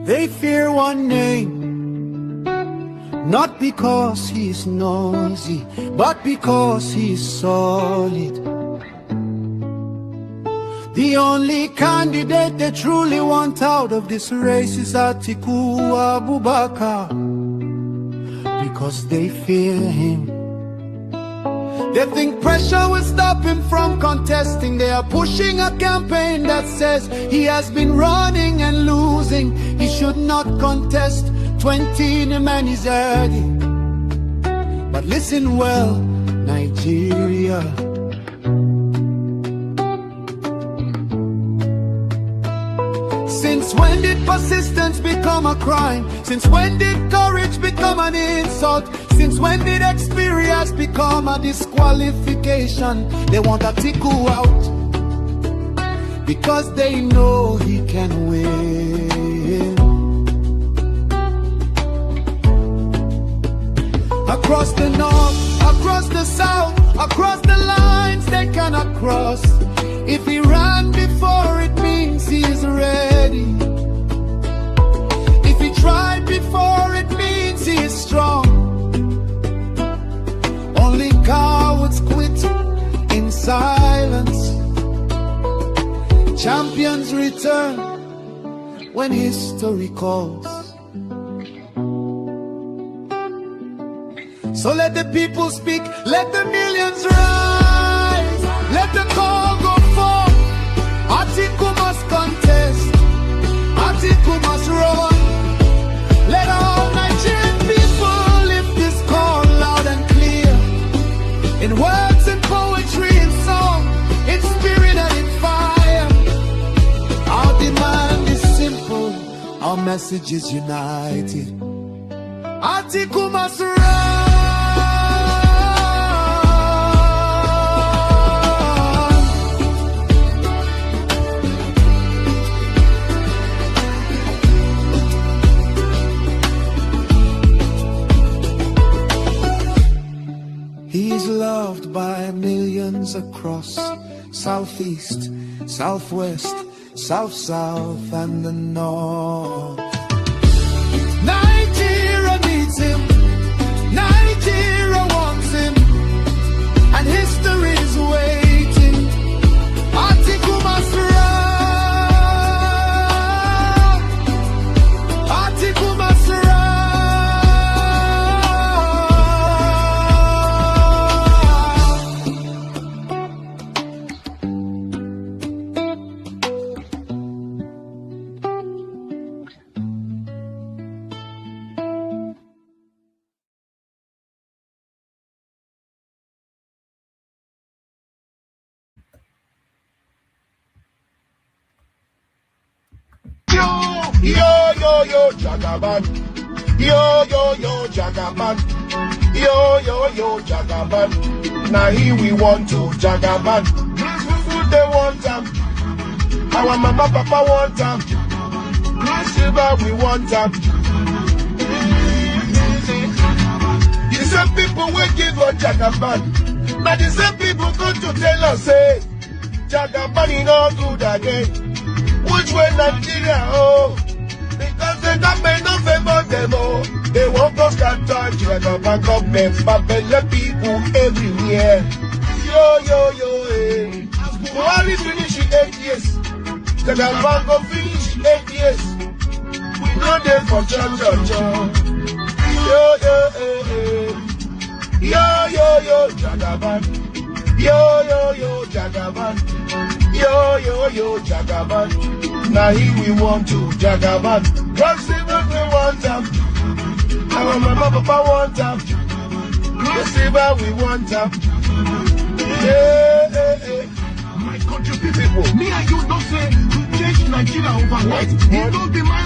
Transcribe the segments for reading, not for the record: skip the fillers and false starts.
They fear one name, not because he's noisy, but because he's solid. The only candidate they truly want out of this race is Atiku Abubakar, because they fear him. They think pressure will stop him from contesting. They are pushing a campaign that says he has been running and losing. He should not contest. 20 the man is early. But listen well, Nigeria. Since when did persistence become a crime? Since when did courage become an insult? Since when did experience become a disqualification? They want Atiku out because they know he can win. Across the north, across the south, across the lines they cannot cross. If he ran before, it means he is ready. If he tried before, it means he is strong. Only cowards quit in silence. Champions return when history calls. So let the people speak, let the millions rise, let the call go forth. Atiku must contest, Atiku must run. Let all Nigerian people lift this call loud and clear, in words and poetry, in song, in spirit and in fire. Our demand is simple, our message is united. Atiku must run. He's loved by millions across Southeast, Southwest, South, and the North. Nigeria needs him, Nigeria wants him, and history is waiting. Atiku must run, Atiku must run. Yo, Jagaban. Yo, Jagaban. Yo, Jagaban. Now here we want to Jagaban. They want them. Our mama, papa want them. Silver, we want them. The same people will give us Jagaban. Now the same people come to tell us, say, Jagaban is not good again. Which way Nigeria, oh? Because the government don't favor them, oh. They want us to touch Jagaban government, but the people everywhere. Yo, eh. Buhari finish 8 years. Jagaban go finish 8 years. We know they for church. Yo, eh. Yo, Jagaban. Yo, Jagaban. Yo, Jagaban. Now here we want to Jagaban. God save us, we want them. Our mama, papa want them. God save us, we want them. Yeah. My country people. Me and you don't say to change Nigeria overnight. It don't be my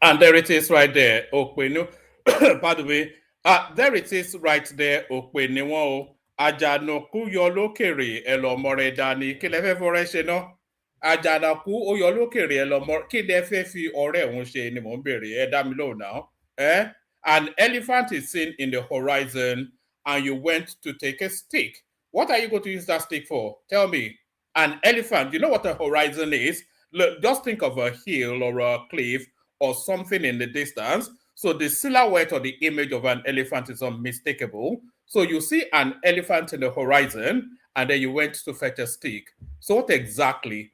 And there it is right there. Okpenu. Pardon me. There it is right there. Okpenu. Ajanoku yolokere elomore dani. Kí lẹ fẹ́ fọrẹ́ ṣe náà? Ajanaku oyolokere elomore. Kí lẹ fẹ́ fi ọ̀rẹ́ òun ṣe ni mò ń bèrè. Ẹ dá mi lóhùn náà. Eh? An elephant is seen in the horizon and you went to take a stick. What are you going to use that stick for? Tell me. An elephant, you know what a horizon is? Look, just think of a hill or a cliff or something in the distance. So the silhouette or the image of an elephant is unmistakable. So you see an elephant in the horizon and then you went to fetch a stick. So what exactly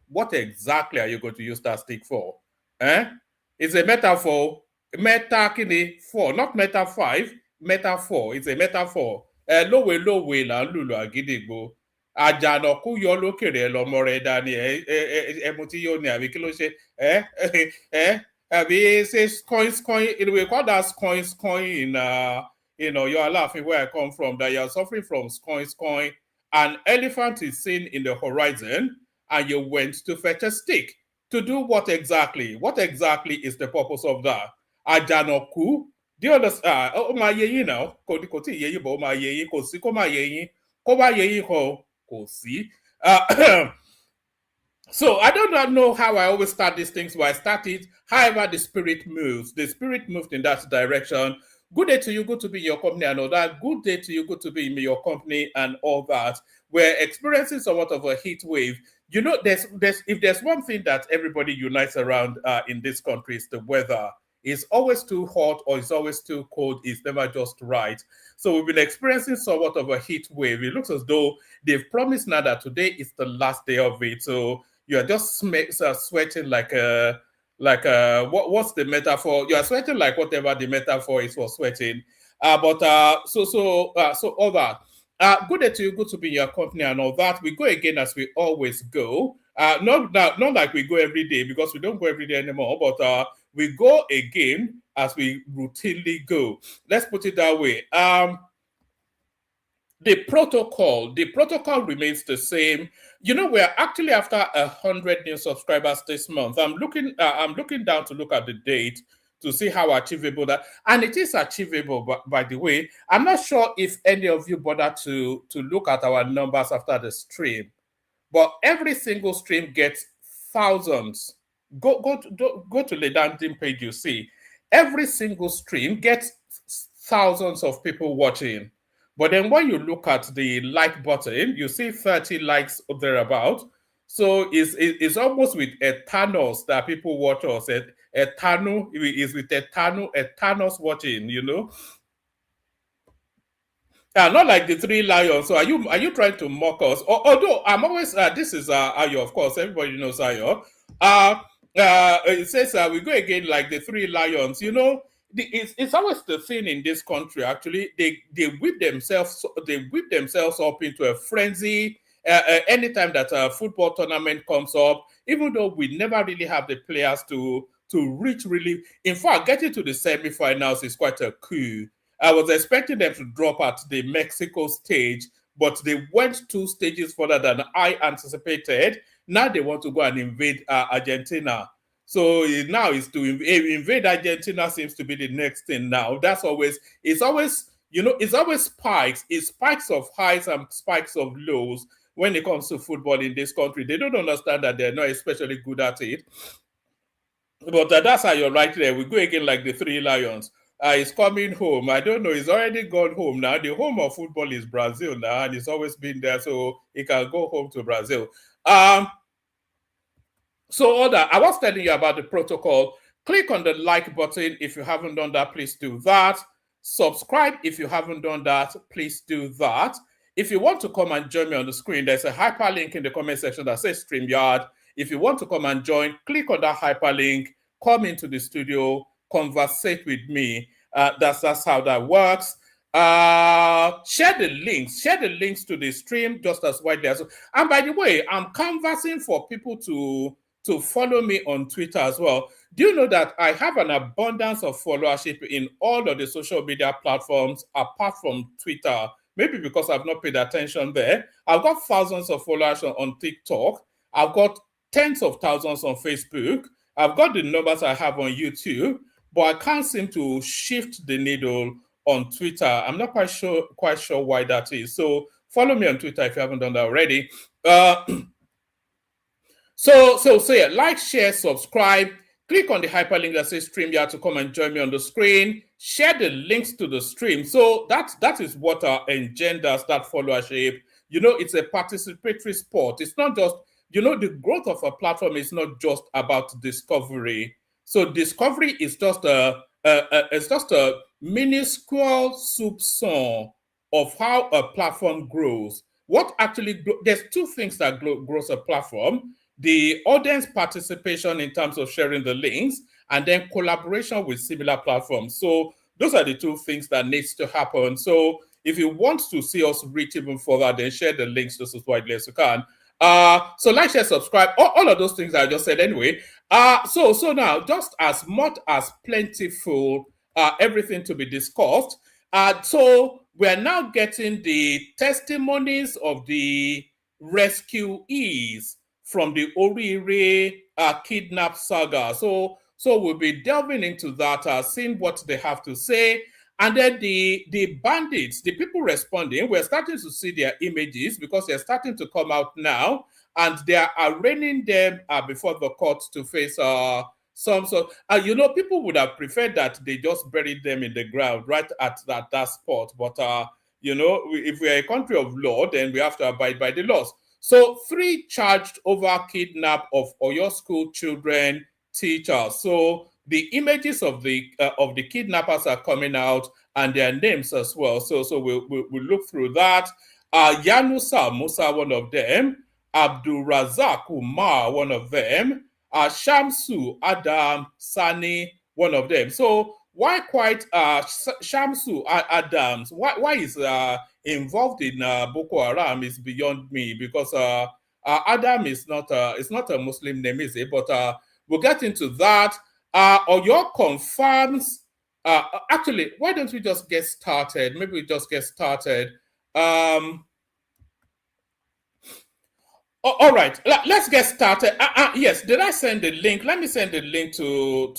are you going to use that stick for? It's a metaphor. Meta kini 4, not meta 5, meta 4. It's a metaphor. Lowe la lulu agidigbo. Ajanoku yọ lókèrè lọmọ rẹ dání ẹmu tí yóò ní àbí kí ló ṣe àbí say coin we call that coin in Oyo Aláàfin where I come from, that you are suffering from coin. An elephant is seen in the horizon and you went to fetch a stick. To do what exactly? What exactly is the purpose of that? Ajanoku, do you understand? Ó máa yé yín náà, kò tí ì yé yín bọ̀ ó máa yé yín, kò sí kó máa yé yín, kó bá yé yín kò sí. So I don't know how I always start these things, but I start it. However, the spirit moves. The spirit moved in that direction. Good day to you, good to be in your company and all that. Good day to you, good to be in your company and all that. We're experiencing somewhat of a heat wave. You know, if there's one thing that everybody unites around in this country, is the weather. It's always too hot or it's always too cold. It's never just right. So we've been experiencing somewhat of a heat wave. It looks as though they've promised now that today is the last day of it. So you're just sweating like what's the metaphor? You are sweating like whatever the metaphor is for sweating. So all that. Good day to you, good to be in your company and all that. We go again as we always go. Not like we go every day, because we don't go every day anymore, but we go again as we routinely go. Let's put it that way. The protocol remains the same. You know, we're actually after 100 new subscribers this month. I'm looking down to look at the date to see how achievable that, and it is achievable. By the way, I'm not sure if any of you bother to look at our numbers after the stream, but every single stream gets thousands. Go to the landing page. You see, every single stream gets thousands of people watching. But then when you look at the like button, you see 30 likes or thereabout. So it's almost with Ethanos that people watch us. Ethano is with Ethano, Ethanos watching, you know. Not like the three lions. So are you trying to mock us? Although I'm always this is Ayo, of course, everybody knows Ayo. It says we go again like the three lions. You know, it's always the thing in this country. Actually, they whip themselves up into a frenzy. Anytime that a football tournament comes up, even though we never really have the players to reach really. In fact, getting to the semi-finals is quite a coup. I was expecting them to drop at the Mexico stage, but they went 2 stages further than I anticipated. Now they want to go and invade Argentina. So now is to invade Argentina seems to be the next thing now. It's always spikes. It's spikes of highs and spikes of lows when it comes to football in this country. They don't understand that they're not especially good at it. But that's how you're right there. We go again like the three lions. He's coming home. I don't know. He's already gone home now. The home of football is Brazil now, and he's always been there, so he can go home to Brazil. So, Oda, I was telling you about the protocol. Click on the like button if you haven't done that. Please do that. Subscribe if you haven't done that. Please do that. If you want to come and join me on the screen, there's a hyperlink in the comment section that says StreamYard. If you want to come and join, click on that hyperlink, come into the studio, conversate with me. That's how that works. Share the links to the stream just as widely as. And by the way, I'm canvassing for people to follow me on Twitter as well. Do you know that I have an abundance of followership in all of the social media platforms apart from Twitter? Maybe because I've not paid attention there. I've got thousands of followers on TikTok. I've got tens of thousands on Facebook. I've got the numbers I have on YouTube, but I can't seem to shift the needle on Twitter. I'm not quite sure why that is. So follow me on Twitter if you haven't done that already. So yeah, like, share, subscribe. Click on the hyperlink that says StreamYard to come and join me on the screen. Share the links to the stream. So that is what engenders that followership. You know, it's a participatory sport. It's not just, you know, the growth of a platform is not just about discovery. So discovery is just a minuscule subsong of how a platform grows. What actually there's two things that grows a platform: the audience participation in terms of sharing the links, and then collaboration with similar platforms. So those are the two things that needs to happen. So if you want to see us reach even further, then share the links just as widely as you can. So like, share, subscribe, all of those things I just said anyway. So now, just as much as plentiful, everything to be discussed. So we're now getting the testimonies of the rescuees from the Orire kidnap saga. So we'll be delving into that, seeing what they have to say. And then the bandits, the people responding, we're starting to see their images because they're starting to come out now, and they are arraigning them before the court to face some sort. You know, people would have preferred that they just buried them in the ground right at that spot. But you know, if we are a country of law, then we have to abide by the laws. So 3 charged over kidnap of Oyo school children teachers. So the images of the kidnappers are coming out, and their names as well. So we'll look through that. Yanusa Musa, one of them. Abdul Razak Umar, one of them. Shamsu Adam Sani, one of them. So why quite Shamsu Adams? Why is involved in Boko Haram is beyond me, because Adam is not a Muslim name, is it? But we'll get into that. Oyo confirms. Actually, why don't we just get started? Maybe we just get started. All right, let's get started. Yes, did I send the link? Let me send the link to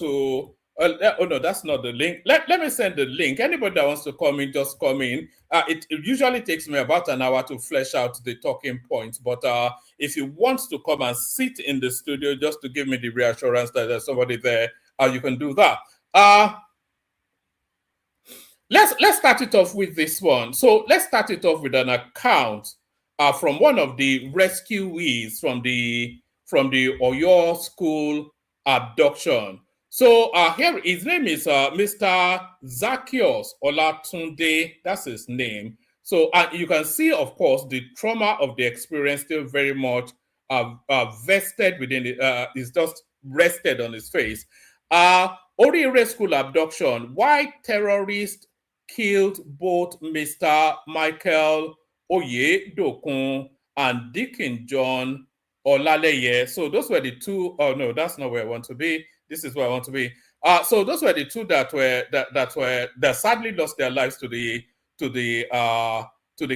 oh no, that's not the link. Let me send the link. Anybody that wants to come in, just come in. It usually takes me about an hour to flesh out the talking points, but if you want to come and sit in the studio just to give me the reassurance that there's somebody there, you can do that. Let's start it off with this one. So let's start it off with an account from one of the rescuees from the Oyo school abduction. So here, his name is Mr. Zacchaeus Olatunde. That's his name. So you can see, of course, the trauma of the experience still very much vested within it. Is just rested on his face. Orire school abduction. Why terrorists killed both Mr. Michael Oyedokun and Deacon John Olaleye. So those were the two. Oh no, that's not where I want to be. This is where I want to be. So those were the two that sadly lost their lives to the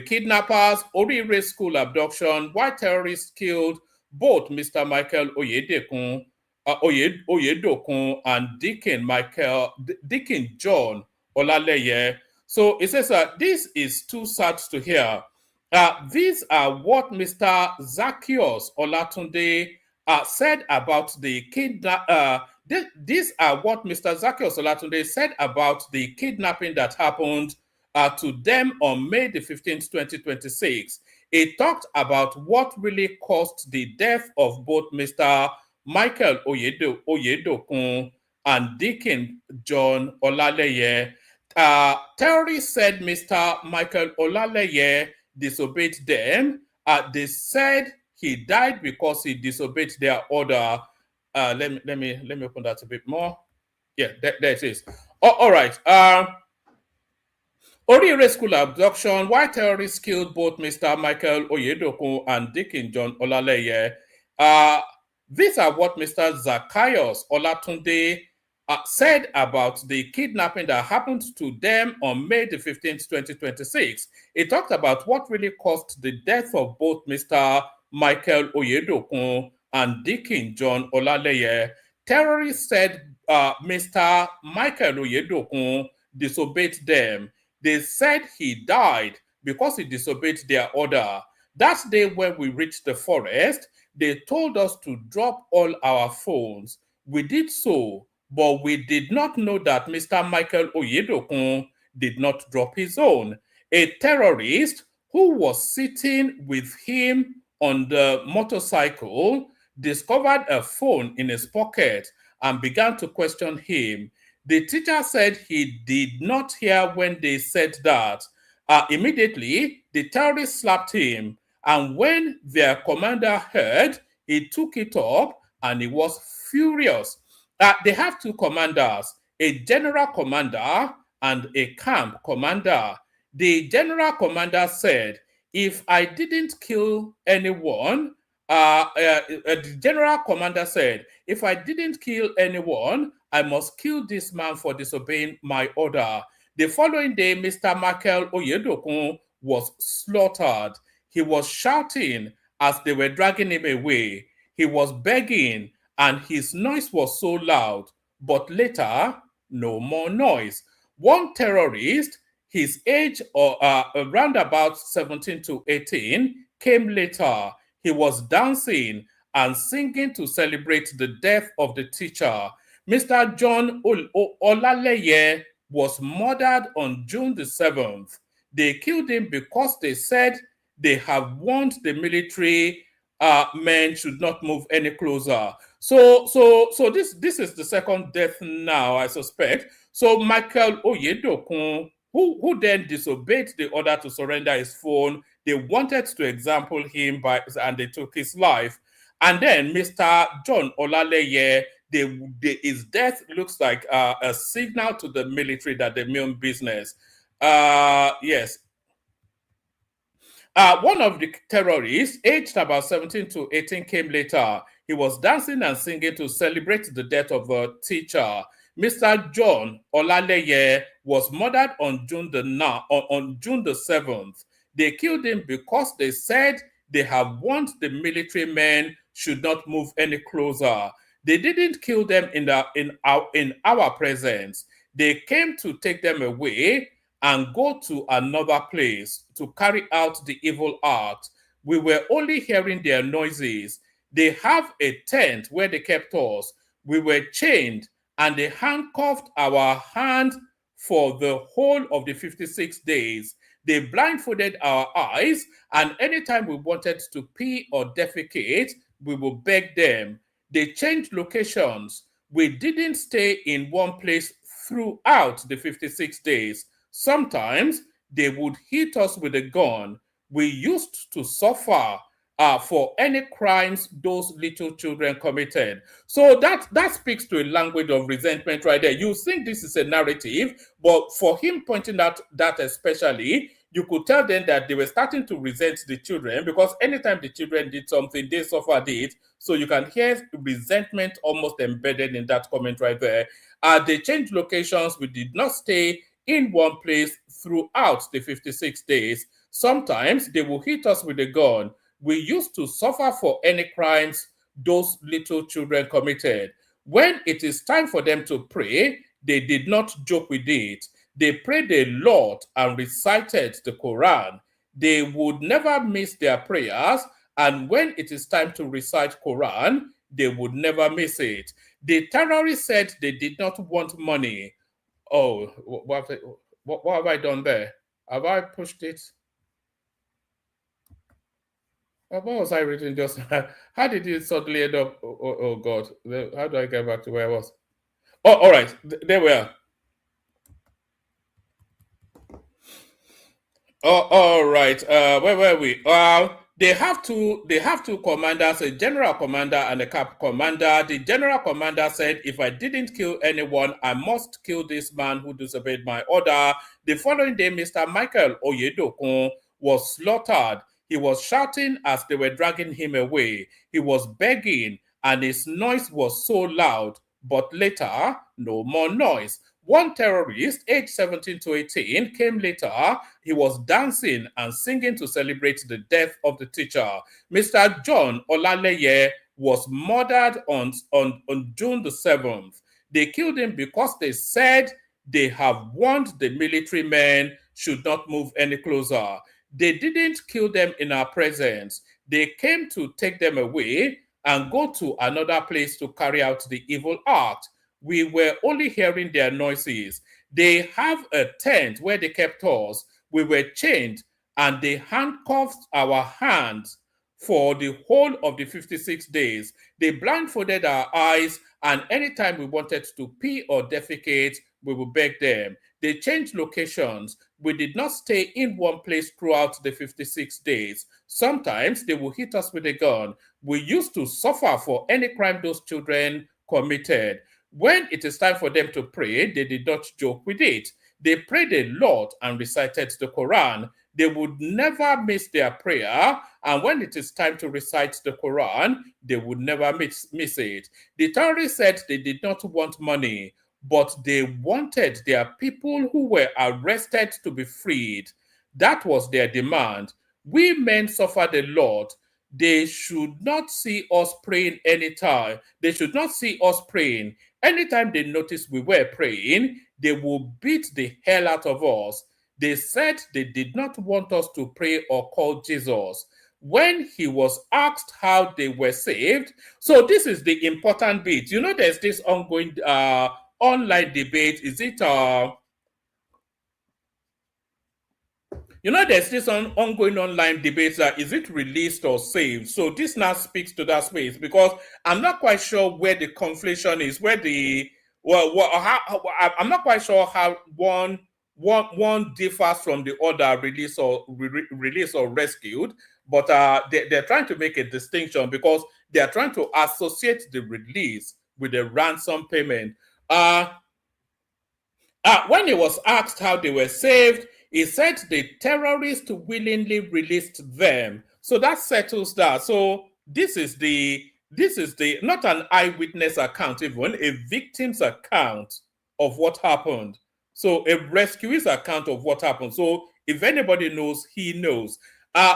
kidnappers. Orire school abduction. Why terrorists killed both Mr. Michael Oyedokun and Deacon John Olaleye. So it says this is too sad to hear. These are what Mr. Zacchaeus Olatunde said about the kidnap. These are what Mr. Zacchaeus Olatunde said about the kidnapping that happened to them on May the 15th, 2026. He talked about what really caused the death of both Mr. Michael Oyedokun and Deacon John Olaleye. Terrorists said Mr. Michael Olaleye disobeyed them. They said he died because he disobeyed their order. Let me open that a bit more. Yeah, there it is. All right. Orire school abduction. Why terrorists killed both Mr. Michael Oyedokun and Deacon John Olaleye. These are what Mr. Zacchaeus Olatunde said about the kidnapping that happened to them on May the 15th, 2026. He talked about what really caused the death of both Mr. Michael Oyedokun and Deacon John Olaleye. Terrorists said Mr. Michael Oyedokun disobeyed them. They said he died because he disobeyed their order. That day when we reached the forest, they told us to drop all our phones. We did so, but we did not know that Mr. Michael Oyedokun did not drop his own. A terrorist who was sitting with him on the motorcycle discovered a phone in his pocket and began to question him. The teacher said he did not hear when they said that. Immediately, the terrorists slapped him, and when their commander heard, he took it up and he was furious. They have two commanders, a general commander and a camp commander. The general commander said, if I didn't kill anyone, the general commander said, if I didn't kill anyone, I must kill this man for disobeying my order. The following day, Mr. Michael Oyedokun was slaughtered. He was shouting as they were dragging him away. He was begging, and his noise was so loud. But later, no more noise. One terrorist, his age around about 17 to 18, came later. He was dancing and singing to celebrate the death of the teacher. Mr. John Olaleye was murdered on June the 7th. They killed him because they said they have warned the military men should not move any closer. So this is the second death now, I suspect. So Michael Oyedokun, who then disobeyed the order to surrender his phone, they wanted to example him and they took his life. And then Mr. John Olaleye, his death looks like a signal to the military that they mean business. Yes. One of the terrorists, aged about 17 to 18, came later. He was dancing and singing to celebrate the death of a teacher. Mr. John Olaleye was murdered on June the 7th. They killed him because they said they have warned the military men should not move any closer. They didn't kill them in our presence. They came to take them away and go to another place to carry out the evil act. We were only hearing their noises. They have a tent where they kept us. We were chained and they handcuffed our hand for the whole of the 56 days. They blindfolded our eyes, and anytime we wanted to pee or defecate, we would beg them. They changed locations. We didn't stay in one place throughout the 56 days. Sometimes they would hit us with a gun. We used to suffer for any crimes those little children committed. So that speaks to a language of resentment right there. You think this is a narrative, but for him pointing out that especially, you could tell them that they were starting to resent the children because anytime the children did something, they suffered it. So you can hear resentment almost embedded in that comment right there. They changed locations. We did not stay in one place throughout the 56 days. Sometimes they will hit us with a gun. We used to suffer for any crimes those little children committed. When it is time for them to pray, they did not joke with it. They prayed a lot and recited the Quran. They would never miss their prayers, and when it is time to recite Quran, they would never miss it. The terrorists said they did not want money. Oh, what have I done there? Have I pushed it? What was I reading just now? How did it suddenly end up? Oh God. How do I get back to where I was? Oh, all right. There we are. Oh, all right. Where were we? They have two commanders, a general commander and a cap commander. The general commander said, if I didn't kill anyone, I must kill this man who disobeyed my order. The following day, Mr. Michael Oyedokun was slaughtered. He was shouting as they were dragging him away. He was begging, and his noise was so loud. But later, no more noise. One terrorist, aged 17 to 18, came later. He was dancing and singing to celebrate the death of the teacher. Mr. John Olaleye was murdered on June the 7th. They killed him because they said they have warned the military men should not move any closer. They didn't kill them in our presence. They came to take them away and go to another place to carry out the evil act. We were only hearing their noises. They have a tent where they kept us. We were chained and they handcuffed our hands for the whole of the 56 days. They blindfolded our eyes, and anytime we wanted to pee or defecate, we would beg them. They changed locations. We did not stay in one place throughout the 56 days. Sometimes they would hit us with a gun. We used to suffer for any crime those children committed. When it is time for them to pray, they did not joke with it. They prayed a lot and recited the Quran. They would never miss their prayer, and when it is time to recite the Quran, they would never miss it. The terrorists said they did not want money, but they wanted their people who were arrested to be freed. That was their demand. We men suffered a lot. They should not see us praying anytime. They should not see us praying. Anytime they noticed we were praying, they will beat the hell out of us. They said they did not want us to pray or call Jesus. When he was asked how they were saved, so this is the important bit. You know, there's this ongoing online debate. Is it there's this ongoing online debate that is it released or saved? So this now speaks to that space because I'm not quite sure where the conflation is, I'm not quite sure how one differs from the other, release or rescued, but they're trying to make a distinction because they're trying to associate the release with the ransom payment. When he was asked how they were saved, he said the terrorists willingly released them. So that settles that. So this is the not an eyewitness account, even a victim's account of what happened. So a rescuee's account of what happened. So if anybody knows, he knows.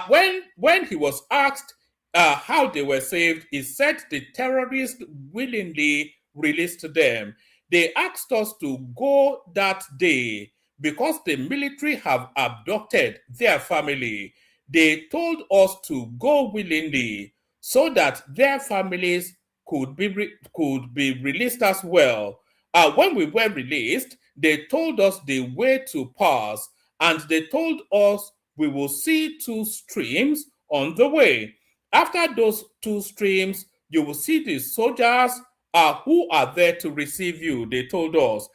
When he was asked how they were saved, he said the terrorists willingly released them. They asked us to go that day because the military have abducted their family. They told us to go willingly so that their families could be released as well. When we were released, they told us the way to pass, and they told us we will see two streams on the way. After those two streams, you will see the soldiers who are there to receive you. They told us.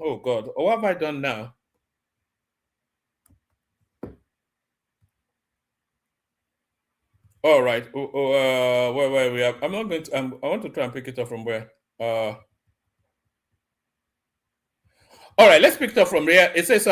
Oh God, what have I done now? All right. Where we are. I'm not going to. I want to try and pick it up from where. All right. Let's pick it up from there. It says,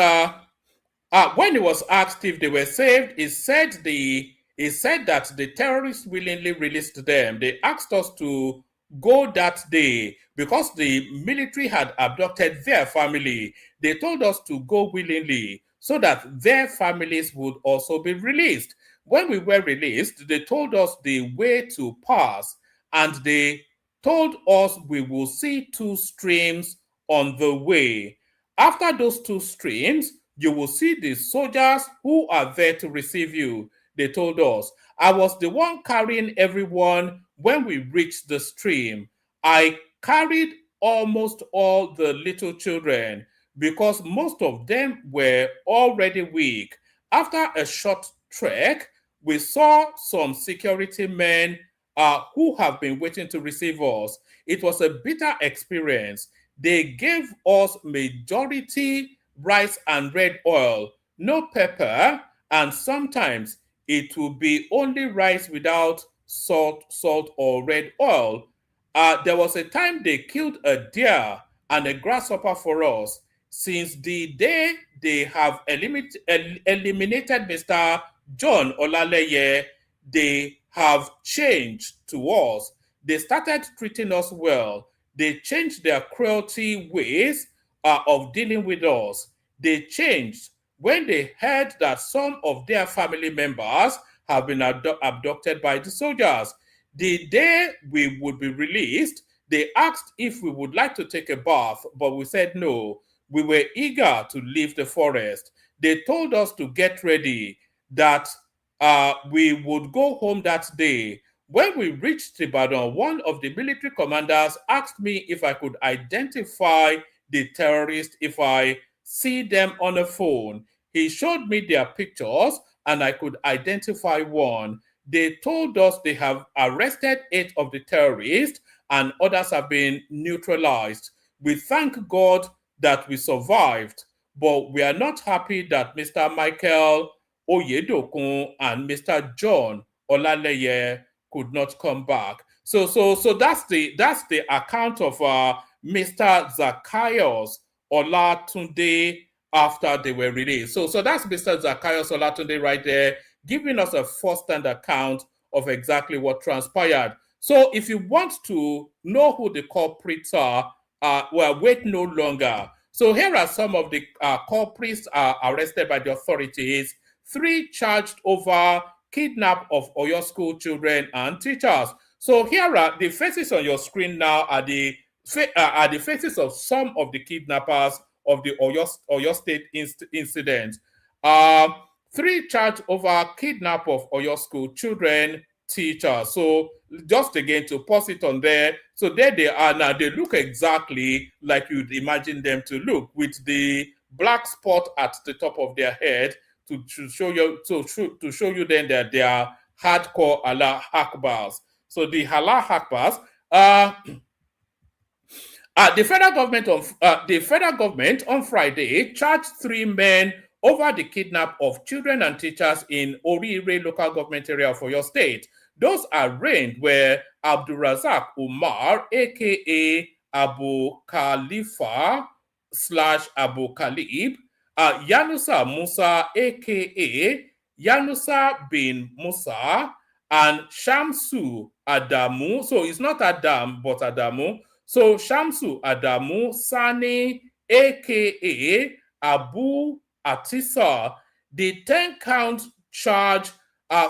when he was asked if they were saved, he said that the terrorists willingly released them. They asked us to go that day because the military had abducted their family. They told us to go willingly so that their families would also be released. When we were released, they told us the way to pass, and they told us we will see two streams on the way. After those two streams, you will see the soldiers who are there to receive you. They told us. I was the one carrying everyone when we reached the stream. I carried almost all the little children because most of them were already weak. After a short trek, we saw some security men who have been waiting to receive us. It was a bitter experience. They gave us majority rice and red oil, no pepper, and sometimes it will be only rice without salt or red oil. There was a time they killed a deer and a grasshopper for us. Since the day they have eliminated Mr. John Olaleye, they have changed to us. They started treating us well. They changed their cruelty ways of dealing with us. They changed when they heard that some of their family members have been abducted by the soldiers. The day we would be released, they asked if we would like to take a bath, but we said no. We were eager to leave the forest. They told us to get ready, that we would go home that day. When we reached Ibadan, one of the military commanders asked me if I could identify the terrorists if I see them on a phone. He showed me their pictures and I could identify one. They told us they have arrested 8 of the terrorists and others have been neutralized. We thank God that we survived, but we are not happy that Mr. Michael Oyedokun and Mr. John Olaleye could not come back. So that's the account of Mr. Zacchaeus Olatunde after they were released. So that's Mr. Zacchaeus Olatunde right there, giving us a first-hand account of exactly what transpired. So if you want to know who the culprits are, well, wait no longer. So here are some of the culprits arrested by the authorities. 3 charged over kidnap of Oyo school children and teachers. So here are the faces on your screen now are the faces of some of the kidnappers of the Oyo State incident. 3 charged over kidnap of Oyo school children, teachers. So just again to pause it on there. So there they are now. They look exactly like you'd imagine them to look, with the black spot at the top of their head to show you then that they are hardcore Allah Akbars. So the Allah Akbars, the federal government on Friday charged 3 men over the kidnap of children and teachers in Orire local government area of Oyo State. Those arraigned were Abdulrazak Umar, aka Abu Khalifa / Abu Khalib, Yanusa Musa, aka Yanusa bin Musa, and Shamsu Adamu. So it's not Adam, but Adamu. So Shamsu Adamu Sani, aka Abu Atisa. The 10-count charge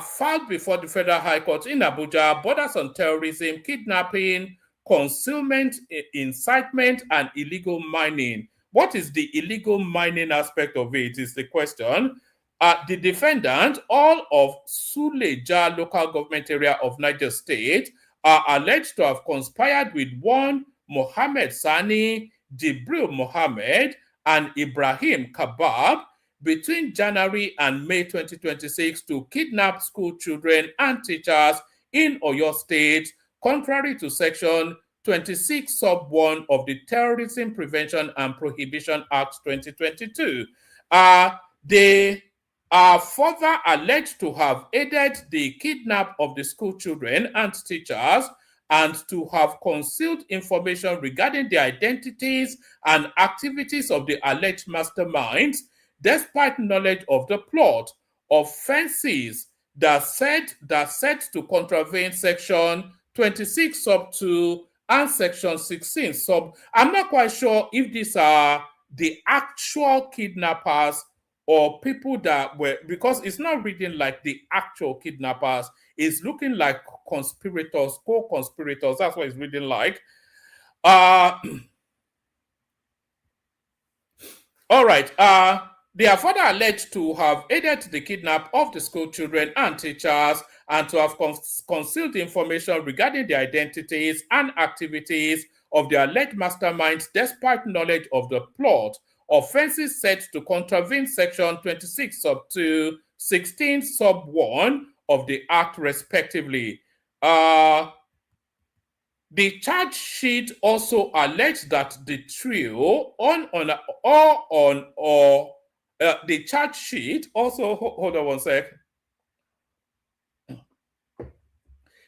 filed before the Federal High Court in Abuja borders on terrorism, kidnapping, concealment, incitement, and illegal mining. What is the illegal mining aspect of it is the question. The defendant, all of Suleja local government area of Niger State, are alleged to have conspired with one Mohammed Sani, Jibril Mohammed, and Ibrahim Kabab between January and May 2026 to kidnap school children and teachers in Oyo State, contrary to Section 26 sub 1 of the Terrorism Prevention and Prohibition Act 2022. are further alleged to have aided the kidnap of the school children and teachers and to have concealed information regarding the identities and activities of the alleged masterminds, despite knowledge of the plot. Offenses that set to contravene section 26 sub 2 and section 16 sub. I'm not quite sure if these are the actual kidnappers or people that were, because it's not reading like the actual kidnappers, it's looking like conspirators, co-conspirators. That's what it's reading like. All right. They are further alleged to have aided the kidnap of the school children and teachers and to have concealed information regarding the identities and activities of the alleged masterminds despite knowledge of the plot. Offenses set to contravene section 26 sub 2, 16 sub 1 of the Act respectively. The charge sheet also alleged that the trio the charge sheet also, hold on one sec.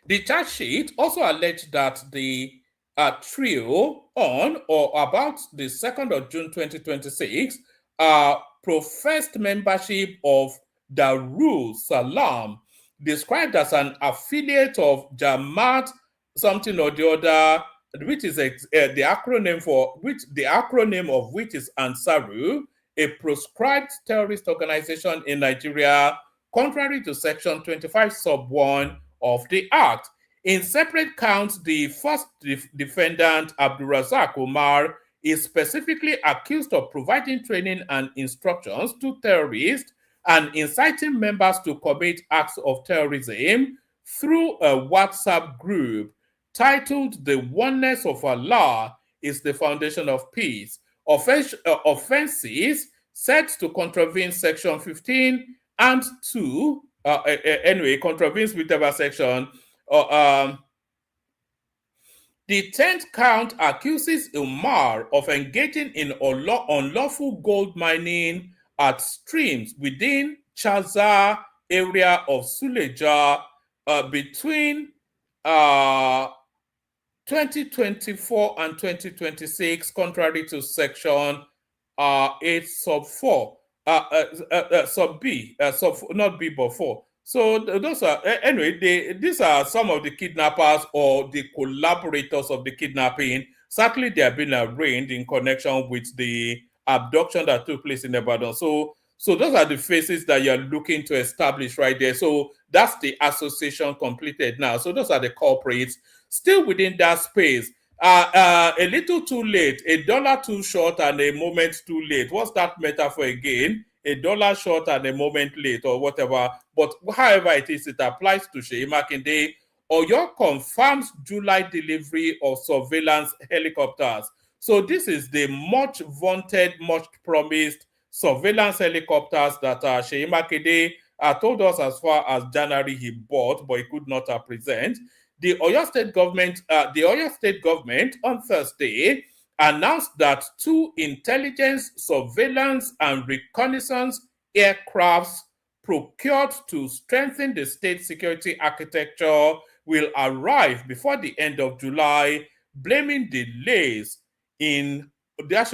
The charge sheet also alleged that the trio on or about the 2nd of June 2026 professed membership of Darul Salam, described as an affiliate of Jamaat something or the other, which is the acronym of which is Ansaru, a proscribed terrorist organization in Nigeria, contrary to section 25 sub 1 of the Act. In separate counts, the first defendant, Abdulrazak Umar, is specifically accused of providing training and instructions to terrorists and inciting members to commit acts of terrorism through a WhatsApp group titled "The Oneness of Allah is the Foundation of Peace." Offenses set to contravene section 15 and 2, anyway, contravenes whichever section. The 10th count accuses Umar of engaging in unlawful gold mining at streams within Chaza area of Suleja between 2024 and 2026, contrary to section 8 sub 4, sub B, not B but 4. So those are, anyway, these are some of the kidnappers or the collaborators of the kidnapping. Certainly they have been arraigned in connection with the abduction that took place in Ibadan. So those are the faces that you're looking to establish right there. So that's the association completed now. So those are the culprits. Still within that space, a little too late, a dollar too short and a moment too late. What's that metaphor again? A dollar short and a moment late or whatever. But however it is, it applies to Seyi Makinde. Oyo confirms July delivery of surveillance helicopters. So this is the much vaunted, much promised surveillance helicopters that Seyi Makinde told us as far as January he bought, but he could not present. The Oyo State government on Thursday announced that 2 intelligence, surveillance, and reconnaissance aircrafts procured to strengthen the state security architecture will arrive before the end of July, blaming delays in their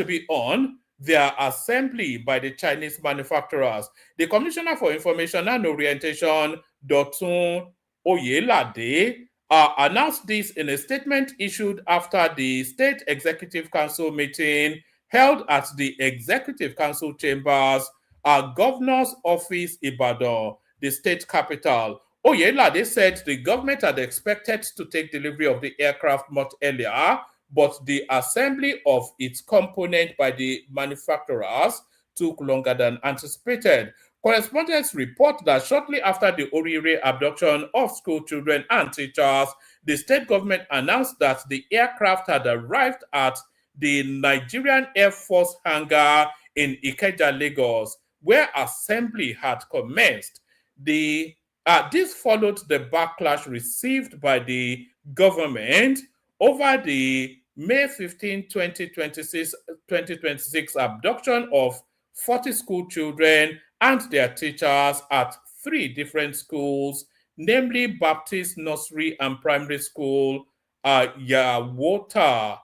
assembly by the Chinese manufacturers. The Commissioner for Information and Orientation, Dotun Oyelade, announced this in a statement issued after the State Executive Council meeting held at the Executive Council chambers at Governor's Office, Ibadan, the state capital. Oyelade said the government had expected to take delivery of the aircraft much earlier, but the assembly of its component by the manufacturers took longer than anticipated. Correspondents report that shortly after the Orire abduction of school children and teachers, the state government announced that the aircraft had arrived at the Nigerian Air Force hangar in Ikeja, Lagos, where assembly had commenced. This followed the backlash received by the government over the May 15, 2026 abduction of 40 school children and their teachers at 3 different schools, namely Baptist Nursery and Primary School, Yawota,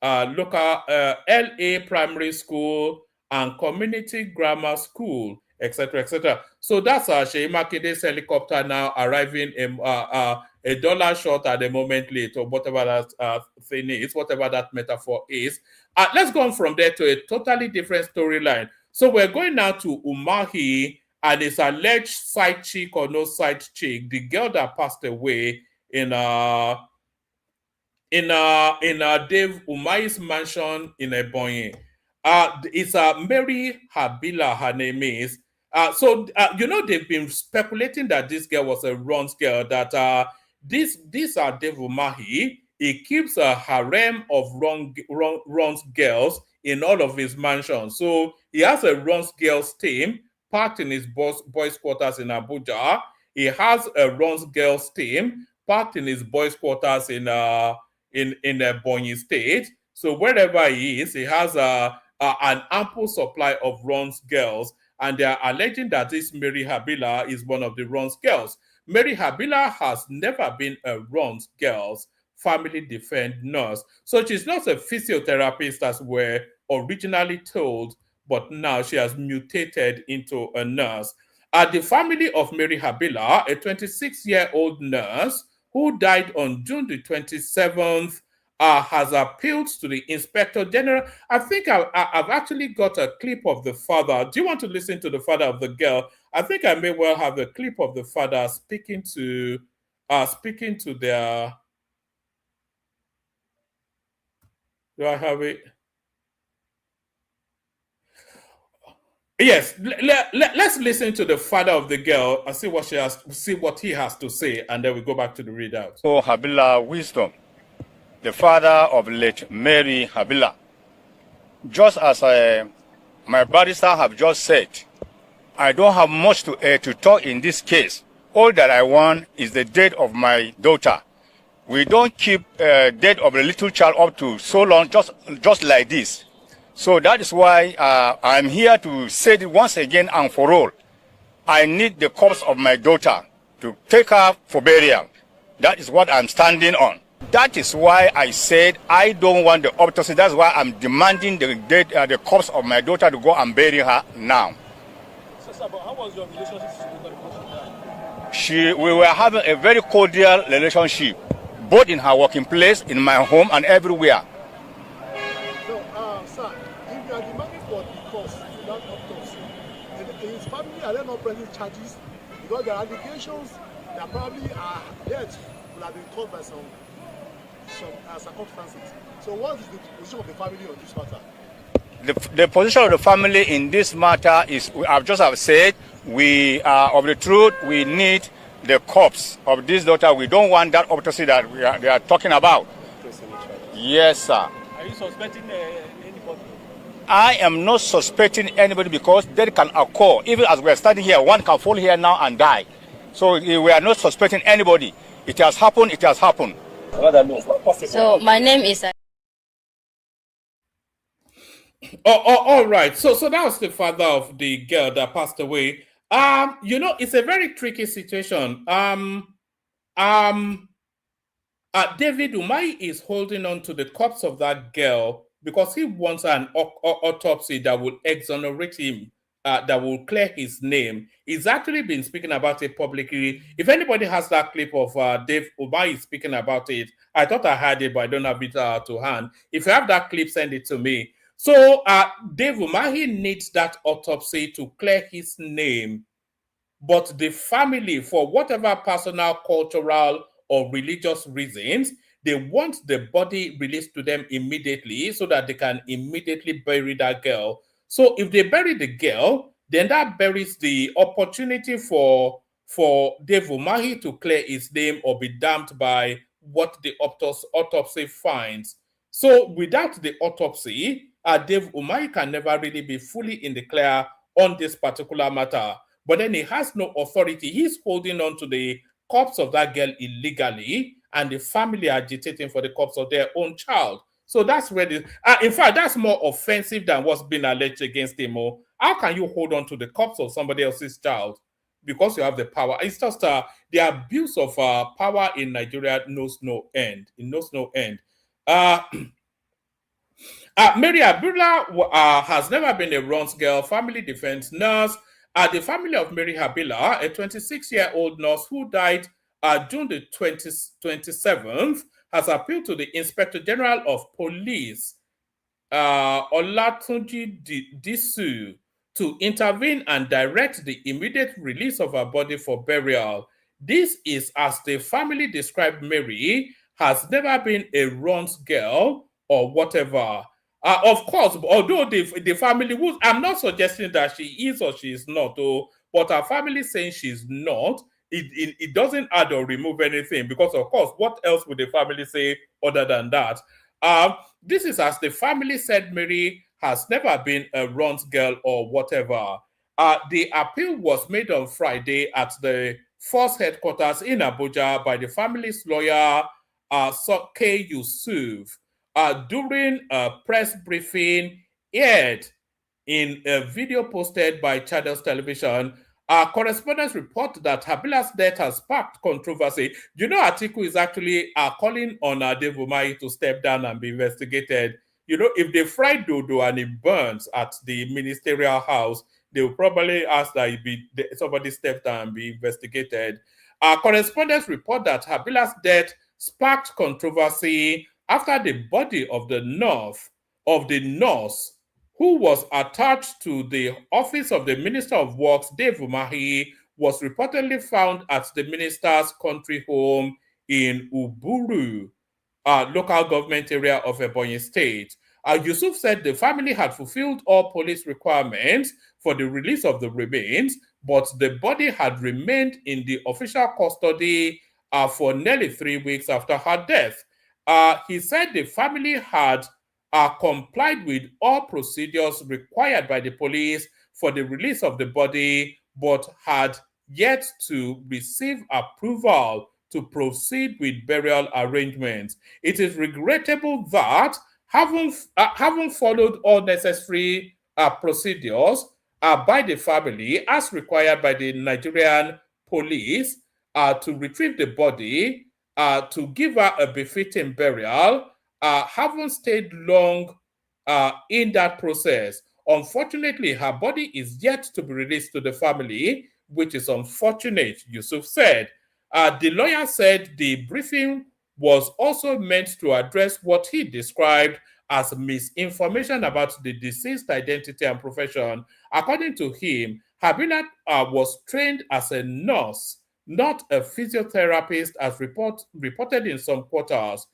local LA Primary School, and Community Grammar School, etc., etc. So that's Seyi Makinde's helicopter now arriving a dollar short at the moment late, or whatever that thing is, whatever that metaphor is. Let's go on from there to a totally different storyline. So we're going now to Umahi and its alleged side chick or no side chick, the girl that passed away in Dave Umahi's mansion in Ebonyi. It's Mary Habila, her name is. They've been speculating that this girl was a runs girl, that this Dave Umahi, he keeps a harem of runs girls in all of his mansions. So he has a runs girls team parked in his boys' quarters in Abuja. He has a runs girls team parked in his boys' quarters in Ebonyi State. So wherever he is, he has an ample supply of runs girls, and they are alleging that this Mary Habila is one of the runs girls. Mary Habila has never been a runs girl's family defense nurse. So she's not a physiotherapist as we're originally told, but now she has mutated into a nurse. The family of Mary Habila, a 26-year-old nurse who died on June the 27th, has appealed to the Inspector General. I think I've actually got a clip of the father. Do you want to listen to the father of the girl? I think I may well have a clip of the father speaking to their... Do I have it? Yes, let's listen to the father of the girl and see what he has to say, and then we go back to the readout. Oh, Habila Wisdom, the father of late Mary Habila. Just as my barrister have just said, I don't have much to talk in this case. All that I want is the death of my daughter. We don't keep death of a little child up to so long, just like this. So that is why I'm here to say it once again and for all. I need the corpse of my daughter to take her for burial. That is what I'm standing on. That is why I said I don't want the autopsy. That's why I'm demanding the corpse of my daughter to go and bury her now. So, sir, but how was your relationship with her? We were having a very cordial relationship, both in her working place, in my home, and everywhere. So, sir, if you are demanding for the cost to that autopsy, and his family are they not pressing charges because there are allegations that probably are death will have been caused by some circumstances. So what is the position of the family on this matter? The position of the family in this matter is, I've just said, we are of the truth. We need the corpse of this daughter. We don't want that autopsy that they are talking about. Yes, sir. Are you suspecting anybody? I am not suspecting anybody because that can occur. Even as we are standing here, one can fall here now and die. So we are not suspecting anybody. It has happened. It has happened. So my name is. All right. So that was the father of the girl that passed away. It's a very tricky situation. David Umahi is holding on to the corpse of that girl because he wants an autopsy that will exonerate him, that will clear his name. He's actually been speaking about it publicly. If anybody has that clip of Dave Umahi speaking about it, I thought I had it, but I don't have it to hand. If you have that clip, send it to me. So Dave Umahi needs that autopsy to clear his name. But the family, for whatever personal, cultural, or religious reasons, they want the body released to them immediately so that they can immediately bury that girl. So if they bury the girl, then that buries the opportunity for Dave Umahi to clear his name or be damned by what the autopsy finds. So without the autopsy, Dave Umahi can never really be fully in the clear on this particular matter. But then he has no authority. He's holding on to the corpse of that girl illegally, and the family are agitating for the corpse of their own child. So that's where in fact, that's more offensive than what's been alleged against him. how can you hold on to the corpse of somebody else's child because you have the power? It's just the abuse of power in Nigeria knows no end. It knows no end. Mary Habila has never been a runs girl, family defense nurse. The family of Mary Habila, a 26-year-old nurse who died June the 27th, has appealed to the Inspector General of Police, Olatunji Disu, to intervene and direct the immediate release of her body for burial. This is as the family described Mary has never been a runs girl or whatever. Of course, although the family was, I'm not suggesting that she is or she is not, but her family saying she's not, it doesn't add or remove anything, because of course, what else would the family say other than that? This is as the family said Mary has never been a runs girl or whatever. The appeal was made on Friday at the force headquarters in Abuja by the family's lawyer, K. Yusuf, during a press briefing aired in a video posted by Channels Television. Correspondents report that Habila's death has sparked controversy. You know, Atiku is actually calling on Umahi to step down and be investigated. You know, if they fry dodo and it burns at the ministerial house, they will probably ask that somebody step down and be investigated. Correspondents report that Habila's death sparked controversy after the body of the nurse who was attached to the office of the Minister of Works, Dave Umahi, was reportedly found at the minister's country home in Uburu, local government area of Ebonyi State. Yusuf said the family had fulfilled all police requirements for the release of the remains, but the body had remained in the official custody for nearly 3 weeks after her death. He said the family had complied with all procedures required by the police for the release of the body, but had yet to receive approval to proceed with burial arrangements. It is regrettable that, having followed all necessary procedures by the family as required by the Nigerian police to retrieve the body, to give her a befitting burial, haven't stayed long in that process. Unfortunately, her body is yet to be released to the family, which is unfortunate, Yusuf said. The lawyer said the briefing was also meant to address what he described as misinformation about the deceased identity and profession. According to him, Habila was trained as a nurse, not a physiotherapist, as reported in some quarters.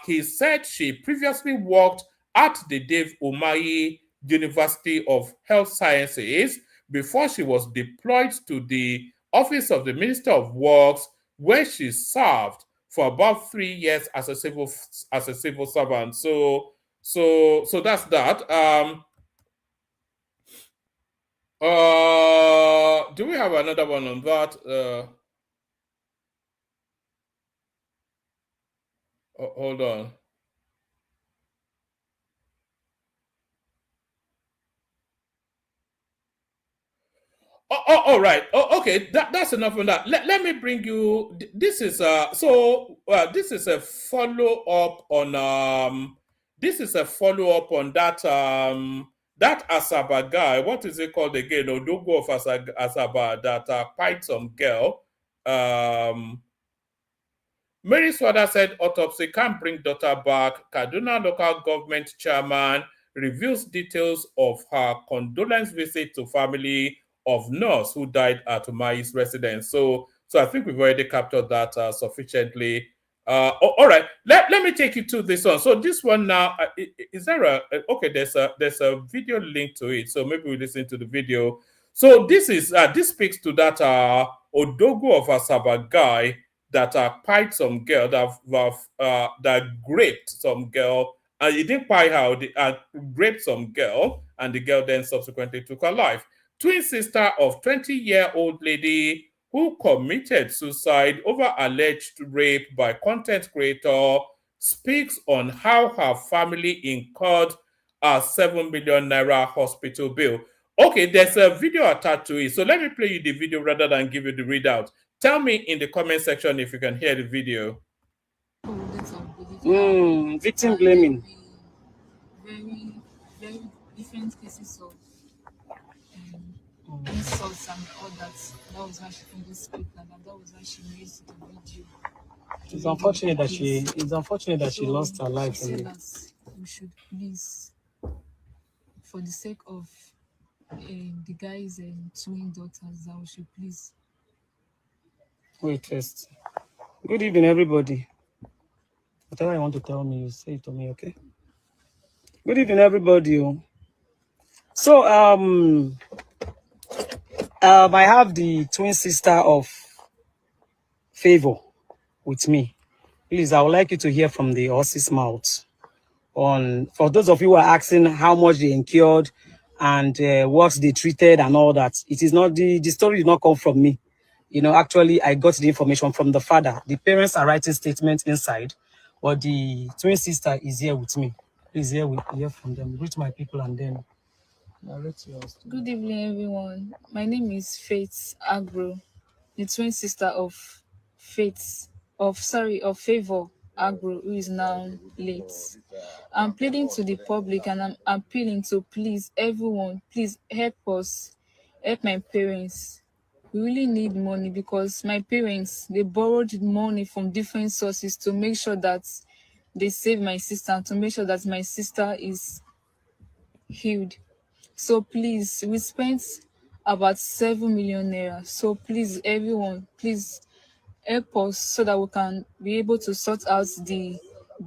He said she previously worked at the Dave Umahi University of Health Sciences before she was deployed to the office of the Minister of Works, where she served for about 3 years as a civil servant. So that's that. Do we have another one on that? Hold on. All right. Okay. That's enough on that. Let me bring you. This is this is a follow up on This is a follow up on that that Asaba guy. What is it called again? Odogo of Asaba that pied some girl. Mary's father said autopsy can't bring daughter back. Kaduna local government chairman reveals details of her condolence visit to family of nurse who died at Umahi's residence. So I think we've already captured that sufficiently. All right, let me take you to this one. So this one now, is there okay? There's a video link to it. So maybe we listen to the video. So this is this speaks to that Odogo of Asaba guy that pied some girl that raped some girl. And he didn't pie her, raped some girl, and the girl then subsequently took her life. Twin sister of 20-year-old lady who committed suicide over alleged rape by content creator speaks on how her family incurred a 7 million naira hospital bill. Okay, there's a video attached to it. So let me play you the video rather than give you the readout. Tell me in the comment section if you can hear the video. Victim blaming. Very different cases of insults and all that. That was why she couldn't speak, and that was why she raised the video. It's unfortunate that she lost her life. She said that we should please, for the sake of the guy's twin daughters, that we should please. Wait first. Good evening, everybody. Whatever you want to tell me, you say it to me, okay? Good evening, everybody. So, I have the twin sister of Favor with me. Please, I would like you to hear from the horse's mouth on, for those of you who are asking how much they incurred and what they treated and all that. It is not, the story did not come from me. You know, actually, I got the information from the father. The parents are writing statements inside, but the twin sister is here with me. Please hear from them. Greet my people and then narrate yours. Good evening, everyone. My name is Faith Agro, the twin sister of Favor Agro, who is now late. I'm pleading to the public and I'm appealing to please everyone, please help us, help my parents. We really need money because my parents, they borrowed money from different sources to make sure that they save my sister and to make sure that my sister is healed. So please, we spent about 7 million naira. So please, everyone, please help us so that we can be able to sort out the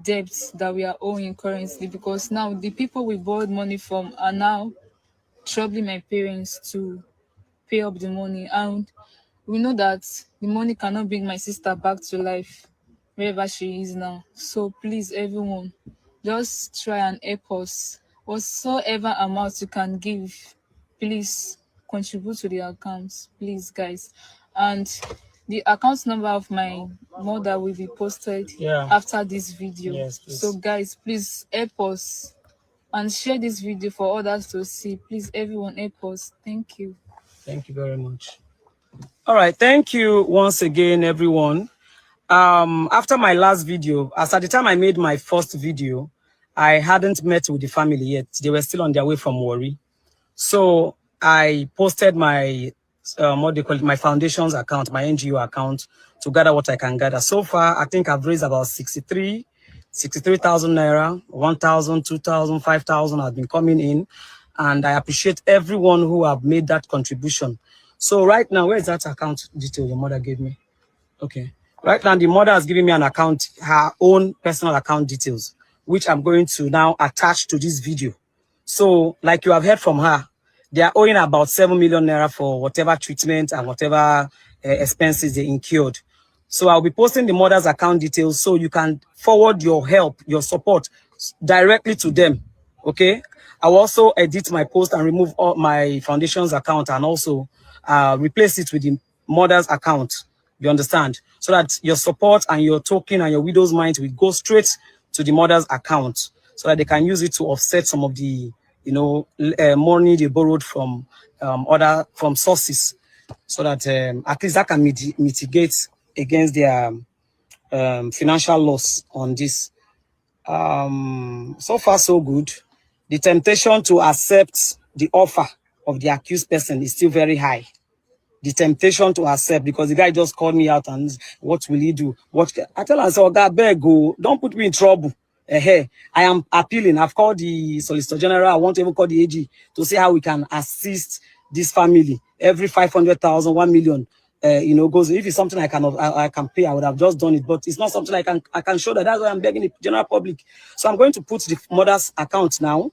debts that we are owing currently, because now the people we borrowed money from are now troubling my parents to pay up the money, and we know that the money cannot bring my sister back to life wherever she is now. So please, everyone, just try and help us. Whatsoever amount you can give, please contribute to the accounts, please, guys. And the account number of my mother will be posted after this video. Yes, so guys, please help us and share this video for others to see. Please, everyone, help us. Thank you. Thank you very much. All right, thank you once again, everyone. After my last video, as at the time I made my first video, I hadn't met with the family yet. They were still on their way from Warri. So I posted my what they call it, my foundation's account, my NGO account, to gather what I can gather. So far, I think I've raised about 63,000 naira, 1,000, 2,000, 5,000 have been coming in. And I appreciate everyone who have made that contribution. So right now, where is that account detail your mother gave me? Okay. Right now, the mother has given me an account, her own personal account details, which I'm going to now attach to this video. So, like you have heard from her, they are owing about 7 million naira for whatever treatment and whatever expenses they incurred. So I'll be posting the mother's account details so you can forward your help, your support directly to them. Okay. I'll also edit my post and remove all my foundation's account and also replace it with the mother's account. You understand? So that your support and your token and your widow's mind will go straight to the mother's account so that they can use it to offset some of the, you know, money they borrowed from from sources, so that at least that can mitigate against their financial loss on this. So far, so good. The temptation to accept the offer of the accused person is still very high. The temptation to accept, because the guy just called me out and what will he do? What I tell him, so God, beg, go, don't put me in trouble. I am appealing. I've called the Solicitor General. I want to even call the AG to see how we can assist this family. Every 500,000, 1 million, you know, goes. If it's something I can pay, I would have just done it. But it's not something I can show that. That's why I'm begging the general public. So I'm going to put the mother's account now.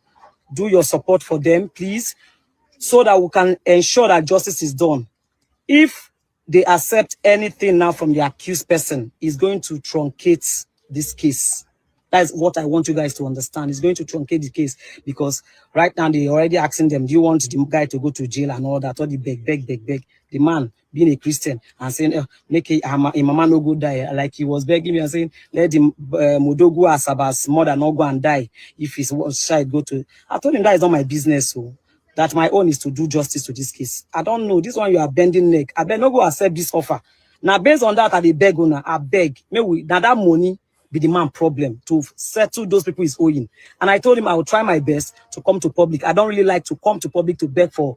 Do your support for them, please, so that we can ensure that justice is done. If they accept anything now from the accused person, it's going to truncate this case. That's what I want you guys to understand. It's going to truncate the case because right now they're already asking them, do you want the guy to go to jail and all that? Or the beg. The man being a Christian and saying, make a mama no go die. Like he was begging me and saying, let him Modogu Asabas mother not go and die if his child go to. I told him that is not my business. So that my own is to do justice to this case. I don't know. This one you are bending neck. I better not go accept this offer. Now, based on that, I beg una, I beg. Maybe now that money be the man problem to settle those people is owing. And I told him I will try my best to come to public. I don't really like to come to public to beg for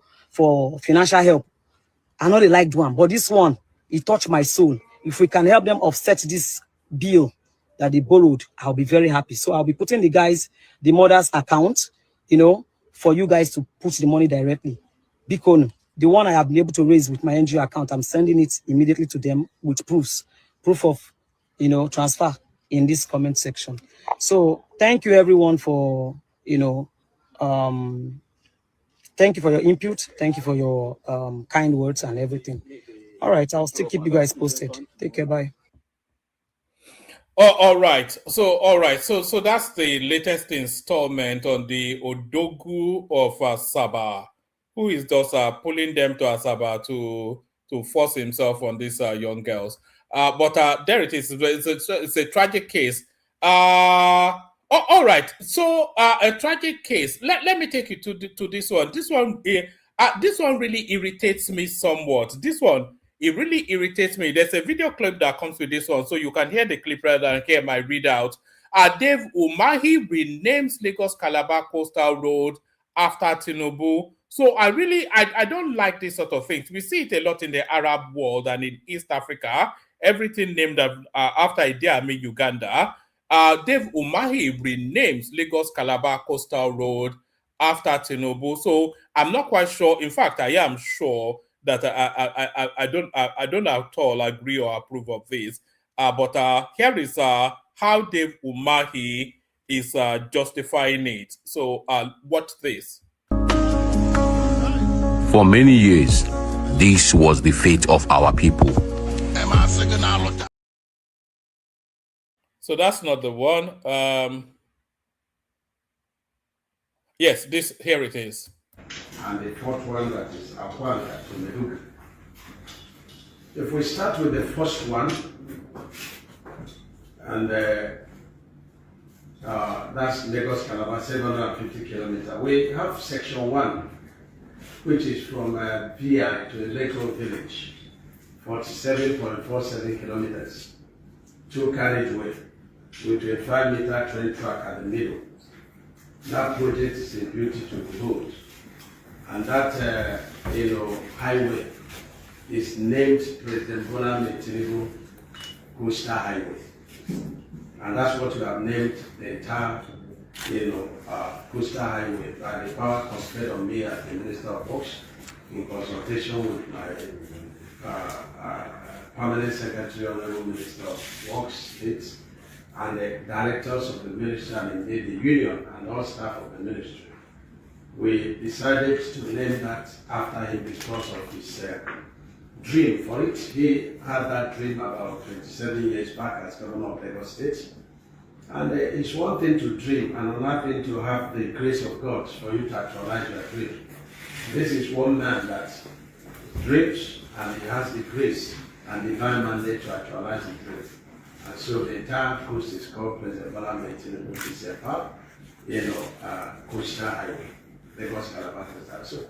financial help. I know they like one, but this one, it touched my soul. If we can help them offset this bill that they borrowed, I'll be very happy. So I'll be putting the mother's account, you know, for you guys to put the money directly. Because the one I have been able to raise with my NGO account, I'm sending it immediately to them with proof of, you know, transfer in this comment section. So thank you everyone for, you know, thank you for your input. Thank you for your kind words and everything. All right, I'll still keep you guys posted. Take care. Bye. Oh, all right. So that's the latest installment on the Odogu of Asaba, who is just pulling them to Asaba to force himself on these young girls. But there it is. It's a tragic case. All right. So a tragic case. Let me take you to this one. This one really irritates me somewhat. This one. It really irritates me. There's a video clip that comes with this one, so you can hear the clip rather than hear my readout. Dave Umahi renames Lagos-Calabar Coastal Road after Tinubu. So I don't like this sort of things. We see it a lot in the Arab world and in East Africa. Everything named after Idi Amin, Uganda. Dave Umahi renames Lagos-Calabar Coastal Road after Tinubu. So I'm not quite sure. In fact, I am sure that I don't at all agree or approve of this. But here is how Dave Umahi is justifying it. So watch this. For many years, this was the fate of our people. So that's not the one. Yes, here it is. And the fourth one, that is Akwanga from Meduguri. If we start with the first one, and that's Lagos-Calabar, 750 kilometers. We have section 1, which is from VI to the Lake Road village, 47.47 kilometers, 2 carriageway with a 5-meter train track at the middle. That project is a beauty to behold. And that, highway is named President Bola Tinubu Coastal Highway. And that's what we have named the entire, Coastal Highway by the power conferred on me as the Minister of Works in consultation with my Permanent Secretary, Honorable Minister of Works, States, and the directors of the ministry and indeed the union and all staff of the ministry. We decided to name that after him because of his dream for it. He had that dream about 27 years back as governor of Lagos State. And it's one thing to dream and another thing to have the grace of God for you to actualize your dream. This is one man that dreams and he has the grace and divine mandate to actualize his dream. And so the entire coast is called President Bola Tinubu Coastal Highway. Lagos-Calabar Coastal. So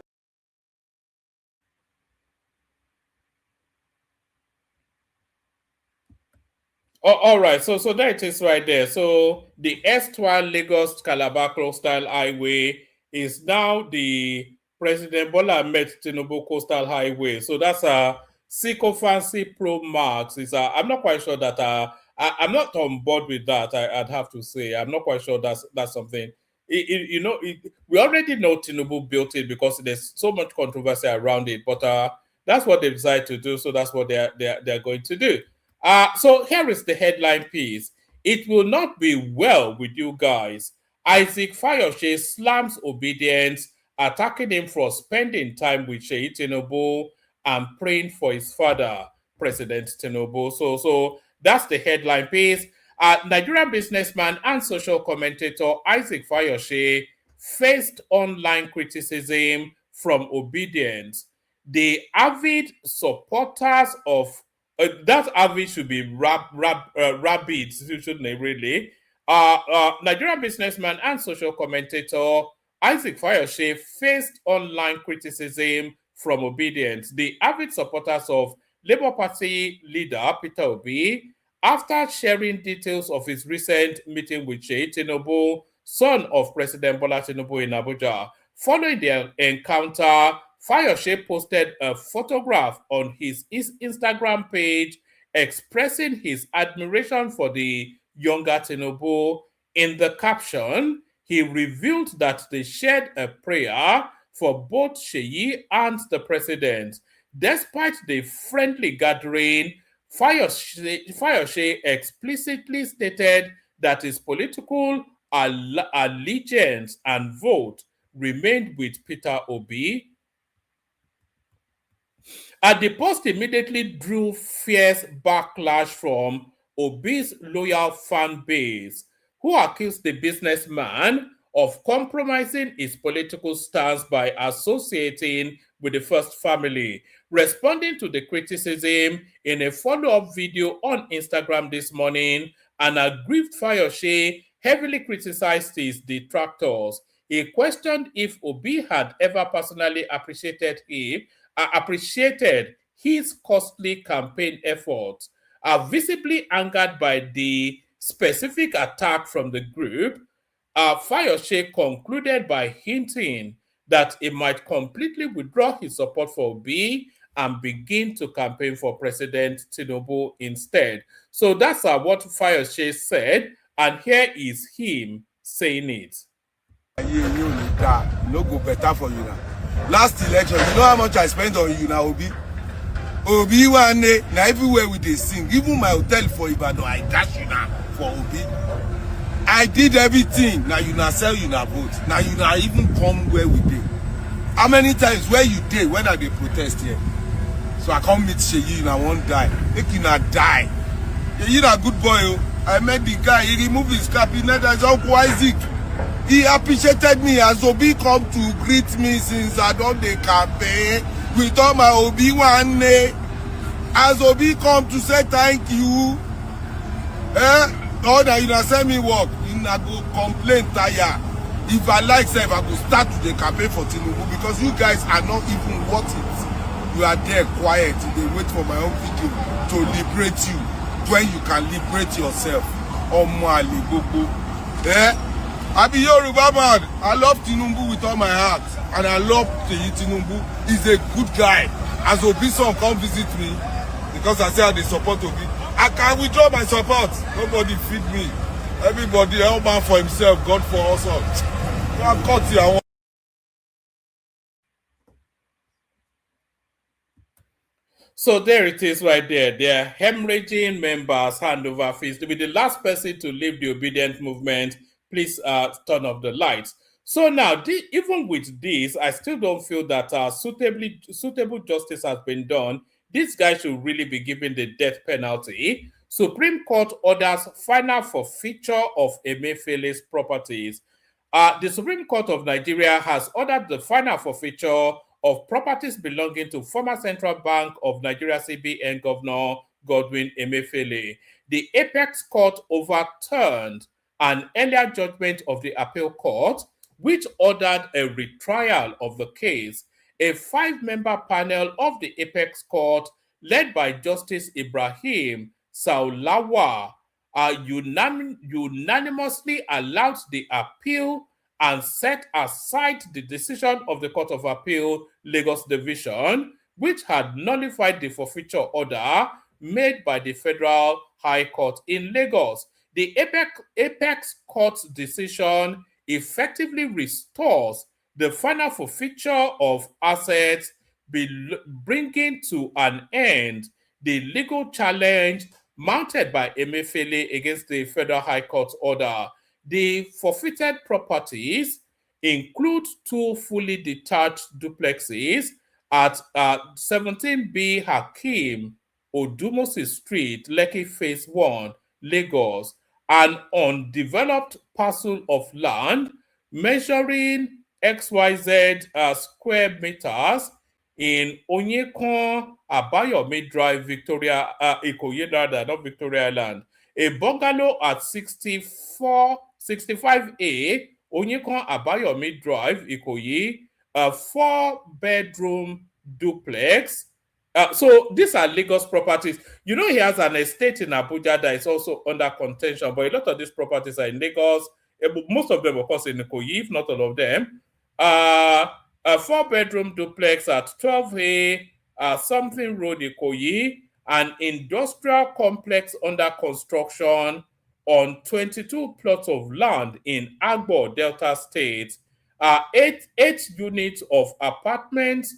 all right, so there it is right there. So the erstwhile Lagos-Calabar Coastal Highway is now the President Bola Tinubu Coastal Highway. So that's a Sycophancy Pro Max. I'm not quite sure that I'm not on board with that. I'd have to say I'm not quite sure that's something. We already know Tinubu built it because there's so much controversy around it. But that's what they decided to do. So that's what they're going to do. So here is the headline piece. It will not be well with you guys. Isaac Fayose slams Obidients, attacking him for spending time with Seyi Tinubu and praying for his father, President Tinubu. So that's the headline piece. Nigerian businessman and social commentator Isaac Fayose faced online criticism from Obidients. The avid supporters of that avid should be rabbits, shouldn't it really? Nigerian businessman and social commentator Isaac Fayose faced online criticism from Obidients, the avid supporters of Labour Party leader Peter Obi, after sharing details of his recent meeting with Seyi Tinubu, son of President Bola Tinubu in Abuja. Following their encounter, Fayose posted a photograph on his Instagram page expressing his admiration for the younger Tinubu. In the caption, he revealed that they shared a prayer for both Seyi and the president. Despite the friendly gathering, Fayose explicitly stated that his political allegiance and vote remained with Peter Obi. The post immediately drew fierce backlash from Obi's loyal fan base, who accused the businessman of compromising his political stance by associating with the First Family. Responding to the criticism in a follow-up video on Instagram this morning, an aggrieved Fayose heavily criticized his detractors. He questioned if Obi had ever personally appreciated his costly campaign efforts. Visibly angered by the specific attack from the group, Fayose concluded by hinting that he might completely withdraw his support for Obi and begin to campaign for President Tinubu instead. So that's what Fayose said, and here is him saying it. No go better for you now. Last election, you know how much I spent on you now, Obi? Obi one day, now everywhere we dey sing. Even my hotel for Ibadan, I dash you now for Obi. I did everything. Now you now sell, you now vote. Now you now even come where we did. How many times where you did when I dey protest here? So I come meet Seyi, you now won't die. Make you not die. You a good boy. Oh. I met the guy, he removed his cap, he net as Uncle Isaac. He appreciated me as Obi come to greet me since I done the campaign with all my Obi one day. As Obi come to say thank you. No, that you not send me work. You not go complain tire. If I like say if I go start to the campaign for Tinubu because you guys are not even worth it. You are there quiet. They wait for my own video to liberate you when you can liberate yourself. I be Yoruba man. I love Tinubu with all my heart. And I love Seyi Tinubu. He's a good guy. As Obi son come visit me, because I say they support Obi, I can withdraw my support. Nobody feed me. Everybody, all man for himself, God for us all. I'm cut here. So there it is right there. They are hemorrhaging members hand over fist. To be the last person to leave the Obidient movement, please turn off the lights. So now, even with this, I still don't feel that suitable justice has been done. This guy should really be given the death penalty. Supreme Court orders final forfeiture of Emefiele's properties. The Supreme Court of Nigeria has ordered the final forfeiture of properties belonging to former Central Bank of Nigeria CBN Governor Godwin Emefiele. The Apex Court overturned an earlier judgment of the Appeal Court, which ordered a retrial of the case. A 5-member panel of the Apex Court, led by Justice Ibrahim Saulawa, unanimously allowed the appeal and set aside the decision of the Court of Appeal Lagos Division, which had nullified the forfeiture order made by the Federal High Court in Lagos. The Apex Court's decision effectively restores the final forfeiture of assets, bringing to an end the legal challenge mounted by Emefiele against the Federal High Court order. The forfeited properties include 2 fully detached duplexes at 17B Hakeem Odumosi Street, Lekki Phase 1, Lagos, an undeveloped parcel of land measuring XYZ square meters in Onyekon Abayomi Drive, Victoria, Ikoyi, not Victoria Island. A bungalow at 65A Onyekon Abayomi Drive, Ikoyi, a 4-bedroom duplex. So these are Lagos properties. You know, he has an estate in Abuja that is also under contention, but a lot of these properties are in Lagos. Most of them, of course, in Ikoyi, if not all of them. A 4-bedroom duplex at 12A, Something Road, Ikoyi, an industrial complex under construction on 22 plots of land in Agbo, Delta State. 8 units of apartments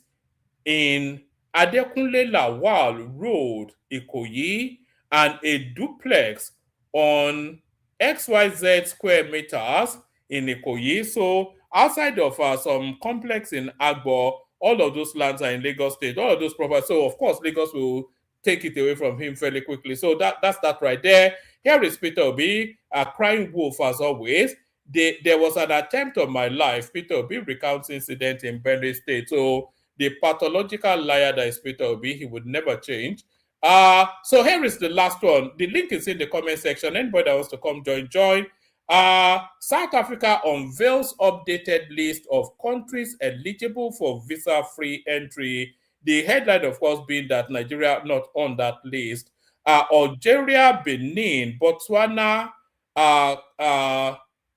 in Adekunle Lawal Road, Ikoyi, and a duplex on XYZ square meters in Ikoyi. So outside of some complex in Agbo, all of those lands are in Lagos State, all of those properties. So of course, Lagos will take it away from him fairly quickly. So that's that right there. Here is Peter Obi, a crying wolf as always. There was an attempt on my life. Peter Obi recounts incident in Benue State. So the pathological liar that is Peter Obi, he would never change. So here is the last one. The link is in the comment section. Anybody that wants to come join. South Africa unveils updated list of countries eligible for visa-free entry. The headline, of course, being that Nigeria not on that list. Algeria, Benin, Botswana,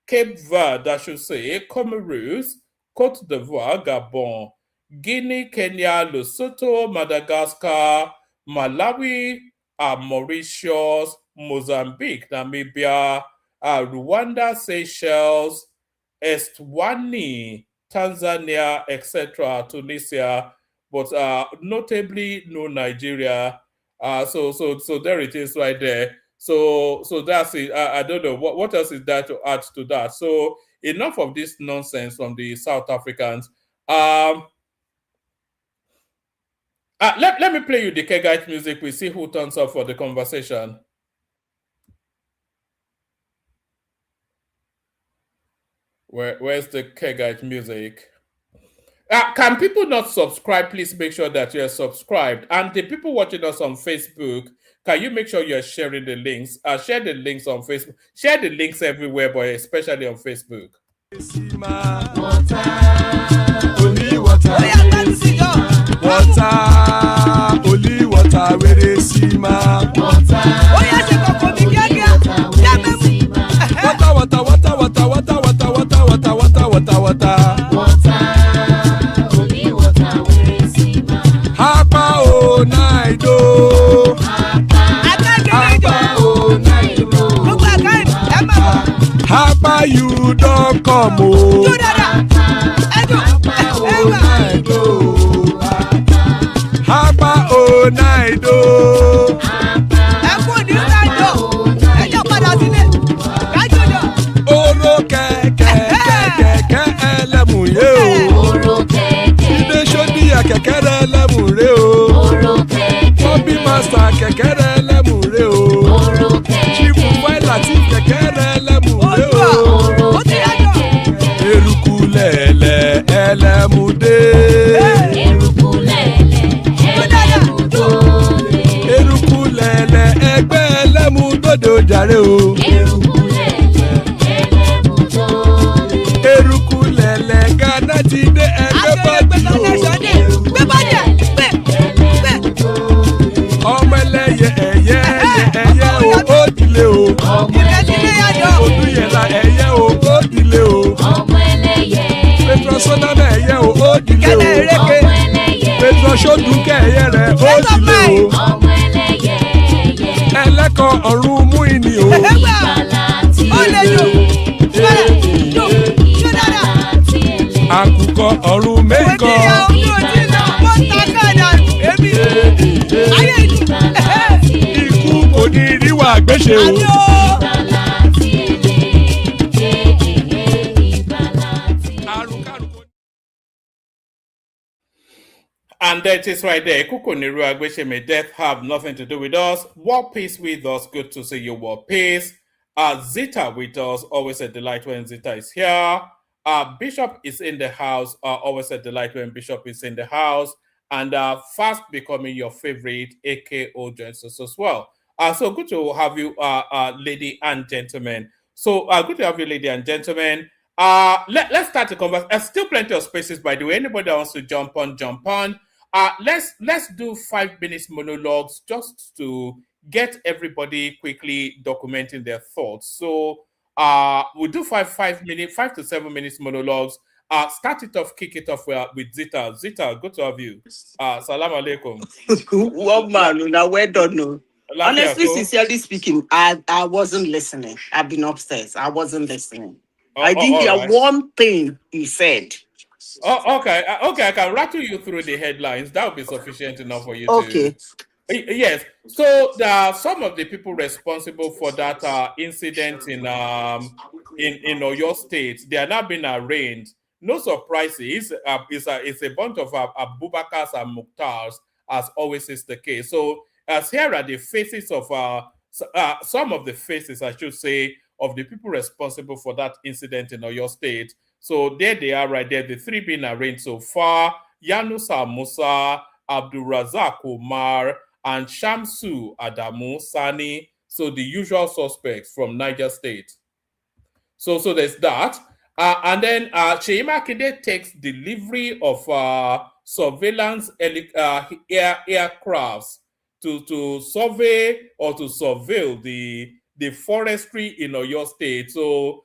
Cape Verde, I should say, Comoros, Cote d'Ivoire, Gabon, Guinea, Kenya, Lesotho, Madagascar, Malawi, Mauritius, Mozambique, Namibia, Rwanda, Seychelles, Eswatini, Tanzania, etc., Tunisia, but notably no Nigeria. So there it is right there. So that's it. I don't know what else is there to add to that. So enough of this nonsense from the South Africans. Let me play you the Kegite music. We see who turns up for the conversation. Where's the Kegite music? Can people not subscribe? Please make sure that you're subscribed. And the people watching us on Facebook, can you make sure you're sharing the links? Share the links on Facebook. Share the links everywhere, but especially on Facebook. Only water, where they see ma. Water, only water, where they see ma. Hapa o naido. Hapa o naido. Hapa you don't come o. Hapa o naido. Oro kẹ̀kẹ́ ẹlẹ́mùyé o. Ide sodi akẹkẹrẹ ẹlẹ́mùrè o. Bobby master kẹkẹrẹ ẹlẹ́mùrè o. Chief Wailati kẹkẹrẹ ẹlẹ́mùrè o. Eruku lẹ̀lẹ̀ ẹlẹ́mùdé. Eruku lẹ̀lẹ̀ ẹgbẹ́ ẹlẹ́mùdódò jàre o. Eruku lẹ̀lẹ̀ Ghana ti dé ẹgbẹ́ bọ́dì o. Ọmọ ẹlẹ́yẹ ẹyẹ o ó dilé o. Olúyẹ̀lá ẹyẹ o ó dilé o. Petrosodana ẹyẹ o ó dilé o. Petrosodunke ẹyẹ rẹ̀ ó dilé o. Ẹlẹ́kọ̀ ọ̀run mú ìní o. Àkùkọ ọ̀run mẹ́kọ. Ikú kò ní ríwà gbéṣe o. And that is right there. Kukuniru Agbeshe, may death have nothing to do with us. War peace with us. Good to see you, war peace. Zita with us. Always a delight when Zita is here. Bishop is in the house. Always a delight when Bishop is in the house. And fast becoming your favorite AKO joins us as well. So good to have you, lady and gentlemen. So good to have you, lady and gentlemen. Let's start the conversation. There's still plenty of spaces, by the way. Anybody that wants to jump on, jump on. Let's do 5 minutes monologues just to get everybody quickly documenting their thoughts. So we'll do 5 to 7 minutes monologues. Start it off, kick it off with Zita. Zita, good to have you. Salam alaikum. One man, now well done. No. Honestly, sincerely speaking, I wasn't listening. I've been upstairs. I wasn't listening. I didn't hear one thing he said. Oh, okay. Okay, I can rattle you through the headlines. That would be sufficient enough for you to... Yes. So there are some of the people responsible for that incident in Oyo State. They are now being arraigned. No surprises. It's a bunch of Abubakars and Mukhtars, as always is the case. So as here are the faces of some of the faces, I should say, of the people responsible for that incident in Oyo State. So there they are right there, the 3 being arraigned so far: Yanusa Musa, Abdulrazak Omar, and Shamsu Adamu Sani. So the usual suspects from Niger State. So there's that. And then Seyi Makinde takes delivery of surveillance aircrafts to survey or to surveil the forestry in Oyo State. So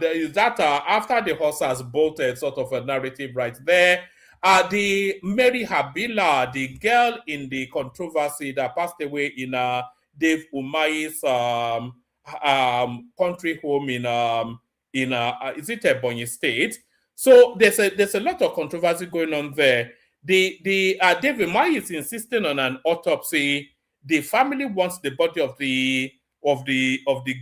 there is that after the horse has bolted, sort of a narrative right there. The Mary Habila, the girl in the controversy that passed away in Dave Umahi's country home in is it Ebonyi State? So there's a lot of controversy going on there. The Dave Umahi is insisting on an autopsy. The family wants the body of the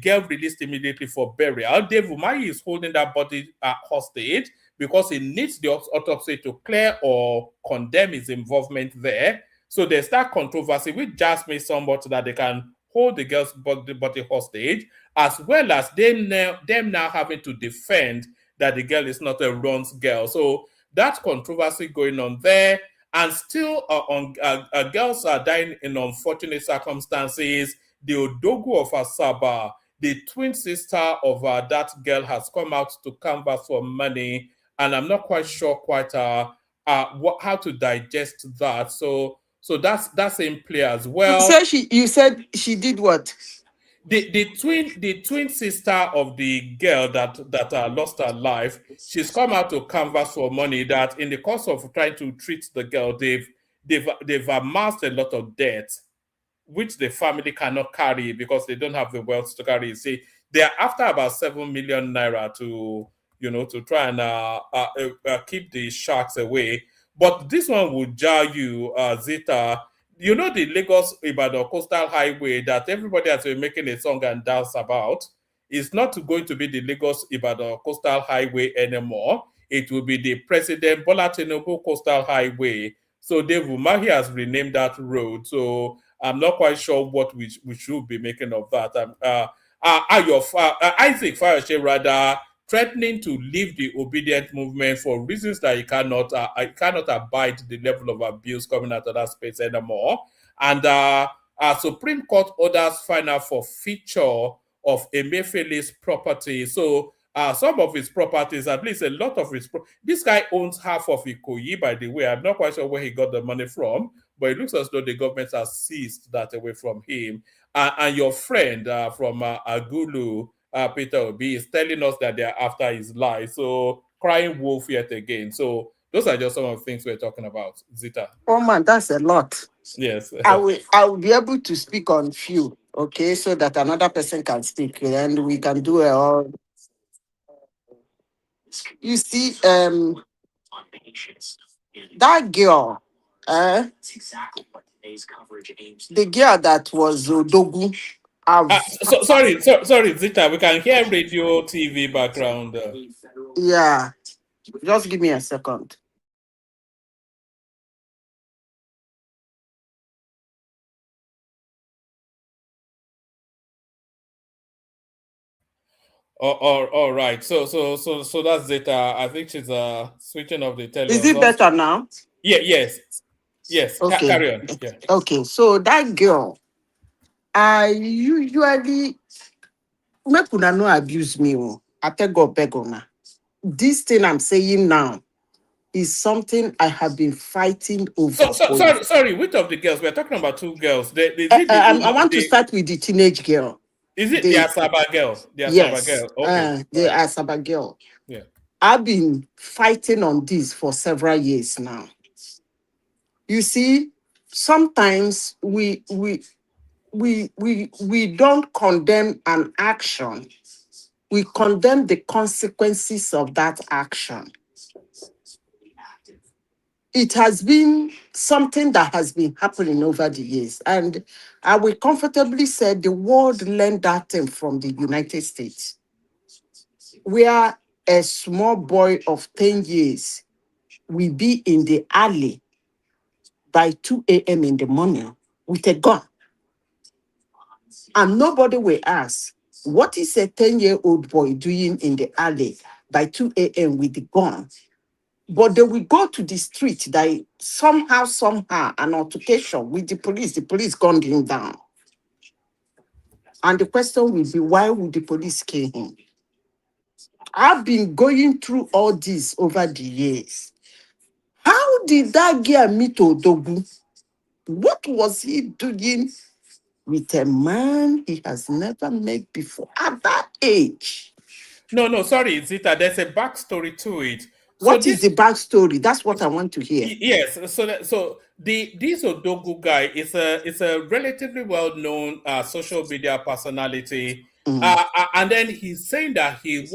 girl released immediately for burial. Dave Umahi is holding that body hostage because he needs the autopsy to clear or condemn his involvement there. So there's that controversy, which just made somewhat that they can hold the girl's body hostage, as well as them now having to defend that the girl is not a Ron's girl. So that controversy going on there. And still girls are dying in unfortunate circumstances. The Odogu of Asaba, the twin sister of that girl, has come out to canvass for money, and I'm not quite sure how to digest that. So that's in play as well. You said she did what? The twin sister of the girl that lost her life, she's come out to canvass for money. That in the course of trying to treat the girl, they've amassed a lot of debt, which the family cannot carry because they don't have the wealth to carry. See, they are after about 7 million naira to try and keep the sharks away. But this one will jar you, Zita. You know the Lagos-Calabar Coastal Highway that everybody has been making a song and dance about is not going to be the Lagos-Calabar Coastal Highway anymore. It will be the President Bola Tinubu Coastal Highway. So Dave Umahi has renamed that road. So I'm not quite sure what we should be making of that. Isaac Fayose rather threatening to leave the Obidient movement for reasons that he cannot abide the level of abuse coming out of that space anymore. And Supreme Court orders final forfeiture of Emefiele's property. So some of his properties, at least a lot of his this guy owns half of Ikoyi, by the way. I'm not quite sure where he got the money from, but it looks as though the government has seized that away from him. And your friend from Agulu, Peter Obi, is telling us that they're after his life. So crying wolf yet again. So those are just some of the things we're talking about. Zita. Oh man, that's a lot. Yes. I will be able to speak on few, okay, so that another person can speak, and we can do it all. You see, that girl, the girl that was Odogu. Sorry, Zita, we can hear radio, TV background. Yeah, just give me a second. All right. So that's Zita. I think she's switching off the television. Is it better now? Yeah. Yes. Okay. Carry on. Yeah. Okay. So that girl, I usually make una no abuse me. Atego Begona. This thing I'm saying now is something I have been fighting over for years. Sorry, which of the girls? We're talking about two girls. Is it I want to start with the teenage girl. Is it the Asaba girl? The Asaba girl. Okay. The Asaba girl. Yeah. I've been fighting on this for several years now. You see, sometimes we don't condemn an action. We condemn the consequences of that action. It has been something that has been happening over the years. And I will comfortably say the world learned that thing from the United States, where a small boy of 10 years will be in the alley by 2 a.m. in the morning with a gun. And nobody will ask, what is a 10-year-old boy doing in the alley by 2 a.m. with the gun? But they will go to the street that somehow, an altercation with the police gunned him down. And the question will be, why would the police kill him? I've been going through all this over the years. How did that girl meet Odogu? What was he doing with a man he has never met before at that age? No, sorry, Zita, there's a backstory to it. What is the backstory? That's what I want to hear. Yes, so this Odogu guy is a relatively well-known social media personality, and then he's saying that he's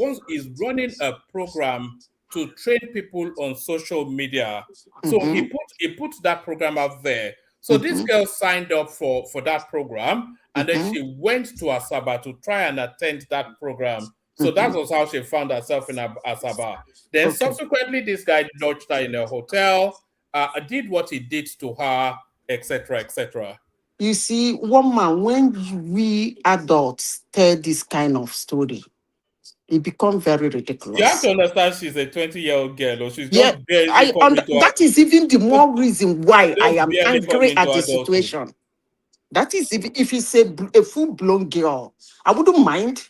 running a program to train people on social media. So he put that program out there. So this girl signed up for that program, and then she went to Asaba to try and attend that program. So that was how she found herself in Asaba. Then subsequently, this guy lodged her in a hotel, did what he did to her, etc., etc. You see, one man, when we adults tell this kind of story, it becomes very ridiculous. You have to understand she's a 20-year-old girl, or she's just barely coming to that is even the more reason why I am angry at the situation. That is, if it's a full-blown girl, I wouldn't mind.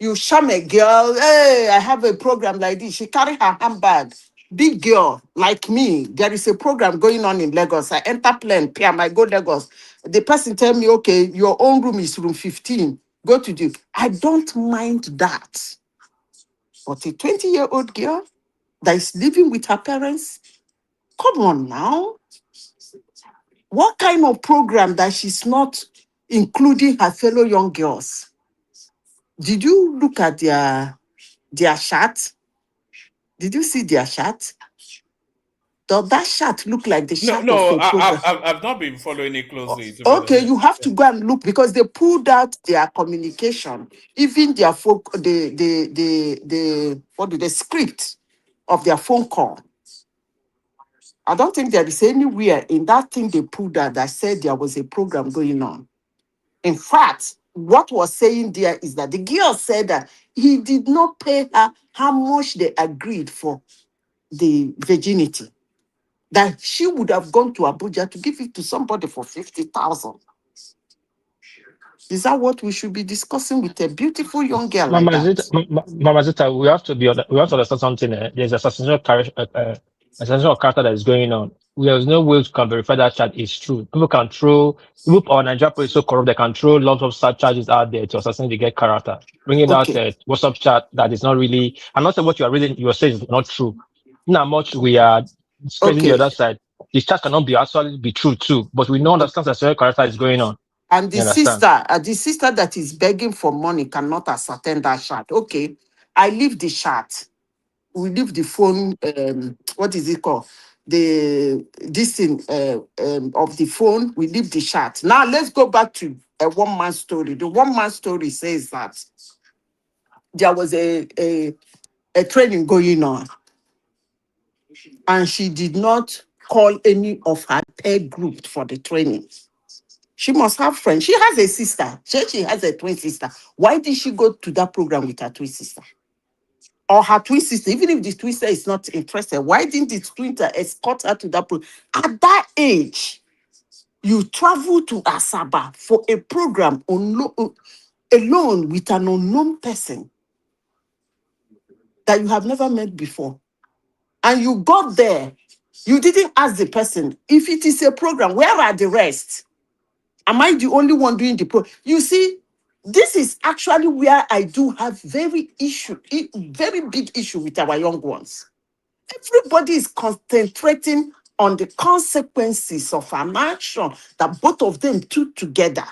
You sham a girl, hey, I have a program like this. She carry her handbag. Big girl, like me, there is a program going on in Lagos. I enter plane, PM, I go Lagos. The person tell me, okay, your own room is room 15. Go to the... I don't mind that. But a 20-year-old girl that is living with her parents, come on now. What kind of program that she's not including her fellow young girls? Did you look at their chat? Did you see their chat? Does that chat look like the chat of a program? I've not been following it closely. Okay, you have to go and look because they pulled out their communication, even their the script of their phone call. I don't think there is anywhere in that thing they pulled out that said there was a program going on. In fact, what was saying there is that the girl said that he did not pay her how much they agreed for the virginity. That she would have gone to Abuja to give it to somebody for 50,000. Is that what we should be discussing with a beautiful young girl like that? Mama Zita, we have to understand something. There's assassination of character that is going on. There's no way to can verify that chat is true. People or Nigeria police so corrupt, they can throw lots of such charges out there to assassinate the get character. Bringing out WhatsApp chat that is not really, I'm not saying what you're saying is not true. Not much we are spreading the other side. The chat cannot be true too, but we know understand that certain character is going on. And the sister that is begging for money cannot ascertain that chat. Okay, I leave the chat. We leave the phone. What is it called? This thing of the phone. We leave the chat. Now let's go back to a one-man story. The one-man story says that there was a training going on, and she did not call any of her peer group for the training. She must have friends. She has a sister. She has a twin sister. Why did she go to that program with her twin sister? Or her twin sister, even if the twin sister is not interested, why didn't the twin sister escort her to that program? At that age, you travel to Asaba for a program alone with an unknown person. that you have never met before. And you got there, you didn't ask the person, if it is a program, where are the rest? Am I the only one doing the program? You see, this is actually where I do have very big issue with our young ones. Everybody is concentrating on the consequences of an action that both of them took together.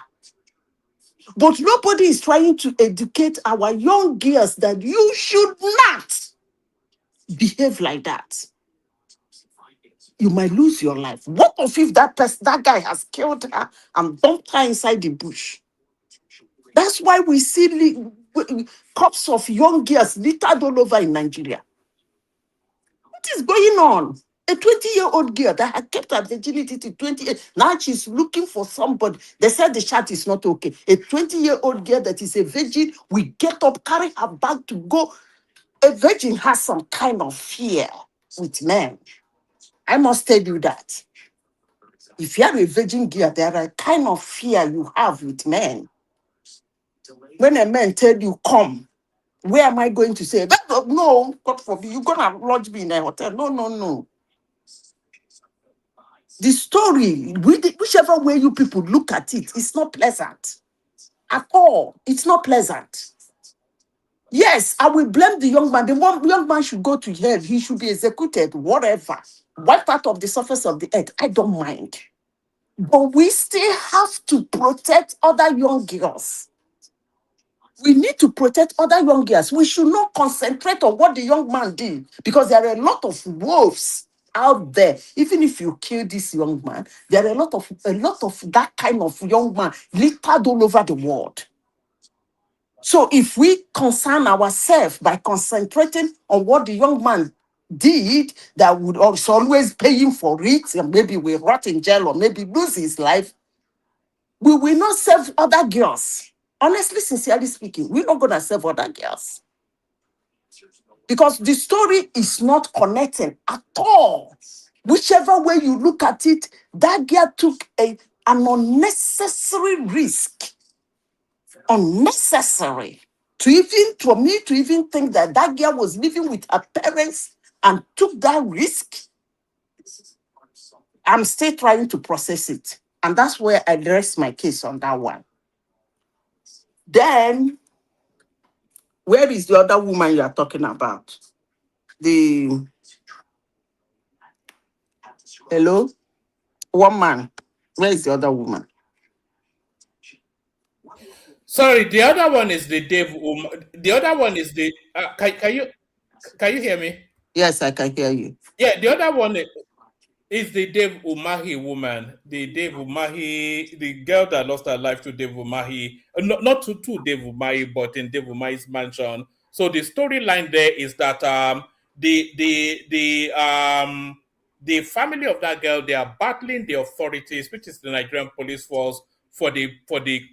But nobody is trying to educate our young girls that you should not behave like that. You might lose your life. What if that guy has killed her and dumped her inside the bush? That's why we see corpses of young girls littered all over in Nigeria. What is going on? A 20-year-old girl that had kept her virginity to 28, now she's looking for somebody. They said the chat is not okay. A 20-year-old girl that is a virgin will get up, carry her bag to go. A virgin has some kind of fear with men. I must tell you that. If you are a virgin girl, there are a kind of fear you have with men. When a man tell you, come, where am I going to say? No, God forbid, you're going to lodge me in a hotel. No. The story, whichever way you people look at it, it's not pleasant. At all. It's not pleasant. Yes, I will blame the young man. The young man should go to hell. He should be executed, whatever. Wiped out of the surface of the earth. I don't mind. But we still have to protect other young girls. We need to protect other young girls. We should not concentrate on what the young man did, because there are a lot of wolves out there. Even if you kill this young man, there are a lot of that kind of young man littered all over the world. So if we concern ourselves by concentrating on what the young man did, that would also always pay him for it, and maybe we rot in jail or maybe lose his life, we will not serve other girls. Honestly, sincerely speaking, we're not going to serve other girls. Because the story is not connecting at all. Whichever way you look at it, that girl took an unnecessary risk. Unnecessary. For me to even think that that girl was living with her parents and took that risk, I'm still trying to process it. And that's where I rest my case on that one. Then, where is the other woman you are talking about? Hello? One man. Where is the other woman? Sorry, the other one is the Dave. The other one is the. Can you hear me? Yes, I can hear you. Yeah, the other one is the Dave Umahi woman. The Dave Umahi, the girl that lost her life to Dave Umahi. Not to Dave Umahi, but in Dave Umahi's mansion. So the storyline there is that the family of that girl, they are battling the authorities, which is the Nigerian police force, for the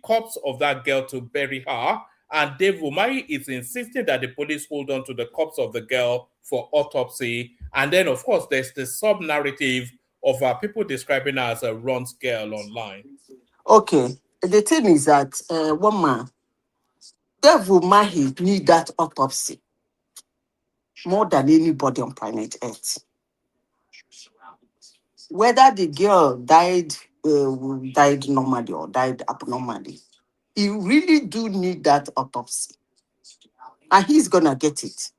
corpse of that girl to bury her. And Dave Umahi is insisting that the police hold on to the corpse of the girl for autopsy. And then, of course, there's the sub-narrative of people describing her as a runs girl online. Okay. The thing is that, one man, Dave Umahi need that autopsy more than anybody on planet Earth. Whether the girl died normally or died abnormally, he really do need that autopsy. And he's going to get it.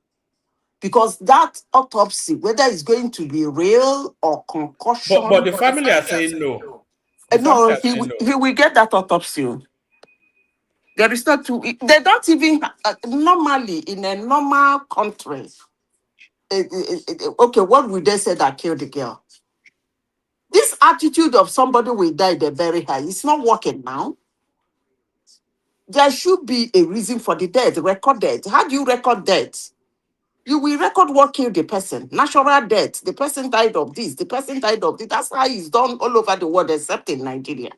Because that autopsy, whether it's going to be real or concussion... But the family are saying no. No, he will get that autopsy. There is not to... They don't even... normally, in a normal country... okay, what would they say that killed the girl? This attitude of somebody will die, they're very high. It's not working now. There should be a reason for the death, record death. How do you record death? You will record what killed the person. Natural death. The person died of this. The person died of this. That's how it's done all over the world, except in Nigeria.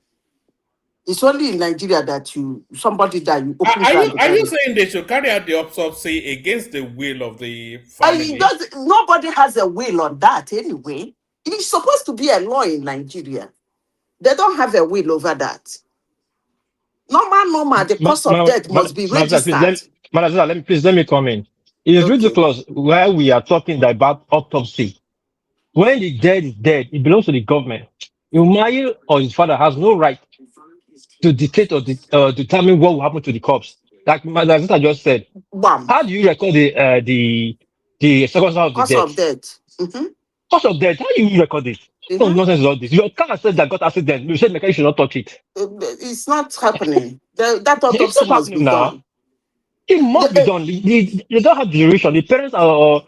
It's only in Nigeria that somebody died. You open are you saying they should carry out the autopsy against the will of the family? Nobody has a will on that anyway. It's supposed to be a law in Nigeria. They don't have a will over that. Normal, the cause of death must be registered. Let me come in. It is Okay. ridiculous where we are talking about autopsy. When the dead is dead, it belongs to the government. Umahi or his father has no right to dictate or determine what will happen to the corpse. Like my sister just said, Bam. how do you record the circumstance of the Cause death? of death. Mm-hmm. Cause of death, how do you record this? What Mm-hmm. nonsense is all this? Your car said that got accident. You said mechanic should not touch it. It's not happening. That It's autopsy not must happening be now. done. It must be done. They don't have the duration. The parents or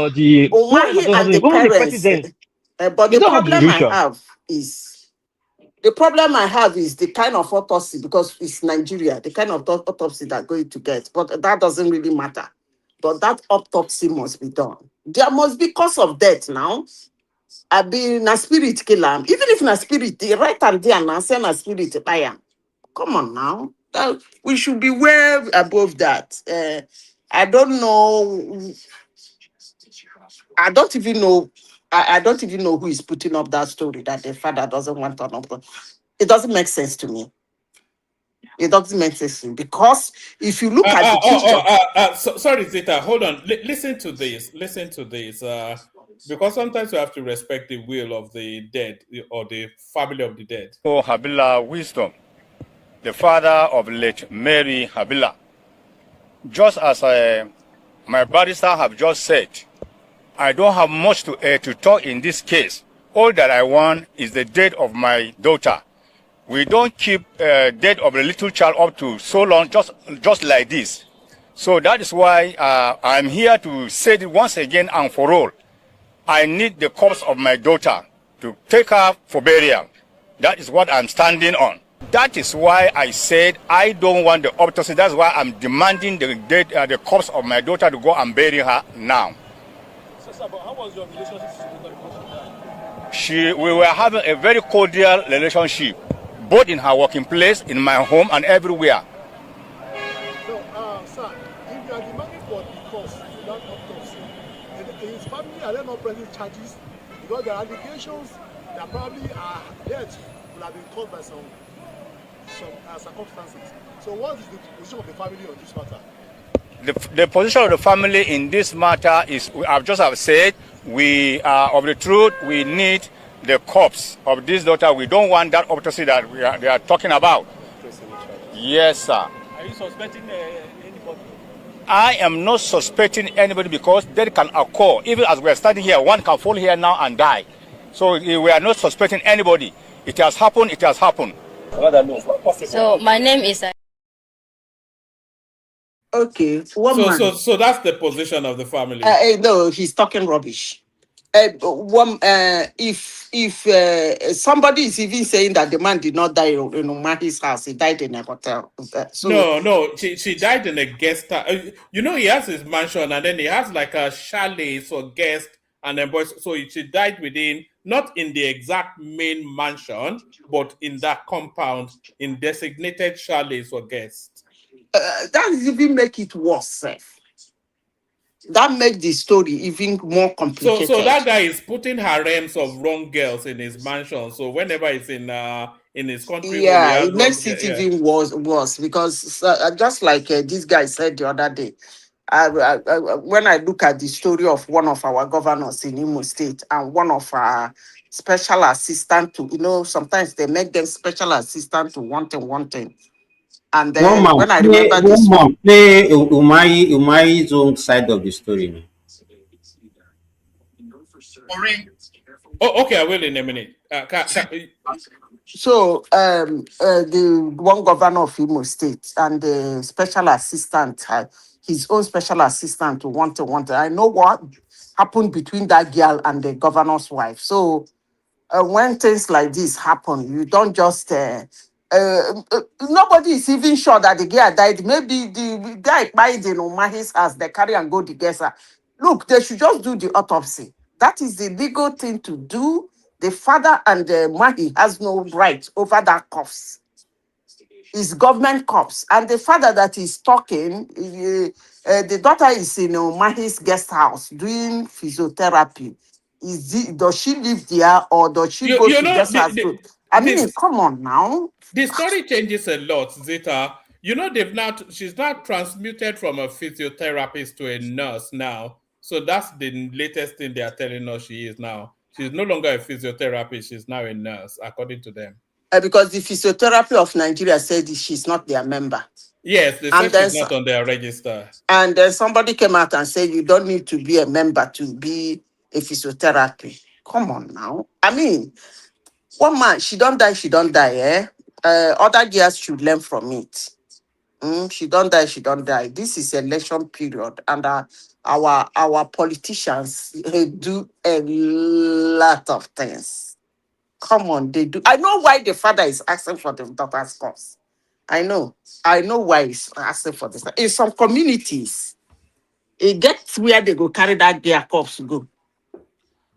the whoever Umahi does and something, the even the parents. president, But they the don't have the problem I duration. have is the kind of autopsy, because it's Nigeria, the kind of autopsy they're going to get. But that doesn't really matter. But that autopsy must be done. There must be cause of death now. I be na spirit kill am. Even if na spirit, the right and there now say na spirit buy am. Come on now. We should be way above that. I don't know. I don't even know. I don't even know who is putting up that story that the father doesn't want an up. It doesn't make sense to me. It doesn't make sense to me because if you look at the picture. Sorry, Zita, hold on. Listen to this. Listen to this. Because sometimes you have to respect the will of the dead or the family of the dead. Oh, Habila wisdom, the father of late Mary Habila. Just as my barrister have just said, I don't have much to talk in this case. All that I want is the death of my daughter. We don't keep death of a little child up to so long, just like this. So that is why I'm here to say it once again and for all. I need the corpse of my daughter to take her for burial. That is what I'm standing on. That is why I said I don't want the autopsy. That's why I'm demanding the corpse of my daughter to go and bury her now. So, but how was your relationship with her? We were having a very cordial relationship, both in her working place, in my home, and everywhere. So, sir, if you are demanding for the cost without autopsy, his family are they not pressing charges because there are allegations that probably death will have been caused by some circumstances. So, what is the position of the family on this matter? The position of the family in this matter is, I've just said, we are of the truth. We need the corpse of this daughter. We don't want that autopsy that they are talking about. Yes, sir. Are you suspecting anybody? I am not suspecting anybody because death can occur. Even as we are standing here, one can fall here now and die. So we are not suspecting anybody. It has happened. It has happened. So my name is. Okay, So that's the position of the family. No, he's talking rubbish. If somebody is even saying that the man did not die in Umahi's house, he died in a hotel. No, she died in a guest house. He has his mansion and then he has like a chalet for guests and then boys. So she died within, not in the exact main mansion, but in that compound in designated chalets for guests. That even make it worse, sef. That makes the story even more complicated. So that guy is putting harems of wrong girls in his mansion. So whenever he's in his country, it makes it even worse because just like this guy said the other day, when I look at the story of one of our governors in Imo State and one of our special assistant to, sometimes they make them special assistant to one thing. And then when I remember this one, play Umahi's own side of the story. Oh, okay, I will in a minute. So the one governor of Imo State and the special assistant, his own special assistant to one. I know what happened between that girl and the governor's wife. So when things like this happen, you don't just nobody is even sure that the girl died. Maybe the guy died in Umahi's house, they carry and go to Gesa. Look, they should just do the autopsy. That is the legal thing to do. The father and the Mahi has no right over that corpse. It's government corpse. And the father that is talking, the daughter is in Mahi's guest house doing physiotherapy. Does she live there or does she go to guest house? I mean, come on now. The story changes a lot, Zita. You know, she's not transmuted from a physiotherapist to a nurse now. So that's the latest thing they are telling us she is now. She's no longer a physiotherapist, she's now a nurse, according to them. Because the physiotherapy of Nigeria said she's not their member. Yes, they said she's not on their register. And then somebody came out and said you don't need to be a member to be a physiotherapy. Come on now. I mean, one man, she don't die, eh? Other girls should learn from it. She don't die. This is election period, and our politicians do a lot of things. Come on, they do. I know why the father is asking for the daughter's course. I know why he's asking for this. In some communities, it gets where they go carry that girl corpse go.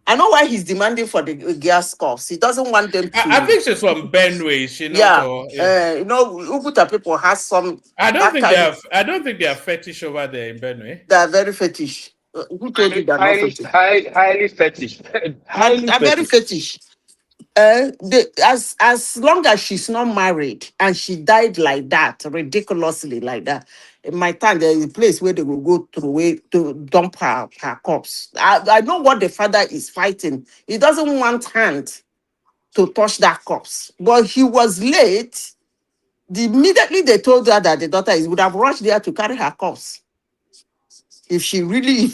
I know why he's demanding for the girl's corpse. He doesn't want them to. I think she's from Benue. She yeah. Ubuta people has some. I don't think they are fetish over there in Benue. They are very fetish. Who told you that? Highly fetish. Very fetish. As long as she's not married and she died like that, ridiculously like that, in my time there is a place where they will go through to dump her corpse. I know what the father is fighting. He doesn't want hand to touch that corpse, but he was late. Immediately they told her that the daughter would have rushed there to carry her corpse. If he really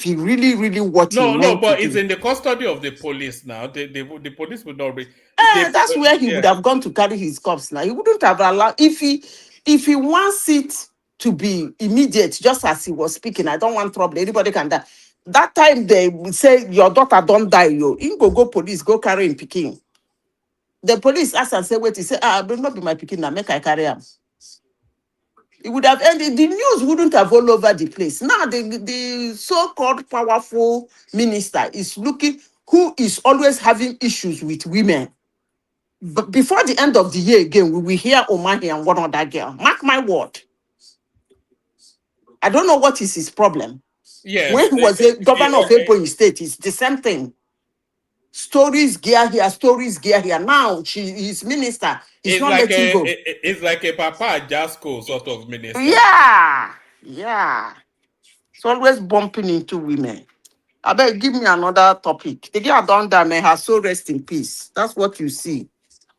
what no, but it's in the custody of the police now. The police would not be. That's where he would have gone to carry his corpse now. He wouldn't have allowed if he wants it to be immediate, just as he was speaking. I don't want trouble. Anybody can die. That time they would say your daughter don't die, yo. You go police, go carry him picking. The police asked and said, wait, he said, will not be my picking now, make I carry him. It would have ended, the news wouldn't have all over the place. Now the so-called powerful minister is looking, who is always having issues with women. But before the end of the year again, we will hear Umahi and one other girl. Mark my word. I don't know what is his problem. Yes, when he was a governor of Ebonyi State, it's the same thing. Stories gear here. Now he's minister. He's not like letting go. It's like a Papa Jasco sort of minister. Yeah. It's always bumping into women. I beg, give me another topic. The girl done that, may her soul rest in peace. That's what you see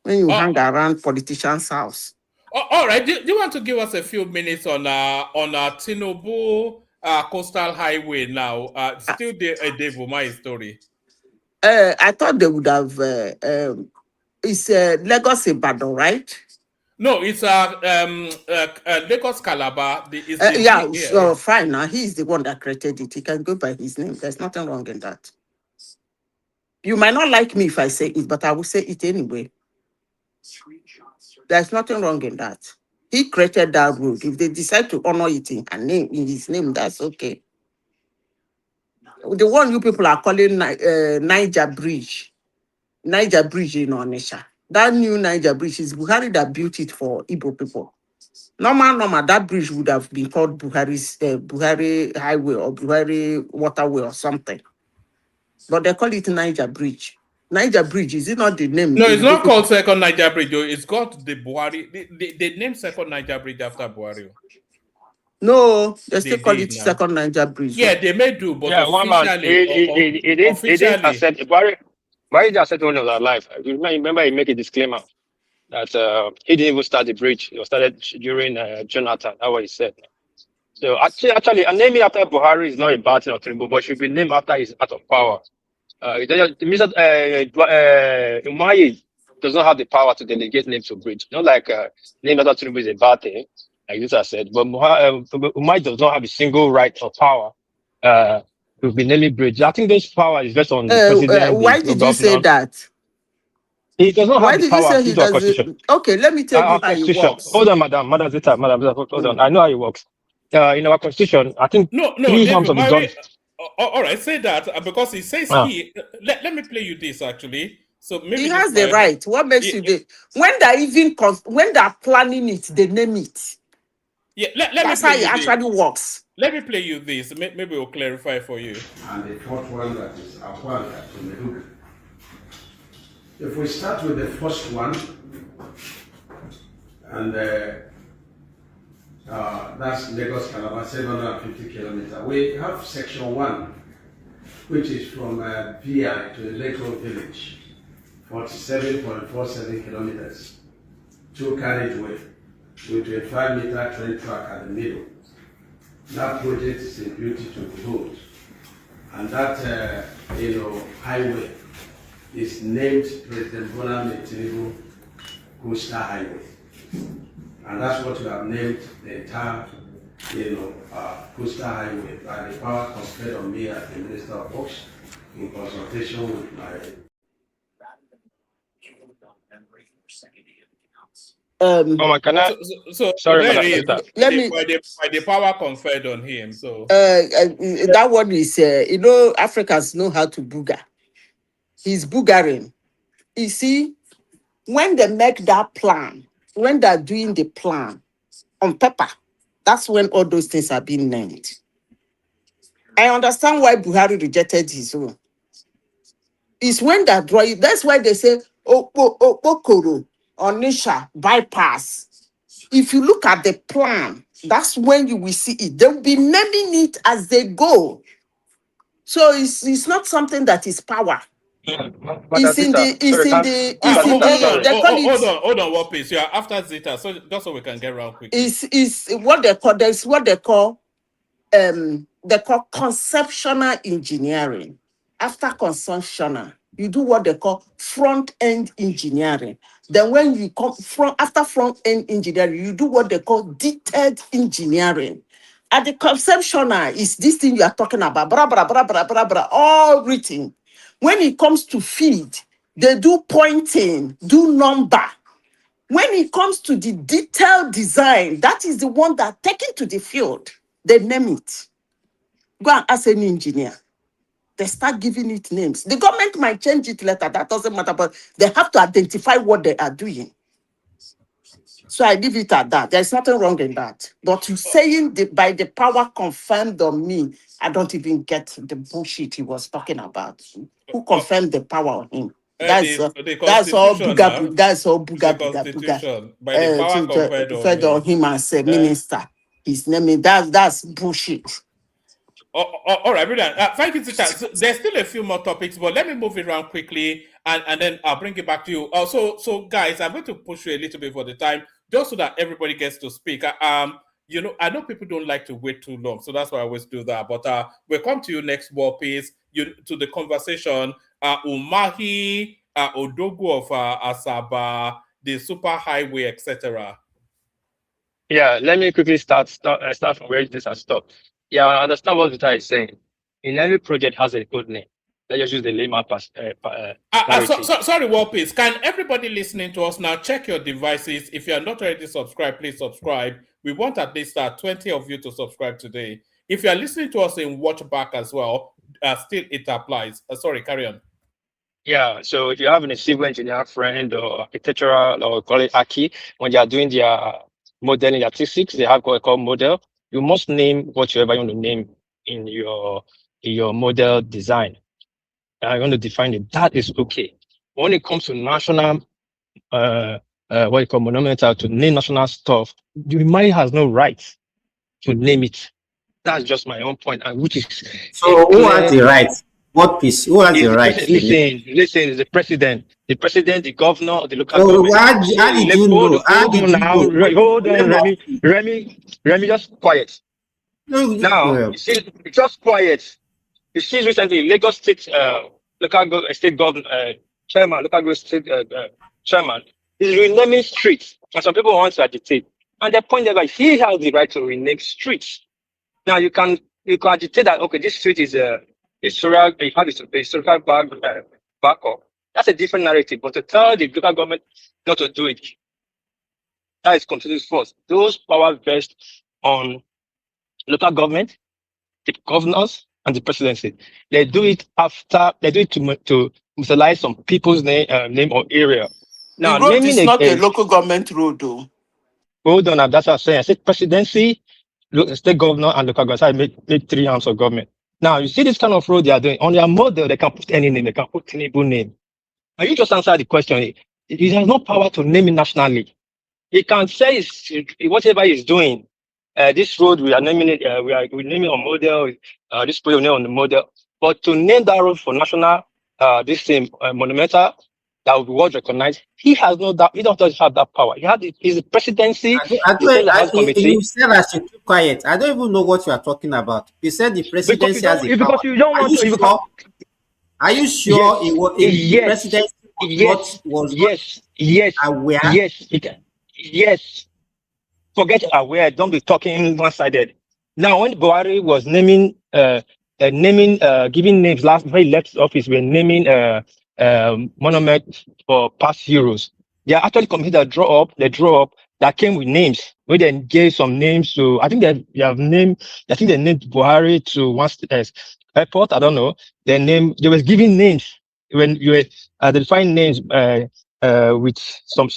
when you hang around politicians' house. All right. Do you want to give us a few minutes on Tinubu Coastal Highway now? Still a Dave Umahi story. I thought they would have. It's Lagos-Calabar, right? No, it's Lagos-Calabar. So fine. Now he's the one that created it. He can go by his name. There's nothing wrong in that. You might not like me if I say it, but I will say it anyway. There's nothing wrong in that. He created that road. If they decide to honor it in his name, that's okay. The one you people are calling Niger Bridge in Onisha. That new Niger Bridge is Buhari that built it for Igbo people. Normal, that bridge would have been called Buhari Highway or Buhari Waterway or something. But they call it Niger Bridge. Niger Bridge, is it not the name? No, it's not called Second Niger Bridge. It's got the Buhari. They named Second Niger Bridge after Buhari. No, they still call it Second Niger Bridge. Yeah, they may do, but officially, it didn't accept Buhari just said when he was alive. Remember, he made a disclaimer that he didn't even start the bridge. It was started during Jonathan. That's what he said. So actually, a naming after Buhari is not a bad thing or Tinubu, but should be named after his act of power. Umahi does not have the power to delegate names to bridge. Not like name after Tinubu is a bad thing, like this I said. But Umahi does not have a single right or power to be naming bridge. I think this power is based on the president. Why did you say that? He does not have the power to do a constitution. Okay, let me tell you how it works. Hold on, Madam Zita, hold on. I know how it works. In our constitution, I think three arms of the government. All right, say that because he says let me play you this actually. So maybe he has the right. What makes you do? When they're planning it, they name it. Yeah, that's how it actually works. Let me play you this. Maybe we'll clarify for you. And the fourth one that is Akwanga to Meduga. If we start with the first one, and That's Lagos-Calabar 750 kilometers. We have section 1, which is from VI to Electoral Village, 47.47 kilometers, 2 carriageway with 25-meter train track at the middle. That project is a beauty to behold. And that, highway is named President Mary Tinubu Coastal Highway. And that's what we have named the entire, coastal highway by the power conferred on me as the Minister of Works in consultation with my. Can I? So Sorry, there Madam is Sister. Let me. by the power conferred on him. So That one is, Africans know how to booger. He's boogering. You see, when they make that plan, when they're doing the plan on paper, that's when all those things are being named. I understand why Buhari rejected his own. It's when they draw it. That's why they say, Okoro, Onisha, bypass. If you look at the plan, that's when you will see it. They'll be naming it as they go. So it's not something that is power. Madam Sister, hold on, what piece? Yeah, after Zita, so just so we can get around quickly. Is what they call conceptual engineering. After conceptual, you do what they call front-end engineering. Then when you come after front-end engineering, you do what they call detailed engineering. At the conceptual is this thing you are talking about, blah, blah, blah, blah, blah, blah, all written. When it comes to feed, they do pointing, do number. When it comes to the detailed design, that is the one that taken to the field. They name it. Go and ask any engineer. They start giving it names. The government might change it later. That doesn't matter, but they have to identify what they are doing. So I leave it at that. There's nothing wrong in that. But you saying by the power confirmed on me, I don't even get the bullshit he was talking about. Who confirmed the power on him? That's all buga. That's all buga. By the power conferred on him as a minister. His name. That's bullshit. All right, brilliant. Thank you, teacher. So there's still a few more topics, but let me move it around quickly, and then I'll bring it back to you. So guys, I'm going to push you a little bit for the time, just so that everybody gets to speak. I know people don't like to wait too long, so that's why I always do that. But we'll come to you next war piece. To the conversation. Umahi, Odogu of Asaba, the super highway, etc. Yeah, let me quickly start from where this has stopped. Yeah, I understand what Vita is saying. In every project has a code name. Let's just use the layman sorry, Warpiece. Can everybody listening to us now check your devices? If you are not already subscribed, please subscribe. We want at least 20 of you to subscribe today. If you are listening to us in watch back as well, still it applies. Sorry, carry on. Yeah, so if you have a civil engineer friend or architectural or call it Aki, when they are doing their modeling, their T6, they have what I call model. You must name whatever you want to name in your model design. And you want to define it. That is okay. When it comes to national, what you call monumental, to name national stuff, the Umahi has no right to name it. That's just my own point, and which is so. Who has the right? What piece? Who has the right? Listen, the president, the governor, the local government. How did you know? Hold on, Remy, just quiet. Now, you see, just quiet. You see, recently, Lagos State state governor chairman, local state chairman, is renaming streets, and some people want to agitate. And they pointed out he has the right to rename streets. Now, you can agitate that. Okay, this street is historical backup. That's a different narrative. But to tell the local government not to do it, that is continuous force. Those power vest on local government, the governors, and the presidency. They do it to utilize some people's name or area. Now, the road is not a local government road, though. Hold on, that's what I'm saying. I said presidency, state governor, and local government. So I made 3 arms of government. Now, you see this kind of road they are doing. On their model, they can put any name. They can put Tinubu name. And you just answer the question. He has no power to name it nationally. He can say whatever he's doing this road we are naming it, we naming on model, this project name on the model. But to name that road for national, this same monumental that will be world recognized, he has no that he doesn't have that power. He's the presidency. He said the House Committee. You said I should keep quiet. I don't even know what you are talking about. You said the presidency has a power. Because you don't want to. Sure? Are you sure the presidency was not aware? Yes. Forget aware. Don't be talking one-sided. Now, when Buhari was giving names last before he left office, we're naming monument for past heroes. They actually committed a draw up that came with names. We then gave some names to. I think they named Buhari to one airport. I don't know. They was giving names when you were identifying names with some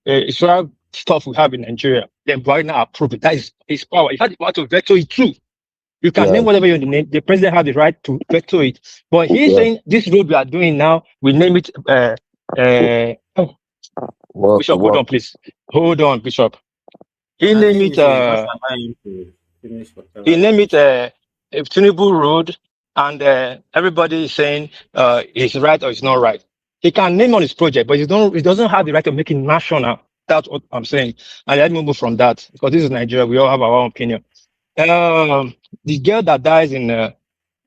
Israel stuff we have in Nigeria. Then Buhari now approved it. That is his power. He had the power to veto it too. You can name whatever you name. The president has the right to veto it. But he's saying this road we are doing now, we name it. Bishop, hold on, please. Hold on, Bishop. He named it. He named it Tinubu Road, and everybody is saying it's right or it's not right. He can name on his project, but he doesn't have the right to make it national. That's what I'm saying. And let me move from that because this is Nigeria. We all have our own opinion. The girl that dies in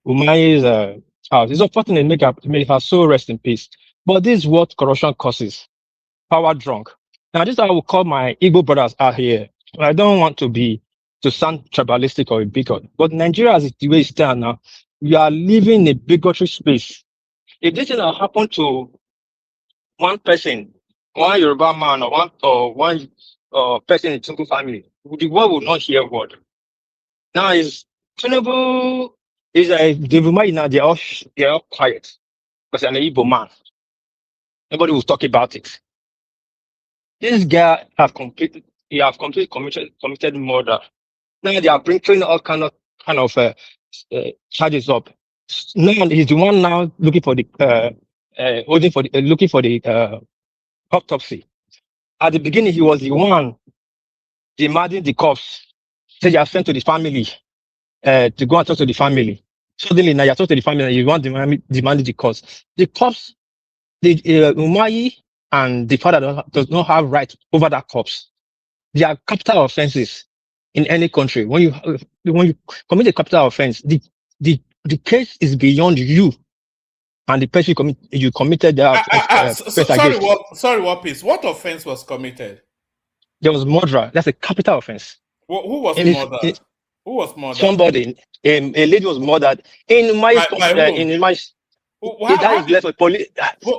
Umahi's house is unfortunate. Make her soul rest in peace. But this is what corruption causes: power drunk. Now, this is how I will call my Igbo brothers out here. I don't want to sound tribalistic or a bigot, but Nigeria, as the way it stands now, we are living in a bigotry space. If this thing happened to one person, one Yoruba man, or one person in Tinubu family, the world will not hear a word. Now Tinubu is a Umahi now. They're all quiet because they're an Igbo man. Nobody will talk about it. This guy have completely committed murder. Now they are bringing all kind of charges up. Now he's the one now looking for the autopsy. At the beginning, he was the one demanding the cops. Said you are sent to the family to go and talk to the family. Suddenly now you talk to the family and you want demanding the cops. The cops, the Umahi and the father does not have right over that cops. They are capital offenses in any country. When you commit a capital offense, the case is beyond you and the person you committed that. Sorry, what piece? What offense was committed? There was murder. That's a capital offense. Who was murdered? Who was murdered? Somebody. A lady was murdered in my that is left for police.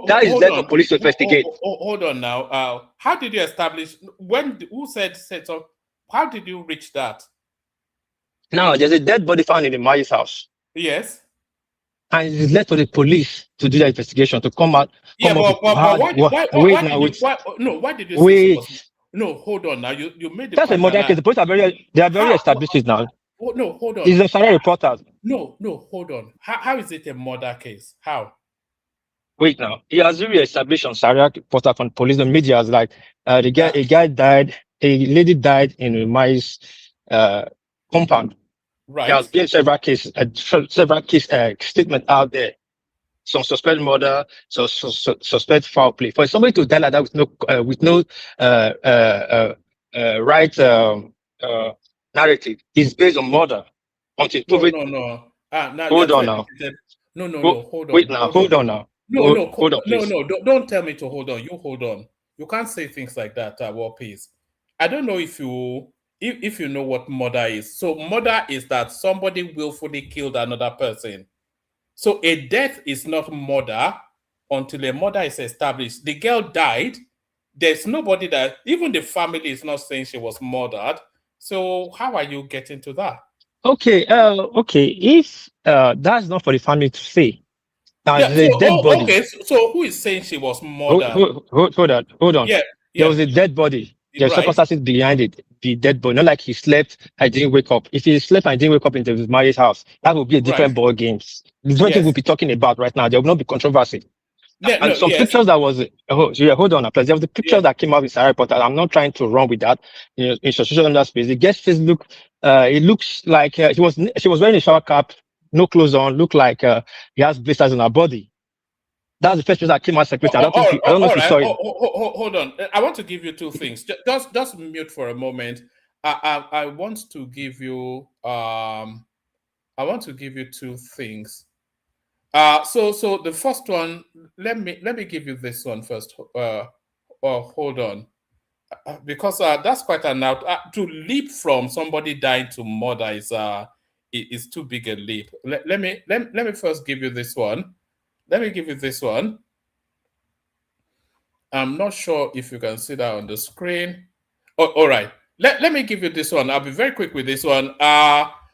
That is left for police to investigate. Hold on now. How did you establish who said so? How did you reach that? Now there's a dead body found in the Mayi's house. Yes. And it's left for the police to do the investigation to come out. Yeah, but why did you say no, hold on now. You made that's a murder case. The police are very established now. Oh, no, hold on. He's a Sarah reporter. No, hold on. How is it a murder case? How? Wait now. He has really established on Sarah reporter from police and media as like a guy died, a lady died in my compound. Right. There has been several case statement out there. Some suspect murder, suspect foul play. For somebody to die like that with no right narrative is based on murder. Until No. Hold on now. No. Hold on. Wait now. Hold on now. Hold on, please. No. Don't tell me to hold on. You hold on. You can't say things like that. War peace. I don't know if you know what murder is. So murder is that somebody willfully killed another person. So a death is not murder until a murder is established. The girl died. There's nobody that, even the family is not saying she was murdered. So how are you getting to that? Okay. If that's not for the family to say. Now there's a dead body. Okay, so who is saying she was murdered? Hold on. Yeah. There was a dead body. There's circumstances behind it. The dead body, not like he slept and didn't wake up. If he slept and didn't wake up into his marriage house, that would be a different ball game. There's nothing we'll be talking about right now. There will not be controversy. And some pictures that was hold on, please. There was the picture that came out with Sarah Potter. I'm not trying to run with that in social media space. The guest face look, it looks like she was wearing a shower cap, no clothes on, looked like he has blisters on her body. That was the first picture that came out separately. I don't know if you saw it. Hold on. I want to give you two things. Just mute for a moment. I want to give you two things. So the first one, let me give you this one first. Hold on, because that's quite an out. To leap from somebody dying to murder is too big a leap. Let me first give you this one. Let me give you this one. I'm not sure if you can see that on the screen. Oh, all right. Let me give you this one. I'll be very quick with this one.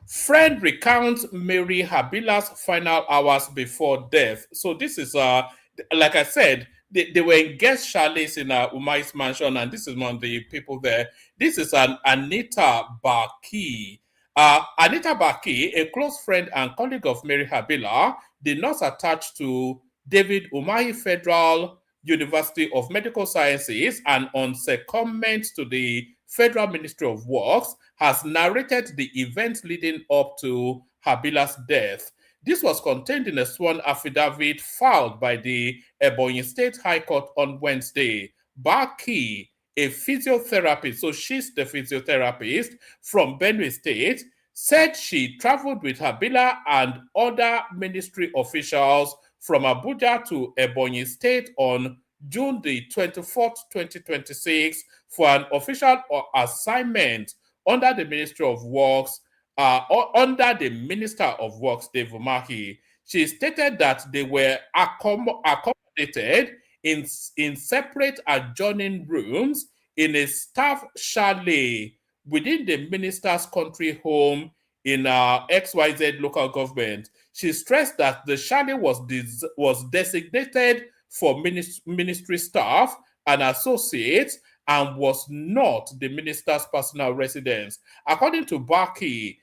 Friend recounts Mary Habila's final hours before death. So this is like I said, they were in guest chalets in Umahi's mansion, and this is one of the people there. This is an Anita Baki. Anita Baki, a close friend and colleague of Mary Habila, the nurse attached to David Umahi Federal University of Medical Sciences and on secondment to the Federal Ministry of Works, has narrated the events leading up to Habila's death. This was contained in a sworn affidavit filed by the Ebonyi State High Court on Wednesday. Baki, a physiotherapist, so she's the physiotherapist from Benue State, said she traveled with Habila and other ministry officials from Abuja to Ebonyi State on June the 24th, 2026 for an official assignment under the Ministry of Works, under the Minister of Works, Dave Umahi. She stated that they were accommodated in separate adjoining rooms in a staff chalet within the minister's country home in XYZ local government. She stressed that the chalet was designated for ministry staff and associates and was not the minister's personal residence. According to Baki,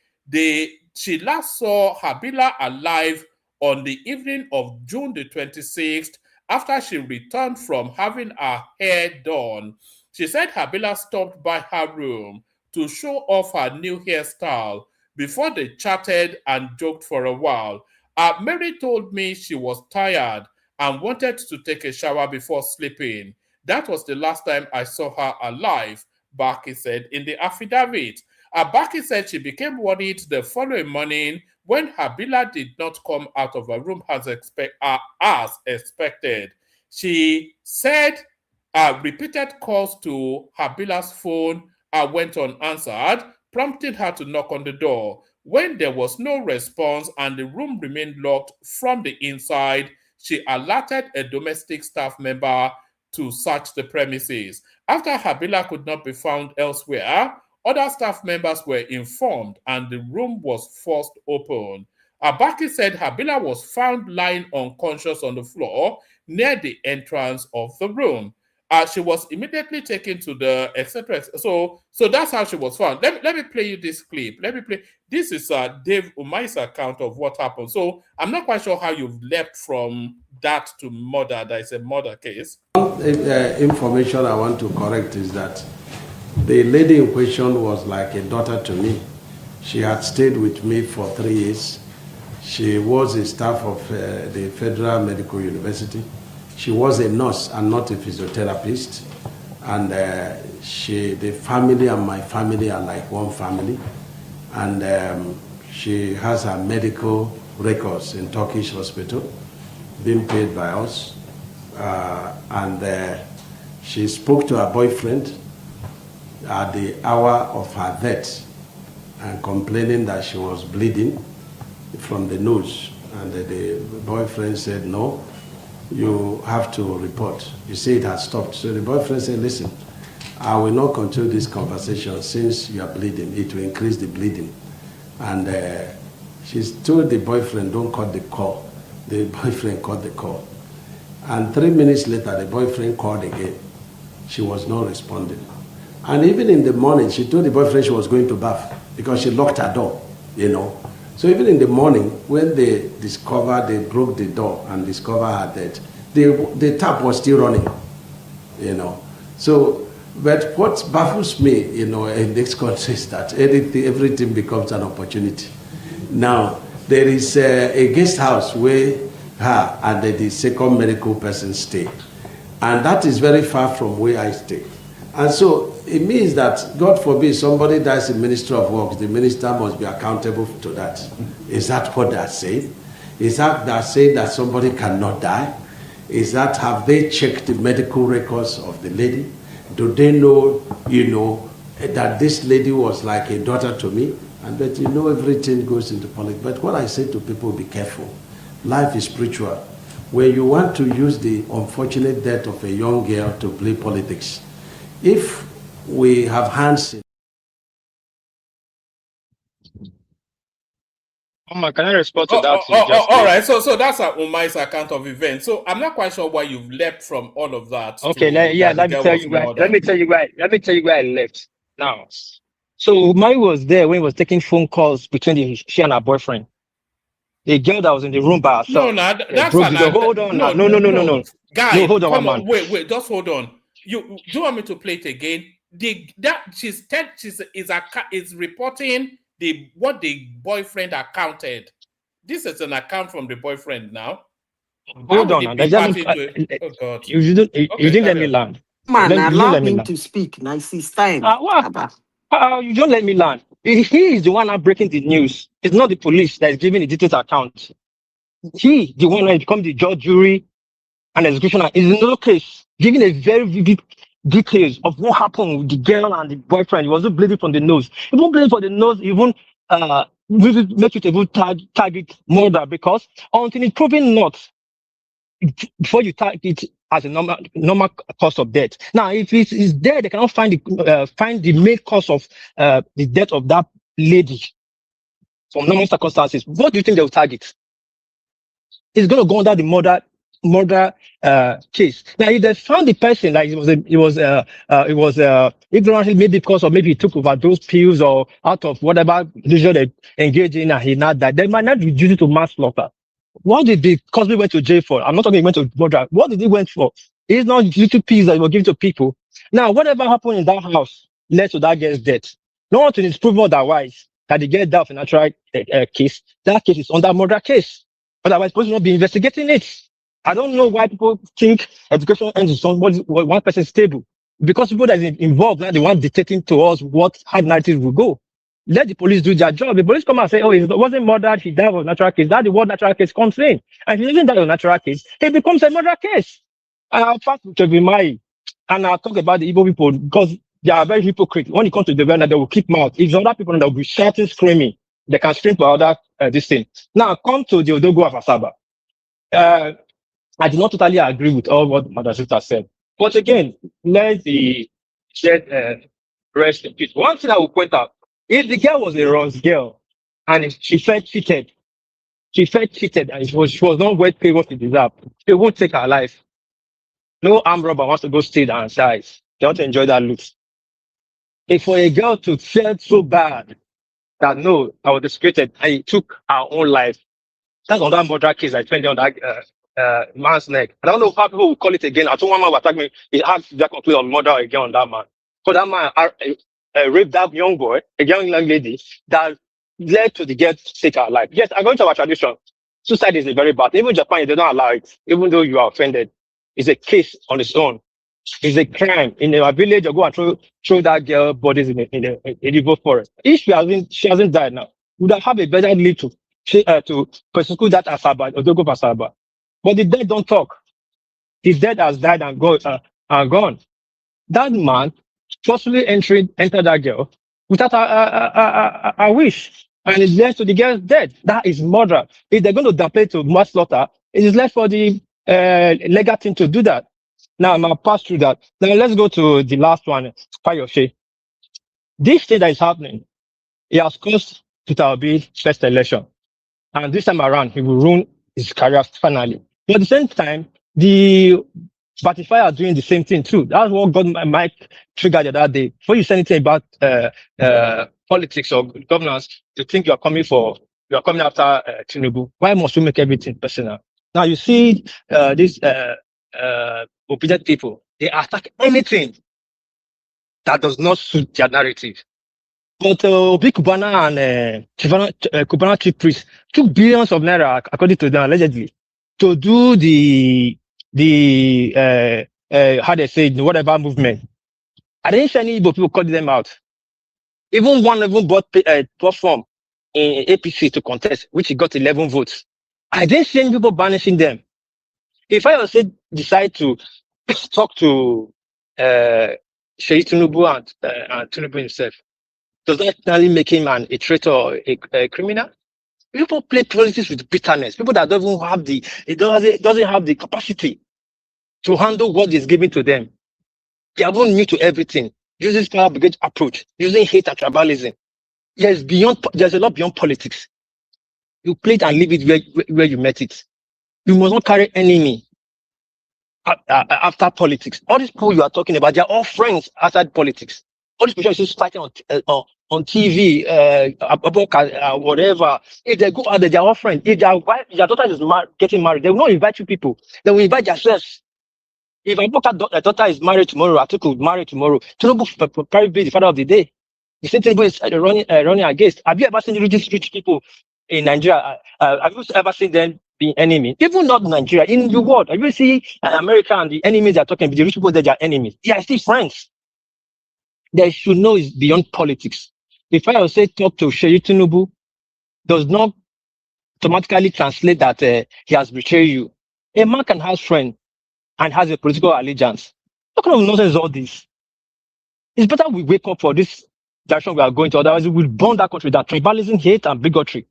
she last saw Habila alive on the evening of June the 26th after she returned from having her hair done. She said Habila stopped by her room to show off her new hairstyle before they chatted and joked for a while. Mary told me she was tired and wanted to take a shower before sleeping. That was the last time I saw her alive, Baki said in the affidavit. Baki said she became worried the following morning when Habila did not come out of her room as expected. She said repeated calls to Habila's phone went unanswered, prompting her to knock on the door. When there was no response and the room remained locked from the inside, she alerted a domestic staff member to search the premises. After Habila could not be found elsewhere, other staff members were informed and the room was forced open. Baki said Habila was found lying unconscious on the floor near the entrance of the room. She was immediately taken to the etc. So that's how she was found. Let me play you this clip. This is Dave Umahi's account of what happened. So I'm not quite sure how you've leapt from that to murder. That is a murder case. Information I want to correct is that the lady in question was like a daughter to me. She had stayed with me for 3 years. She was a staff of the Federal Medical University. She was a nurse and not a physiotherapist. And the family and my family are like one family. And she has her medical records in Turkish hospital, being paid by us. And she spoke to her boyfriend at the hour of her death and complaining that she was bleeding from the nose. And the boyfriend said, no, you have to report. You see it has stopped. So the boyfriend said, listen, I will not continue this conversation since you are bleeding. It will increase the bleeding. And she told the boyfriend, don't cut the call. The boyfriend cut the call. And 3 minutes later, the boyfriend called again. She was not responding. And even in the morning, she told the boyfriend she was going to bath because she locked her door, So even in the morning, when they broke the door and discovered her dead, the tap was still running, you know. So, but what baffles me, you know, in this country is that everything becomes an opportunity. Now, there is a guest house where her and the second medical person stay. And that is very far from where I stay. And so it means that, God forbid, somebody dies in Ministry of Works, the minister must be accountable to that. Is that what they're saying? Is that they're saying that somebody cannot die? Is that, have they checked the medical records of the lady? Do they know, you know, that this lady was like a daughter to me? And that, you know, everything goes into politics. But what I say to people, be careful. Life is spiritual. When you want to use the unfortunate death of a young girl to play politics, if we have hands in... Can I respond to that? All right. So that's Umahi's account of events. So I'm not quite sure why you've leapt from all of that. Okay, let me tell you where I left. Now, so Umahi was there when he was taking phone calls between she and her boyfriend. The girl that was in the room by herself. Hold on. No. Guy, no, hold on, come man. on. Wait. Just hold on. Do you want me to play it again? She's reporting what the boyfriend accounted. This is an account from the boyfriend now. Hold on. Oh God. You didn't let me land. Man, allow him to speak. Nice, it's time. You don't let me land. He is the one now breaking the news. It's not the police that is giving the detailed account. He, the one that becomes the judge, jury, and executioner, is in another case giving a very vivid details of what happened with the girl and the boyfriend. He wasn't bleeding from the nose. Even bleeding from the nose, even make it able to target murder, because until it's proven not, before you tag it as a normal cause of death. Now, if it is there, they cannot find the main cause of the death of that lady from normal circumstances. What do you think they will target? It's going to go under the murder case. Now, if they found the person, like it was ignorantly, maybe because of maybe he took overdose pills or out of whatever leisure they engaged in and he not died, they might not reduce it to manslaughter. What did the Cosby went to jail for? I'm not talking he went to murder. What did he went for? It's not little pills that he was giving to people. Now, whatever happened in that house led to that girl's death. No one is proven otherwise that the girl died of a natural case. That case is under murder case. Otherwise, police will not be investigating it. I don't know why people think education ends with one person stable. Because people that is involved now, the one dictating to us what hard narrative will go. Let the police do their job. The police come and say, oh, it wasn't murdered, he died of a natural case. That's the word natural case comes in. And if he doesn't die of a natural case, it becomes a murder case. And I'll pass to Umahi, and I'll talk about the Igbo people, because they are very hypocrite. When it comes to the development, they will keep mouth. If other people that will be shouting, screaming, they can scream for other this thing. Now, come to the Odogo of Asaba. I do not totally agree with all what Madam Sister said. But again, let the dead rest in peace. One thing I will point out, if the girl was a Ross girl and she felt cheated and she was not worth paying what she deserved, she won't take her life. No armed robber wants to go steal and size. They want to enjoy that loot. If for a girl to feel so bad that no, I was discreted and he took her own life, that's on that murder case I spent on that man's neck. I don't know how people will call it again. I told one man who attacked me, he asked that complaint on murder again on that man. Because that man raped that young boy, a young lady, that led to the girl to take her life. Yes, according to our tradition, suicide is a very bad. Even Japan, they don't allow it, even though you are offended. It's a case on its own. It's a crime. In our village, you go and throw that girl bodies in the forest. If she hasn't died now, we would have a better lead to persecute that Asaba, Odogo Asaba. But the dead don't talk. The dead has died and gone. That man forcefully entered that girl without a wish. And it led to the girl's death. That is murder. If they're going to downplay to manslaughter, it is left for the legal team to do that. Now I'm going to pass through that. Now let's go to the last one, Fayose. This thing that is happening, it has caused Peter Obi first election. And this time around, he will ruin his career finally. But at the same time, the Spotify are doing the same thing too. That's what got my mic triggered the other day. Before you say anything about politics or governance, you think you are coming after Tinubu. Why must we make everything personal? Now you see these obedient people, they attack anything that does not suit their narrative. But Obi Kubana and Kubana chief priest took billions of naira, according to them allegedly, to do the how they say whatever movement. I didn't see any Igbo people calling them out. Even one even bought platform in APC to contest, which he got 11 votes. I didn't see any people banishing them. If I also decide to talk to Seyi Tinubu and Tinubu himself, does that really make him a traitor or a criminal? People play politics with bitterness. People that don't even have doesn't have the capacity to handle what is given to them. They are new to everything. Using power brigade approach, using hate and tribalism. There's a lot beyond politics. You play it and leave it where you met it. You must not carry enemy after politics. All these people you are talking about, they are all friends outside politics. All these people are just fighting on TV, whatever. If they go out there, they are all friends. If their daughter is getting married, they will not invite you people. They will invite themselves. If a daughter is married tomorrow, Atiku will marry tomorrow. Tinubu will probably be the father of the day. The same thing is running against. Have you ever seen rich people in Nigeria? Have you ever seen them being enemy? Even not Nigeria, in the world. Have you seen America and the enemies they are talking about? The rich people that they are enemies. They are still friends. They should know it's beyond politics. If I say talk to Seyi Tinubu, does not automatically translate that he has betrayed you. A man can have friends and has a political allegiance. What kind of nonsense is all this? It's better we wake up for this direction we are going to, otherwise we will burn that country down. Tribalism, hate, and bigotry,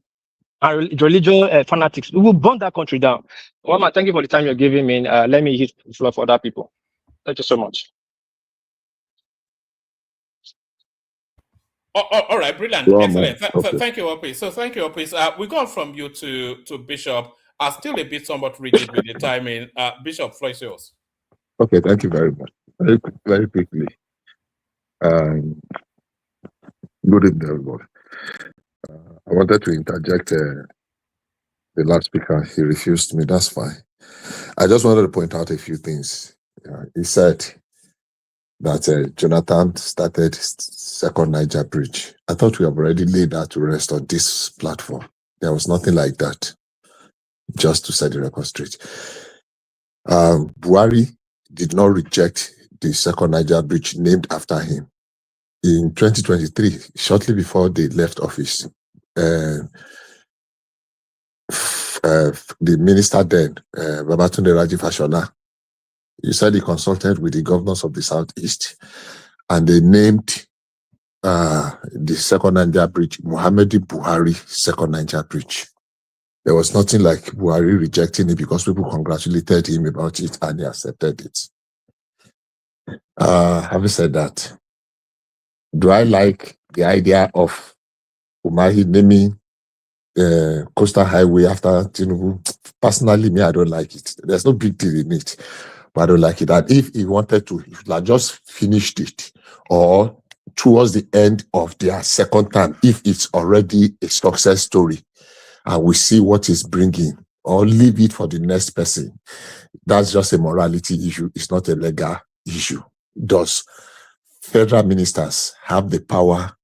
and religious fanatics. We will burn that country down. Well, thank you for the time you're giving me. Let me hit the floor for other people. Thank you so much. All right, brilliant, excellent. Thank you, Opis. So thank you, Opis. We go from you to Bishop. Still a bit somewhat rigid with the timing. Bishop, floor is yours. Okay, thank you very much. Very quickly. Good evening, everybody. I wanted to interject the last speaker. He refused me. That's fine. I just wanted to point out a few things. He said that Jonathan started second Niger bridge. I thought we have already laid that to rest on this platform. There was nothing like that. Just to set the record straight. Buhari did not reject the second Niger bridge named after him. In 2023, shortly before they left office, the minister then, Babatunde Raji Fashola, he said he consulted with the governors of the Southeast and they named the second Niger bridge Muhammadu Buhari second Niger bridge. There was nothing like Buhari rejecting it because people congratulated him about it and he accepted it. Having said that, do I like the idea of Umahi naming Coastal Highway after Tinubu? Personally, me, I don't like it. There's no big deal in it, but I don't like it. And if he wanted to, he would have just finished it, or towards the end of their second term, if it's already a success story, and we see what it's bringing, or leave it for the next person. That's just a morality issue. It's not a legal issue. Does federal ministers have the power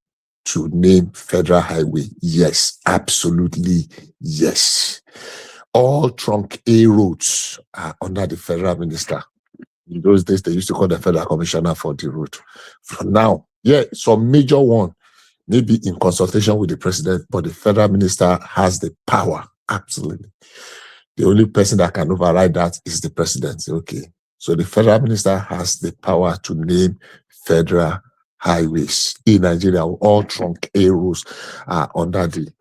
to name federal highway? Yes, absolutely yes. All trunk A roads are under the federal minister. In those days, they used to call the federal commissioner for the road. For now, yeah, some major one, maybe in consultation with the president, but the federal minister has the power, absolutely. The only person that can override that is the president. Okay, so the federal minister has the power to name federal highways. In Nigeria, all trunk A roads are under the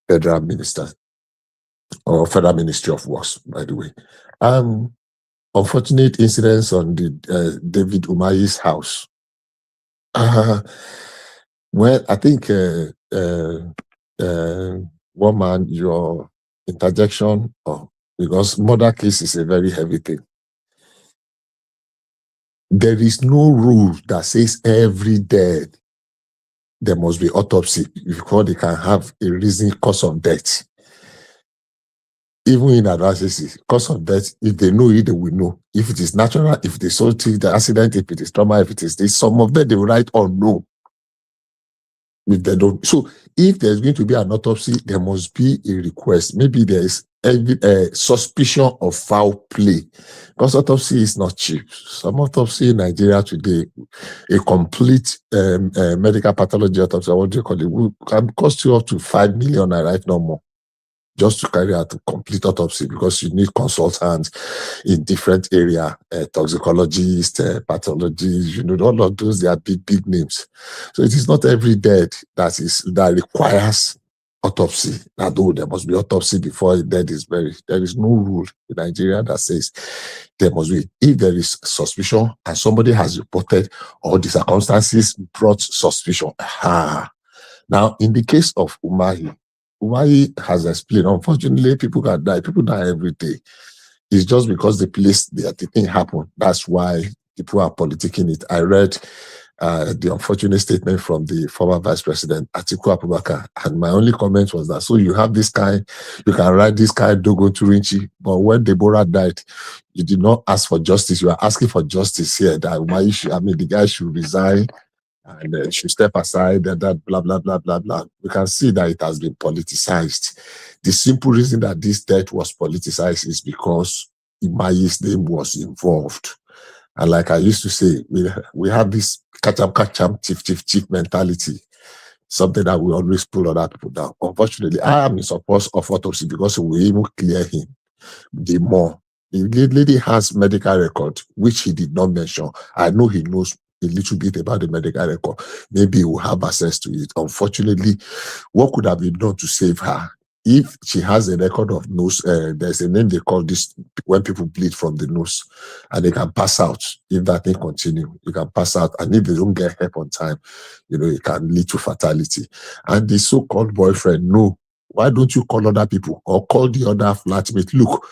federal minister or federal ministry of works, by the way. Unfortunate incidents on the David Umahi's house. Well, I think one man, your interjection, because murder case is a very heavy thing. There is no rule that says every death there must be autopsy before they can have a reason cause of death. even in advances, cause of death, if they know it, they will know. If it is natural, if it is something, the accident, if it is trauma, if it is this, some of them they will write or no. If they don't, so if there's going to be an autopsy, there must be a request. Maybe there is a suspicion of foul play, because autopsy is not cheap. Some autopsy in Nigeria today, a complete medical pathology autopsy, what do you call it, can cost you up to 5 million, right? No more, just to carry out a complete autopsy, because you need consultants in different area, toxicologists, pathologists, all of those, they are big names. So it is not every death that requires autopsy. Although there must be autopsy before a death is buried. There is no rule in Nigeria that says there must be. If there is suspicion and somebody has reported, or the circumstances brought suspicion. Now, in the case of Umahi has explained, unfortunately, people can die. People die every day. It's just because the place the thing happened. That's why people are politicking it. I read the unfortunate statement from the former Vice President, Atiku Abubakar, and my only comment was that, so you have this guy, you can write this guy Dogo Turinchi, but when Deborah died, you did not ask for justice. You are asking for justice here, that Umahi should, the guy should resign, and should step aside, that blah, blah, blah, blah, blah. We can see that it has been politicized. The simple reason that this death was politicized is because Umahi's name was involved. And like I used to say, we have this catch-up, chief mentality, something that we always pull other people down. Unfortunately, I am in support of autopsy because we even clear him the more. The lady has medical record, which he did not mention. I know he knows a little bit about the medical record. Maybe he will have access to it. Unfortunately, what could have been done to save her? If she has a record of nose, there's a name they call this when people bleed from the nose, and they can pass out. If that thing continue, you can pass out, and if they don't get help on time, it can lead to fatality. And the so-called boyfriend, no. Why don't you call other people or call the other flatmate? Look,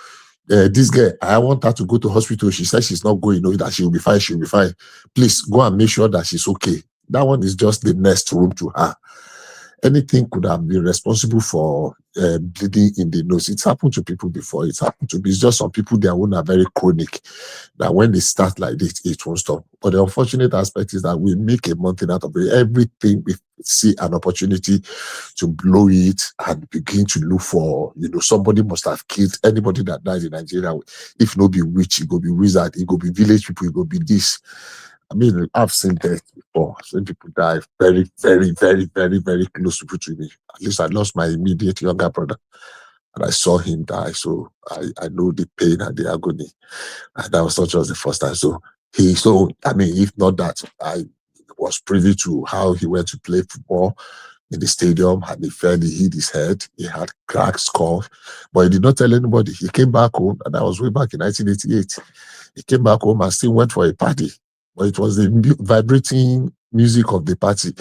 this girl, I want her to go to hospital. She says she's not going, that she will be fine. She'll be fine. Please go and make sure that she's okay. That one is just the next room to her. Anything could have been responsible for bleeding in the nose. It's happened to people before. It's happened to me. It's just some people, their own are very chronic, that when they start like this, it won't stop. But the unfortunate aspect is that we make a mountain out of it. Everything we see an opportunity to blow it and begin to look for, somebody must have killed anybody that died in Nigeria. If no be witch, it go be wizard, it go be village people, it go be this. I've seen death before. I've seen people die very, very, very, very, very close to me. At least I lost my immediate younger brother, and I saw him die. So I know the pain and the agony. And that was not just the first time. So if not that, I was privy to how he went to play football in the stadium, and he fell, he hit his head, he had cracked skull, but he did not tell anybody. He came back home, and that was way back in 1988. He came back home and still went for a party. But it was the vibrating music of the party.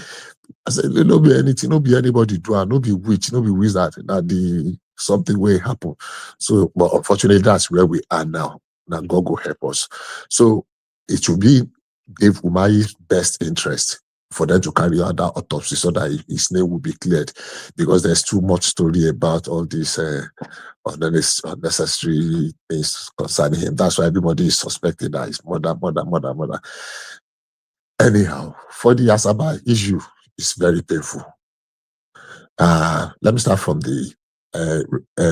I said, no be anything, no be anybody do, no be witch, no be wizard, that something will happen. So, but unfortunately, that's where we are now. Now God will help us. So it should be Dave Umahi's best interest for them to carry out that autopsy so that his name will be cleared, because there's too much story about all these unnecessary things concerning him. That's why everybody is suspecting that his mother. Anyhow, for the Asaba issue, it's very painful. Let me start from the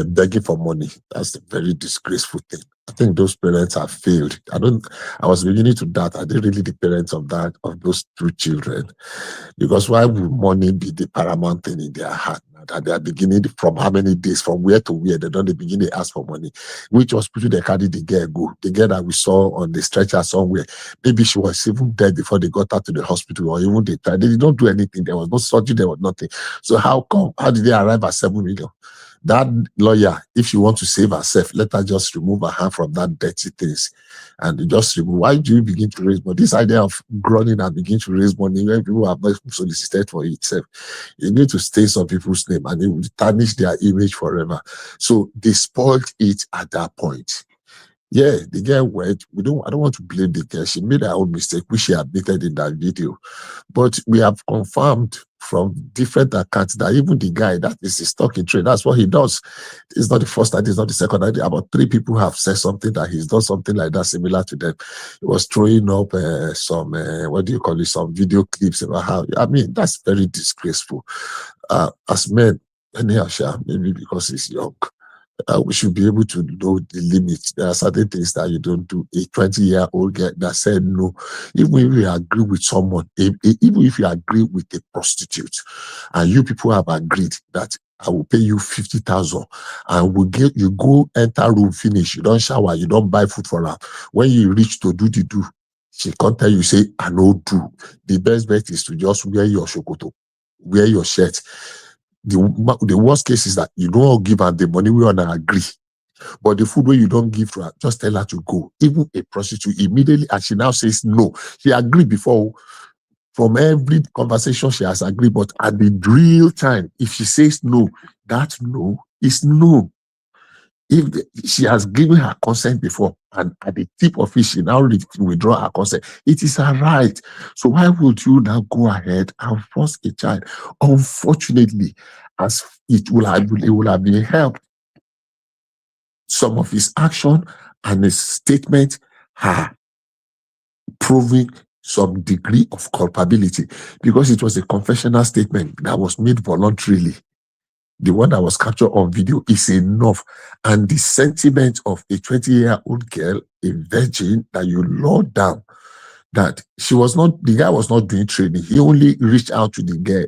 begging for money. That's a very disgraceful thing. I think those parents have failed. I was beginning to doubt, are they really the parents of those two children? Because why would money be the paramount thing in their heart? That they are beginning from how many days, from where to where, they don't begin to ask for money. Which hospital they carried the girl go? The girl that we saw on the stretcher somewhere, maybe she was even dead before they got her to the hospital, or even they tried. They did not do anything. There was no surgery, there was nothing. So how did they arrive at 7 million? That lawyer, if she wants to save herself, let her just remove her hand from that dirty things and just remove. Why do you begin to raise money? This idea of groaning and begin to raise money when people have not solicited for itself, you need to stain some people's name and it will tarnish their image forever. So they spoiled it at that point. Yeah, the girl went. I don't want to blame the girl. She made her own mistake, which she admitted in that video. But we have confirmed from different accounts that even the guy that is stuck in trade, that's what he does. It's not the first time, it's not the second time. About 3 people have said something that he's done something like that similar to them. He was throwing up some, what do you call it, some video clips about how, I mean, that's very disgraceful. As men, anyhow, maybe because he's young, we should be able to know the limits. There are certain things that you don't do. A 20-year-old girl that said no, even if you agree with someone, even if you agree with a prostitute, and you people have agreed that I will pay you 50,000, and you go enter room, finish, you don't shower, you don't buy food for her. When you reach to do the do, she can't tell you, say, I no do. The best bet is to just wear your shokoto, wear your shirt. The worst case is that you don't give her the money we want to agree. But the food where you don't give to her, just tell her to go. Even a prostitute, immediately, and she now says no. She agreed before. From every conversation, she has agreed. But at the real time, if she says no, that no is no. If she has given her consent before, and at the tip of it, she now withdraw her consent, it is her right. So why would you now go ahead and force a child? Unfortunately, as it will have been helped. Some of his action and his statement are proving some degree of culpability, because it was a confessional statement that was made voluntarily. The one that was captured on video is enough. And the sentiment of a 20-year-old girl, a virgin, that you lured down, that the guy was not doing training. He only reached out to the girl,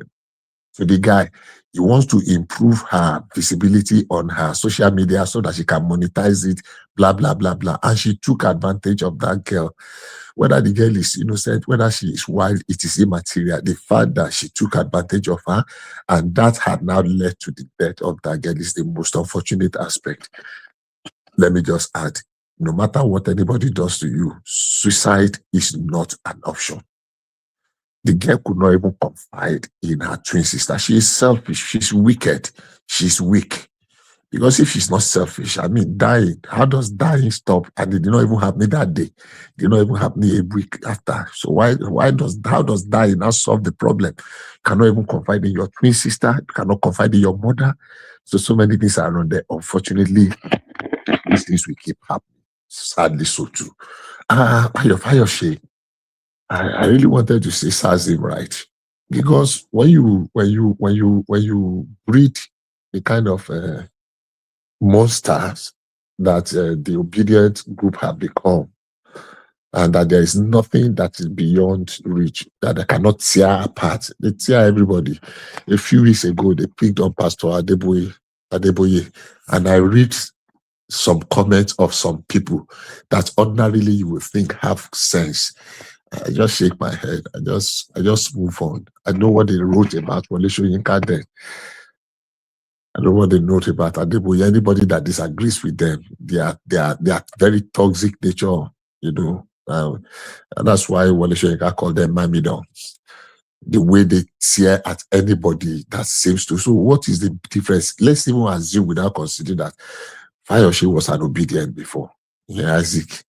to the guy. He wants to improve her visibility on her social media so that she can monetize it, blah, blah, blah, blah. And she took advantage of that girl. Whether the girl is innocent, whether she is wild, it is immaterial. The fact that she took advantage of her and that had now led to the death of that girl is the most unfortunate aspect. Let me just add, no matter what anybody does to you, suicide is not an option. The girl could not even confide in her twin sister. She is selfish. She's wicked. She's weak. Because if she's not selfish, I mean, dying, how does dying stop? And it did not even happen that day. It did not even happen a week after. So how does dying now solve the problem? You cannot even confide in your twin sister. You cannot confide in your mother. So many things are around there. Unfortunately, these things will keep happening. Sadly, so too. Fayose, I really wanted to say Sazim right, because when you breed the kind of monsters that the Obidient group have become, and that there is nothing that is beyond reach, that they cannot tear apart. They tear everybody. A few weeks ago, they picked on Pastor Adeboye, and I read some comments of some people that ordinarily you would think have sense. I just shake my head. I just move on. I know what they wrote about Wole Soyinka then. I know what they wrote about Adeboye. Anybody that disagrees with them, they are very toxic nature, you know. And that's why Wole Soyinka called them Mamidons. The way they tear at anybody that seems to. So what is the difference? Let's even assume, without considering, that Fayose was an Obidient before. Yeah, Isaac.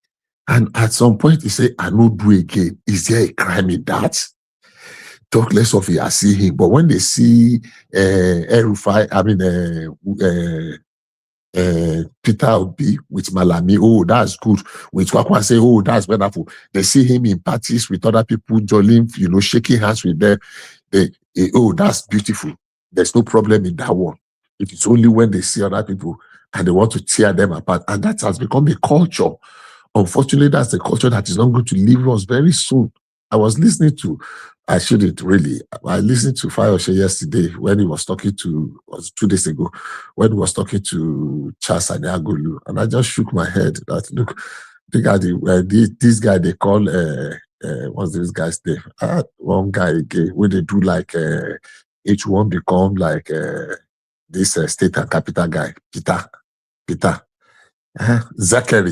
And at some point, he said, I no do again. Is there a crime in that? Talk less of it, I see him. But when they see Erufai, Peter Obi with Malami, oh, that's good. With Kwakwa, say, oh, that's wonderful. They see him in parties with other people, jolling, shaking hands with them. Oh, that's beautiful. There's no problem in that one. It is only when they see other people and they want to tear them apart. And that has become a culture. Unfortunately, that's a culture that is not going to leave us very soon. I listened to Fayose yesterday when he was talking to, was 2 days ago, when he was talking to Charles Aniagolu, and I just shook my head that, look, this guy they call, what's this guy's name? One guy again, where they do like, each one become like this state and capital guy, Peter. Zachary.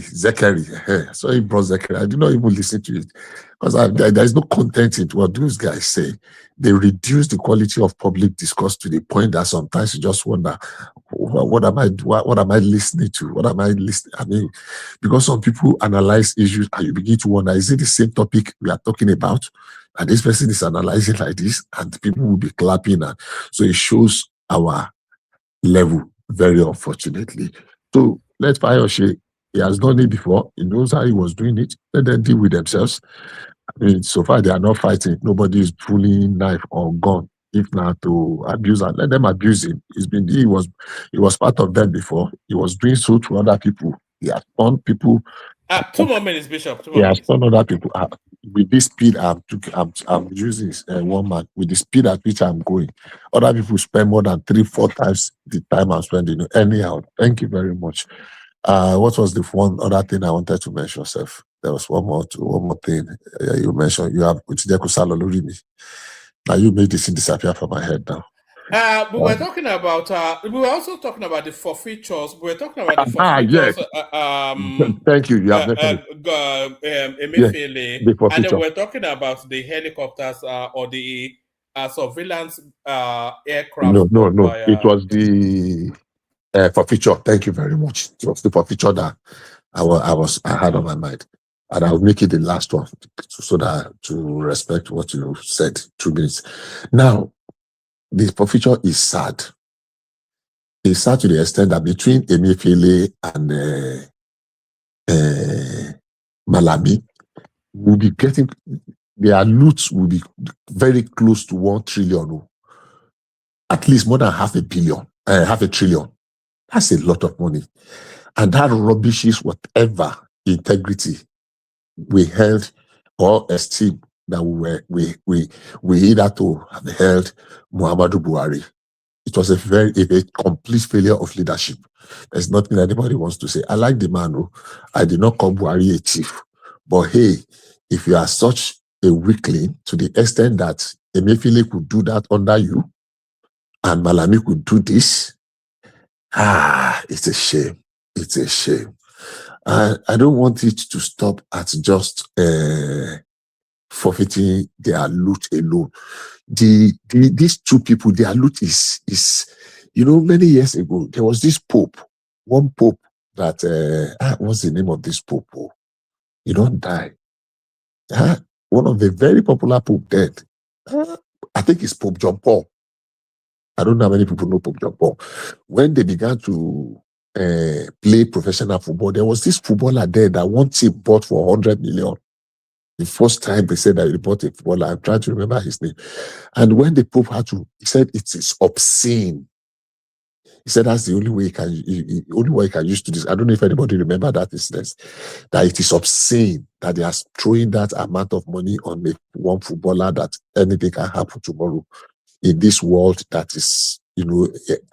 So he brought Zachary. I did not even listen to it because there is no content in what those guys say. They reduce the quality of public discourse to the point that sometimes you just wonder, what am I listening to? What am I listening? I mean, because some people analyze issues and you begin to wonder, is it the same topic we are talking about? And this person is analyzing like this, and people will be clapping. And so it shows our level, very unfortunately. So let Fayose, he has done it before. He knows how he was doing it. Let them deal with themselves. I mean, so far they are not fighting. Nobody is pulling knife or gun. If not to abuse and let them abuse him. He was part of them before. He was doing so to other people. He has turned people. 2 more minutes, Bishop. 2 more He has minutes. turned other people. With this speed I'm using one man, with the speed at which I'm going, other people spend more than 3-4 times the time I'm spending. Anyhow, thank you very much. What was the one other thing I wanted to mention, Seth? There was one more thing you mentioned. You have now you made this thing disappear from my head now. We were talking about. We were also talking about the forfeitures. We were talking about the forfeitures. Yes. Thank you. You have Emefiele, the forfeiture. and then we're talking about the helicopters or the surveillance aircraft. No. It was the forfeiture. Thank you very much. It was the forfeiture that I had on my mind, and I'll make it the last one so that to respect what you said. 2 minutes. Now, the forfeiture is sad. It's sad to the extent that between Emefiele and Malami, will be getting their loot will be very close to 1 trillion, at least more than half a trillion. That's a lot of money, and that rubbishes whatever integrity we held or esteem that we either to have held Muhammadu Buhari. It was a complete failure of leadership. There's nothing anybody wants to say. I like the man. I did not call Buhari a thief. But hey, if you are such a weakling to the extent that Emefiele could do that under you, and Malami could do this, it's a shame. It's a shame. I don't want it to stop at just forfeiting their loot alone. These 2 people, their loot is many years ago there was this one pope that what's the name of this pope? He don't die. One of the very popular pope dead. I think it's Pope John Paul. I don't know how many people know Pope John Paul. When they began to play professional football, there was this footballer there that one team bought for 100 million. The first time they said that he bought a footballer, I'm trying to remember his name. And when the Pope he said it is obscene. He said that's the only way he can use to this. I don't know if anybody remember that instance, that it is obscene that they are throwing that amount of money on one footballer, that anything can happen tomorrow in this world that is,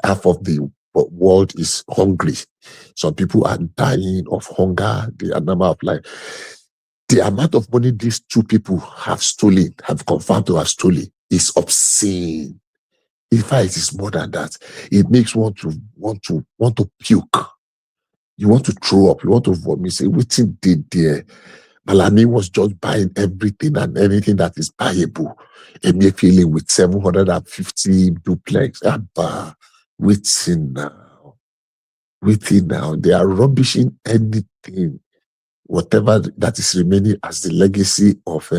half of the world is hungry. Some people are dying of hunger, the number of life. The amount of money these 2 people have confirmed to have stolen is obscene. In fact, it is more than that. It makes one to puke. You want to throw up. You want to vomit. Say, what did there? Malami was just buying everything and anything that is buyable. Emefiele with 750 duplex. Waiting now. They are rubbishing anything, whatever that is remaining as the legacy of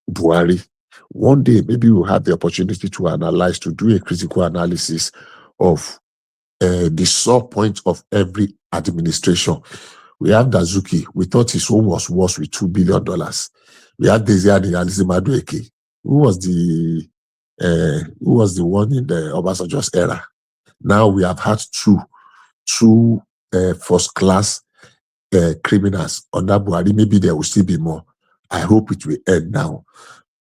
Buhari. One day, maybe we'll have the opportunity to do a critical analysis of the sore point of every administration. We have Dazuki. We thought his home was worse with $2 billion. We have Desiani Alizimadueke. Who was the one in the Obasanjo's era? Now we have had two first-class criminals under Buhari. Maybe there will still be more. I hope it will end now,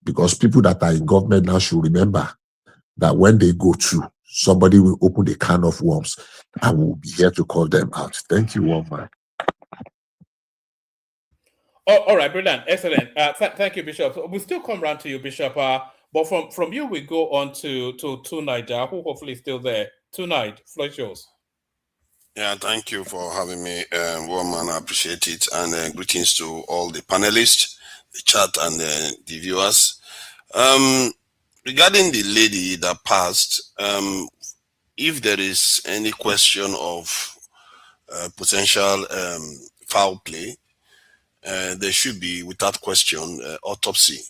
because people that are in government now should remember that when they go through, somebody will open the can of worms, and we'll be here to call them out. Thank you, one man. All right, brilliant, excellent. Thank you, Bishop. So we'll still come round to you, Bishop. But from you, we go on to Tonight, who hopefully is still there. Tonight, floor is yours. Yeah, thank you for having me, Woman. I appreciate it, and greetings to all the panelists, the chat, and the viewers. Regarding the lady that passed, if there is any question of potential foul play, there should be, without question, autopsy.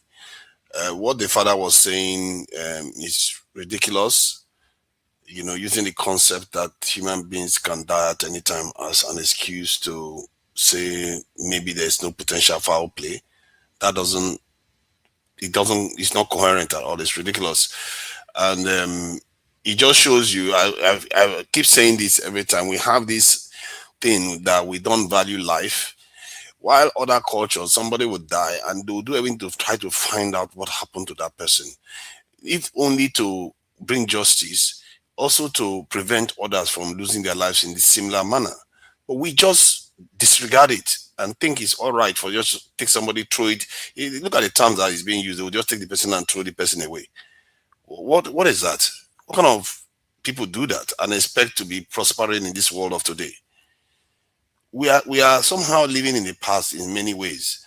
What the father was saying is ridiculous. Using the concept that human beings can die at any time as an excuse to say maybe there's no potential foul play. It's not coherent at all. It's ridiculous. And it just shows you, I keep saying this every time, we have this thing that we don't value life. While other cultures, somebody would die and they'll do everything to try to find out what happened to that person, if only to bring justice, also to prevent others from losing their lives in the similar manner. But we just disregard it and think it's all right for just to take somebody, throw it. Look at the terms that is being used. They will just take the person and throw the person away. What is that? What kind of people do that and expect to be prospering in this world of today? We are somehow living in the past in many ways.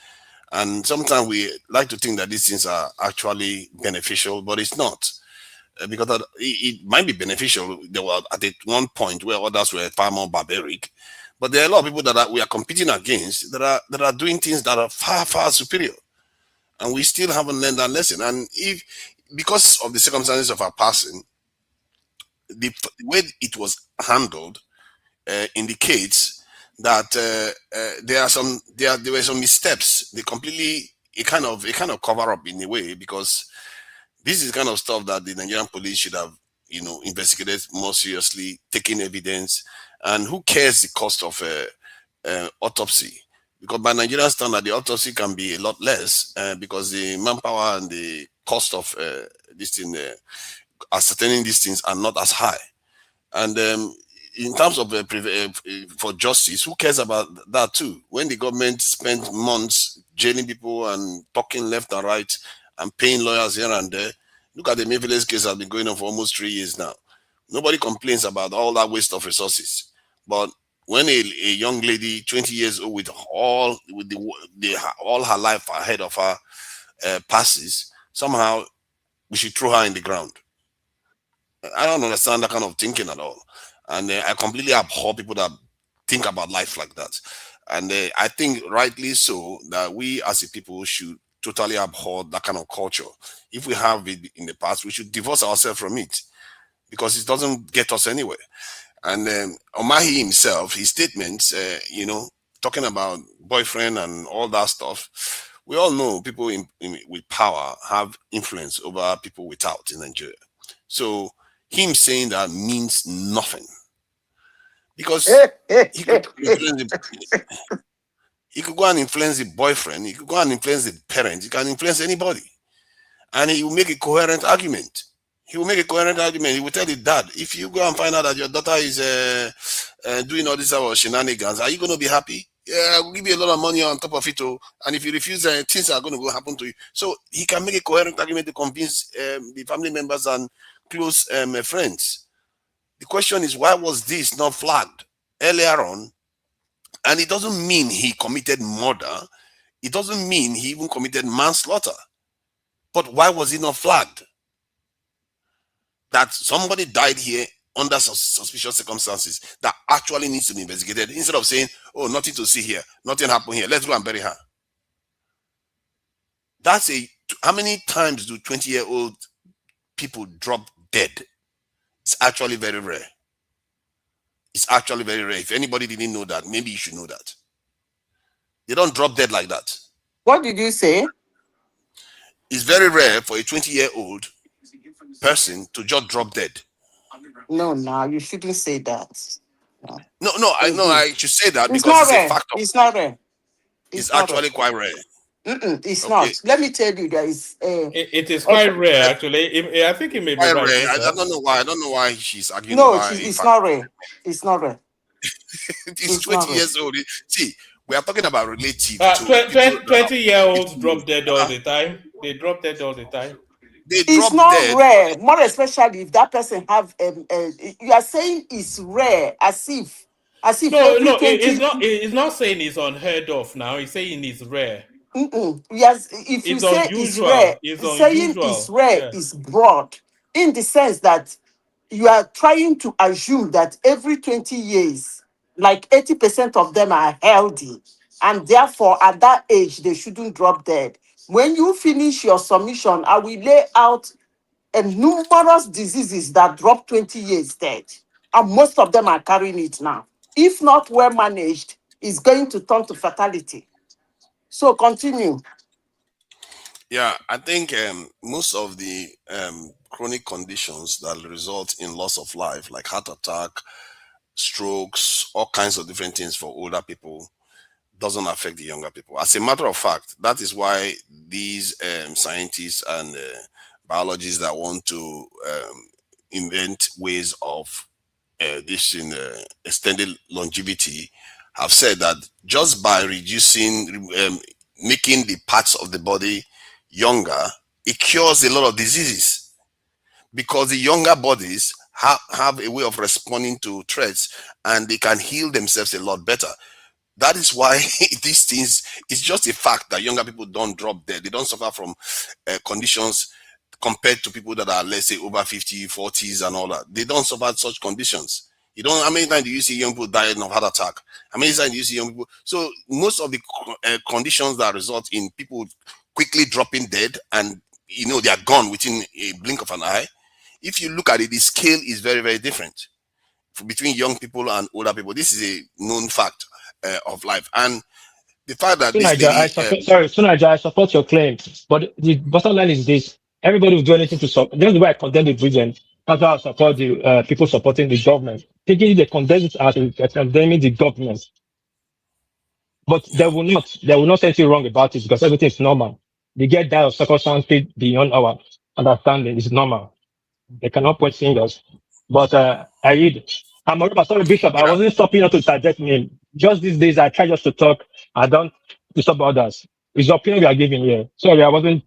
And sometimes we like to think that these things are actually beneficial, but it's not. Because it might be beneficial. There were at one point where others were far more barbaric, but there are a lot of people that we are competing against that are doing things that are far, far superior, and we still haven't learned that lesson. And if, because of the circumstances of our passing, the way it was handled indicates that there were some missteps. It kind of cover up in a way, because this is the kind of stuff that the Nigerian police should have, investigated more seriously, taking evidence. And who cares the cost of autopsy? Because by Nigerian standard, the autopsy can be a lot less because the manpower and the cost of this thing, ascertaining these things, are not as high. And in terms of for justice, who cares about that too? When the government spends months jailing people and talking left and right and paying lawyers here and there. Look at the Emefiele's case, has been going on for almost 3 years now. Nobody complains about all that waste of resources. But when a young lady, 20 years old, with all her life ahead of her passes, somehow we should throw her in the ground. I don't understand that kind of thinking at all. And I completely abhor people that think about life like that. And I think rightly so that we as a people should totally abhor that kind of culture. If we have it in the past, we should divorce ourselves from it, because it doesn't get us anywhere. And Umahi himself, his statements, talking about boyfriend and all that stuff, we all know people with power have influence over people without in Nigeria. So him saying that means nothing, because he could go and influence the boyfriend, he could go and influence the parents, he can influence anybody. And he will make a coherent argument. He will tell the dad, if you go and find out that your daughter is doing all this our shenanigans, are you going to be happy? Yeah, I will give you a lot of money on top of it. And if you refuse, things are going to go happen to you. So he can make a coherent argument to convince the family members and close friends. The question is, why was this not flagged earlier on? And it doesn't mean he committed murder. It doesn't mean he even committed manslaughter. But why was it not flagged? That somebody died here under suspicious circumstances that actually needs to be investigated, instead of saying, oh, nothing to see here, nothing happened here, let's go and bury her. How many times do 20-year-old people drop dead? It's actually very rare. It's actually very rare. If anybody didn't know that, maybe you should know that. They don't drop dead like that. What did you say? It's very rare for a 20-year-old person to just drop dead. No, you shouldn't say that. No, I know I should say that, it's because it's rare. a fact. It's not rare. It's actually quite rare. It's not. Let me tell you, there is. It is quite rare, actually. I think it may be quite right. Rare. I don't know why. I don't know why she's arguing. No, it's not rare. It's not rare. It's 20 years old. See, we are talking about relative. 20-year-olds drop dead all the time. They drop dead all the time. It's not rare, more especially if that person have. You are saying it's rare, as if. No, it's not saying it's unheard of now. It's saying it's rare. Yes, if you say it's rare, saying it's rare is broad, in the sense that you are trying to assume that every 20 years, like 80% of them are healthy. And therefore, at that age, they shouldn't drop dead. When you finish your submission, I will lay out numerous diseases that drop 20 years dead. And most of them are carrying it now. If not well managed, it's going to turn to fatality. So continue. Yeah, I think most of the chronic conditions that result in loss of life, like heart attack, strokes, all kinds of different things for older people, doesn't affect the younger people. As a matter of fact, that is why these scientists and biologists that want to invent ways of this in extended longevity have said that just by reducing, making the parts of the body younger, it cures a lot of diseases, because the younger bodies have a way of responding to threats and they can heal themselves a lot better. That is why these things, it's just a fact that younger people don't drop dead. They don't suffer from conditions compared to people that are, let's say, over 50, 40s and all that. They don't suffer such conditions. You don't, how many times do you see young people dying of heart attack? How many times do you see young people? So most of the conditions that result in people quickly dropping dead and, you know, they are gone within a blink of an eye. If you look at it, the scale is very, very different between young people and older people. This is a known fact of life. And the fact that this Sunaja, lady... Sunaja, I support your claim. But the bottom line is this. Everybody will do anything to support. That's why I condemn the Obidient. That's why I support the people supporting the government. Thinking they condemn it as condemning the government. But they will not say anything wrong about it because everything is normal. They get that of circumstances beyond our understanding. It's normal. They cannot point fingers. But I read. Sorry, Bishop. I wasn't stopping you to suggest me. Just these days, I try just to talk. I don't disturb others. It's your opinion we are giving here. Sorry, I wasn't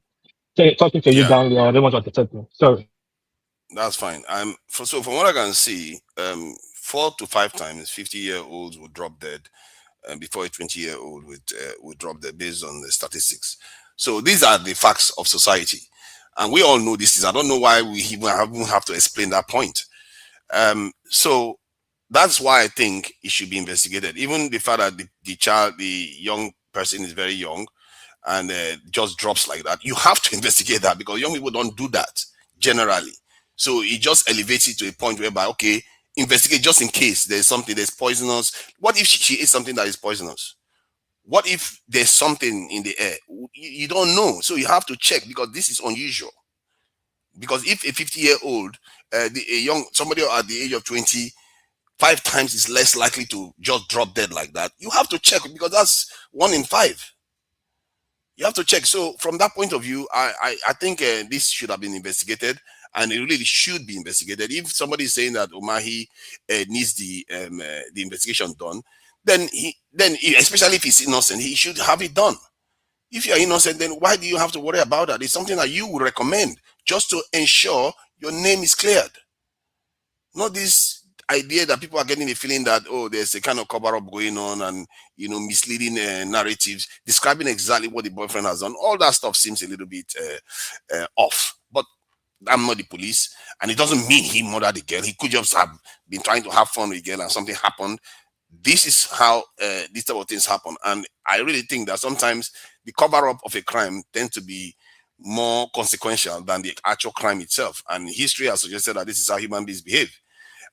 talking to you down there. I don't want to upset me. Sorry. That's fine. So from what I can see, 4 to 5 times 50-year-olds will drop dead before a 20-year-old would drop dead based on the statistics. So these are the facts of society. And we all know this. I don't know why we even have to explain that point. So that's why I think it should be investigated. Even the fact that the young person is very young and just drops like that, you have to investigate that, because young people don't do that generally. So it just elevates it to a point whereby, okay, investigate just in case there's something that's poisonous. What if she ate something that is poisonous? What if there's something in the air? You don't know. So you have to check, because this is unusual. Because if a 50-year-old, somebody at the age of 20, 5 times is less likely to just drop dead like that, you have to check, because that's 1 in 5. You have to check. So from that point of view, I think this should have been investigated, and it really should be investigated. If somebody is saying that Umahi needs the investigation done, then especially if he's innocent, he should have it done. If you are innocent, then why do you have to worry about that? It's something that you would recommend just to ensure your name is cleared. Not this idea that people are getting the feeling that, oh, there's a kind of cover-up going on and, you know, misleading narratives describing exactly what the boyfriend has done. All that stuff seems a little bit off. But I'm not the police, and it doesn't mean he murdered the girl. He could just have been trying to have fun with the girl and something happened. This is how these type of things happen. And I really think that sometimes the cover-up of a crime tends to be more consequential than the actual crime itself. And history has suggested that this is how human beings behave.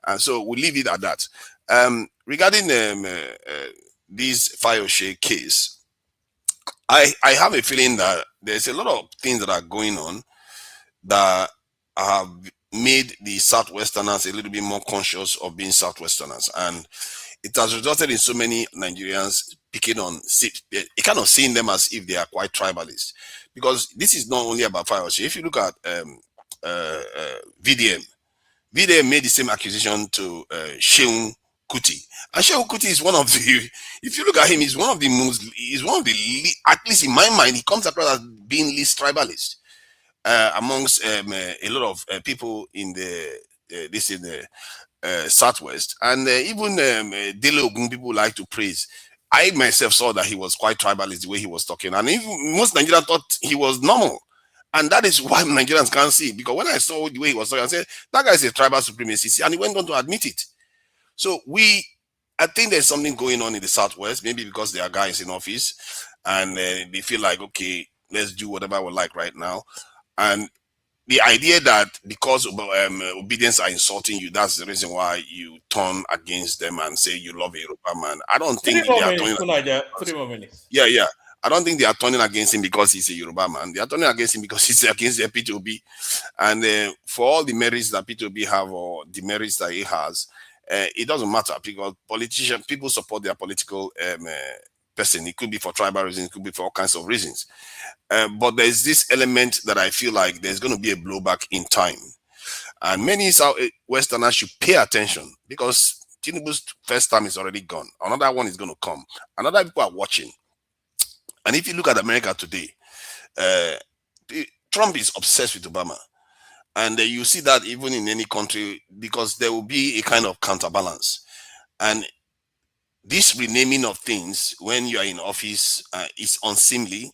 And so we'll leave it at that. Regarding this Fayose case, I have a feeling that there's a lot of things that are going on that have made the Southwesterners a little bit more conscious of being Southwesterners. And it has resulted in so many Nigerians picking on, kind of seeing them as if they are quite tribalist. Because this is not only about Fayose. If you look at VDM made the same accusation to Seun Kuti. And Seun Kuti is one of the, if you look at him, he's one of the, at least in my mind, he comes across as being least tribalist amongst a lot of people in the Southwest. And even Dele Ogun, people like to praise. I myself saw that he was quite tribalist the way he was talking. And even most Nigerians thought he was normal. And that is why Nigerians can't see. Because when I saw the way he was talking, I said, that guy is a tribal supremacist. And he went on to admit it. So we I think there's something going on in the Southwest, maybe because there are guys in office and they feel like, okay, let's do whatever we like right now. And the idea that because Obedients are insulting you, that's the reason why you turn against them and say you love a Yoruba man. I don't think they are turning. 3 more minutes. Yeah. I don't think they are turning against him because he's a Yoruba man. They are turning against him because he's against the P2B. And for all the merits that P2B have or the merits that he has, it doesn't matter because people support their political person. It could be for tribal reasons, it could be for all kinds of reasons. But there's this element that I feel like there's going to be a blowback in time. And many Southwesterners should pay attention because Tinubu's first time is already gone. Another one is going to come. Another people are watching. And if you look at America today, Trump is obsessed with Obama. And you see that even in any country because there will be a kind of counterbalance. And this renaming of things when you are in office is unseemly.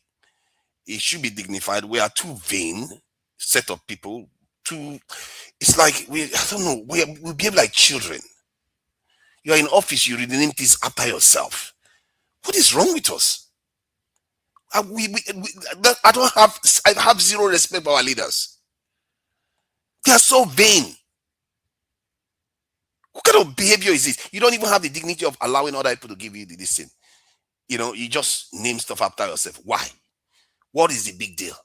It should be dignified. We are too vain set of people. It's like we behave like children. You are in office, you rename things after yourself. What is wrong with us? I have zero respect for our leaders. They are so vain. What kind of behavior is this? You don't even have the dignity of allowing other people to give you this thing. You just name stuff after yourself. Why? What is the big deal?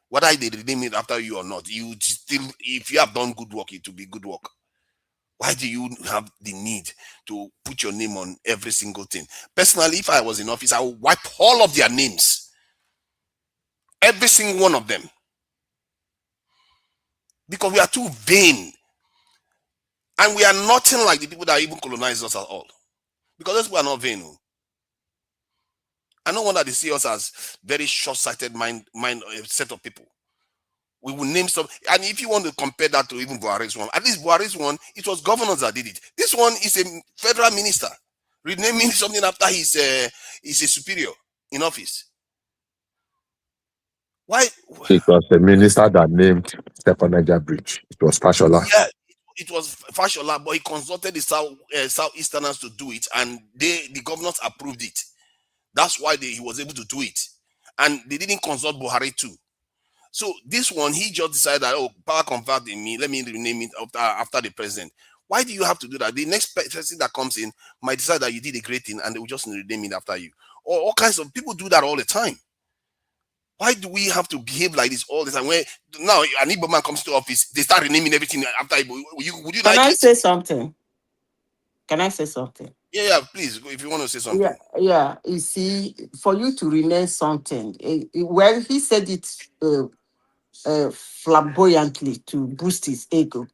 Whether they rename it after you or not, you still, if you have done good work, it will be good work. Why do you have the need to put your name on every single thing? Personally, if I was in office, I would wipe all of their names. Every single one of them. Because we are too vain. And we are nothing like the people that even colonized us at all. Because those people are not vain. I no wonder they see us as very short-sighted mind set of people. We will name some, and if you want to compare that to even Buhari's one, at least Buhari's one, it was governors that did it. This one is a federal minister renaming something after he's a superior in office. Why? It was the minister that named Stephen Niger Bridge. It was Fashola. Yeah, it was Fashola, but he consulted the Southeasterners to do it, and the governors approved it. That's why he was able to do it, and they didn't consult Buhari too. So this one, he just decided that, power convert in me, let me rename it after the president. Why do you have to do that? The next person that comes in might decide that you did a great thing and they will just rename it after you. Or all kinds of people do that all the time. Why do we have to behave like this all the time? When now an Igbo man comes to office, they start renaming everything after Igbo. Would you like it? Can I say something? Can I say something? Yeah, please, if you want to say something. Yeah. You see, for you to rename something, well, he said it flamboyantly to boost his ego.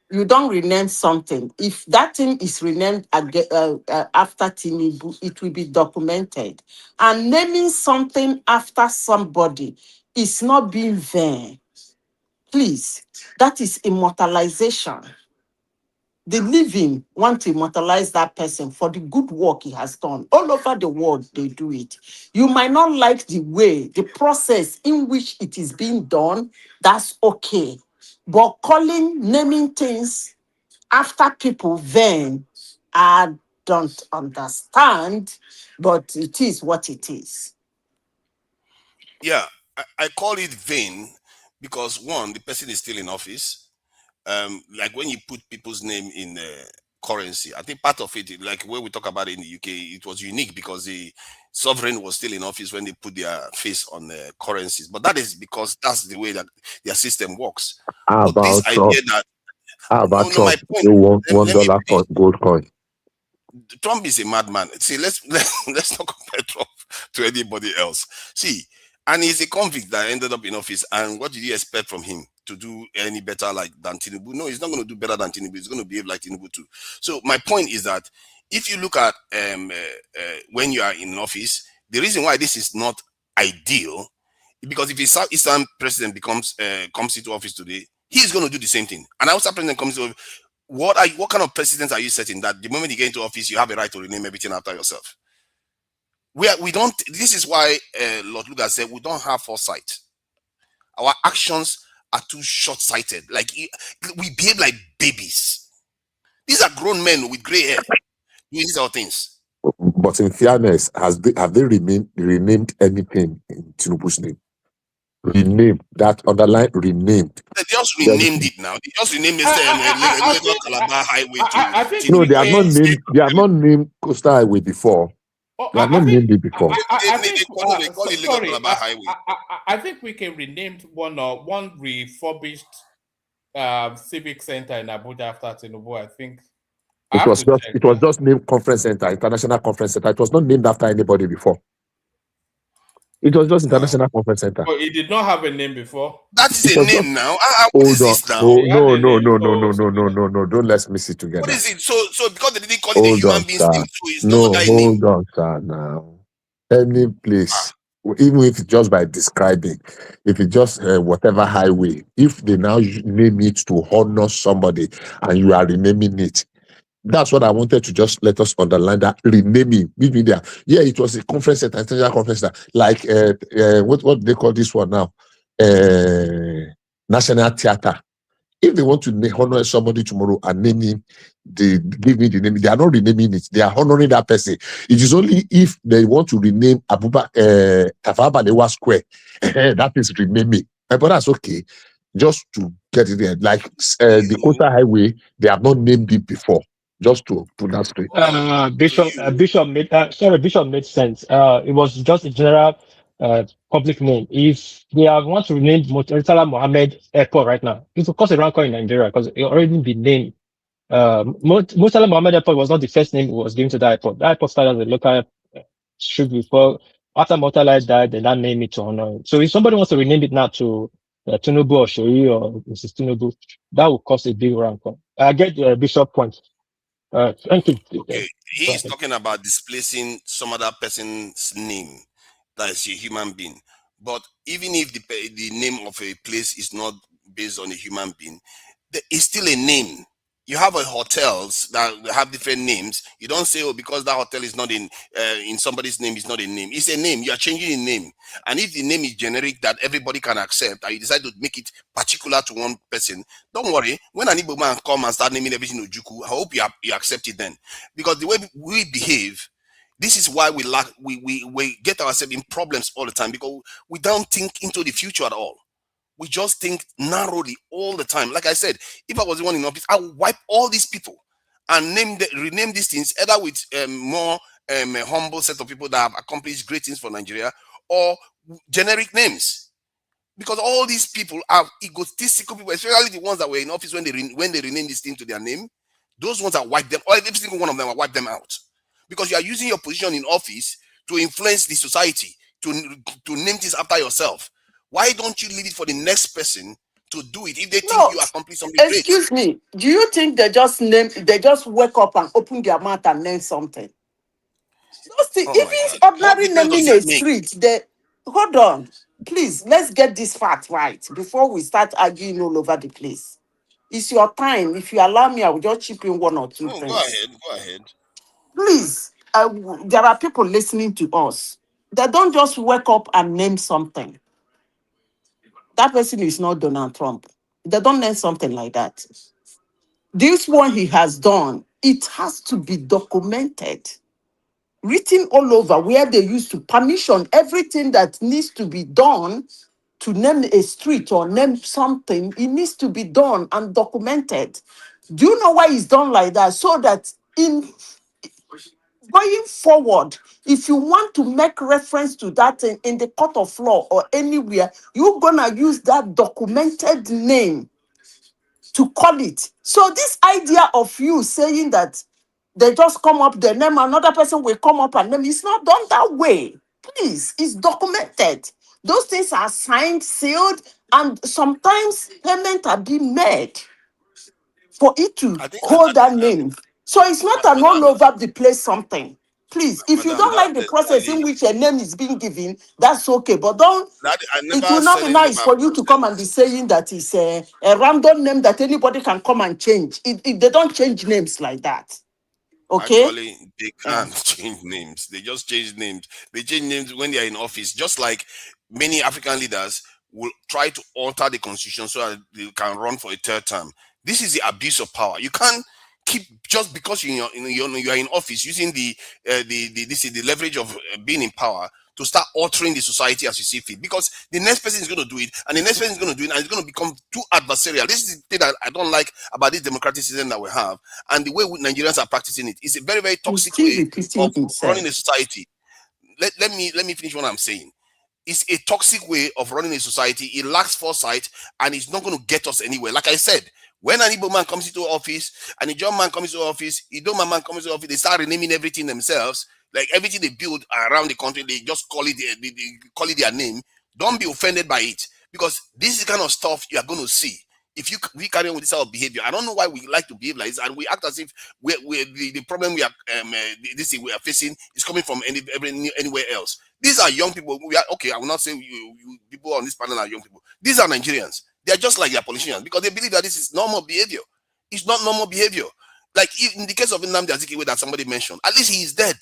You don't rename something. If that thing is renamed after Tinubu, it will be documented. And naming something after somebody is not being vain. Please, that is immortalization. The living want to immortalize that person for the good work he has done. All over the world, they do it. You might not like the way, the process in which it is being done, that's okay. But naming things after people, then I don't understand, but it is what it is. Yeah, I call it vain because one, the person is still in office. Like when you put people's name in currency, I think part of it, like when we talk about it in the UK, it was unique because the sovereign was still in office when they put their face on the currencies. But that is because that's the way that their system works. How But this about idea Trump? that How about no, my Trump? point. $1 gold coin. Trump is a madman. See, let's not compare Trump to anybody else. See, and he's a convict that ended up in office. And what did you expect from him to do any better than Tinubu? No, he's not going to do better than Tinubu. He's going to behave like Tinubu too. So my point is that if you look at when you are in office, the reason why this is not ideal, because if a Southeastern president comes into office today, he's going to do the same thing. And Hausa president comes to what kind of precedents are you setting that the moment you get into office, you have a right to rename everything after yourself? We don't. This is why Lord Lucas said we don't have foresight. Our actions are too short-sighted. Like we behave like babies. These are grown men with gray hair. doing these other things. But in fairness, have they renamed anything in Tinubu's name? Renamed, that underline renamed. They just renamed it now. They just renamed it Lagos-Calabar Highway I to think No, we they have can. not named. They have not named Coastal Highway before. Oh, They have not named it before. They call it Lagos-Calabar Highway. I think we can rename one refurbished civic center in Abuja after Tinubu. I think It was just named Conference Center, International Conference Center. It was not named after anybody before. It was just International Conference Center. But it did not have a name before. That is a name now. What is this now? No. Don't let's mix it together. What is it? So because they didn't call it a human being's name, so it's no longer a name. Hold on, sir. Now, any place, even if it's just by describing, if it's just whatever highway, if they now name it to honor somebody and you are renaming it, that's what I wanted to just let us underline, that renaming. Give me there. Yeah, it was a conference center, international conference center, like what they call this one now, National Theater. If they want to honor somebody tomorrow and name him, they give me the name. They are not renaming it. They are honoring that person. It is only if they want to rename Tafawa Balewa Square that is renaming. But that's okay. Just to get it there, like the Coastal Highway, they have not named it before. Just to put that straight. Bishop made sense. It was just a general public name. If they want to rename Murtala Mohammed Airport right now, it's of course a rancor in Nigeria because it already been named. Murtala Mohammed Airport was not the first name it was given to that airport. That airport started as a local street before. After Murtala died, they now name it to honor it. So if somebody wants to rename it now to Tinubu or Seyi or Mrs. Tinubu, that will cause a big rancor. I get the Bishop point. Thank you. Okay, he is talking about displacing some other person's name that is a human being. But even if the name of a place is not based on a human being, there is still a name. You have hotels that have different names. You don't say, oh, because that hotel is not in somebody's name, it's not a name. It's a name. You are changing the name. And if the name is generic that everybody can accept, and you decide to make it particular to one person, don't worry. When an Igbo man come and start naming everything Ojuku, I hope you accept it then. Because the way we behave, this is why we get ourselves in problems all the time, because we don't think into the future at all. We just think narrowly all the time. Like I said, if I was the one in office, I would wipe all these people and rename these things either with more humble set of people that have accomplished great things for Nigeria, or generic names. Because all these people are egotistical people, especially the ones that were in office when they rename this thing to their name. Those ones are wipe them, or every single one of them are wipe them out. Because you are using your position in office to influence the society, to name things after yourself. Why don't you leave it for the next person to do it if they think you accomplish something great? Excuse me. Do you think they just wake up and open their mouth and name something? Even ordinary naming a street, hold on. Please, let's get this fact right before we start arguing all over the place. It's your time. If you allow me, I will just chip in one or two things. Go ahead. Please, there are people listening to us. They don't just wake up and name something. That person is not Donald Trump. They don't name something like that. This one he has done, it has to be documented, written all over, where they used to permission everything that needs to be done to name a street or name something. It needs to be done and documented. Do you know why it's done like that? So that in going forward, if you want to make reference to that in the court of law or anywhere, you're gonna use that documented name to call it. So this idea of you saying that they just come up, the name, another person will come up and name, it's not done that way. Please, it's documented. Those things are signed, sealed, and sometimes payment are being made for it to hold that name. So it's not an all over the place something. Please, if you don't like the process in which a name is being given, that's okay. But it will not be nice for you to come and be saying that it's a random name that anybody can come and change. They don't change names like that. Okay? Actually, they can't change names. They just change names. They change names when they are in office. Just like many African leaders will try to alter the constitution so that they can run for a third term. This is the abuse of power. You can't keep, just because you're in office, using the leverage of being in power to start altering the society as you see fit, because the next person is going to do it, and the next person is going to do it, and it's going to become too adversarial. This is the thing that I don't like about this democratic system that we have, and the way Nigerians are practicing it. It's a very, very toxic way of running a society. Let me finish what I'm saying. It's a toxic way of running a society. It lacks foresight, and it's not going to get us anywhere. Like I said, when an Igbo man comes into office and a John man comes into office, a Idoma man comes into office, they start renaming everything themselves. Like everything they build around the country, they just call it call it their name. Don't be offended by it, because this is the kind of stuff you are going to see if we carry on with this type of behavior. I don't know why we like to behave like this, and we act as if the problem we are this thing we are facing is coming from anywhere else. These are young people. We are okay. I will not say you people on this panel are young people. These are Nigerians. They are just like their politicians, because they believe that this is normal behavior. It's not normal behavior. Like in the case of Nnamdi Azikiwe that somebody mentioned, at least he is dead,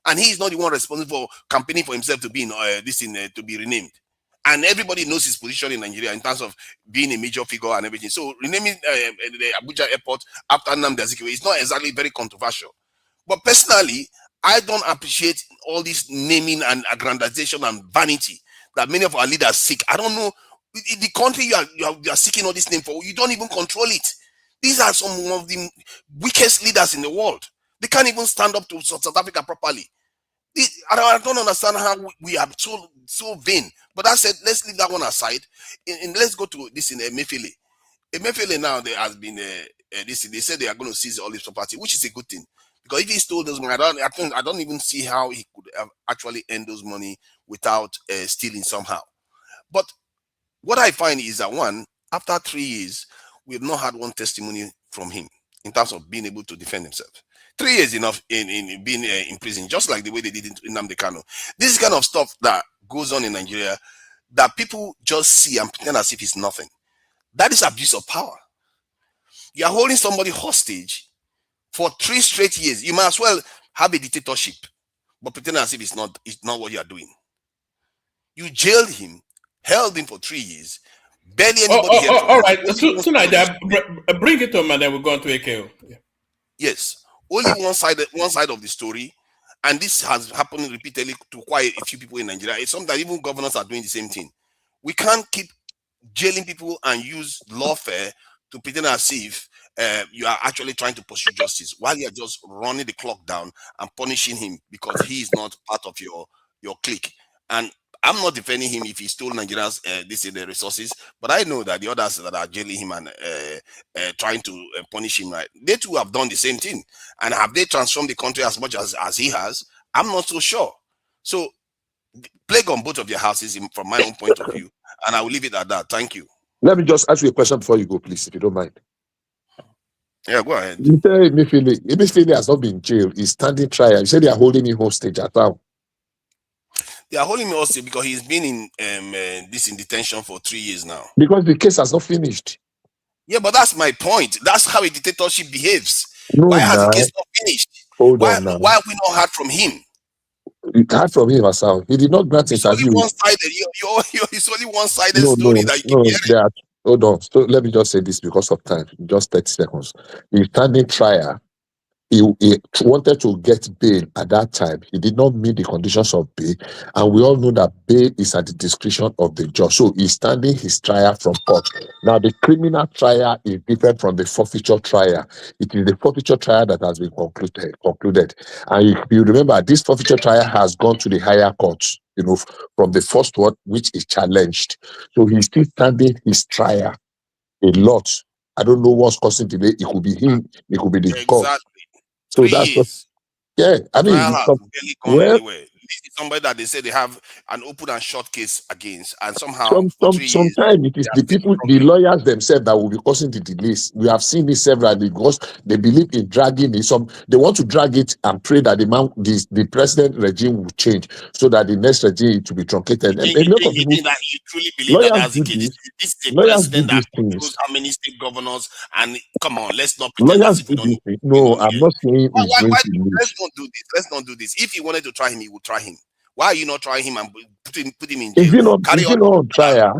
and he is not the one responsible for campaigning for himself to be in to be renamed. And everybody knows his position in Nigeria in terms of being a major figure and everything. So renaming the Abuja airport after Nnamdi Azikiwe is not exactly very controversial. But personally, I don't appreciate all this naming and aggrandization and vanity that many of our leaders seek. I don't know. In the country you are seeking all this name for, you don't even control it. These are some of the weakest leaders in the world. They can't even stand up to South Africa properly. I don't understand how we are so vain. But I said, let's leave that one aside, and let's go to this in Emefiele. Emefiele now there has been they said they are going to seize all his property, which is a good thing, because if he stole those money, I don't even see how he could have actually earned those money without stealing somehow. But what I find is that, one, after 3 years, we have not had one testimony from him in terms of being able to defend himself. 3 years enough in being in prison, just like the way they did in Nnamdi Kanu. This is kind of stuff that goes on in Nigeria that people just see and pretend as if it's nothing. That is abuse of power. You are holding somebody hostage for 3 straight years. You might as well have a dictatorship, but pretend as if it's not what you are doing. You jailed him, held him for 3 years. Barely anybody here. All right. Tonight, bring it home, and then we're going to AKO. Yeah. Yes, only one side of the story, and this has happened repeatedly to quite a few people in Nigeria. It's something that even governors are doing the same thing. We can't keep jailing people and use lawfare to pretend as if you are actually trying to pursue justice, while you are just running the clock down and punishing him because he is not part of your clique. And I'm not defending him if he stole Nigerians the resources, but I know that the others that are jailing him and trying to punish him, right, they too have done the same thing. And have they transformed the country as much as he has? I'm not so sure. So plague on both of your houses from my own point of view, and I will leave it at that. Thank you. Let me just ask you a question before you go, please, if you don't mind. Yeah, go ahead. You say Emefiele has not been jailed. He's standing trial. You said they are holding him hostage at now. They are holding me hostage because he's been in detention for 3 years now. Because the case has not finished. Yeah, but that's my point. That's how a dictatorship behaves. No, why has the case not finished? Why have we not heard from him? We heard from him as well. He did not grant interview. It's only one-sided story that you keep hearing. Hold on. So let me just say this because of time. Just 30 seconds. He's standing trial. He wanted to get bail at that time. He did not meet the conditions of bail. And we all know that bail is at the discretion of the judge. So he's standing his trial from court. Now, the criminal trial is different from the forfeiture trial. It is the forfeiture trial that has been concluded. And if you remember, this forfeiture trial has gone to the higher courts, from the first one, which is challenged. So he's still standing his trial a lot. I don't know what's causing delay. It could be him. It could be the court. So 3 years. I mean, trial has barely gone anywhere. This is somebody that they say they have an open and short case against, and somehow sometimes it is the people, the lawyers themselves, that will be causing the delays. We have seen this severally because they believe in dragging it. They want to drag it and pray that the president regime will change so that the next regime to be truncated. You truly believe that that's the case? This is a president that controls how many state governors, and come on, let's not pretend as if we don't know. No, I'm not saying let's not do this. Let's not do this. If he wanted to try him, he would try him. Why are you not trying him and put him in jail? Is he not on trial?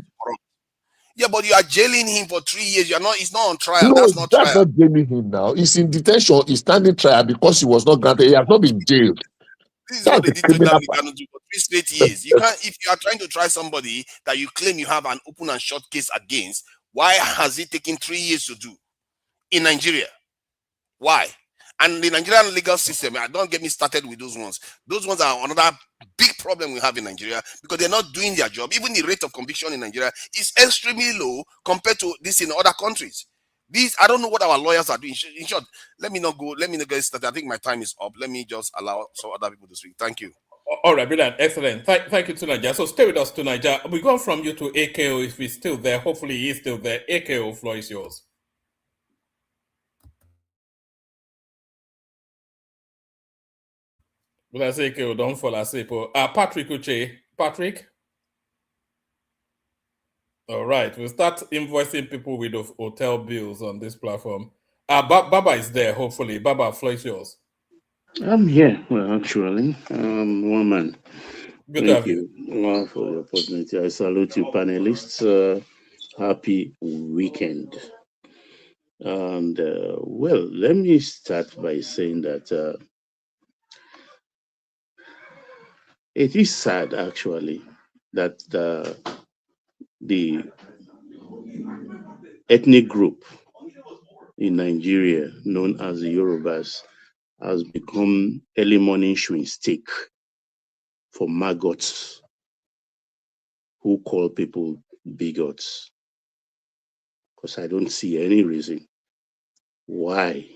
Yeah, but you are jailing him for 3 years. You're not. It's not on trial. No, That's not that's trial. not blaming him now. He's in detention. He's standing trial because he was not granted. He has not been jailed. This is That's what they the did to criminal Nnamdi part. Kanu for 3 straight years. You can't. If you are trying to try somebody that you claim you have an open and short case against, why has it taken 3 years to do in Nigeria? Why? And the Nigerian legal system, don't get me started with those ones. Those ones are another big problem we have in Nigeria because they're not doing their job. Even the rate of conviction in Nigeria is extremely low compared to this in other countries. These, I don't know what our lawyers are doing. In short, let me not get started. I think my time is up. Let me just allow some other people to speak. Thank you. All right, brilliant, excellent. Thank you to Nigeria. So stay with us to Nigeria. We go from you to AKO if he's still there. Hopefully he's still there. AKO, floor is yours. But I say AKO, don't fall asleep. Patrick Uche. Patrick? All right, we'll start invoicing people with hotel bills on this platform. Baba is there, hopefully. Baba, floor is yours. I'm here, well, actually. One man. Good to have you all for the opportunity. I salute you, panelists. Happy weekend. And, well, let me start by saying that it is sad, actually, that the ethnic group in Nigeria, known as the Yorubas, has become early morning chewing stick for maggots who call people bigots. Because I don't see any reason why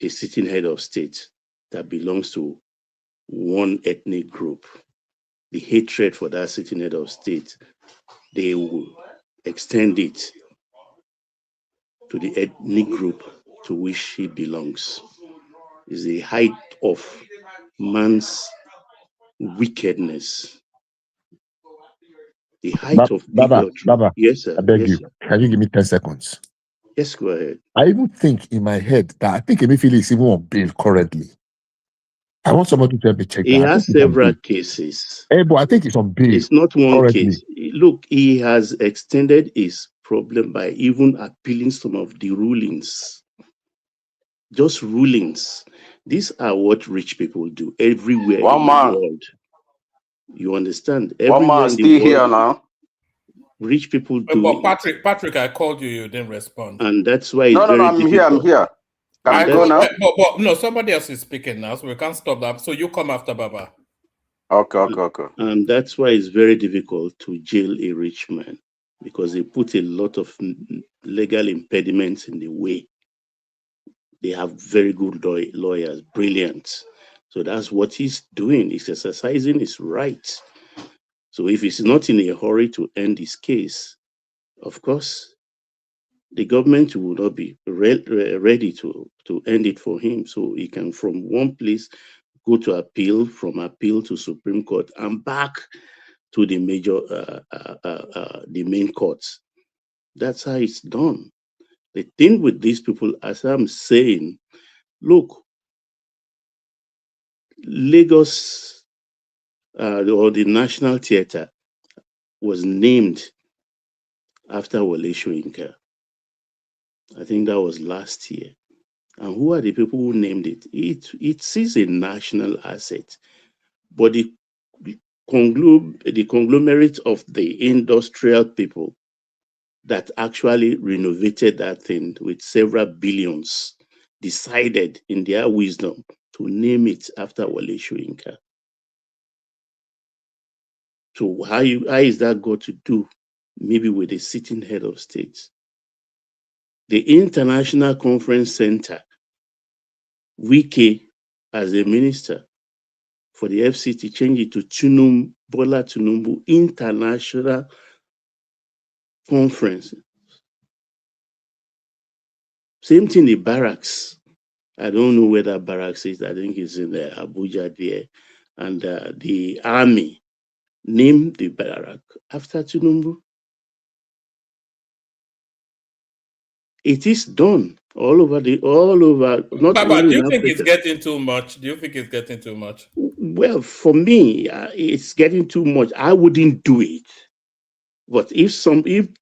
a sitting head of state that belongs to one ethnic group, the hatred for that sitting head of state, they will extend it to the ethnic group to which he belongs. Is the height of man's wickedness. The height of bigotry. Baba, Yes, sir. I beg Yes, you. sir. Can you give me 10 seconds? Yes, go ahead. I even think in my head that I think Emefiele is even on bail currently. I want somebody to help me check that. He has several cases. But I think it's on bail. It's not one currently. case. Look, he has extended his problem by even appealing some of the rulings. Just rulings. These are what rich people do everywhere in the world. You understand? Everywhere in the world, here now. Rich people do But Patrick, I called you. You didn't respond. And that's why it's very difficult. I'm here. Can I go now? But no, somebody else is speaking now, so we can't stop that. So you come after Baba. Okay. And that's why it's very difficult to jail a rich man, because they put a lot of legal impediments in the way. They have very good lawyers, brilliant. So that's what he's doing. He's exercising his rights. So if he's not in a hurry to end his case, of course, the government will not be ready to end it for him. So he can, from one place, go to appeal, from appeal to Supreme Court, and back to the major, the main courts. That's how it's done. The thing with these people, as I'm saying, look, Lagos, or the National Theatre, was named after Wole Soyinka. I think that was last year. And who are the people who named it? It is a national asset, but the conglomerate of the industrial people that actually renovated that thing with several billions decided in their wisdom to name it after Wole Soyinka. So how is that got to do maybe with a sitting head of state? The International Conference Center, Wike, as a minister for the FCT, changed it to Bola Tinubu International Conference. Same thing, the barracks. I don't know where that barracks is. I think it's in Abuja there. And the army named the barrack after Tinubu. It is done all over. Not Baba, only do you in think Africa. it's getting too much? Do you think it's getting too much? Well, for me, it's getting too much. I wouldn't do it. But if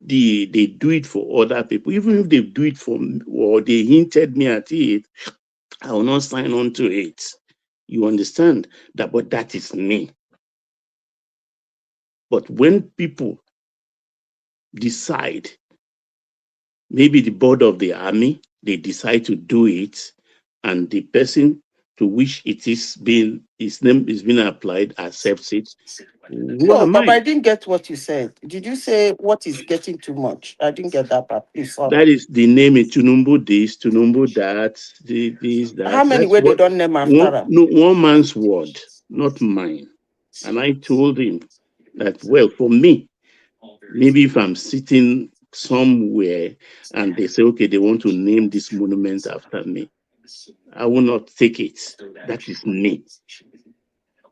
they do it for other people, even if they do it for me, or they hinted me at it, I will not sign on to it. You understand that? But that is me. But when people decide, maybe the board of the army, they decide to do it, and the person to which his name is being applied accepts it. Who No, am Baba, I? I didn't get what you said. Did you say what is getting too much? I didn't get that part. Please, sorry. That is the name in Tinubu this, Tinubu that, this, that. How many That's where they what don't name after him? one man's word, not mine. And I told him that, well, for me, maybe if I'm sitting somewhere and they say, okay, they want to name this monument after me, I will not take it. That is me.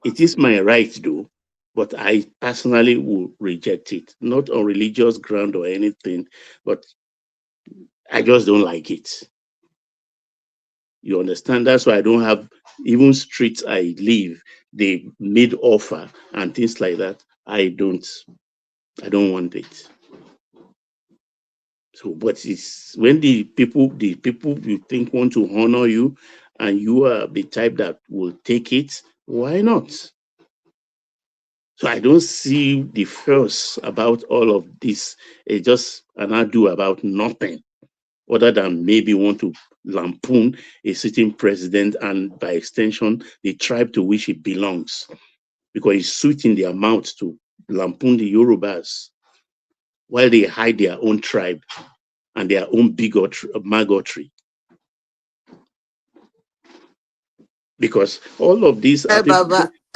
It is my right, though, but I personally will reject it, not on religious ground or anything, but I just don't like it. You understand? That's why I don't have even streets I live. They made offer and things like that. I don't want it. So, but it's when the people you think want to honor you, and you are the type that will take it, why not? So I don't see the fuss about all of this. It's just an ado about nothing, other than maybe want to lampoon a sitting president and by extension the tribe to which it belongs, because it's sweet in their mouth to lampoon the Yorubas while they hide their own tribe and their own bigotry. Because all of these are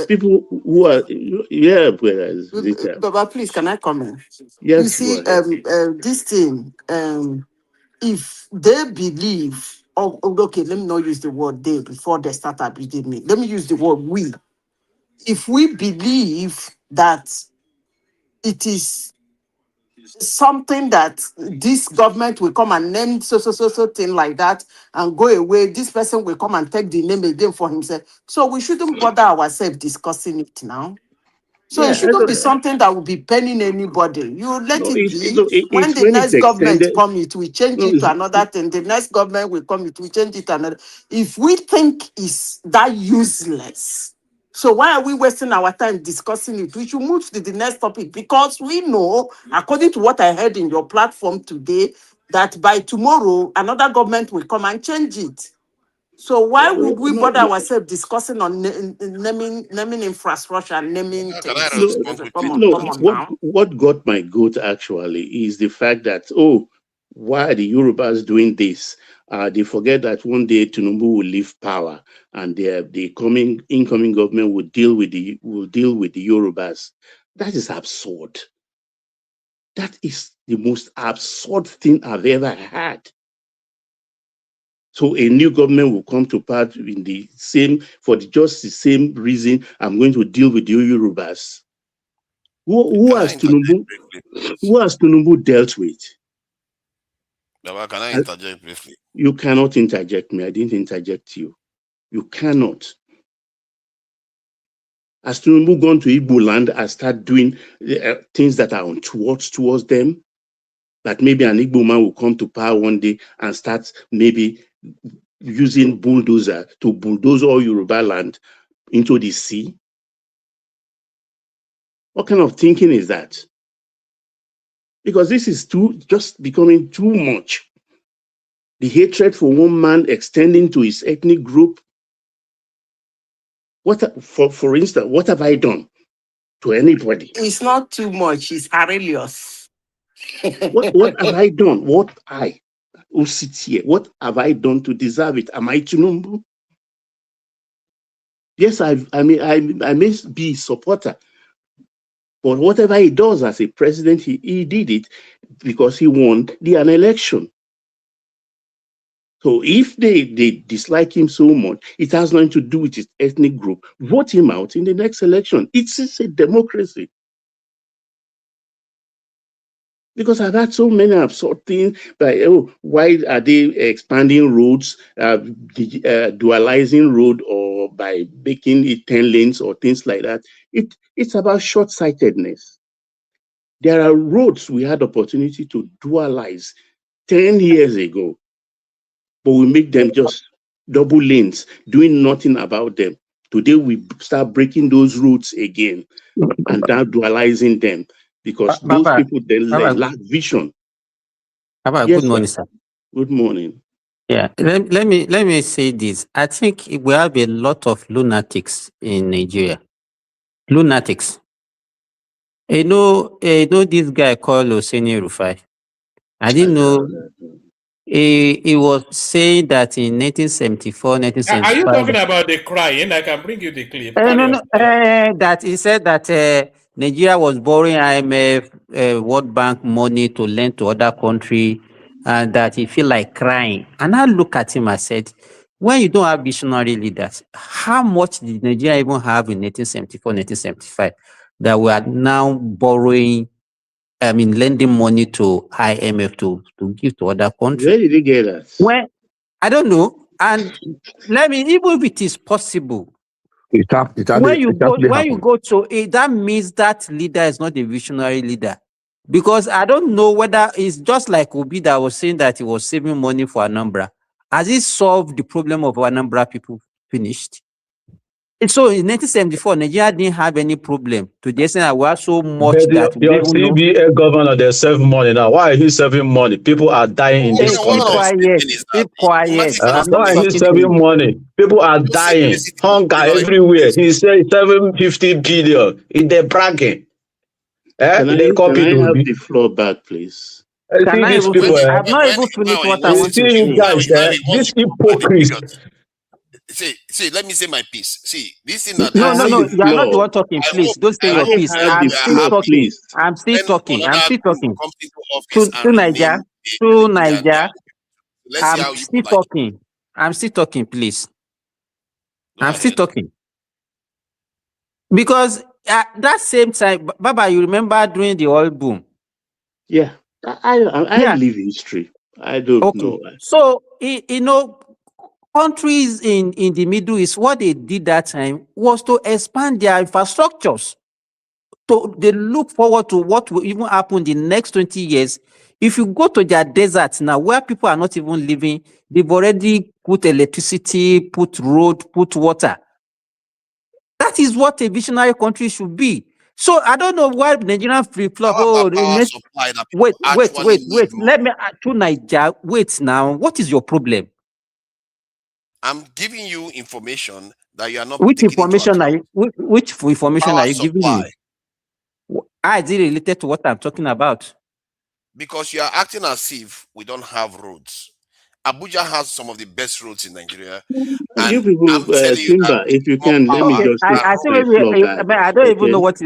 people who are, yeah, whereas Baba, please, can I comment? Yes, you see, go ahead. this thing, if they believe, okay, let me not use the word they before they start abusing me. Let me use the word we. If we believe that it is something that this government will come and name so thing like that and go away, this person will come and take the name again for himself. So we shouldn't bother ourselves discussing it now. So it shouldn't be something that will be paining anybody. You let it be. When the next government come, it will change it to another thing. The next government will come, it will change it to another. If we think it's that useless, so why are we wasting our time discussing it? We should move to the next topic, because we know, according to what I heard in your platform today, that by tomorrow another government will come and change it. So why would we bother ourselves discussing on naming infrastructure and naming things? What got my goat actually is the fact that, why are the Yorubas doing this? They forget that one day Tinubu will leave power, and the incoming government will deal with the Yorubas. That is absurd. That is the most absurd thing I've ever had. So a new government will come to power in just the same reason I'm going to deal with the Yorubas. Who has Tinubu dealt with? Baba, can I interject briefly? You cannot interject me. I didn't interject you. You cannot. Has Tinubu gone to Igbo land and start doing things that are untoward towards them? That maybe an Igbo man will come to power one day and start maybe using bulldozer to bulldoze all Yoruba land into the sea? What kind of thinking is that? Because this is just becoming too much. The hatred for one man extending to his ethnic group. For instance, what have I done to anybody? It's not too much. It's perilous. What have I done? Who sits here? What have I done to deserve it? Am I Tinubu? Yes, I may be a supporter, but whatever he does as a president, he did it because he won an election. So if they dislike him so much, it has nothing to do with his ethnic group. Vote him out in the next election. It's a democracy. Because I've had so many absurd things, like, why are they expanding roads, dualizing road, or by making it 10 lanes or things like that? It's about short-sightedness. There are roads we had opportunity to dualize 10 years ago, but we make them just double lanes, doing nothing about them. Today, we start breaking those roads again and now dualizing them because those Baba, people then lack vision. Baba, Yes, good morning, sir. sir. Good morning. Yeah, let me say this. I think we have a lot of lunatics in Nigeria. Lunatics. You know this guy called Oseni Rufai. I didn't know he was saying that in 1974, Are you 1975. talking about the crying? I can bring you the clip. Carry on. That he said that Nigeria was borrowing IMF, World Bank money to lend to other country, and that he feel like crying. And I look at him, I said, when you don't have visionary leaders, how much did Nigeria even have in 1974, 1975 that we are now borrowing, lending money to IMF to give to other countries? Where did he get that? Well, I don't know. And let me, even if it is possible, when you go to it, that means that leader is not a visionary leader. Because I don't know whether it's just like Obi that was saying that he was saving money for Anambra. Has he solved the problem of Anambra people finished? And so in 1974, Nigeria didn't have any problem to the extent that we are so much that we Your don't even know. CBA governor, they save money now. Why are he saving money? People are dying in this Keep country. quiet. Keep quiet. I'm not Why are he talking to you. saving money? People are dying. Hunger everywhere. He said 750 billion. In the bragging. Can I have the floor back, please? Can I even finish? I've not even finished what I want to say. This hypocrisy. See, let me say my piece. See, this thing that No. You are not the one talking. Please don't say your piece. I'm still talking. I'm still talking. To Niger. I'm still talking. I'm still talking, please. I'm still talking. Because at that same time, Baba, you remember during the oil boom? Yeah, I live history. I don't know. So, countries in the Middle East, what they did that time was to expand their infrastructures. They look forward to what will even happen the next 20 years. If you go to their deserts now, where people are not even living, they've already put electricity, put road, put water. That is what a visionary country should be. So I don't know why Nigerian flip-flop. Wait. Let me to Niger. Wait now. What is your problem? I'm giving you information that you are not Which taking information into are account. you? Which information Power are you giving supply. me? How is it related to what I'm talking about? Because you are acting as if we don't have roads. Abuja has some of the best roads in Nigeria. And You people, I'm telling you that Timber, if you can, let me just take I think the floor back. I don't even know what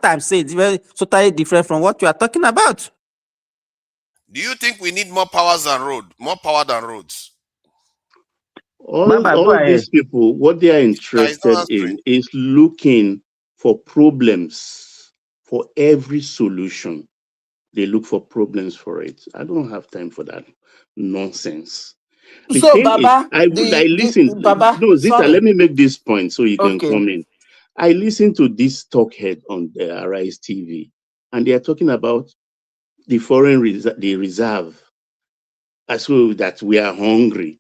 I'm saying. It's very totally different from what you are talking about. Do you think we need more power than roads? All these people, what they are interested in is looking for problems for every solution. They look for problems for it. I don't have time for that nonsense. The So, thing is, Baba, I listen. Baba, No, Zita, sorry. let me make this point so you can Okay. come in. I listened to this talkhead on the Arise TV, and they are talking about the the reserve, as well that we are hungry.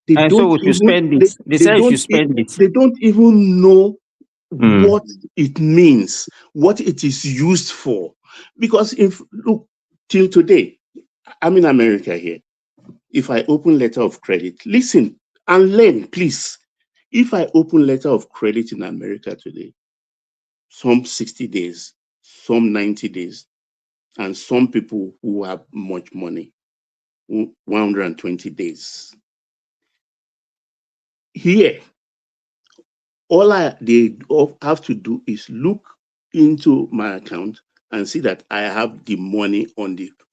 And so we should spend it. They say you should spend it. They don't even know what it means, what it is used for. Because if look till today, I'm in America here. If I open letter of credit, listen and learn, please. If I open letter of credit in America today, some 60 days, some 90 days, and some people who have much money, 120 days. Here, all they have to do is look into my account and see that I have the money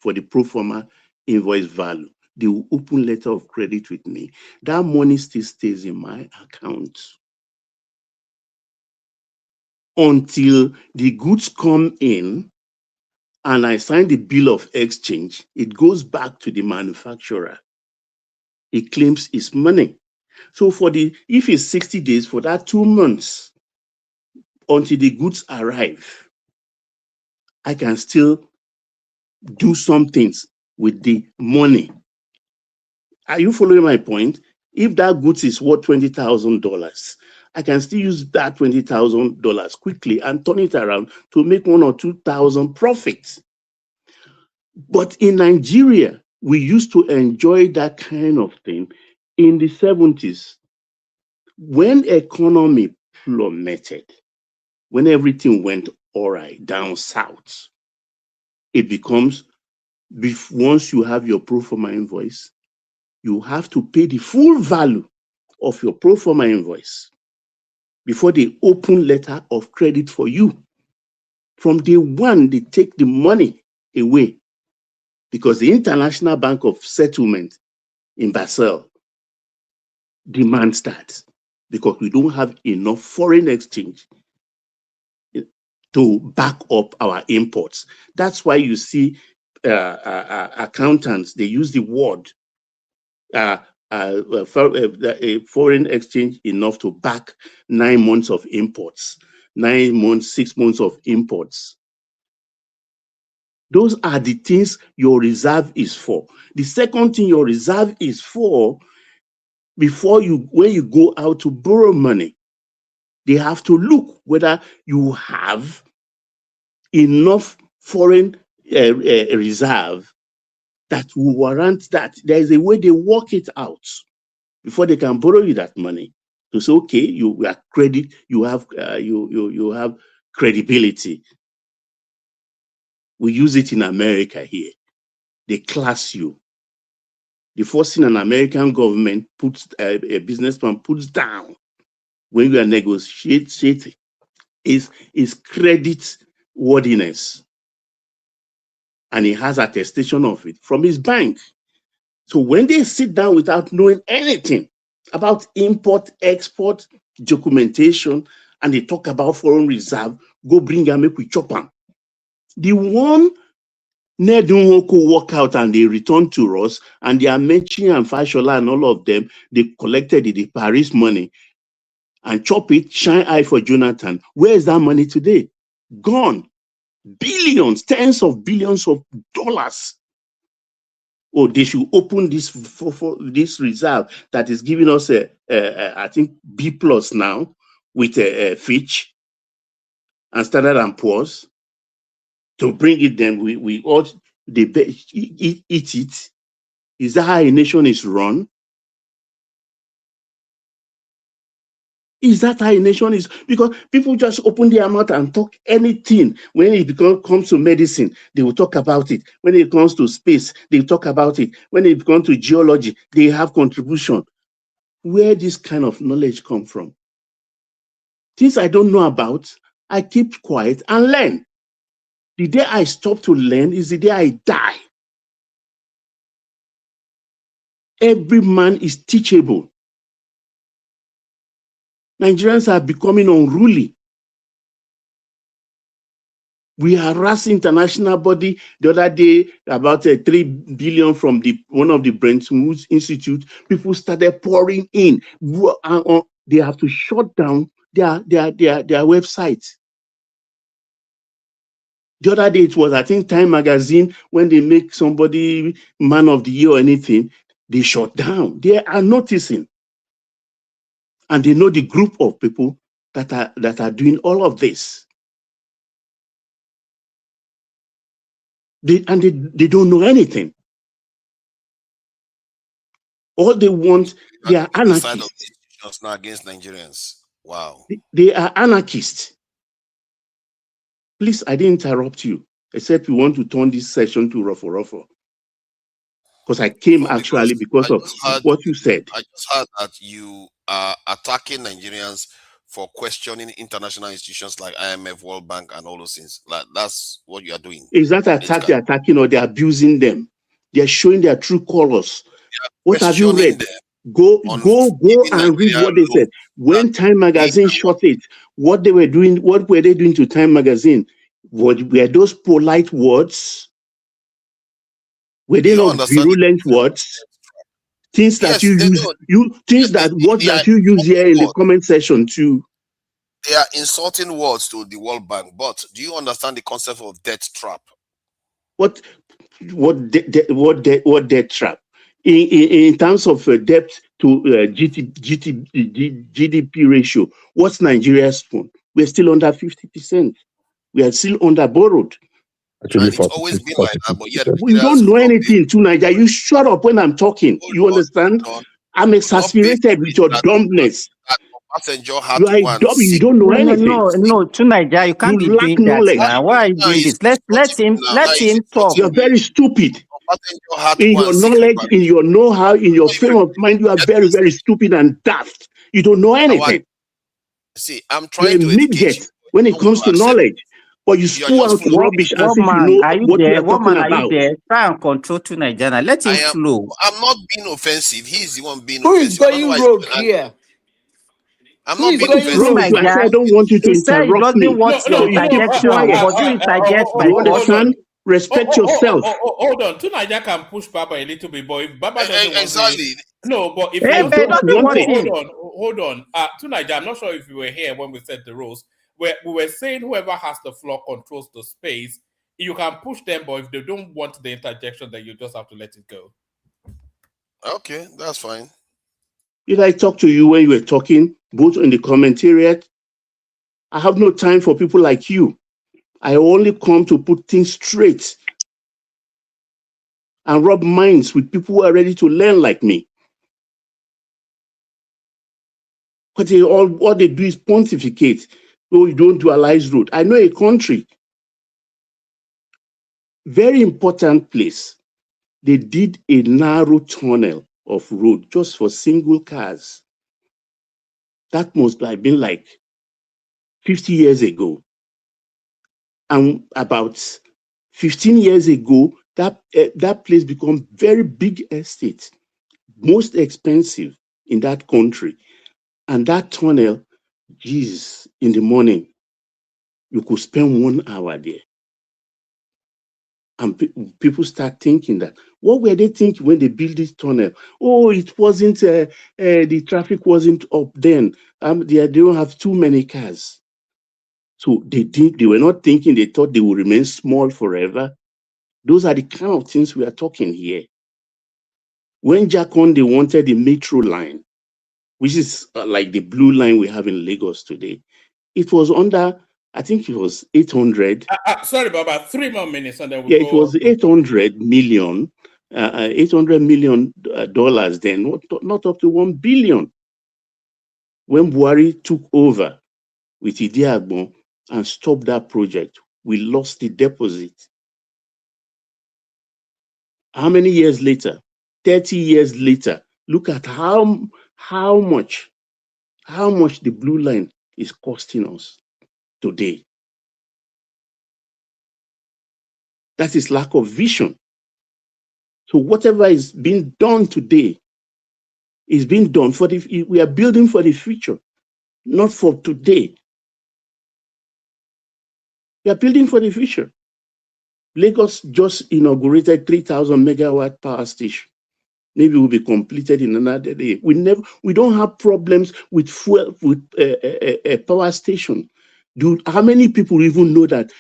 for the pro forma invoice value. They will open letter of credit with me. That money still stays in my account until the goods come in and I sign the bill of exchange. It goes back to the manufacturer. He claims his money. So if it's 60 days, for that 2 months until the goods arrive, I can still do some things with the money. Are you following my point? If that goods is worth $20,000, I can still use that $20,000 quickly and turn it around to make 1,000 or 2,000 profits. But in Nigeria, we used to enjoy that kind of thing in the 70s. When economy plummeted, when everything went all right down south, it becomes, once you have your pro forma invoice, you have to pay the full value of your pro forma invoice before they open letter of credit for you. From day one, they take the money away because the International Bank of Settlement in Basel demands that, because we don't have enough foreign exchange to back up our imports. That's why you see accountants, they use the word foreign exchange enough to back 9 months of imports, 9 months, 6 months of imports. Those are the things your reserve is for. The second thing your reserve is for, when you go out to borrow money, they have to look whether you have enough foreign reserve that will warrant that. There is a way they work it out before they can borrow you that money to say, okay, you have credit, you have credibility. We use it in America here. They class you. The first thing an American government puts, a businessman puts down when you are negotiating is credit worthiness. And he has attestation of it from his bank. So when they sit down without knowing anything about import, export, documentation, and they talk about foreign reserve, go bring and make we chop them. The one Nedunwoko walk out and they return to us, and they are Mechi and Fashola and all of them, they collected the Paris money and chop it, shine eye for Jonathan. Where is that money today? Gone. Billions, tens of billions of dollars. Oh, they should open this for this reserve that is giving us I think B plus now with Fitch and Standard and Poor's to bring it. Then we all eat it. Is that how a nation is run? Is that how a nation is? Because people just open their mouth and talk anything. When it comes to medicine, they will talk about it. When it comes to space, they talk about it. When it comes to geology, they have contribution. Where this kind of knowledge come from? Things I don't know about, I keep quiet and learn. The day I stop to learn is the day I die. Every man is teachable. Nigerians are becoming unruly. We harass international body the other day about 3 billion from one of the Bretton Woods Institute. People started pouring in. They have to shut down their website. The other day it was, I think, Time Magazine, when they make somebody man of the year or anything, they shut down. They are noticing. And they know the group of people that are doing all of this. They don't know anything. All they want, they are anarchists. It's not against Nigerians. Wow. They are anarchists. Please, I didn't interrupt you, except we want to turn this session to ruffle. Because I came actually because of what you said. I just heard that you are attacking Nigerians for questioning international institutions like IMF, World Bank, and all those things. Like, that's what you are doing. Is that attack they're attacking, or they're abusing them? They're showing their true colors. What have you read? Go and read what they said. When Time Magazine shot it, what were they doing to Time Magazine? Were those polite words? Were they not virulent words? Things that you use, that you use here in the comment section too. they are insulting words to the World Bank, but do you understand the concept of debt trap? What debt trap? In terms of debt to GDP ratio, what's Nigeria's spoon? We're still under 50%. We are still under borrowed. Actually, It's always been like that, but yet You don't know anything to Nigeria. You shut up when I'm talking. You understand? I'm exasperated with your dumbness. Passenger had You are a one dumb. You don't know anything. No. To Nigeria, you can't be lack doing that knowledge. now. Why are you doing this? Let him talk. You're very stupid. Passenger had In one your secret knowledge, bank. in your know-how, in your frame of mind, you are very, very stupid and daft. You don't know anything. See, I'm You're trying a to educate midget you. when it comes to knowledge. But you spew out rubbish as if you know what you are talking about. Try and control to Nigeria. Let him flow. I'm not being offensive. He's the one being Who is offensive. I don't know going why rogue here? I'm Who not is being going offensive. rogue? I said I don't want you to He said he interrupt doesn't me. want So your you keep interjection, quiet. but you interject by You understand? Respect yourself. Hold on. Tunaja can push Baba a little bit, but if Baba doesn't want exactly. No, but if I he don't want it. hold on. Tunaja, I'm not sure if you were here when we set the rules. Where we were saying whoever has the floor controls the space. You can push them, but if they don't want the interjection, then you just have to let it go. Okay, that's fine. Did I talk to you when you were talking, both in the commentariat? I have no time for people like you. I only come to put things straight and rub minds with people who are ready to learn like me. But what they do is pontificate. Oh, you don't dualize road. I know a country, very important place. They did a narrow tunnel of road just for single cars. That must have been like 50 years ago. And about 15 years ago, that place became very big estate, most expensive in that country. And that tunnel, geez, in the morning, you could spend 1 hour there. And people start thinking that. What were they thinking when they built this tunnel? Oh, it wasn't, the traffic wasn't up then. They don't have too many cars. So they were not thinking, they thought they would remain small forever. Those are the kind of things we are talking here. When they wanted the metro line, which is like the blue line we have in Lagos today, it was under, I think it was 800. Sorry, Baba, 3 more minutes and then we'll Yeah, go. it was 800 million, $800 million then, not up to 1 billion. When Buhari took over with Idiagbon and stopped that project, we lost the deposit. How many years later? 30 years later, look at how much the blue line is costing us today. That is lack of vision. So whatever is being done today is being done we are building for the future, not for today. We are building for the future. Lagos just inaugurated 3,000 megawatt power station. Maybe will be completed in another day. We don't have problems with fuel, with a power station. How many people even know that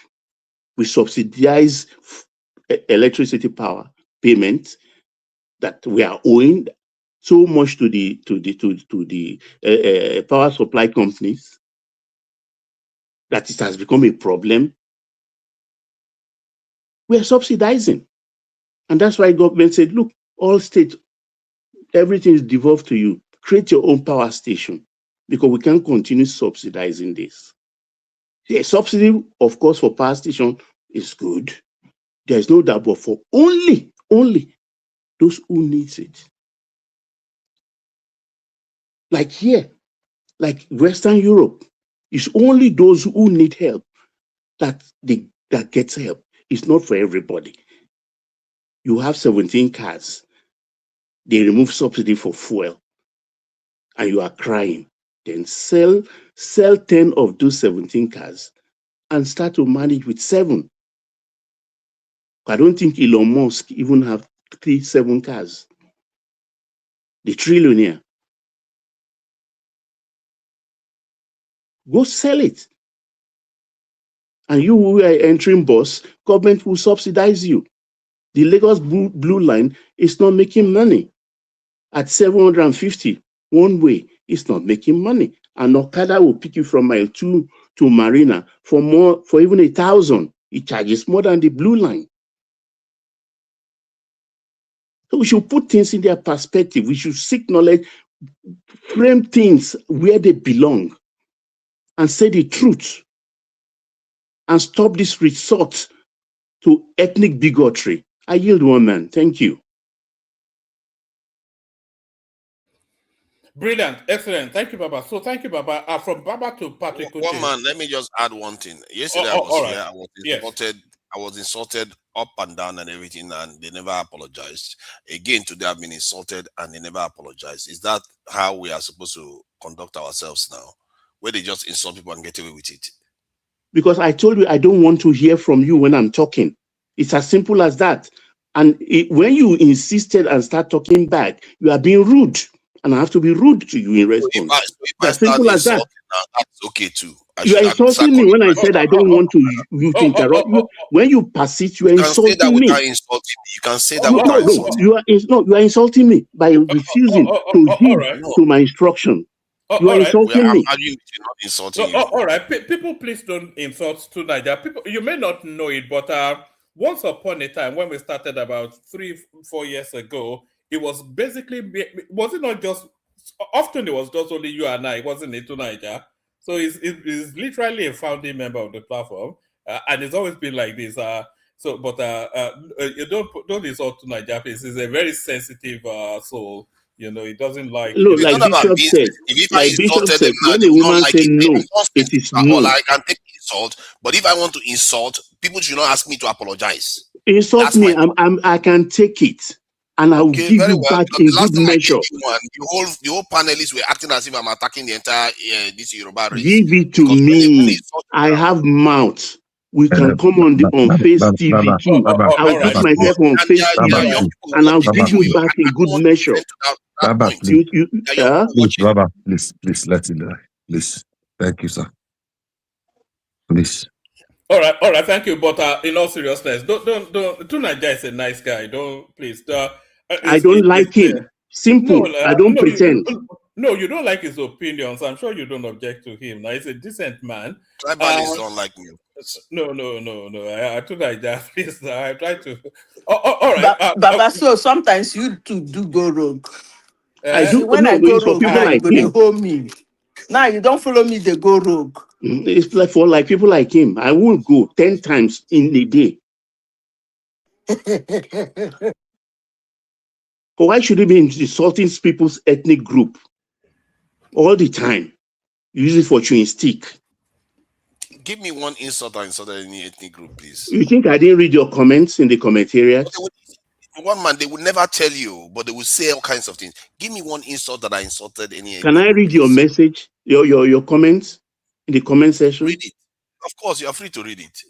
we subsidize electricity power payments that we are owing so much to the power supply companies that it has become a problem? We are subsidizing, and that's why government said, "Look, all states, everything is devolved to you. Create your own power station because we can't continue subsidizing this." The subsidy, of course, for power station is good. There is no doubt, but for only those who needs it. Like here, like Western Europe, it's only those who need help that gets help. It's not for everybody. You have 17 cars. They remove subsidy for fuel, and you are crying. Then sell 10 of those 17 cars and start to manage with 7. I don't think Elon Musk even have 7 cars. The trillionaire. Go sell it. And you who are entering bus, government will subsidize you. The Lagos Blue Line is not making money. At 750 one way, it's not making money. And Okada will pick you from mile 2 to Marina for even 1,000. It charges more than the Blue Line. So we should put things in their perspective. We should seek knowledge, frame things where they belong, and say the truth, and stop this resort to ethnic bigotry. I yield, one man. Thank you. Brilliant, excellent. Thank you, Baba. So thank you, Baba. From Baba to Patrick. One man, let me just add one thing. Yesterday I was here. I was insulted. Yes. I was insulted up and down and everything, and they never apologized. Again, today I've been insulted and they never apologized. Is that how we are supposed to conduct ourselves now? Where they just insult people and get away with it? Because I told you I don't want to hear from you when I'm talking. It's as simple as that. And when you insisted and start talking back, you are being rude. And I have to be rude to you in response. If I start insulting now, that's okay too. You are insulting me when I said I don't want you to interrupt you. When you persist, you are insulting me. You can say that without insulting. You are insulting me by refusing to heed to my instruction. You are insulting me. I'm not insulting you. All right, people, please don't insult to Nigeria. People, you may not know it, but once upon a time, when we started about 3-4 years ago, it was basically, was it not just, often it was just only you and I, wasn't it, to Nigeria? So it's literally a founding member of the platform, and it's always been like this. You don't insult to Nigeria, please. It's a very sensitive soul. You know, it doesn't like. Look, like Bishop said, when a woman says no, it is no. I can take insult, but if I want to insult, people should not ask me to apologize. Insult me, I can take it. And I will give you back in good measure. The whole panelists were acting as if I'm attacking the entire this Yoruba race. Give it to me. I have mouth. We can come on Face TV too. I'll put myself on Face TV and I'll give you back in good measure. Baba, please, Baba, please, let it die. Please. Thank you, sir. Please. All right, thank you. But in all seriousness, don't. Tunaja is a nice guy. Please. I don't like him. Simple. I don't pretend. You don't like his opinions. I'm sure you don't object to him. Now, he's a decent man. Tribalists don't like me. No. Tunaja, please. I try to. All right. Baba, so sometimes you two do go rogue. I do. When I go rogue, they hold me. Now you don't follow me, they go rogue. It's like for people like him. I will go 10 times in a day. Why should he be insulting people's ethnic group all the time? Use it for chewing stick. Give me one insult I insulted any ethnic group, please. You think I didn't read your comments in the commentariat? One man, they would never tell you, but they would say all kinds of things. Give me one insult that I insulted any. Can I read your message, your comments in the comment section? Read it. Of course, you are free to read it.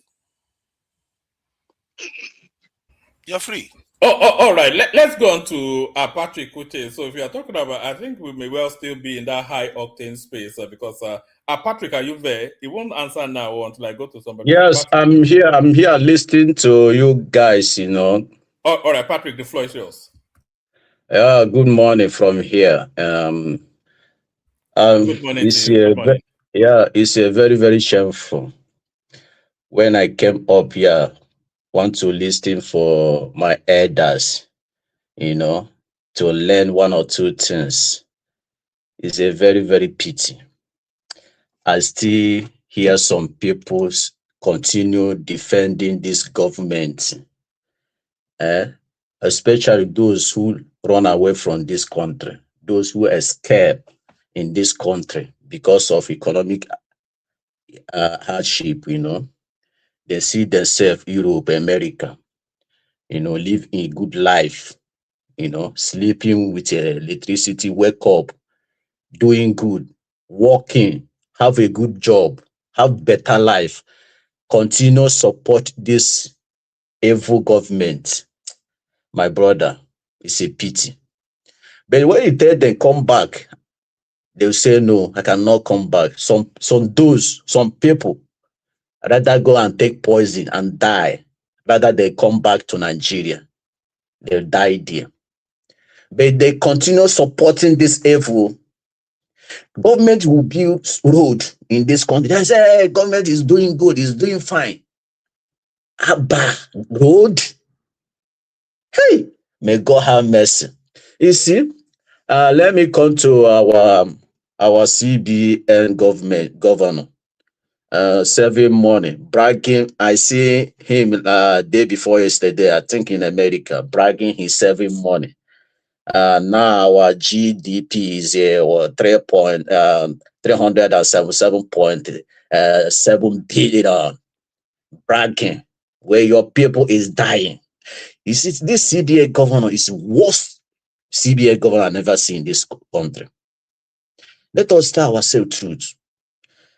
You're free. All right. Let's go on to Patrick Kute. So if you are talking about, I think we may well still be in that high octane space because Patrick, are you there? He won't answer now until I go to somebody. Yes, I'm here. I'm here listening to you guys. You know. All right, Patrick, the floor is yours. Good morning from here. Good morning to you. It's a very, very shameful. When I came up here, want to listen for my elders, to learn one or two things. It's a very, very pity. I still hear some people continue defending this government. Especially those who run away from this country, those who escape in this country because of economic hardship, they see themselves, Europe, America, live a good life, sleeping with electricity, wake up, doing good, working, have a good job, have better life, continue support this evil government. My brother, it's a pity. But when you tell them come back, They'll say, no, I cannot come back. Some people rather go and take poison and die, rather they come back to Nigeria. They'll die there. But they continue supporting this evil. Government will build road in this country. They say, hey, government is doing good, is doing fine. Abba, road? Hey, may God have mercy. You see, let me come to our CBN governor. Saving money, bragging. I see him day before yesterday, I think in America, bragging he's saving money. Now our GDP is 377.7 billion. Bragging, where your people is dying. You see, this CBA governor is worst CBA governor I've never seen in this country. Let us tell ourselves truth.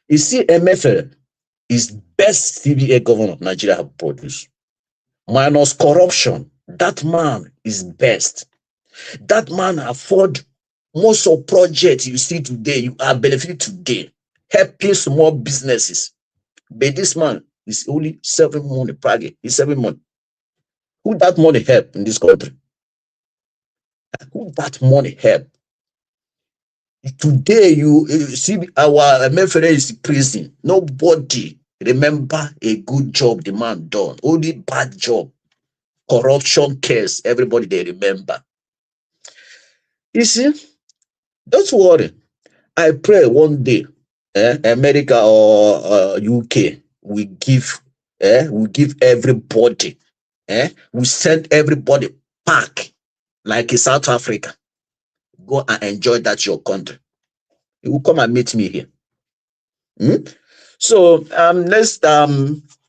You see, Emefiele is best CBA governor Nigeria have produced. Minus corruption, that man is best. That man afford most of projects you see today, you are benefiting today, helping small businesses. But this man is only saving money, bragging. He's saving money. Who that money help in this country? Who that money help? Today, you see our Emefiele is in prison. Nobody remember a good job the man done. Only bad job. Corruption case. Everybody they remember. You see, don't worry. I pray one day, America or UK we give everybody, we send everybody back like in South Africa. Go and enjoy that your country. You will come and meet me here. So next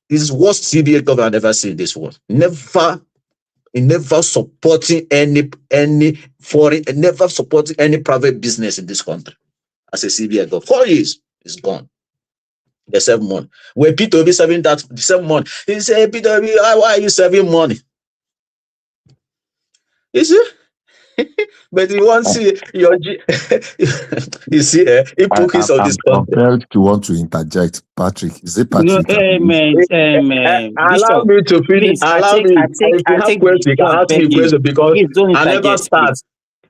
is worst CBA government I've ever seen in this world. Never supporting any foreign, never supporting any private business in this country. As a CBA government, 4 years is gone. They save money. When Peter be serving that the same money, he say, Peter, why are you saving money? You see? But you want to see your you see, hypocrites of this I'm country. compelled to want to interject. Patrick, is it No, Patrick? Allow Bishop, me to finish. please, Allow me. If you I have take questions, you can this, ask beg me you. questions because Please don't I never interject, start. please.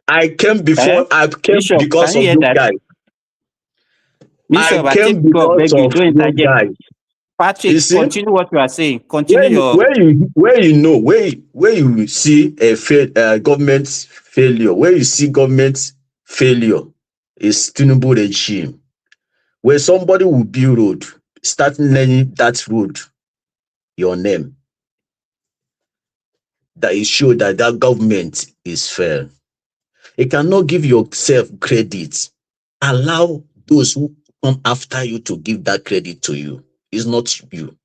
I came before. I came Bishop, because can you of hear you that? guys. Bishop, I Came take this, because beg you, of don't you interject. guys. You Patrick, see, continue what you are saying. Continue your. where you see a government failure, where you see government failure is Tinubu regime. Where somebody will build road, start learning that road, your name. That is show that government is fair. You cannot give yourself credit. Allow those who come after you to give that credit to you. It's not you.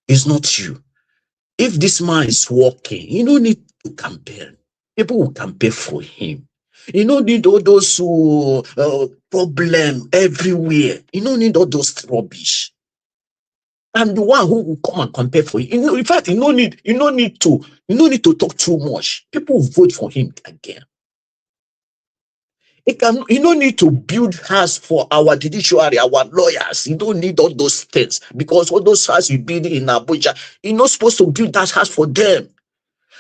It's not you. If this man is working, you don't need to campaign. People will campaign for him. You don't need all those problem everywhere. You don't need all those rubbish. I'm the one who will come and campaign for you. In fact, you don't need to talk too much. People will vote for him again. You don't need to build house for our judiciary, our lawyers. You don't need all those things because all those houses you build in Abuja, you're not supposed to build that house for them.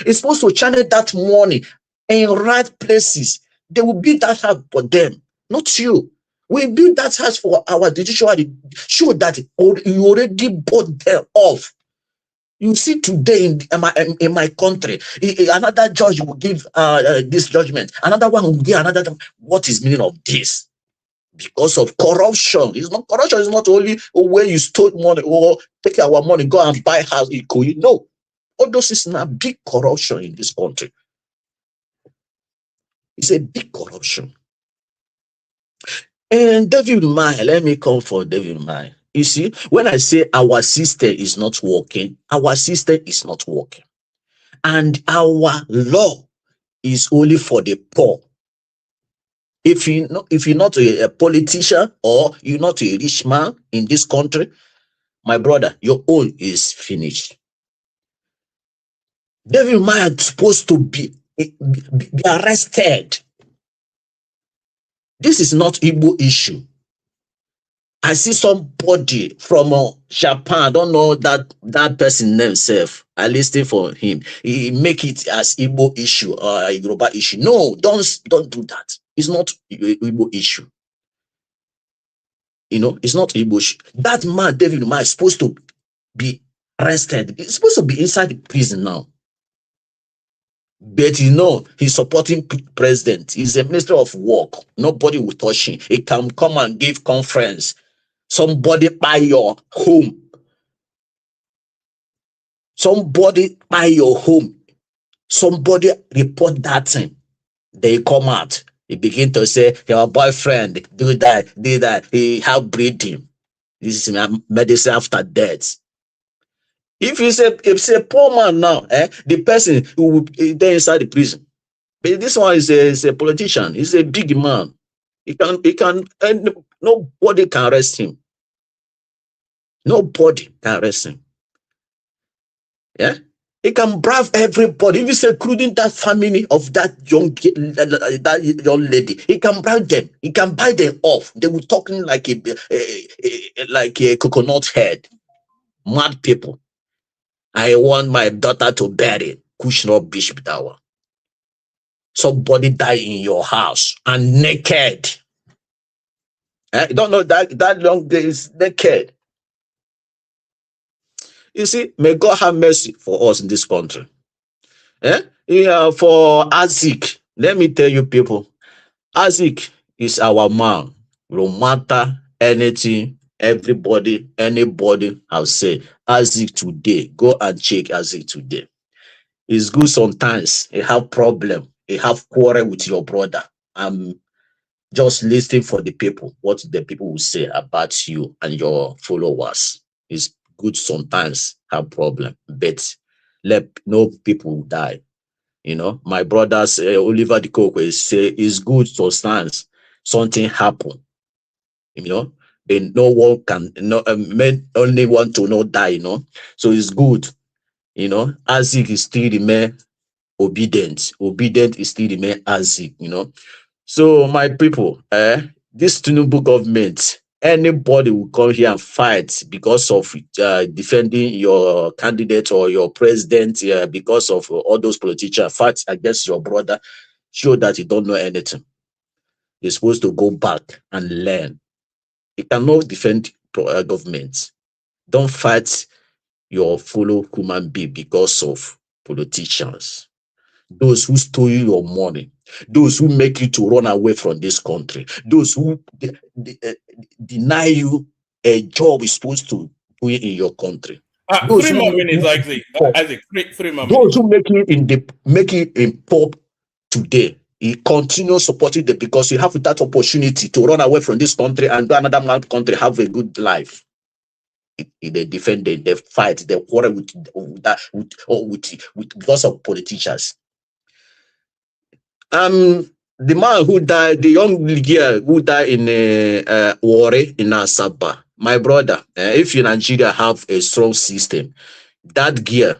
It's supposed to channel that money in right places. They will build that house for them, not you. We build that house for our judiciary. Show that you already bought them off. You see today in my country, another judge will give this judgment. Another one will give another. What is meaning of this? Because of corruption. Corruption is not only when you stole money or take our money, go and buy house. No. All those is not big corruption in this country. It's a big corruption. And David Umahi, let me come for David Umahi. You see, when I say our system is not working, our system is not working. And our law is only for the poor. If you're not a politician or you're not a rich man in this country, my brother, your own is finished. David Umahi is supposed to be arrested. This is not Igbo issue. I see somebody from Japan, I don't know that person himself. I listened for him. He make it as Igbo issue or a Yoruba issue. No, don't do that. It's not Igbo issue. You know, it's not Igbo issue. That man, David Umahi, is supposed to be arrested. He's supposed to be inside the prison now. But you know, he's supporting president. He's a minister of work. Nobody will touch him. He can come and give conference. Somebody buy your home. Somebody buy your home. Somebody report that thing. They come out. He begin to say, your boyfriend, do that. He have breathing. This is medicine after death. If it's a poor man now, the person who will be there inside the prison. But this one is a politician. He's a big man. He can, nobody can arrest him. Nobody can arrest him. Yeah, he can bribe everybody. If it's including that family of that young lady, he can bribe them. He can buy them off. They will talking like a coconut head. Mad people. I want my daughter to bury Kushno Bishop Dawa. Somebody die in your house and naked. You don't know that long day is naked. You see, may God have mercy for us in this country. Yeah, for Isaac, let me tell you people, Isaac is our man. No matter anything, everybody, anybody have said, Isaac today, go and check Isaac today. It's good sometimes you have problem, you have quarrel with your brother. Just listening for the people, what the people will say about you and your followers. It's good sometimes have problem, but let no people die. You know, my brothers, Oliver de Coke say it's good sometimes something happen. You know, and no one can, men only want to not die. You know, so it's good. You know, Isaac is still the man. Obidient is still the man. Isaac. You know, so my people, this Tinubu government, anybody will come here and fight because of defending your candidate or your president, because of all those politicians fight against your brother, show that you don't know anything. You're supposed to go back and learn. You cannot defend government. Don't fight your fellow human being because of politicians. Those who stole your money, those who make you to run away from this country, those who deny you a job is supposed to do in your country. Those 3 more minutes, Isaac. Isaac, 3 more minutes. Those who make it in pop today, he continues supporting them because you have that opportunity to run away from this country and go another country, have a good life. They defend them, they fight, they quarrel with because of politicians. The man who died, the young girl who died in Warri in Asaba, my brother, if you Nigeria have a strong system, that girl,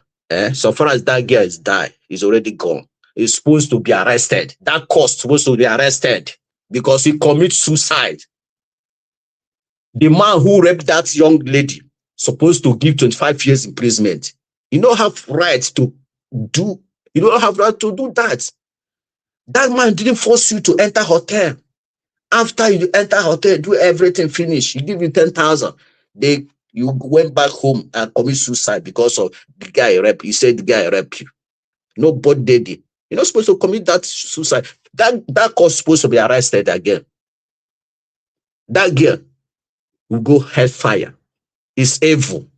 so far as that girl is died, is already gone. He's supposed to be arrested. That cost supposed to be arrested because he commits suicide. The man who raped that young lady supposed to give 25 years imprisonment. You don't have right to do. You don't have right to do that. That man didn't force you to enter hotel. After you enter hotel, do everything finish. He give you 10,000. You went back home and commit suicide because of the guy raped. He said the guy raped you. Nobody did it. You're not supposed to commit that suicide. That cause supposed to be arrested again. That girl will go hellfire. It's evil.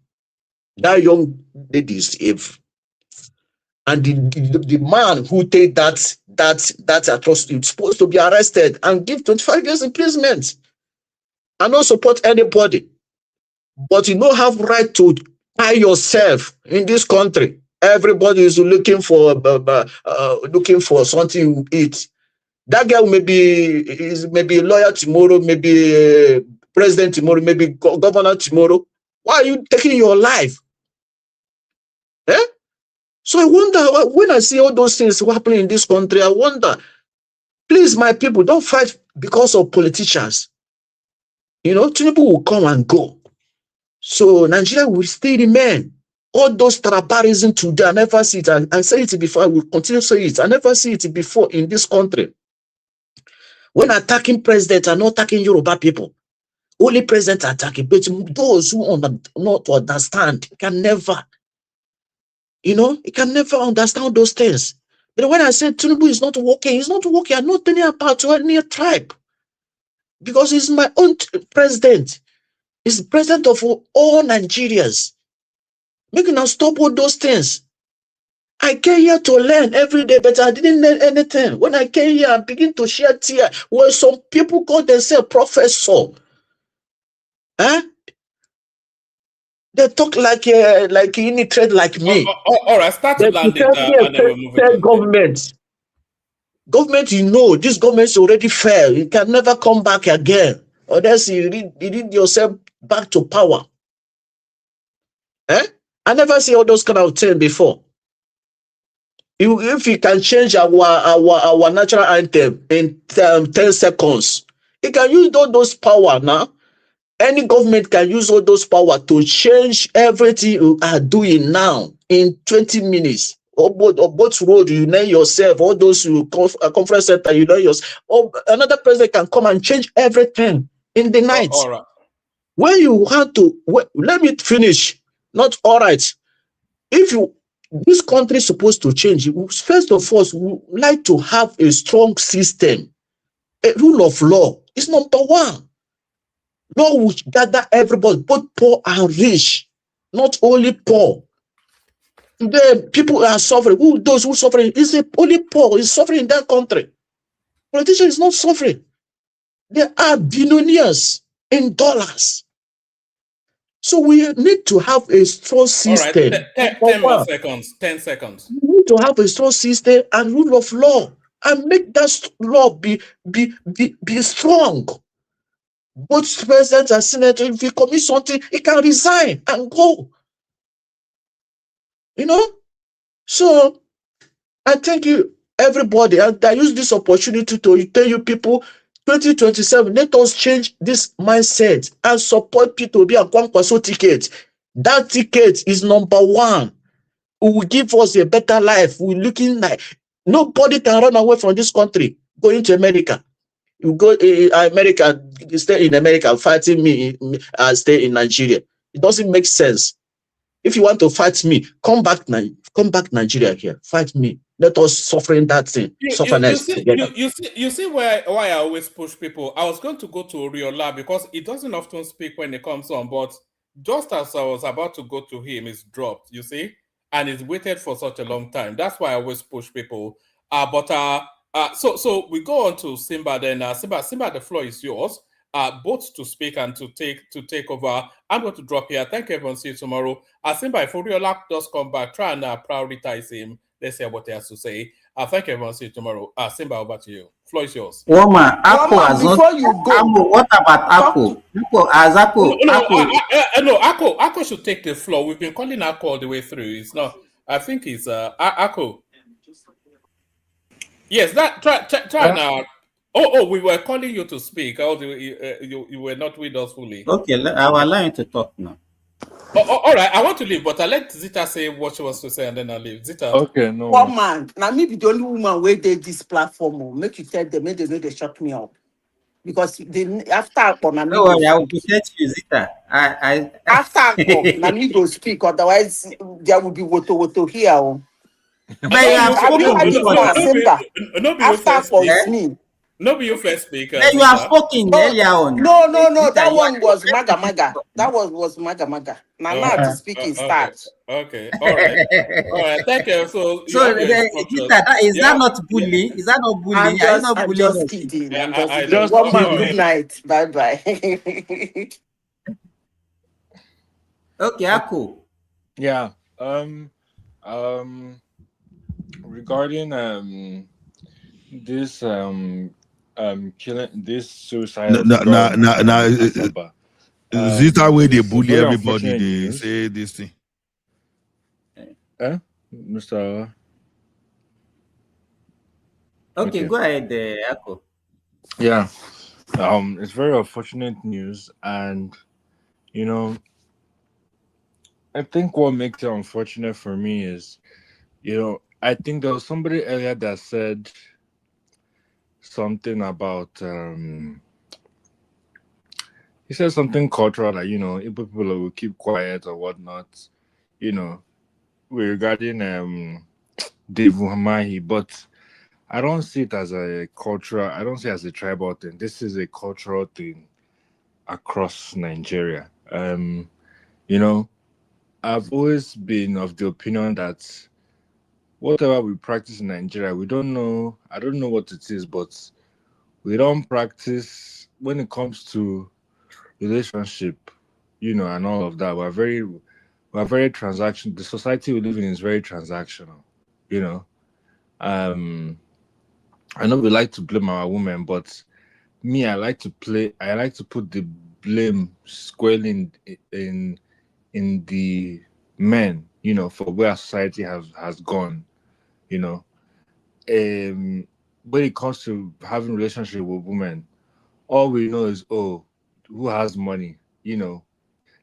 That young lady is evil. And the man who take that atrocity is supposed to be arrested and give 25 years imprisonment. I don't support anybody, but you don't have right to tie yourself in this country. Everybody is looking for something to eat. That girl maybe a lawyer tomorrow, maybe president tomorrow, maybe governor tomorrow. Why are you taking your life? So I wonder, when I see all those things happening in this country, I wonder, please, my people, don't fight because of politicians. You know, Tinubu will come and go. So Nigeria will still remain. All those tribalism today, I never see it. I said it before, I will continue to say it. I never see it before in this country. When attacking president and not attacking Yoruba people, only president attacking, but those who not understand can never, you can never understand those things. But when I said Tinubu is not working, he's not working. I'm not telling about any tribe because he's my own president. He's the president of all Nigerians. Make now stop all those things. I came here to learn every day, but I didn't learn anything. When I came here, I begin to share tears. Well, some people call themselves professor. Huh? They talk like illiterate like me. All right, start to land it, and then we'll move it. Government, this government is already failed. You can never come back again. Unless you lead yourself back to power. I never see all those kind of things before. If you can change our national anthem in 10 seconds, you can use all those power now. Any government can use all those power to change everything you are doing now in 20 minutes. Or both road, you name yourself, all those conference center, you know yourself. Or another president can come and change everything in the night. All right. When you have to, let me finish. Not all right. This country is supposed to change. First of all, we like to have a strong system. A rule of law is number one. Law will gather everybody, both poor and rich, not only poor. The people are suffering. Those who are suffering is only poor is suffering in that country. Politicians is not suffering. They are billionaires in dollars. So we need to have a strong system. All right, 10 more seconds. 10 seconds. We need to have a strong system and rule of law and make that law be strong. Both president and senator, if he commits something, he can resign and go. So I thank you, everybody, and I use this opportunity to tell you people, 2027, let us change this mindset and support P2B and Kwankwaso ticket. That ticket is number one. It will give us a better life. We're looking like nobody can run away from this country going to America. You go America, you stay in America, fighting me, stay in Nigeria. It doesn't make sense. If you want to fight me, come back Nigeria here. Fight me. Let us suffer in that thing. You see why I always push people. I was going to go to Oriola because he doesn't often speak when he comes on, but just as I was about to go to him, it's dropped, you see? And it's waited for such a long time. That's why I always push people. So we go on to Simba then. Simba, the floor is yours. Both to speak and to take over. I'm going to drop here. Thank you, everyone. See you tomorrow. Simba, if Oriola does come back, try and prioritize him. Let's hear what he has to say. Thank you, everyone. See you tomorrow. Simba, over to you. Floor is yours. Woman, before you go. What about Akko? No, Akko should take the floor. We've been calling Akko all the way through. It's not. I think it's Akko. Yes, try now. We were calling you to speak. You were not with us fully. Okay, I will allow you to talk now. All right, I want to leave, but I'll let Zita say what she wants to say and then I'll leave. Zita. Okay, no. Woman, now me be the only woman where they this platform. Make you tell them, make they know they shut me up. Because after Akko, no worry, I will protect you, Zita. After Akko, now me go speak, otherwise there will be woto here. After Akko is me. No, be you first speaker. You have spoken earlier on. No. That one was Maga. That was Maga. Now to speak in start. Okay. All right. Thank you. So is that not bullying? Is that not bullying? I'm just kidding. Good night. Bye. Okay, Akko. Yeah. Regarding this killing, this suicide. Zita way they bully everybody. They say this thing. Mr. Okay, go ahead, Akko. Yeah. It's very unfortunate news, and you know, I think what makes it unfortunate for me is, I think there was somebody earlier that said something about he said something cultural, that Igbo people will keep quiet or whatnot, you know, regarding Dave Umahi, but I don't see it as a cultural. I don't see it as a tribal thing. This is a cultural thing across Nigeria. You know, I've always been of the opinion that whatever we practice in Nigeria, we don't know. I don't know what it is, but we don't practice when it comes to relationship, and all of that. We're very transactional. The society we live in is very transactional. You know, um, I know we like to blame our women, but me, I like to put the blame squarely in the men, for where society has gone, you know. When it comes to having relationship with women, all we know is, who has money,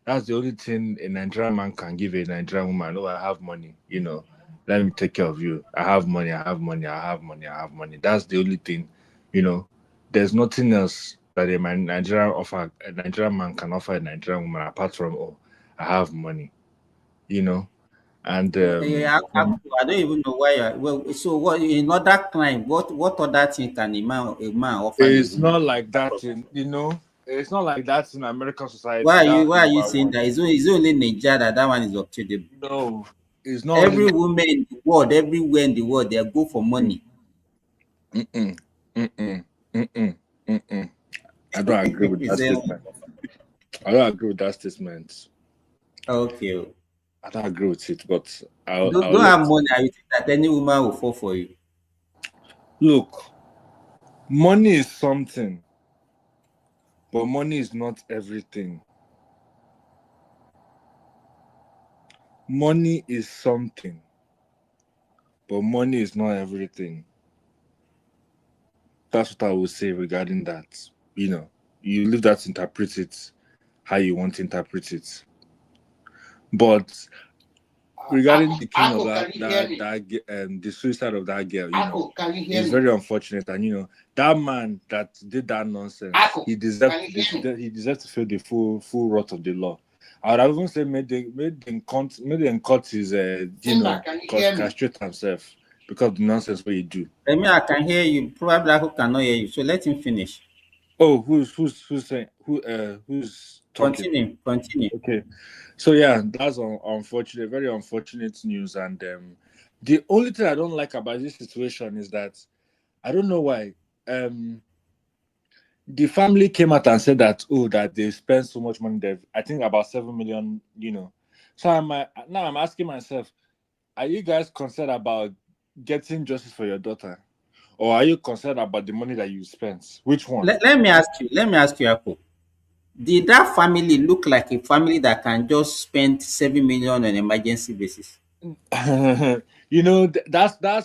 That's the only thing a Nigerian man can give a Nigerian woman. Oh, I have money, Let me take care of you. I have money, I have money, I have money, I have money. That's the only thing, you know. There's nothing else that a Nigerian man can offer a Nigerian woman apart from, I have money, you know. And I don't even know why. Well, so what in other crime? What other thing can a man offer a it's woman? not like that it's not like that in American society. Why are you That's why are you number saying one. that? It's only Nigeria that one is obtainable. No, it's not Every only. woman in the world, everywhere in the world, they go for money. Mm-mm, mm-mm, mm-mm, mm-mm. I don't agree with that It's statement. I don't agree with that statement. okay. I don't agree with it, but Don't I'll let. have money, and you think that any woman will fall for you. Look, money is something, but money is not everything. Money is something, but money is not everything. That's what I would say regarding that. You leave that to interpret it how you want to interpret it. But regarding the killing of Ako, can you hear me? the suicide of that girl, Ako, can you hear it's me? very unfortunate. And that man that did that nonsense, Ako, he deserved can you hear me? he deserved to feel the full wrath of the law. I would have even say made them cut his Simba, can you hear me? castrate himself because of the nonsense what he do. I mean, I can hear you. Probably I cannot hear you. So let him finish. Oh, who's saying who's talking? Continue. Okay, so yeah, that's unfortunate, very unfortunate news. And the only thing I don't like about this situation is that I don't know why. The family came out and said that they spent so much money. There, I think about 7 million. So now I'm asking myself, are you guys concerned about getting justice for your daughter, or are you concerned about the money that you spent? Which one? Let me ask you. Let me ask you, Ako. Did that family look like a family that can just spend 7 million on an emergency basis? That's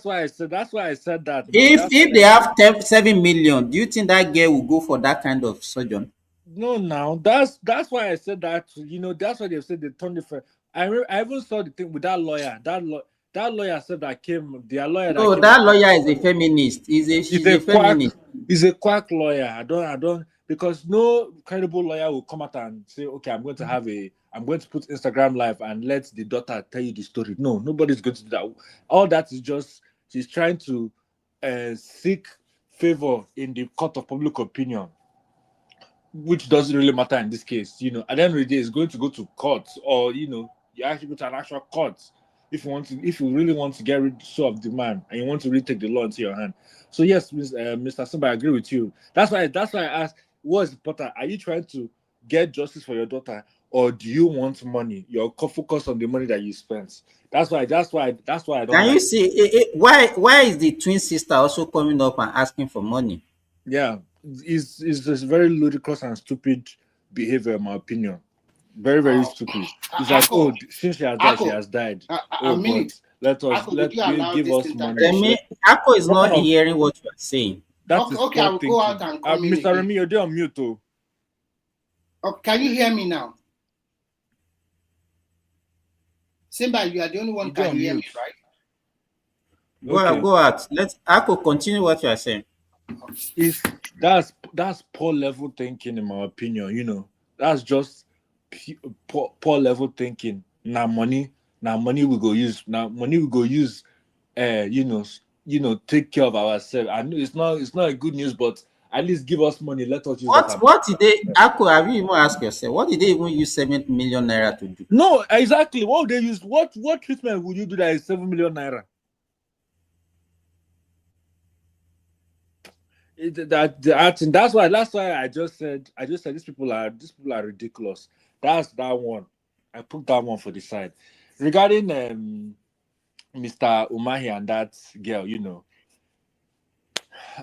why I said that. But If they have 7 million, do you think that girl will go for that kind of surgeon? no, now that's why I said that. That's why they said they turned different. I even saw the thing with that lawyer. That lawyer said that came. Their lawyer that No, came that out. lawyer is a feminist. He's She's a a quack. feminist. He's a quack lawyer. I don't because no credible lawyer will come out and say, okay, I'm going to put Instagram live and let the daughter tell you the story. No, nobody's going to do that. All that is just she's trying to seek favor in the court of public opinion, which doesn't really matter in this case. At the end of the day, it's going to go to court, or you actually go to an actual court if you really want to get rid of the man and you want to really take the law into your hand. So yes, Mr. Simba, I agree with you. That's why I asked, what's important? Are you trying to get justice for your daughter, or do you want money? You're focused on the money that you spent. That's why I don't Can you like. see why is the twin sister also coming up and asking for money? Yeah, it's just very ludicrous and stupid behavior, in my opinion. Very, very stupid. It's like, Ako, since she has died, she Ako, has died. a But minute. Ako, would you allow give this us thing to money. I mean, finish? Ako is What kind not of hearing what you are saying. That Okay, is okay, I poor will go out thinking. and come in Mr. again. Remy, you're on mute. Oh. Can you hear me now? Simba, you are the only one who can hear me, right? Go out. I could continue what you are saying. That's poor level thinking, in my opinion. You know, that's just poor level thinking. Now money we go use. Now money we go use. Take care of ourselves. I know it's not a good news, but at least give us money. Let us use that. What did they? Have you even asked yourself? What did they even use 7 million naira to do? No, exactly. What would they use? What treatment would you do that is 7 million naira? That's why I just said these people are ridiculous. That's that one. I put that one for the side. Regarding Mr. Umahi and that girl,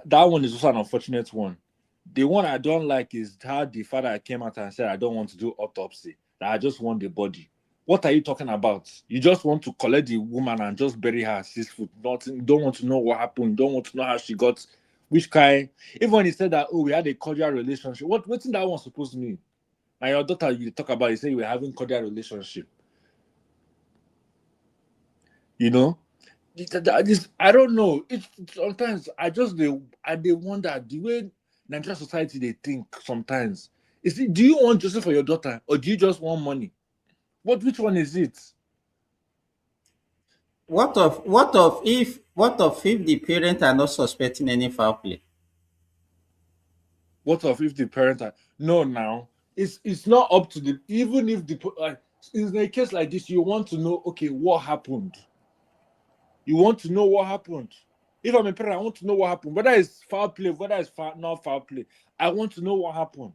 that one is also an unfortunate one. The one I don't like is how the father came out and said, I don't want to do autopsy, that I just want the body. What are you talking about? You just want to collect the woman and just bury her 6 foot. Nothing. You don't want to know what happened. You don't want to know how she got, which kind. Even when he said that, we had a cordial relationship. What's that one supposed to mean? And your daughter, you talk about, you say you were having cordial relationship. I don't know. It's sometimes they wonder the way Nigerian society they think sometimes. Do you want justice for your daughter or do you just want money? Which one is it? What if the parents are not suspecting any foul play? What if the parents are now? It's not up to the, even if the in a case like this, you want to know, okay, what happened? You want to know what happened. If I'm a parent, I want to know what happened. Whether it's foul play, whether it's not foul play, I want to know what happened.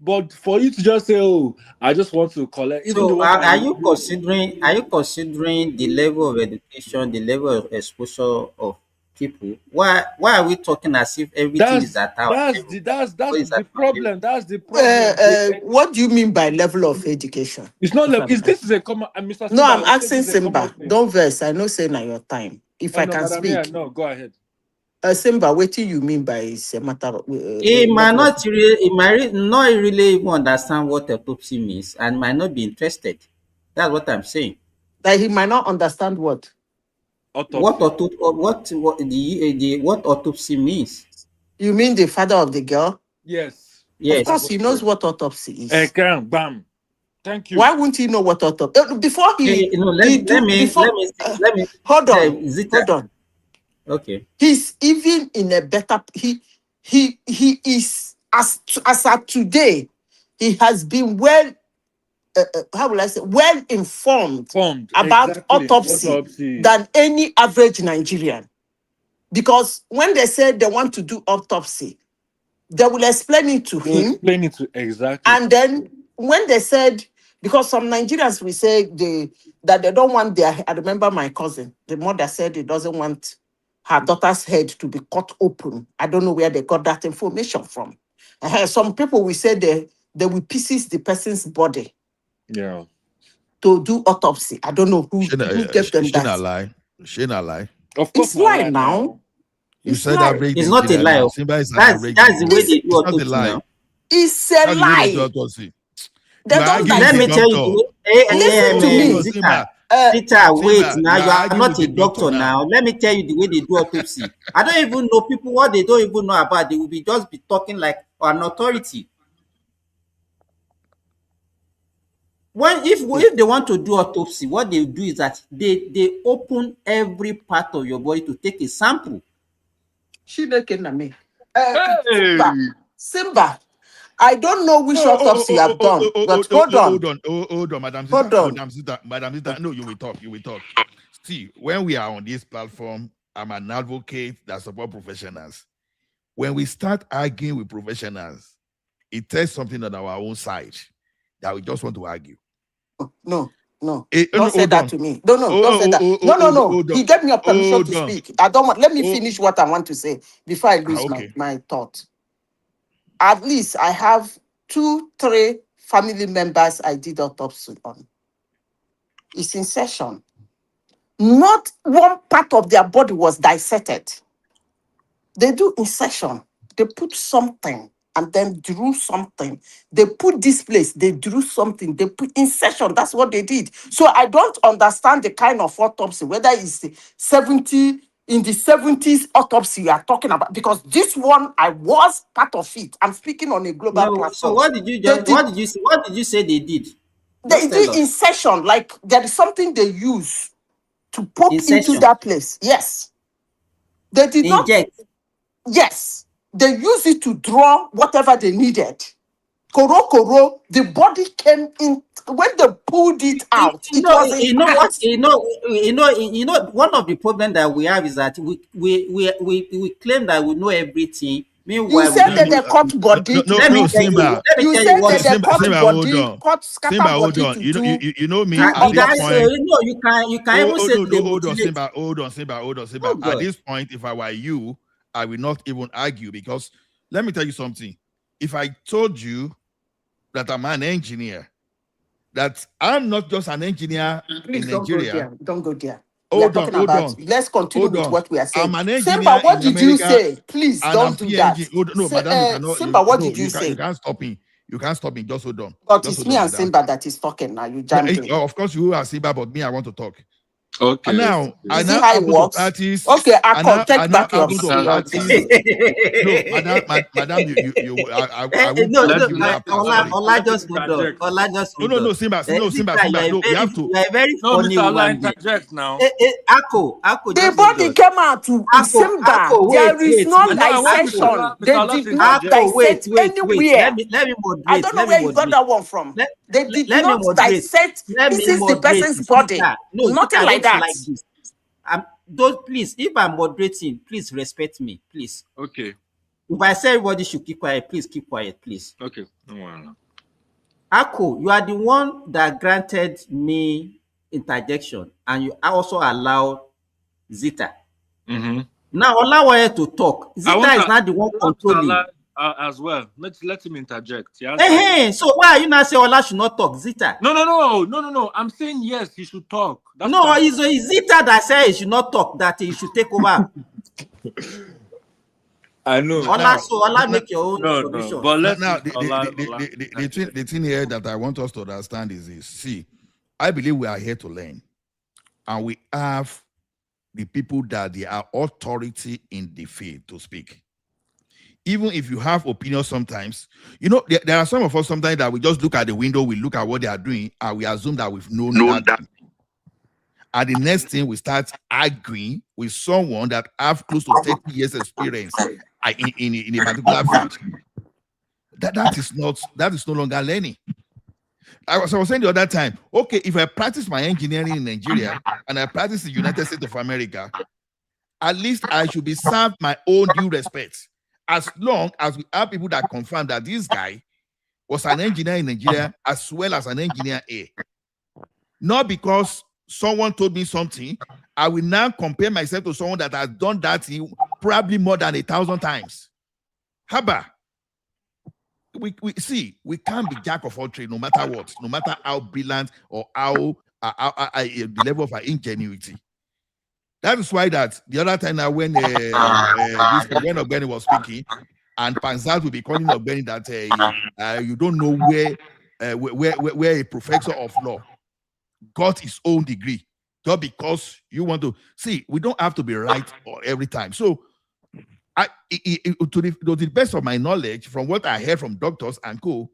But for you to just say, "Oh, I just want to collect," even the So one are you considering the level of education, the level of exposure of people? Why are we talking as if everything is at our that's level? the problem. That's the problem. What do you mean by level of education? It's not level. This is a common. Mr. No, Simba, I'm I would say asking this is a common Simba. thing. Don't verse. I know say na your time. If Oh I no, can Madam Mayor, speak. no, go ahead. Simba, what do you mean by is a matter of He might level of not really even understand what autopsy means and might not be interested. That's what I'm saying. that he might not understand what? Autopsy. What autopsy means? You mean the father of the girl? Yes. Of Yes. course, he knows what autopsy is. Bam. Thank you. Why wouldn't he know what autopsy? Before hold on. Okay. He's even in a better. He is as at today. He has been how will I say, well informed about autopsy than any average Nigerian. Because when they say they want to do autopsy, they will explain it to him. Explain it to exactly. And then when they said, because some Nigerians will say that they don't want I remember my cousin, the mother said he doesn't want her daughter's head to be cut open. I don't know where they got that information from. Some people will say they will pieces the person's body. Yeah. To do autopsy. I don't know who gave them that. Lie. Shana lie. Of course, it's lie now. You It's said lie. average. It's not a lie. That's the way they do autopsy now. It's a lie. They don't lie. Let me tell you. Listen to me. Zita, wait now. You are not a doctor now. Let me tell you the way they do autopsy. I don't even know people what they don't even know about. They will just be talking like an authority. If they want to do autopsy, what they do is that they open every part of your body to take a sample. Simba, I don't know which autopsy you have done, but hold on, Madam hold on. Madam Zita, no, you will talk. See, when we are on this platform, I'm an advocate that support professionals. When we start arguing with professionals, it tells something on our own side that we just want to argue. No. Don't say that to me. Don't say that. No. He gave me a permission to speak. I don't want. Let me finish what I want to say before I lose my thought. At least I have 2-3 family members I did autopsy on. It's in session. Not one part of their body was dissected. They do insertion. They put something and then drew something. They put this place, they drew something, they put insertion. That's what they did. So I don't understand the kind of autopsy, whether it's the 70s autopsy you are talking about, because this one, I was part of it. I'm speaking on a global No, platform. so what did you say they did? They did insertion, like there is something they use to pop into that place. Yes. They did inject. Yes. They use it to draw whatever they needed. Koro, the body came in when they pulled it out. You know what? One of the problems that we have is that we claim that we know everything. Meanwhile, you said that they cut body. No, Simba. You said that they cut body, cut scatter Simba, body hold on. to You know me at this point. You can even say they hold on, mutilate. Simba. Oh, At this point, if I were you, I will not even argue, because let me tell you something. If I told you that I'm an engineer, that I'm not just an engineer in Nigeria. Don't go there. Hold on. Let's continue with what we are saying. I'm an engineer Simba, what in did you America, say? Please and don't I'm do PNG. that. No, madam, you cannot. Simba, what did you say? You can't stop me. You can't stop me. Just hold on. But Just it's hold me on, and madam. Simba that is talking now. You jammed in. Of course, you are Simba, but me, I want to talk. Okay. And now, I see now how it works? Okay, I can take back your No, madam, Ola just hold on. Ola just hold on. No, Simba. No, we have to. You are a very No, funny Mr. Allah, woman. interject now. Ako, the body came out to Simba. There is no dissection. They did not dissect anywhere. Let me moderate. I don't know where you got that one from. They did not dissect. This is the person's body. Nothing like that. Please, if I'm moderating, please respect me, please. Okay. If I say everybody should keep quiet, please keep quiet, please. Okay. No. Ako, you are the one that granted me interjection, and you also allowed Zita. Mm-hmm. Now, Ola wanted to talk. Zita is not the one controlling. As well. Let him interject. So why are you not saying Ola should not talk? Zita. No. I'm saying yes, he should talk. It's Zita that said he should not talk, that he should take over. I know. Ola make your own solution. No. But now, the thing here that I want us to understand is this. See, I believe we are here to learn. And we have the people that they are authority in the field to speak. Even if you have opinions sometimes, there are some of us sometimes that we just look at the window, we look at what they are doing, and we assume that we've known that. And the next thing, we start arguing with someone that have close to 30 years experience in a particular field. That is no longer learning. I was saying the other time, okay, if I practice my engineering in Nigeria and I practice in the United States of America, at least I should be served my own due respect. As long as we have people that confirm that this guy was an engineer in Nigeria as well as an engineer here. Not because someone told me something, I will now compare myself to someone that has done that thing probably more than 1,000 times. Haba. We can't be jack of all trades no matter what, no matter how brilliant or how the level of our ingenuity. That is why that the other time now when Ogbeni was speaking, and Panzat will be calling Ogbeni that you don't know where a professor of law got his own degree, just because you want to see. We don't have to be right every time. So, to the best of my knowledge, from what I heard from doctors and co,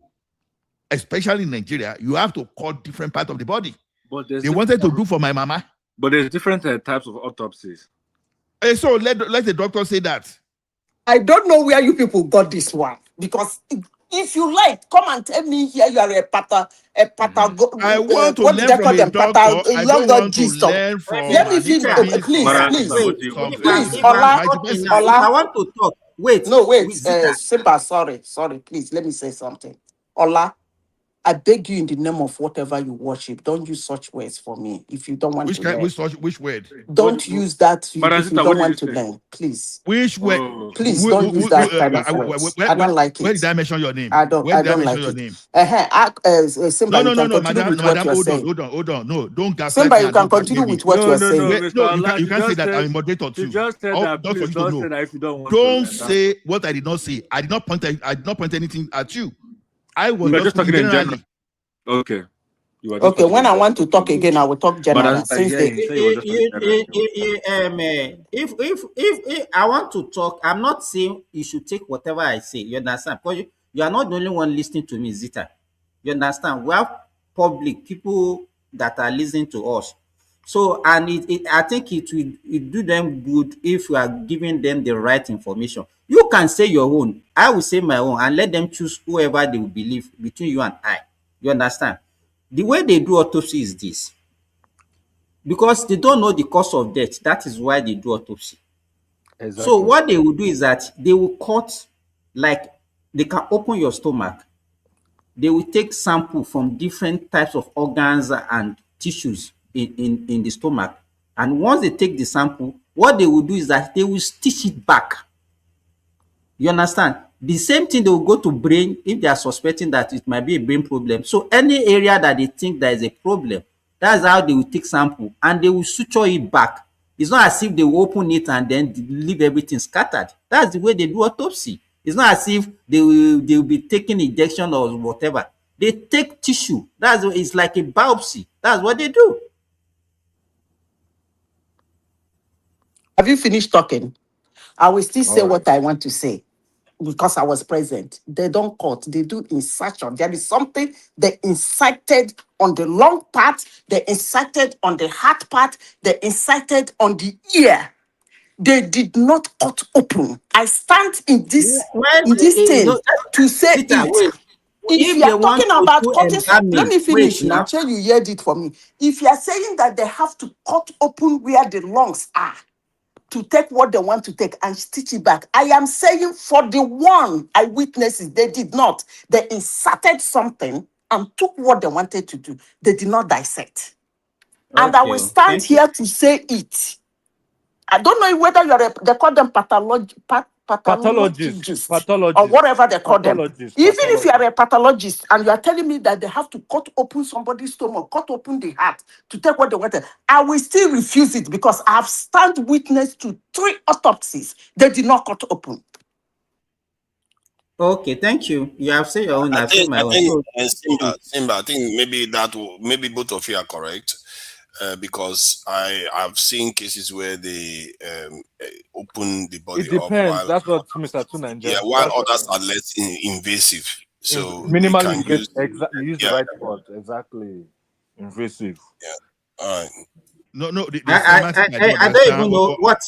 especially in Nigeria, you have to cut different parts of the body. But they wanted to do for my mama. But there's different types of autopsies. So let the doctor say that. I don't know where you people got this one, because if you like, come and tell me here you are a I want to learn from a doctor. I don't want to learn from. Let me feel. Please. Ola. If I want to talk, wait. No, wait. Simba, sorry. Please, let me say something. Ola, I beg you in the name of whatever you worship, don't use such words for me if you don't want Which to kind? learn. Which word? Don't use that Madam if you Zita, what don't did you want to say? learn, please. Which word? Please don't use that kind of words. I don't like Where it. did I mention your name? I Where did I don't mention like your it. name? Simba, you can continue with what madam. you're Hold saying. on. No, don't gaslight Simba, me you and can don't continue blackmail me. with what you're saying. Mr. You can't say just that said, I'm a moderator you too. just said that Just for please you to don't know. say that if you don't want Don't to learn. say what I did not say. I did not point anything at you. I was We were just just speaking talking in generally. general. Okay. Okay, when I want to talk again, I will talk general. Since If I want to talk, I'm not saying you should take whatever I say. You understand? Because you are not the only one listening to me, Zita. You understand? We have public people that are listening to us. So, and I think it will do them good if we are giving them the right information. You can say your own. I will say my own, and let them choose whoever they will believe between you and I. You understand? The way they do autopsy is this. Because they don't know the cause of death, that is why they do autopsy. Exactly. So what they will do is that they will cut, like they can open your stomach. They will take sample from different types of organs and tissues in the stomach. And once they take the sample, what they will do is that they will stitch it back. You understand? The same thing, they will go to brain if they are suspecting that it might be a brain problem. So any area that they think there is a problem, that's how they will take sample and they will suture it back. It's not as if they will open it and then leave everything scattered. That's the way they do autopsy. It's not as if they will be taking injection or whatever. They take tissue. It's like a biopsy. That's what they do. Have you finished talking? I will still say All right. what I want to say because I was present. They don't cut, they do insertion. There is something they inserted on the lung part, they inserted on the heart part, they inserted on the ear. They did not cut open. I stand in this thing to say Zita, it. wait. If If you they are want talking to about do cutting, let embalming, me wait finish now. now. Tell you heard it for me. If you are saying that they have to cut open where the lungs are to take what they want to take and stitch it back, I am saying for the one eyewitnesses, they did not. They inserted something and took what they wanted to do. They did not dissect. And I will Okay, stand thank you. here to say it. I don't know whether they call them pathologists or whatever they call them. Even if you are a pathologist and you are telling me that they have to cut open somebody's stomach, cut open the heart to take what they wanted, I will still refuse it because I have stand witness to 3 autopsies. They did not cut open. Okay, thank you. You have said your own, I've said my own. So, Simba, I think maybe both of you are correct. Because I have seen cases where they open the body It up depends. That's what Mr. Tunanja. while others are less invasive. So you Minimally can invasive. use Exactly. You use the right word. Exactly. Invasive. Yeah. All right. No, the I don't even know what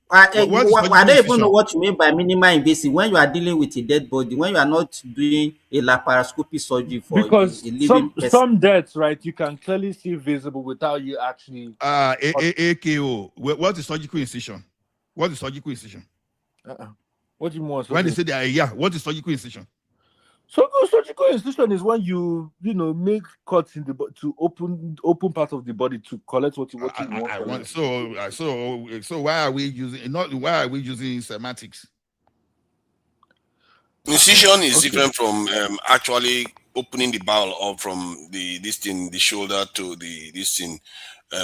I is don't surgical even incision? know what you mean by minimal invasive when you are dealing with a dead body, when you are not doing a laparoscopy surgery for a Because living person. some deaths, right, you can clearly see visible without you actually. AKO. What is surgical incision? What is surgical incision? What do you want? When they say that, what is surgical incision? So surgical incision is when you make cuts in the body to open part of the body to collect what you want. So why are we using semantics? Incision is different from actually opening the bowel up from the shoulder to the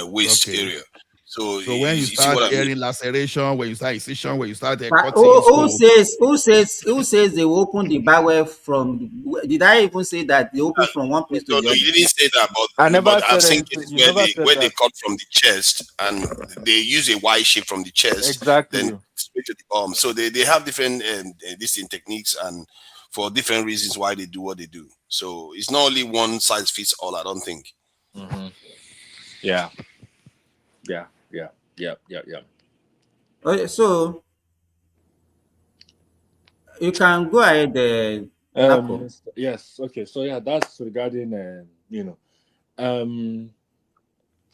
waist area. So when you see start what I mean? hearing laceration, when you start incision, when you start cutting, Who says they will open the bowel from? Did I even say that they open from one place to the other? You didn't say that, but I've seen cases where they cut from the chest and they use a Y shape from the chest, then straight to the arm. So they have different techniques and for different reasons why they do what they do. So it's not only one size fits all. I don't think. Mm-hmm. Yeah. Okay, so you can go ahead, Yes. Okay. So yeah, that's regarding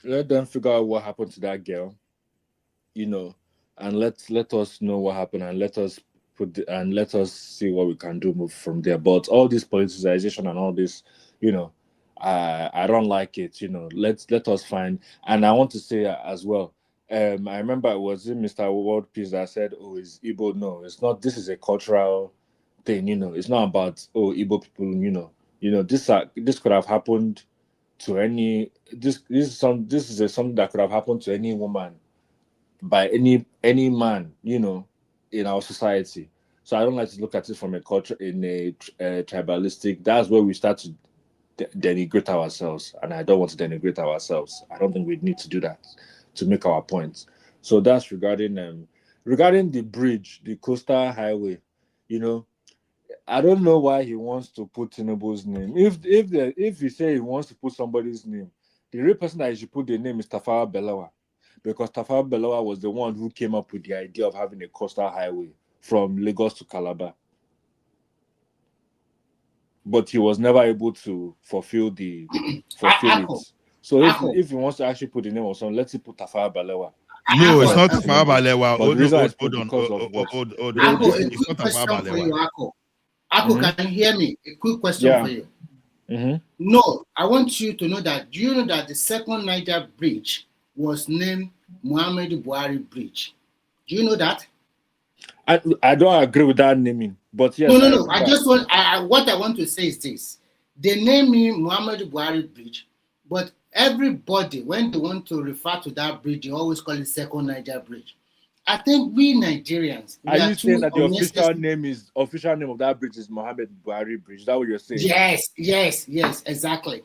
let them figure out what happened to that girl, and let us know what happened, and let us see what we can do move from there. But all this politicization and all this, you know, I don't like it. You know, let us find. And I want to say as well. I remember it was Mr. World Peace that said, "Oh, it's Igbo." No, it's not. This is a cultural thing. You know, it's not about Igbo people. This could have happened to any. This is something that could have happened to any woman by any man. In our society. So I don't like to look at it from a culture in a tribalistic. That's where we start to denigrate ourselves, and I don't want to denigrate ourselves. I don't think we need to do that to make our points. So that's regarding the bridge, the coastal highway. I don't know why he wants to put Tinubu's name. If he say he wants to put somebody's name, the real person that he should put the name is Tafawa Balewa, because Tafawa Balewa was the one who came up with the idea of having a coastal highway from Lagos to Calabar. But he was never able to fulfill it. So if he wants to actually put the name of someone, let's put Tafawa Balewa. No, it's not Tafawa Balewa. But the reason I Hold on. It's not Tafawa Balewa. Akko, can you hear me? A quick question for you. Mm-hmm. No, I want you to know that. Do you know that the second Niger bridge was named Muhammadu Buhari Bridge? Do you know that? I don't agree with that naming, but yes. No. I just want. What I want to say is this: they name me Muhammadu Buhari Bridge, but everybody, when they want to refer to that bridge, they always call it Second Niger Bridge. I think we Nigerians. Are you saying that the official name of that bridge is Muhammadu Buhari Bridge? Is that what you're saying? Yes, exactly.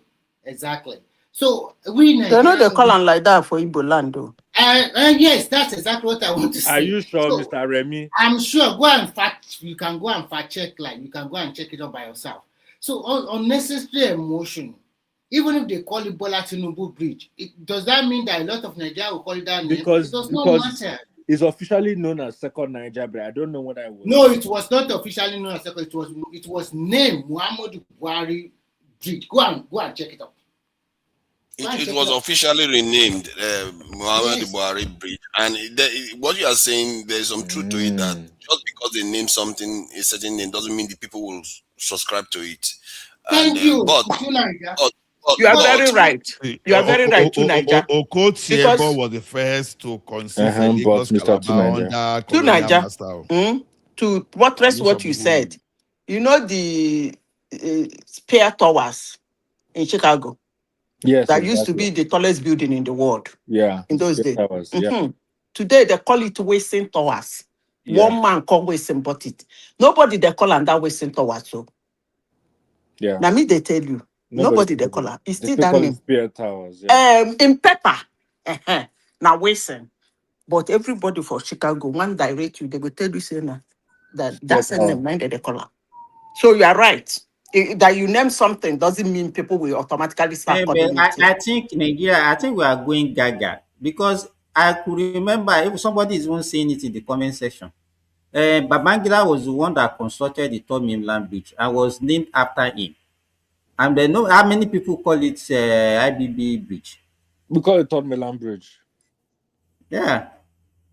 So we Nigerians. They know they call them like that for Igbo land, though. Yes, that's exactly what I want to say. Are you sure, Mr. Remy? I'm sure. You can go and fact check. Like you can go and check it out by yourself. So unnecessary emotion. Even if they call it Bola Tinubu Bridge, does that mean that a lot of Nigerians will call it that name? It does not matter. It's officially known as Second Niger Bridge. I don't know what I was. No, it was not officially known as Second. It was named Muhammadu Buhari Bridge. Go and check it out. It was officially renamed Muhammadu Buhari Bridge, and what you are saying, there's some truth to it, that just because they name something a certain name doesn't mean the people will subscribe to it. Thank you. But you are very right. You are very right, Tunaija. Okotiebo was the first to conceive a Lagos-Calabar under colonial master. To buttress what you said, you know the Spear Towers in Chicago? Yes, that used to be the tallest building in the world. Yeah, in those days. Towers, yeah. Today they call it Wasting Towers. Yeah. One man call Wasting bought it. Nobody they call on that Wasting Towers. So yeah. Now me they tell you. Nobody they call her. It's still that name. Spear Towers. Yeah. In paper. Now Wasting. But everybody for Chicago, one direct you, they will tell you say that's the name that they call her. So you are right. That you name something doesn't mean people will automatically start calling it. I think Nigeria, we are going gaga, because I could remember if somebody is even saying it in the comment section. Babangida was the one that constructed the Third Mainland Bridge and was named after him. And they know how many people call it IBB Bridge. We call it Third Mainland Bridge. Yeah.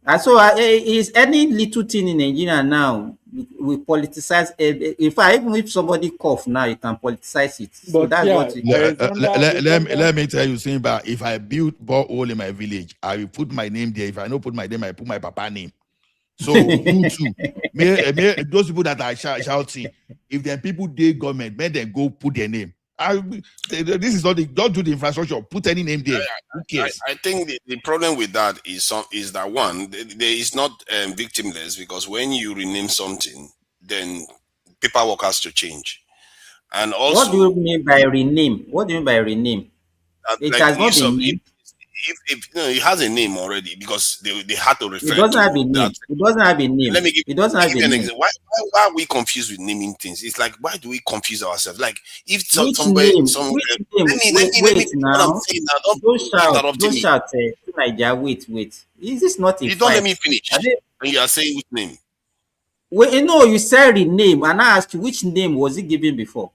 And so is any little thing in Nigeria now, we politicize. In fact, even if somebody cough now, you can politicize it. So but that's what let me tell you, Simba, if I build borehole in my village, I will put my name there. If I don't put my name, I put my papa name. So you too. Those people that are shouting, if the people dey government, may they go put their name. This is not don't do the infrastructure, put any name there. Who cares? I think the problem with that is that one, there is not victimless, because when you rename something, then paperwork has to change. And also, what do you mean by rename? It has not been named. If it has a name already, because they had to refer. It doesn't have a name. It doesn't have a name. Let me give you an example. Why are we confused with naming things? It's like, why do we confuse ourselves? Like, if somewhere, Don't shout. Wait. Is this not a You don't let me finish. And you are saying which name? Wait, no, you said rename, and I asked you which name was it given before.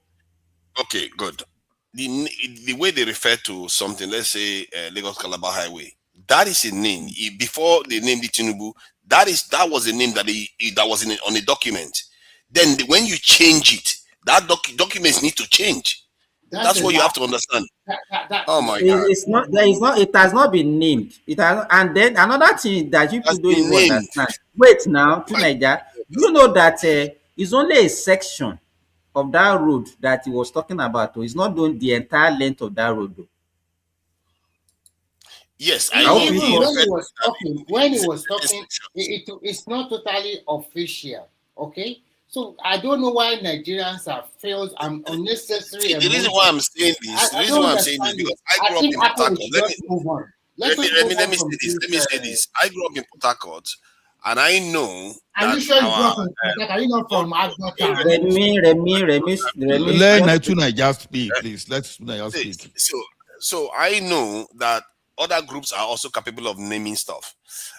Okay, good. The way they refer to something, let's say Lagos-Calabar Highway, that is a name. Before they named it Tinubu, that was a name that was on a document. Then when you change it, that documents need to change. That's what you have to understand. Oh my God. It's not. There is not. It has not been named. It has. And then another thing that you people don't even understand. Wait now, to Niger. Do you know that it's only a section of that road that he was talking about? It's not doing the entire length of that road. Though. Yes, I know. Even when he was talking, it's not totally official. Okay, so I don't know why Nigerians have failed and unnecessary. See, the reason why I'm saying this, because I grew up in Port Harcourt. Let me say this. I grew up in Port Harcourt, and I know Are you sure you grew up in Port Harcourt? Are you not from Remy, let Nigeria speak, please. Let's Nigeria speak. So I know that other groups are also capable of naming stuff.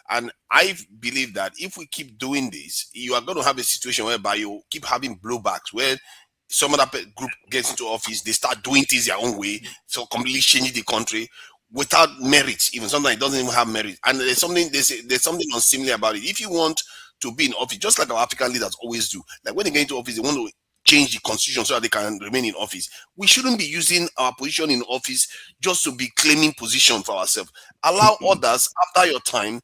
And I believe that if we keep doing this, you are going to have a situation whereby you keep having blowbacks where some other group gets into office, they start doing things their own way, so completely changing the country without merit. Even sometimes it doesn't even have merit. And there's something unsimilar about it. If you want to be in office, just like our African leaders always do, like when they get into office, they want to change the constitution so that they can remain in office. We shouldn't be using our position in office just to be claiming position for ourselves. Allow others after your time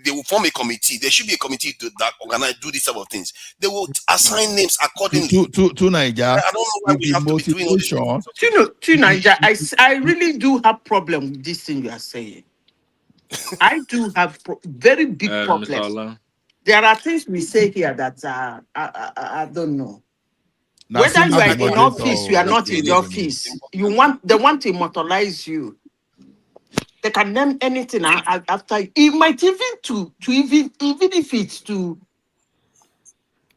they will form a committee. There should be a committee that organize, do these type of things. They will assign names accordingly. To Nigeria, I don't know why we have to be doing all this. To Nigeria, I really do have problem with this thing you are saying. I do have very big problems. There are things we say here that I don't know. Whether you are in office, you are not in the office. They want to immortalize you. They can name anything after you. It might even if it's to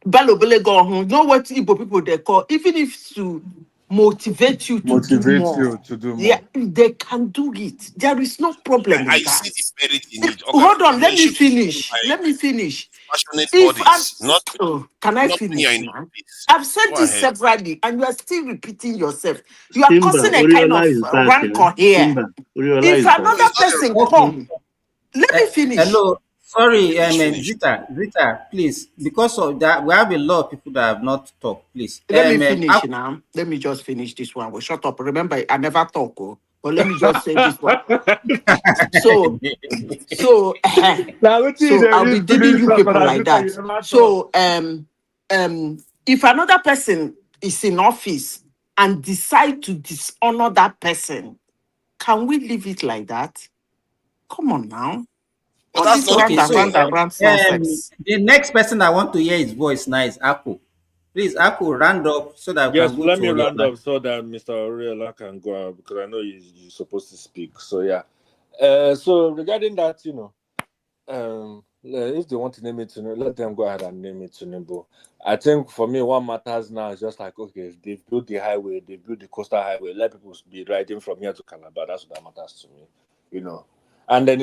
Balobelego, you know what Igbo people they call, even if it's to motivate you to do more. Yeah, they can do it. There is no problem with that. See the merit in it. Okay. Hold on, let me finish. Can I finish now? I've said this severally, and you are still repeating yourself. You are causing a kind of rancor here. If another person come, let me finish. Hello, sorry, Zita, please. Because of that, we have a lot of people that have not talked. Please, let me finish now. Let me just finish this one. Well, shut up. Remember, I never talk. But let me just say this one. So I'll be dealing you people like that. So if another person is in office and decide to dishonor that person, can we leave it like that? Come on now. But that's not okay. The next person I want to hear his voice now is Ako. Please, Ako, round up so that we can go let me round up so that Mr. Oriola can go out because I know you're supposed to speak. So yeah. So regarding that, if they want to name it Tinubu, let them go ahead and name it Tinubu. I think for me, what matters now is just like, okay, they've built the highway, they built the coastal highway, let people be riding from here to Calabar. That's what matters to me, And then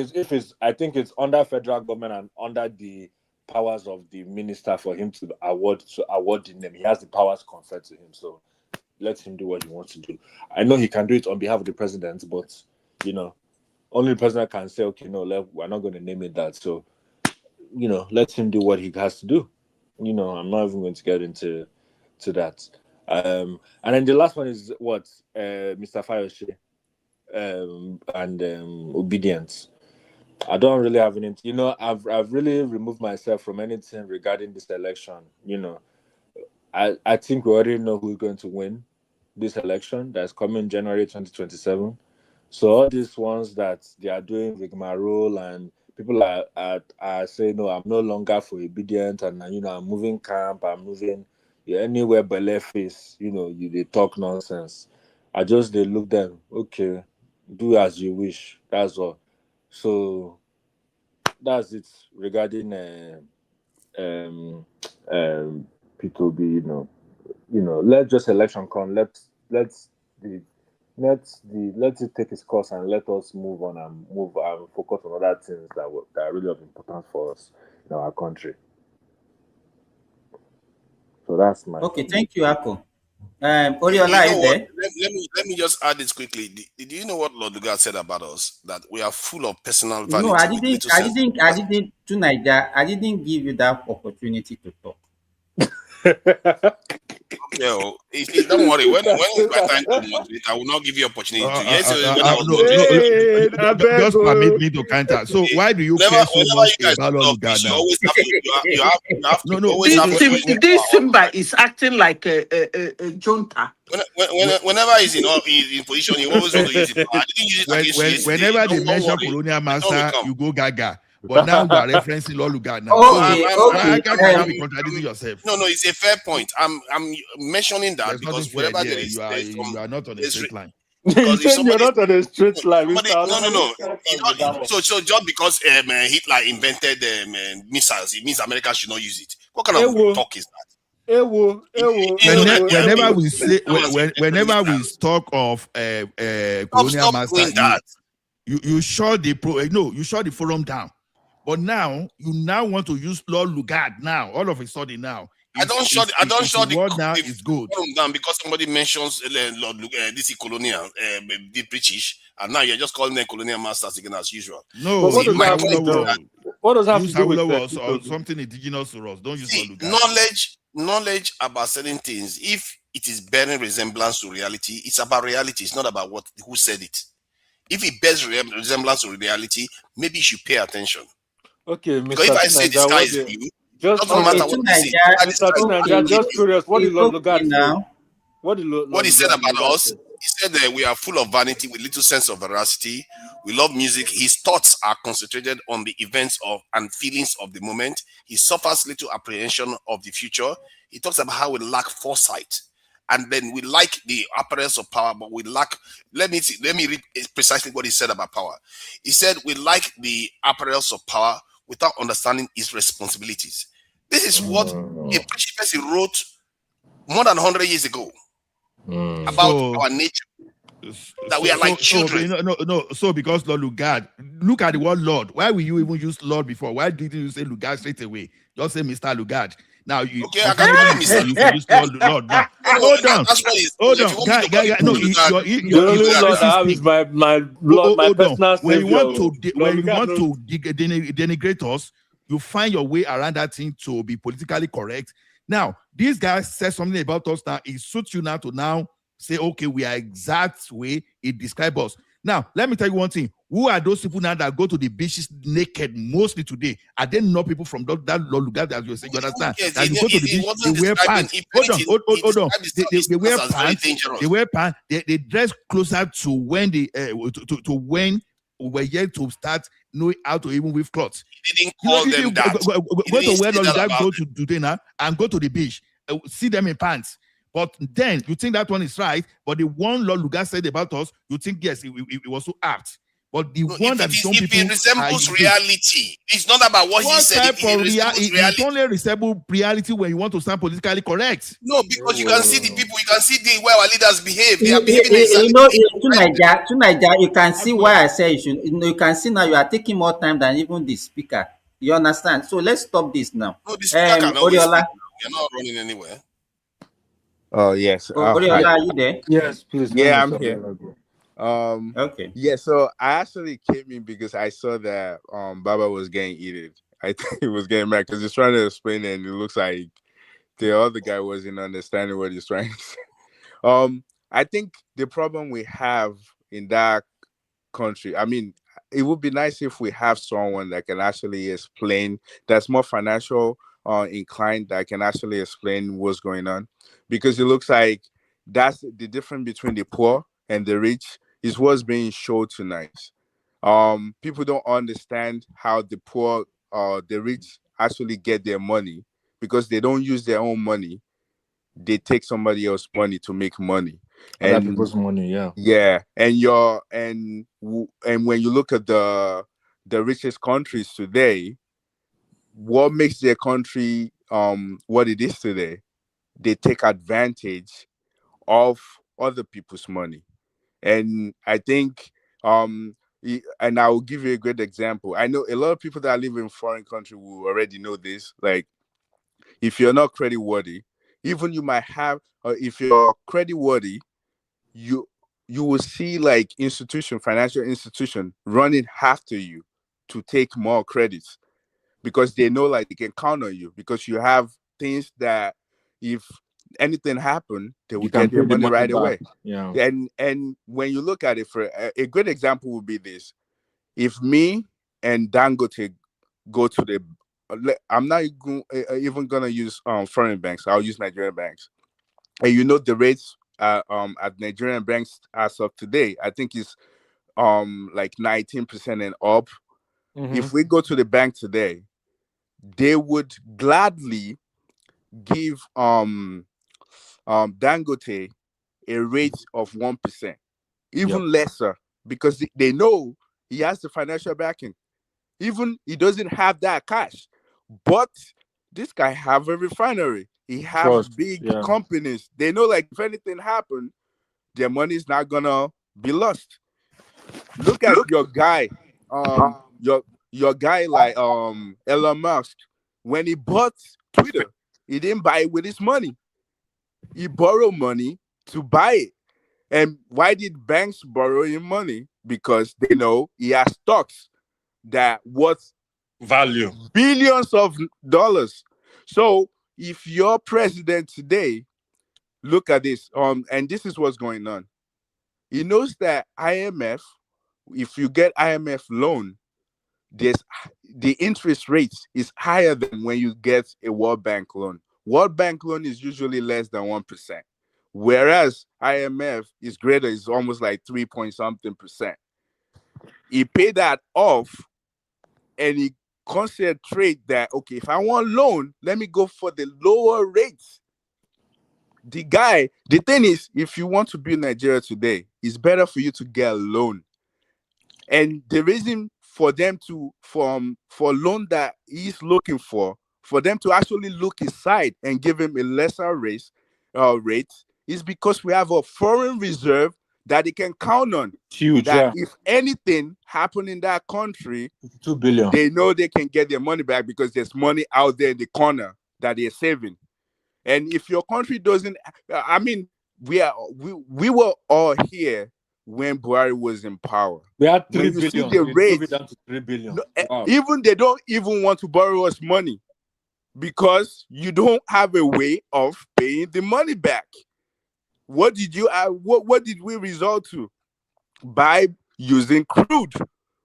I think it's under federal government and under the powers of the minister for him to award the name. He has the powers conferred to him, so let him do what he wants to do. I know he can do it on behalf of the president, but only the president can say, okay, no, we're not going to name it that. So, let him do what he has to do. I'm not even going to get into that. And then the last one is what Mr. Fayose and Obedience. I don't really have any. I've really removed myself from anything regarding this election. I think we already know who's going to win this election that's coming January 2027. So all these ones that they are doing rigmarole and people are saying, no, I'm no longer for Obidient and I'm moving camp, I'm moving anywhere but left face, they talk nonsense. They look them, okay, do as you wish. That's all. So that's it regarding P2B, let just election come. Let it take its course and let us move on and focus on other things that are really of importance for us in our country. So that's my point. Thank you, Ako. Oriola, let me just add this quickly. Do you know what Lord God said about us? That we are full of personal vanity. No, I didn't give you that opportunity to talk. Don't worry. When it's my time to moderate, I will not give you opportunity to. Yes, when I was just permit me to counter. So why do you care so much about Lugard now? You have to always have this Simba is acting like a junta. Whenever he's in position, he always want to use it. I didn't use it against you yesterday. Whenever they mention colonial master, you go gaga. But now you are referencing Lugard now. Okay. How can you be contradicting yourself? No, it's a fair point. I'm mentioning that There's because wherever wherever there is, you are not on a straight line. You said you're not on a straight line. No. So just because Hitler invented missiles, it means America should not use it. What kind of talk is that? Whenever we talk of colonial master, you shut the forum down. But now you want to use Lord Lugard now. All of a sudden now. I don't shut the word now is good. Forum down because somebody mentions Lord this is colonial, the British, and now you're just calling them colonial masters again as usual. No, what does that have to do with or something indigenous to us? Don't use Lord Lugard. Knowledge about certain things, if it is bearing resemblance to reality, it's about reality. It's not about who said it. If it bears resemblance to reality, maybe you should pay attention. Okay, because if I say the sky is blue, just doesn't matter what they say. Just curious, what did Lord Lugard say? What he said about us, he said that we are full of vanity with little sense of veracity. We love music. His thoughts are concentrated on the events and feelings of the moment. He suffers little apprehension of the future. He talks about how we lack foresight. And then we like the apparatus of power, but we lack. Let me read precisely what he said about power. He said we like the apparatus of power without understanding its responsibilities. This is what a British person wrote more than 100 years ago about our nature. That we are like children. So because Lord Lugard, look at the word Lord. Why will you even use Lord before? Why didn't you say Lugard straight away? Just say Mr. Lugard. Now you I can use Lord now. Hold on. Hold on. Guy, no, my personal when you want to denigrate us, you find your way around that thing to be politically correct. Now, this guy says something about us now. It suits you now to say, okay, we are exact way it describes us. Now, let me tell you one thing. Who are those people now that go to the beaches naked mostly today? Are they not people from that Lugard that you say? You understand? Yes, that you go to the beach, they wear pants. Hold on. They wear pants. They wear pants. They dress closer to when to when we were yet to start knowing how to even weave cloths. He didn't call them that. Go to where Lugard go to today now and go to the beach. See them in pants. But then you think that one is right, but the one Lord Lugard said about us, you think yes, it was so apt. But the one that some people it resembles reality. It's not about what he said. It only resembles reality when you want to sound politically correct. No, because you can see the people, you can see the way our leaders behave. They are behaving Tunaija, you can see why I say you should. You can see now you are taking more time than even the speaker. You understand? So let's stop this now. No, the speaker can always speak. You're not running anywhere. Oh yes. Oriola, are you there? Yes, please. Yeah, I'm here. Okay. Yeah, so I actually came in because I saw that Baba was getting heated. I think he was getting mad because he's trying to explain it, and it looks like the other guy wasn't understanding what he's trying to say. I think the problem we have in that country, I mean, it would be nice if we have someone that can actually explain, that's more financial inclined, that can actually explain what's going on, because it looks like that's the difference between the poor and the rich is what's being shown tonight. People don't understand how the poor, the rich actually get their money, because they don't use their own money. They take somebody else's money to make money. Other people's money, yeah. Yeah, and when you look at the richest countries today, what makes their country what it is today? They take advantage of other people's money. And I think and I will give you a great example. I know a lot of people that live in foreign country will already know this. Like, if you're not creditworthy, even you might have, if you're creditworthy, you will see like financial institution running after you to take more credits, because they know like they can count on you, because you have things that if anything happened, they You would can get their pay the money money right back. away. Yeah. And when you look at it, for a good example would be this: if me and Dangote go to the, I'm not even gonna use foreign banks. I'll use Nigerian banks, and you know the rates at Nigerian banks as of today, I think is like 19% and up. If we go to the bank today, they would gladly give Dangote a rate of 1%, even lesser, because they know he has the financial backing. Even he doesn't have that cash, but this guy have a refinery. He have Trust. big Yeah. companies. They know, like, if anything happen, their money is not gonna be lost. Look at your guy, your guy like Elon Musk. When he bought Twitter, he didn't buy it with his money. He borrowed money to buy it. And why did banks borrow him money? Because they know he has stocks that worth value billions of dollars. So if you're president today, look at this. And this is what's going on. He knows that IMF, if you get IMF loan, the interest rate is higher than when you get a World Bank loan. World Bank loan is usually less than 1%, whereas IMF is greater, is almost like 3 point something percent. He paid that off, and he concentrate that, okay, if I want loan, let me go for the lower rates. The thing is, if you want to build Nigeria today, it's better for you to get a loan. And the reason for them to for loan that he's looking for them to actually look aside and give him a lesser rate is because we have a foreign reserve that they can count on. Huge, that yeah. if anything happened in that country, 2 billion. they know they can get their money back because there's money out there in the corner that they're saving. And if your country doesn't, I mean, we were all here when Buhari was in power. We had 3 when you billion. see the They drove rates, it down to 3 billion. Wow. even they don't even want to borrow us money because you don't have a way of paying the money back. What did you what did we resort to? By using crude.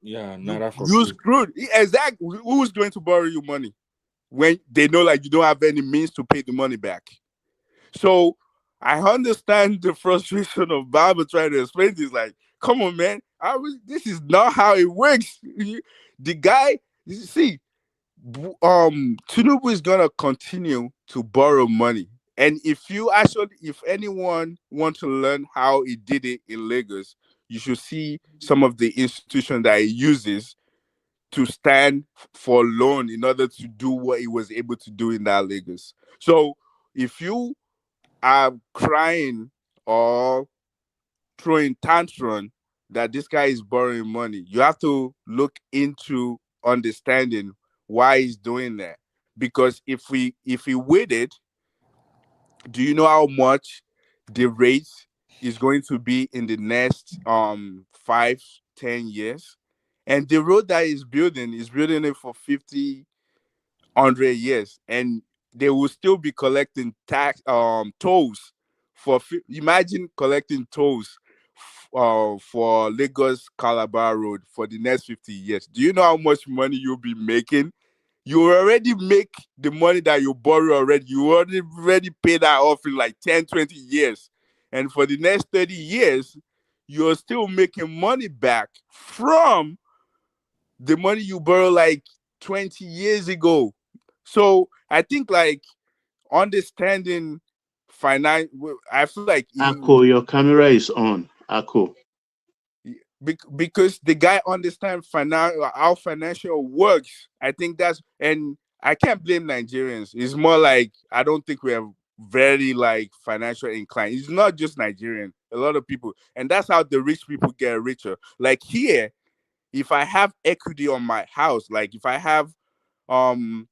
Yeah, Naira for Use crude. Exactly. Who's going to borrow you money when they know, like, you don't have any means to pay the money back? So I understand the frustration of Bible trying to explain this. Like, come on, man. This is not how it works. The guy, see, Tinubu is gonna continue to borrow money. And if anyone want to learn how he did it in Lagos, you should see some of the institutions that he uses to stand for loan in order to do what he was able to do in that Lagos. So if you are crying or throwing tantrum that this guy is borrowing money, you have to look into understanding why he's doing that. Because if we waited, do you know how much the rate is going to be in the next 5-10 years? And the road that he's building it for 50, 100 years, and they will still be collecting tolls imagine collecting tolls for Lagos-Calabar Road for the next 50 years. Do you know how much money you'll be making? You already make the money that you borrow already. You already pay that off in like 10, 20 years. And for the next 30 years, you're still making money back from the money you borrowed like 20 years ago. So I think, like, understanding finance, I feel like Akko, your camera is on. Akko. Because the guy understands how financial works. I think and I can't blame Nigerians. It's more like, I don't think we are very, like, financial inclined. It's not just Nigerian. A lot of people, and that's how the rich people get richer. Like here, if I have equity on my house, like if I have $1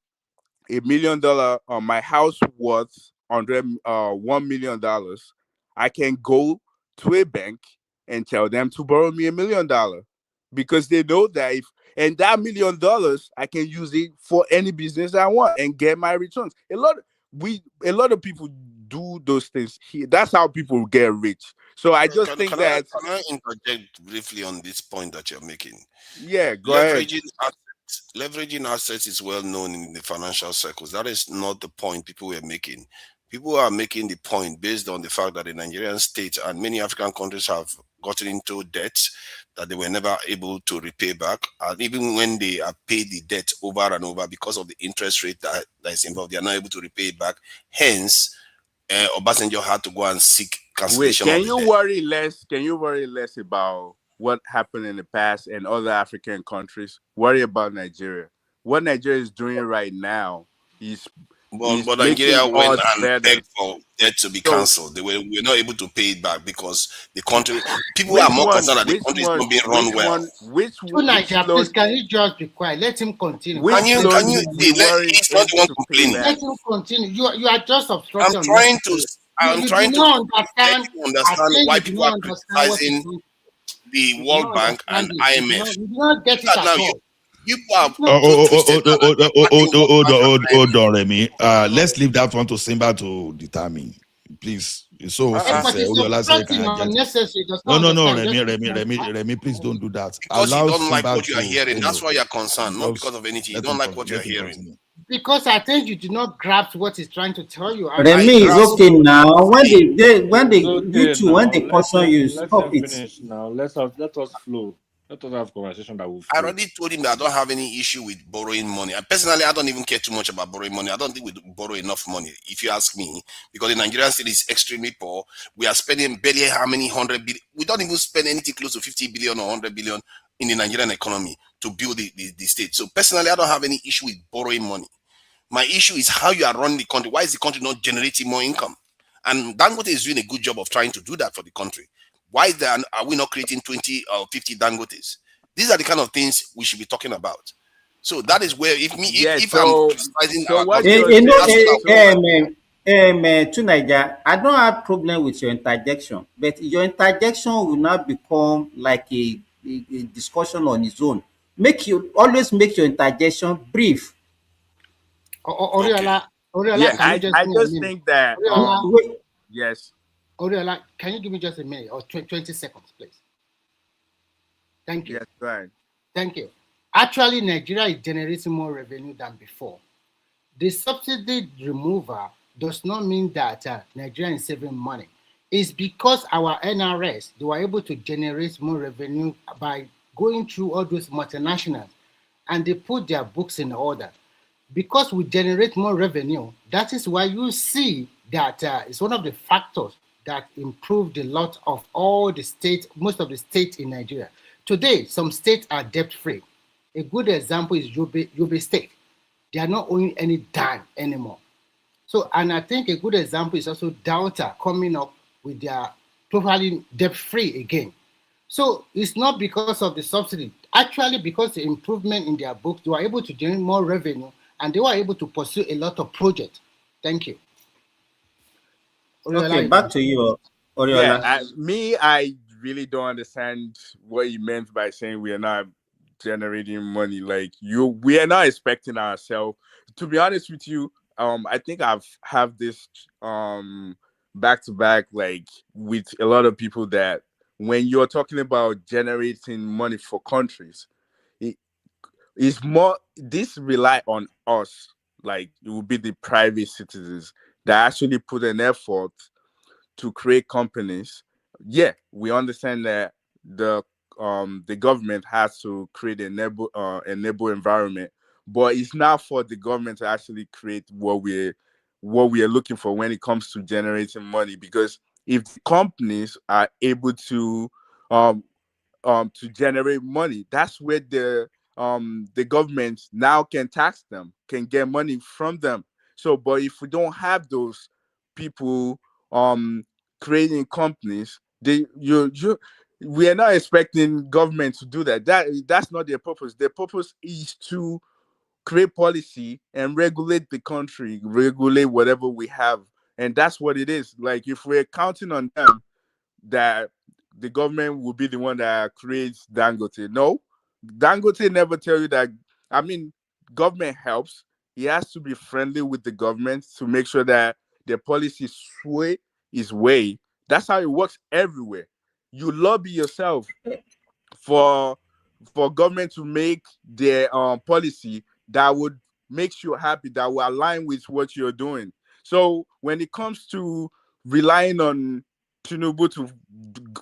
million on my house worth $1 million, I can go to a bank and tell them to borrow me $1 million, because they know that that $1 million I can use it for any business I want and get my returns. a lot of people do those things. That's how people get rich. So I just think that. Can I interject briefly on this point that you're making? Yeah, go ahead. Leveraging assets is well known in the financial circles. That is not the point people were making. People are making the point based on the fact that the Nigerian state and many African countries have gotten into debts that they were never able to repay back. And even when they have paid the debt over and over because of the interest rate that is involved, they are not able to repay it back. Hence, Obasanjo had to go and seek cancellation of the debt. Can you worry less about what happened in the past and other African countries? Worry about Nigeria. What Nigeria is doing right now is but Nigeria went and begged for debt to be cancelled. We're not able to pay it back because the country, people are more concerned that the country is not being run well. Please, can you just be quiet? Let him continue. Can you he's not the one complaining. Let him continue. You are just obstructing. I'm trying to understand why people are criticizing the World Bank and IMF. You do not get it at all. Hold on, Remy. Let's leave that one to Simba to determine. Please. So No, Remy, please don't do that. Because you don't like what you are hearing. That's why you're concerned, not because of anything. You don't like what you're hearing. Because I think you do not grasp what he's trying to tell you. Remy is okay now. When they caution you, stop it. Finish now. Let us flow. Let us have conversation that will flow. I already told him that I don't have any issue with borrowing money. Personally, I don't even care too much about borrowing money. I don't think we borrow enough money, if you ask me, because the Nigerian state is extremely poor. We are spending barely how many 100 billion. We don't even spend anything close to 50 billion or 100 billion in the Nigerian economy to build the state. So personally, I don't have any issue with borrowing money. My issue is how you are running the country. Why is the country not generating more income? And Dangote is doing a good job of trying to do that for the country. Why then are we not creating 20 or 50 Dangotes? These are the kind of things we should be talking about. So that is where I'm criticizing to Nigeria, I don't have problem with your interjection, but your interjection will not become like a discussion on its own. Always make your interjection brief. Oriola, I just think that yes. Oriola, can you give me just a minute or 20 seconds, please? Thank you. Yes, right. Thank you. Actually, Nigeria is generating more revenue than before. The subsidy removal does not mean that Nigeria is saving money. It's because our NRS, they were able to generate more revenue by going through all those multinationals, and they put their books in order. Because we generate more revenue, that is why you see that it's one of the factors that improved a lot of all the states, most of the states in Nigeria. Today, some states are debt-free. A good example is Yobe State. They are not owing any dime anymore. So, and I think a good example is also Delta coming up with their totally debt-free again. So it's not because of the subsidy. Actually, because the improvement in their books, they were able to generate more revenue and they were able to pursue a lot of projects. Thank you. Okay, back to you, Oriola. Yeah, I really don't understand what he meant by saying we are not generating money. We are not expecting ourselves. To be honest with you, I think have this back to back with a lot of people that when you're talking about generating money for countries, it's more this rely on us. It will be the private citizens that actually put an effort to create companies. Yeah, we understand that the government has to create an enable environment, but it's not for the government to actually create what we are looking for when it comes to generating money. Because if the companies are able to generate money, that's where the government now can tax them, can get money from them. So, but if we don't have those people creating companies, we are not expecting government to do that. That's not their purpose. Their purpose is to create policy and regulate the country, regulate whatever we have, and that's what it is. If we're counting on them, that the government will be the one that creates Dangote. No, Dangote never tell you that. I mean, government helps. he has to be friendly with the government to make sure that the policy sway his way. That's how it works everywhere. You lobby yourself for government to make their policy that would make you happy, that will align with what you're doing. So when it comes to relying on Tinubu to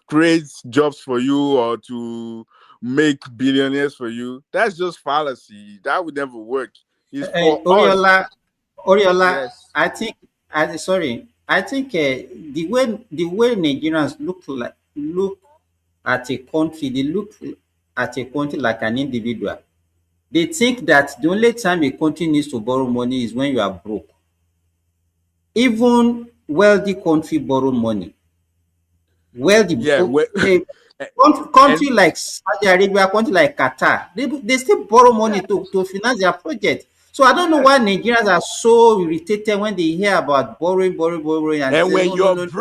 create jobs for you or to make billionaires for you, that's just fallacy. That would never work. It's for us. Oriola, Yes. I think, I think the way Nigerians look at a country, they look at a country like an individual. They think that the only time a country needs to borrow money is when you are broke. Even wealthy country borrow money. Wealthy, Yeah. country like Saudi Arabia, country like Qatar, they still borrow money to finance their project. So I don't know why Nigerians are so irritated when they hear about borrowing, and And say, when no, no, you're no, no.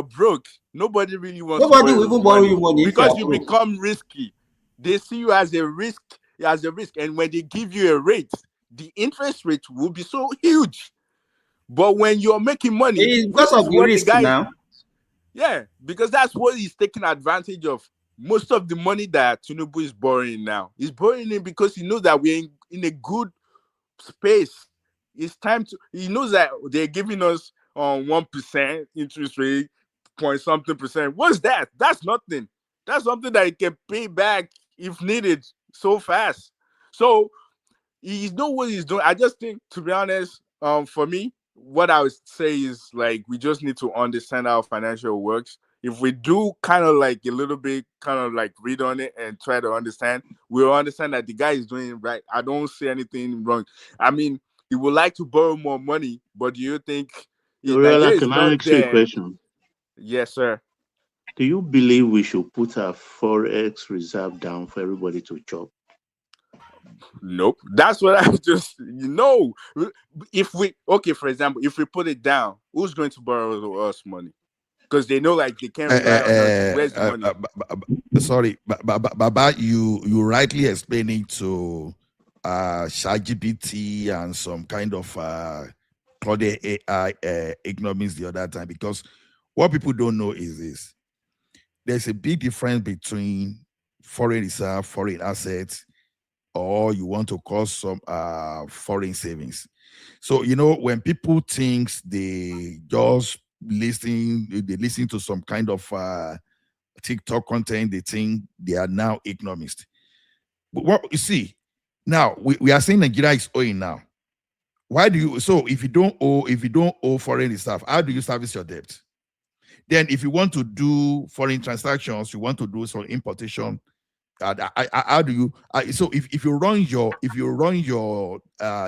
broke, nobody really wants to Nobody borrow will you even borrow money you money if you because are you broke. become risky. They see you as a risk, and when they give you a rate, the interest rate will be so huge. But when you're making money, It is because which is of the what the risk guy, now. yeah, because that's what he's taking advantage of. Most of the money that Tinubu is borrowing now, he's borrowing it because he knows that we're in a good space. It's time to. He knows that they're giving us 1% interest rate, point something percent. What's that? That's nothing. That's something that he can pay back if needed so fast. So he knows what he's doing. I just think, to be honest, for me, what I would say is like we just need to understand how financial works. If we do kind of like a little bit, kind of like read on it and try to understand, we'll understand that the guy is doing it right. I don't see anything wrong. I mean, he would like to borrow more money, but do you think Oriola, Nigeria is can I not ask you a there? question? Yes, sir. Do you believe we should put our forex reserve down for everybody to chop? Nope. That's what I just If we for example, if we put it down, who's going to borrow us money? Because they know like they can't rely on us. Where's the money? Sorry, Baba, you rightly explaining to ChatGPT and some kind of Claude AI economics the other time, because what people don't know is this: there's a big difference between foreign reserve, foreign assets, or you want to call some foreign savings. So when people think they just listen to some kind of TikTok content, they think they are now economists. But what you see now, we are saying Nigeria is owing now. Why do you? So if you don't owe foreign reserve, how do you service your debt? Then if you want to do foreign transactions, you want to do some importation. How do you? So if you run your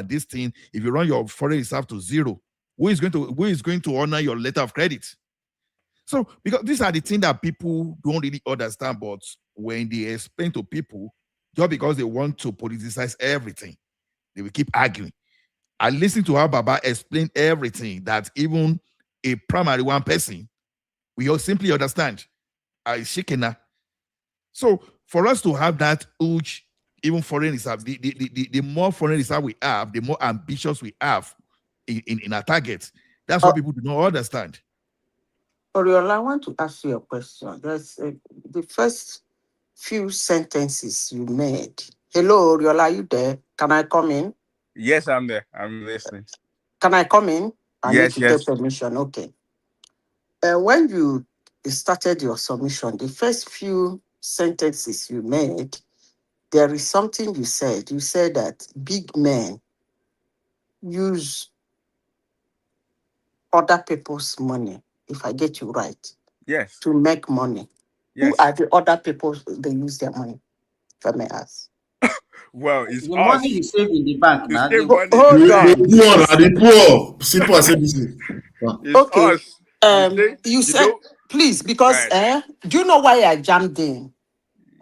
this thing, if you run your foreign reserve to zero, who is going to honor your letter of credit? So because these are the things that people don't really understand, but when they explain to people, just because they want to politicize everything, they will keep arguing. I listen to how Baba explained everything that even a primary one person, we all simply understand. Shikena. So for us to have that huge, even foreign reserve, the more foreign reserve we have, the more ambitious we have in our targets. That's what people do not understand. Oriola, I want to ask you a question. There's the first few sentences you made. Hello, Oriola, are you there? Can I come in? Yes, I'm there. I'm listening. Can I come in? I need Yes, to yes. get permission. Okay. When you started your submission, the first few sentences you made, there is something you said. You said that big men use other people's money, if I get you right. Yes. To make money. Yes. Who are the other people they use their money, if I may ask? Well, it's The us. money you save in the bank You now. save money in Hold the on. bank. The poor. Simple as ABC. It's Okay. us. You said, please, because do you know why I jumped in?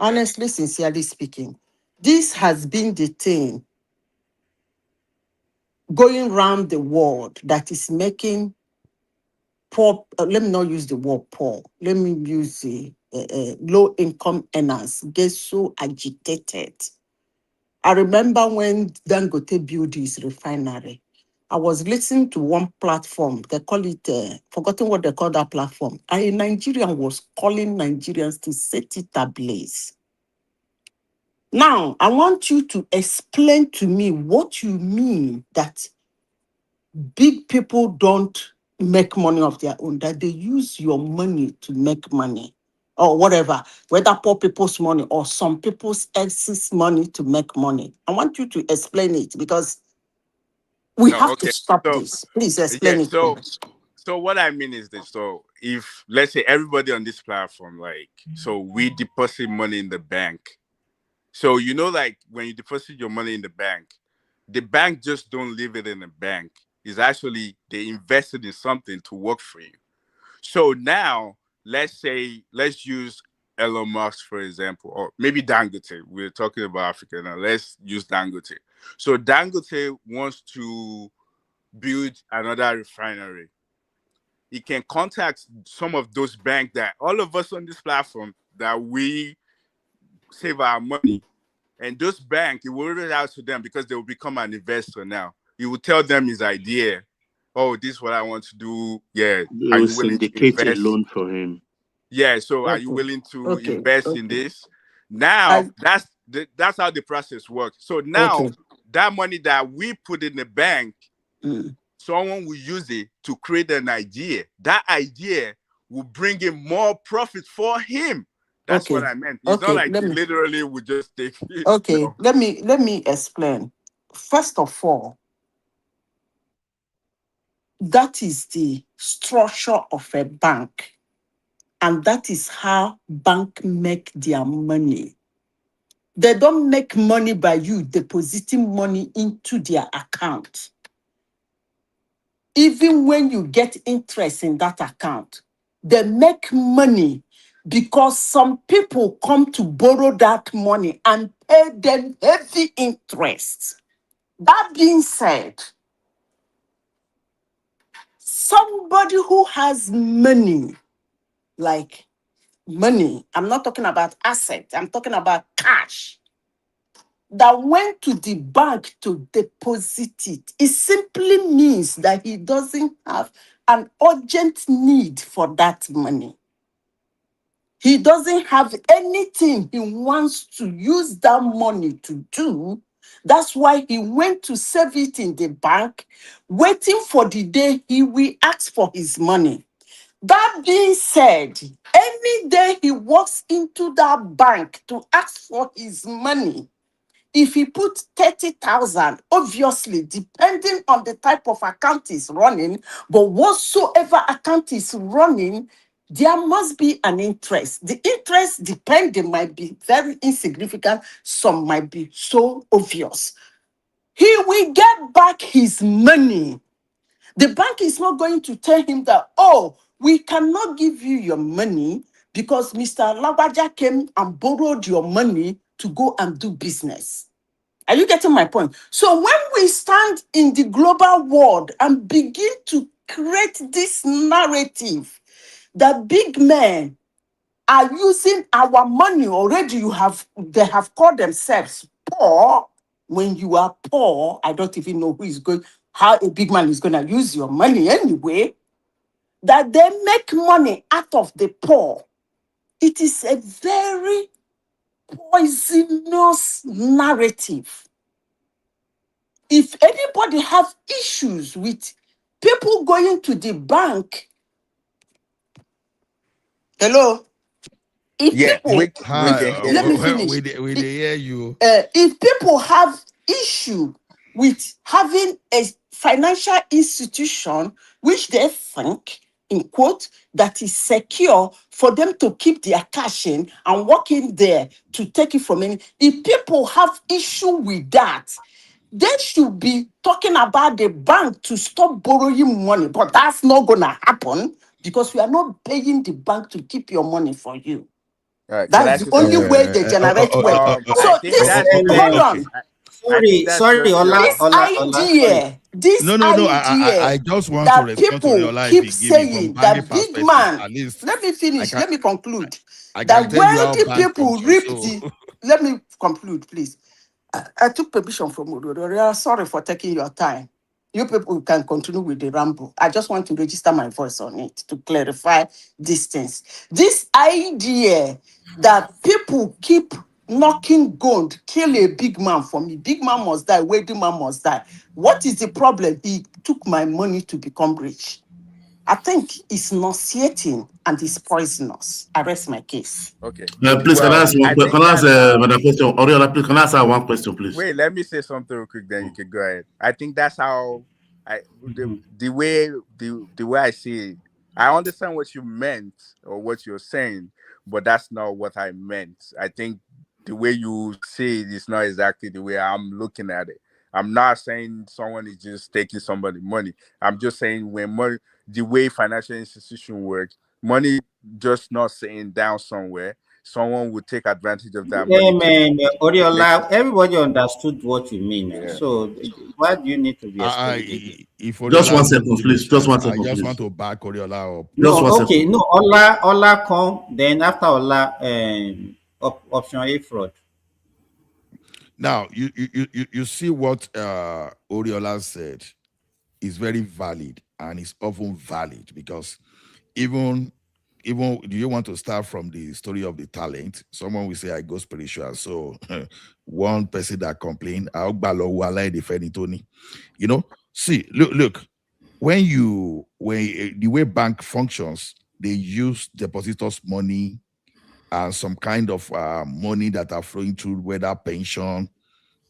Honestly, sincerely speaking, this has been the thing going around the world that is making poor, let me not use the word poor, let me use the low income earners get so agitated. I remember when Dangote built his refinery. I was listening to one platform. They call it, forgotten what they call that platform. And a Nigerian was calling Nigerians to set it ablaze. Now, I want you to explain to me what you mean that big people don't make money of their own, that they use your money to make money or whatever, whether poor people's money or some people's else's money to make money. I want you to explain it because we No, have to okay. stop So this. Please explain yeah, it to me. so what I mean is this. So if let's say everybody on this platform, like, so we deposit money in the bank. So like when you deposit your money in the bank just don't leave it in the bank. It's actually they invested in something to work for you. So now let's use Elon Musk for example, or maybe Dangote. We're talking about Africa now. Let's use Dangote. So Dangote wants to build another refinery. He can contact some of those banks that all of us on this platform that we save our money, and those banks, he will reach out to them because they will become an investor now. He will tell them his idea. Oh, this is what I want to do. Yeah. They Are will you willing to syndicate a invest? loan for him. Yeah. So are you Okay. willing to Okay. invest in Okay. this? Now that's how the process works. So now Okay. that money that we put in the bank, Mm. someone will use it to create an idea. That idea will bring in more profit for him. That's what Okay. I meant. It's not Okay. like he literally would just take it. Okay. No. Let me explain. First of all, that is the structure of a bank. And that is how banks make their money. They don't make money by you depositing money into their account. Even when you get interest in that account, they make money because some people come to borrow that money and pay them heavy interest. That being said, somebody who has money, like money, I'm not talking about assets, I'm talking about cash, that went to the bank to deposit it, it simply means that he doesn't have an urgent need for that money. He doesn't have anything he wants to use that money to do. That's why he went to save it in the bank, waiting for the day he will ask for his money. That being said, any day he walks into that bank to ask for his money, if he put 30,000, obviously, depending on the type of account he's running, but whatsoever account is running, there must be an interest. The interest depending might be very insignificant, some might be so obvious. He will get back his money. The bank is not going to tell him that, oh, we cannot give you your money because Mr. Labaja came and borrowed your money to go and do business. Are you getting my point? So when we stand in the global world and begin to create this narrative that big men are using our money already, they have called themselves poor. When you are poor, I don't even know how a big man is going to use your money anyway. That they make money out of the poor. It is a very poisonous narrative. If anybody have issues with people going to the bank, hello? If Yeah, people, we can hear let me you. finish. We hear you. If people have issue with having a financial institution which they think, in quote, that is secure for them to keep their cash in and walk in there to take it from any. If people have issue with that, they should be talking about the bank to stop borrowing money. But that's not going to happen because we are not paying the bank to keep your money for you. All right, can I That's the say only something? way they generate wealth. I So think this, that's hold okay. on. I think that's Sorry, just Ola, This your Ola, Ola, sorry. idea, this No. idea I just want to that respond to people your life keep you give me from saying banking that big perspective. man, At least let me I finish, can let me conclude. I That can tell you how wealthy bank people functions. reap So let me conclude, please. I took permission from Ododo. Sorry for taking your time. You people can continue with the ramble. I just want to register my voice on it to clarify these things. This idea that people keep knocking gold, kill a big man for me. Big man must die, wedding man must die. What is the problem? He took my money to become rich. I think it's nauseating and it's poisonous. I rest my case. Okay. Please, can I Well, ask one I question? think Can I ask that's how. another question? Oriola, please, can I ask one question, please? Wait, let me say something real quick. Then you can go ahead. I think that's how the way I see it. I understand what you meant or what you're saying, but that's not what I meant. I think the way you say it is not exactly the way I'm looking at it. I'm not saying someone is just taking somebody's money. I'm just saying when money, the way financial institution works, money just not sitting down somewhere. Someone would take advantage of that money to Man, make Oriola, everybody understood what you mean. yeah. So why do you need to be explaining again? If Just Oriola one don't second, give please. his Just one I second, just please. want to back Oriola up. Just one Okay, second. no, Ola come, then after Ola, option A fraud. Now you see what Oriola said is very valid and is often valid because even do you want to start from the story of the talent? Someone will say I go spiritual. So one person that complained, you know, see, look, when the way bank functions, they use depositors' money and some kind of money that are flowing through whether pension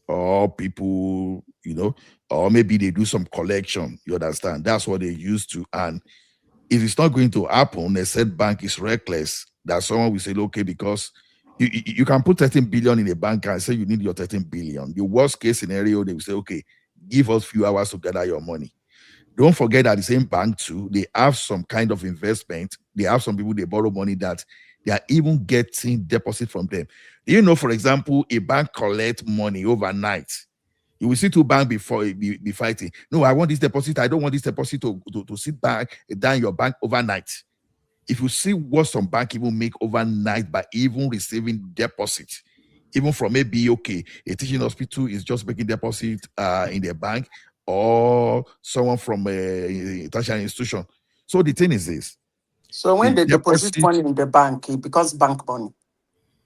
or people, or maybe they do some collection. You understand? That's what they use to. And if it's not going to happen, a said bank is reckless, that someone will say, okay, because you can put 13 billion in a bank and say you need your 13 billion. The worst case scenario, they will say, okay, give us few hours to gather your money. Don't forget that the same bank too, they have some kind of investment. They have some people they borrow money that they are even getting deposit from them. You know, for example, a bank collect money overnight. You will see two banks before be fighting. No, I want this deposit. I don't want this deposit to sit back down your bank overnight. If you see what some bank even make overnight by even receiving deposit, even from maybe a teaching hospital is just making deposit in their bank, or someone from a tertiary institution. So the thing is this. So when they deposit money in the bank, it becomes bank money.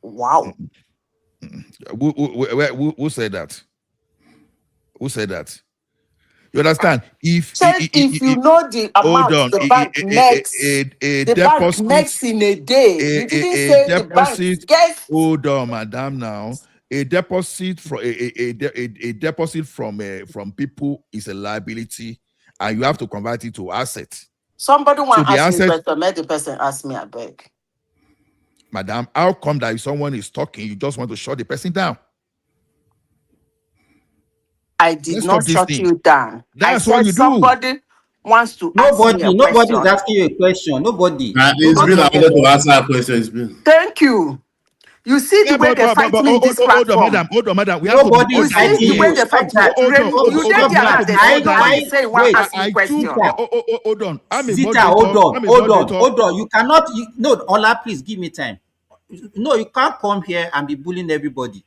Wow. Who said that? Who said that? You understand? If you know the amount the bank makes, the bank makes in a day. You didn't say the bank gets. Hold on, madam. Now, a deposit from a deposit from people is a liability, and you have to convert it to asset. Somebody want to ask me asset, question. Let the person ask me, I beg. Madam, how come that if someone is talking, you just want to shut the person down? I did not shut you down. That's what you do. Somebody wants to ask me a question. Nobody is asking you a question. Nobody. It's been allowed to answer a question. It's been. Thank you. You see the way they fight me in this platform. Hold on, madam. We Nobody have to be. You see the way they fight me. You didn't get out there. Say one ask me question. Hold on. I'm a Zita, hold on. You cannot. No, Ola, please give me time. No, you can't come here and be bullying everybody.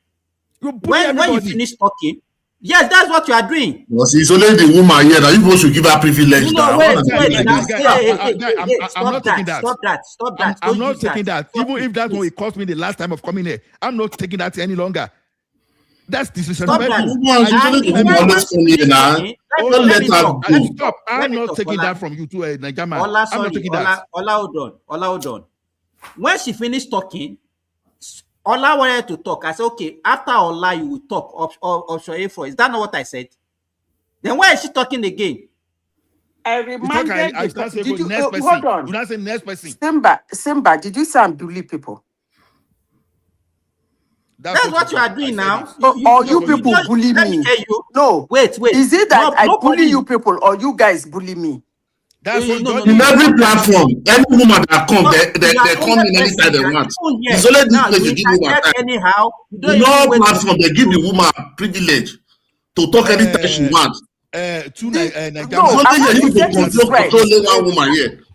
When you finish talking. Yes, that's what you are doing. Well, it's only the woman here that you should give her privilege. No, wait. I'm not taking that. Stop that. I'm not taking that. Even if that one it cost me the last time of coming here, I'm not taking that any longer. That's disrespectful. Stop. I'm not taking that from you too, Niger man. Ola, I'm not taking that. Ola, hold on. When she finished talking, Ola wanted to talk. I said, okay, after Ola, you will talk. Option A for. Is that not what I said? Then why is she talking again? I reminded you. Hold on. You not say next person. Simba, did you say I'm bully people? That's what you are doing now. You people bully me. Let me tell you. No. Wait. Is it that I bully you people or you guys bully me? That's what in every platform, any woman that come, they come in anytime they want. It's only this place you give woman time. Anyhow, no platform they give the woman privilege to talk anytime she wants.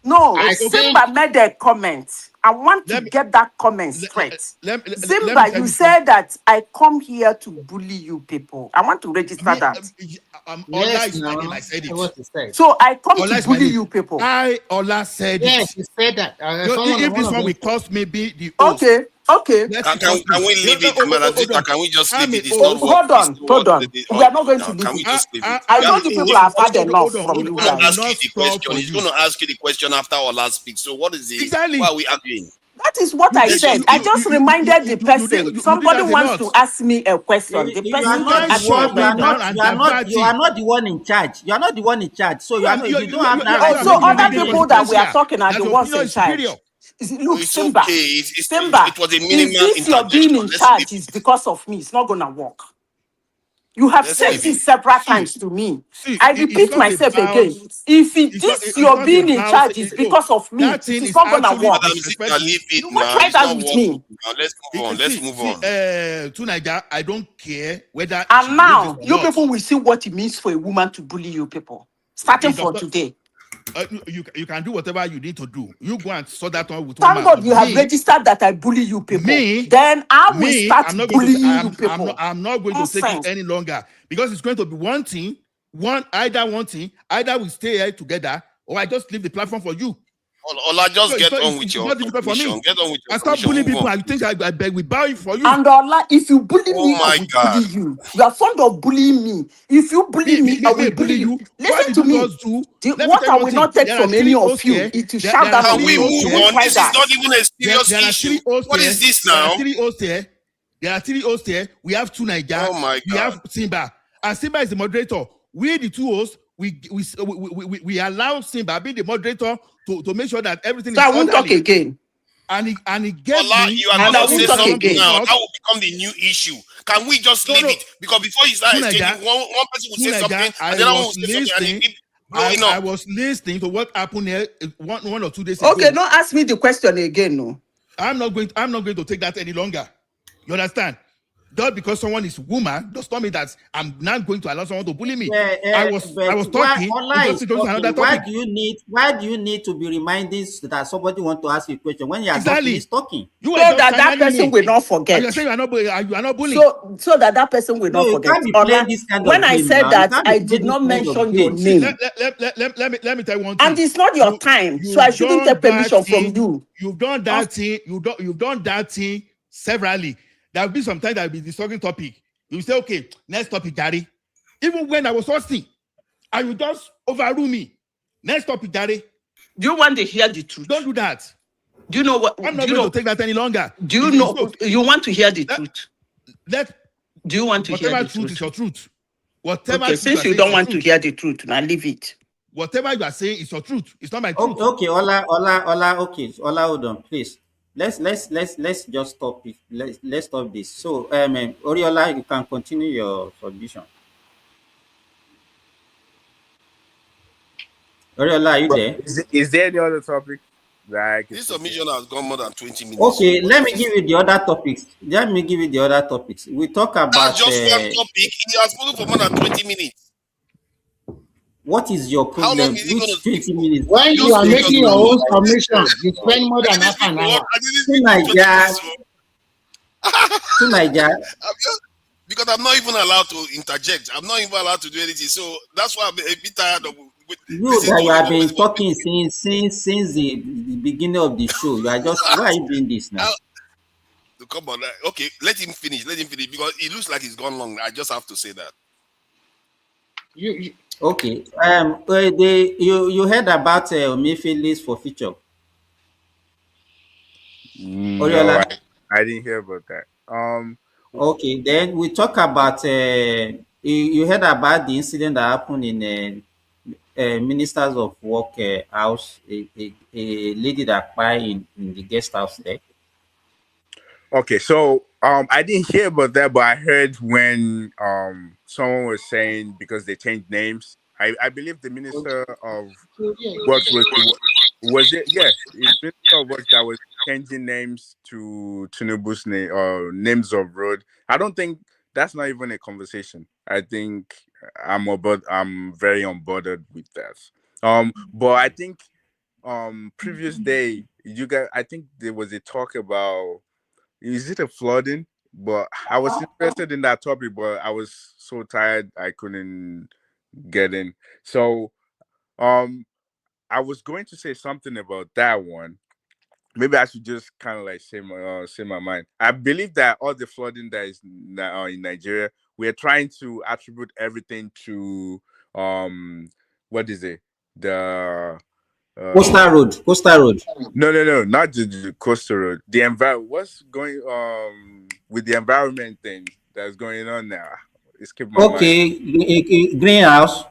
No, Simba made a comment. I want to get that comment straight. Simba, you said that I come here to bully you people. I want to register that. Yes, is my name. I said it. So I come to bully you people. Ola said yes, you said that. If this one will cost me be the host. Okay. Can we leave it, Madam? Can we just leave it? It's not hold on. We are not going to leave Can we just leave it? I told you people have had enough from you guys. He's going to ask you the question after Ola speaks. So what is it? Exactly. Why are we arguing? That is what I said. I just reminded the person. Somebody wants to ask me a question. The You person are not the one in charge. You are not the one in charge. So you don't have that right. So other people that we are talking are the ones in charge. Look, Simba, it was a minimal if you're being in charge is because of me, it's not gonna work. You have said this several times to me. I repeat myself again. If you're being in charge is because of me, it's not gonna work. You won't try that with me. Let's move on. To Niger, I don't care whether. And now you people will see what it means for a woman to bully you people, starting from today. You can do whatever you need to do. You go and sort that out with Thank God you have registered that I bully you people. Then I will start bullying you people. I'm not going to take it any longer because it's going to be one thing. Either we stay here together or I just leave the platform for you. Ola, just get on with your commission. Get on with your I stop bullying people. I think I beg we bow for you. And Ola, if you bully me, I will bully you. You are fond of bullying me. If you bully me, I will bully you. Listen to me. What I will not take from any of you is to shout that. Can we move on? This is not even a serious issue. What is this now? There are three hosts here. We have two Niger. Oh my God. We have Simba. And Simba is the moderator. We the two hosts. We allow Simba being the moderator to make sure that everything is orderly. I won't talk again. And he gets me. You are going to say something now. That will become the new issue. Can we just leave it? Because before you start exchanging, one person will say something, and the other one will say something, and it keep blowing up. I was listening to what happened here 1 or 2 days ago. Okay, don't ask me the question again, no. I'm not going to take that any longer. You understand? Just because someone is woman does not mean that I'm not going to allow someone to bully me. I was talking. Why do you need to be reminding that somebody want to ask you a question when you are talking? So that person will not forget. You say you are not bullying. So that person will not forget. When I said that, I did not mention your name. Let me tell you one thing. And it's not your time, so I shouldn't take permission from you. You've done that thing. You've done that thing severally. There will be some time that will be the talking topic. You say, okay, next topic, Daddy. Even when I was hosting, and you just overrule me. Next topic, Daddy. Do you want to hear the truth? Don't do that. Do you know what? I'm not going to take that any longer. Do you know? You want to hear the truth? Do you want to hear the truth? Whatever truth is your truth. Whatever. Okay, since you don't want to hear the truth, now leave it. Whatever you are saying is your truth. It's not my truth. Okay, Ola, hold on, please. Let's just stop it. Let's stop this. So, Oriola, you can continue your submission. Oriola, are you there? Is there any other topic? This submission has gone more than 20 minutes. Okay, let me give you the other topics. We talk about. That's just one topic. He has spoken for more than 20 minutes. What is your problem? How long is it going to 20 minutes? When you are making your own submission, you spend more than half an hour. To Niger. Because I'm not even allowed to interject. I'm not even allowed to do anything. So that's why I'm a bit tired of. You have been talking since the beginning of the show. You are just why are you doing this now? Come on, okay. Let him finish because it looks like it's gone long. I just have to say that. Okay. You heard about Emefiele's forfeiture? No, I didn't hear about that. Okay, then we talk about you heard about the incident that happened in Ministers of Work house, a lady that died in the guest house there. Okay, so I didn't hear about that, but I heard when someone was saying because they changed names. I believe the Minister of Works was it? Yes, it's Minister of Works that was changing names to Tinubu's name or names of road. I don't think that's not even a conversation. I think I'm very unbothered with that. But I think previous day you guys, I think there was a talk about, is it a flooding? But I was interested in that topic, but I was so tired I couldn't get in. So I was going to say something about that one. Maybe I should just kind of like say my mind. I believe that all the flooding that is now in Nigeria, we're trying to attribute everything to what is it? The Coastal Road. No, not the coastal road. The what's going with the environment thing that's going on now? Escape my mind. Okay, greenhouse.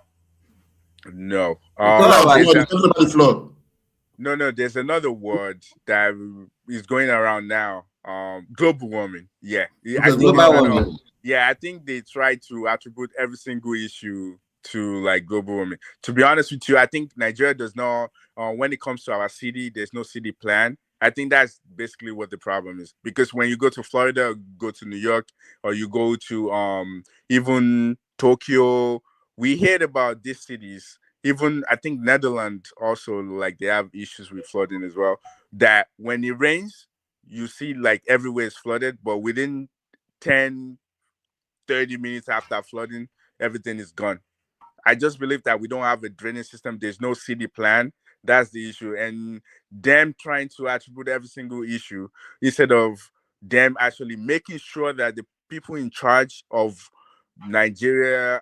No. Flood. No, there's another word that is going around now. Global warming. Yeah. I think they try to attribute every single issue to like global warming. To be honest with you, I think Nigeria does not when it comes to our city, there's no city plan. I think that's basically what the problem is. Because when you go to Florida, go to New York, or you go to even Tokyo, we heard about these cities. Even I think Netherlands also, like, they have issues with flooding as well. That when it rains, you see like everywhere is flooded, but within 10, 30 minutes after flooding, everything is gone. I just believe that we don't have a drainage system. There's no city plan. That's the issue. And them trying to attribute every single issue instead of them actually making sure that the people in charge of Nigeria,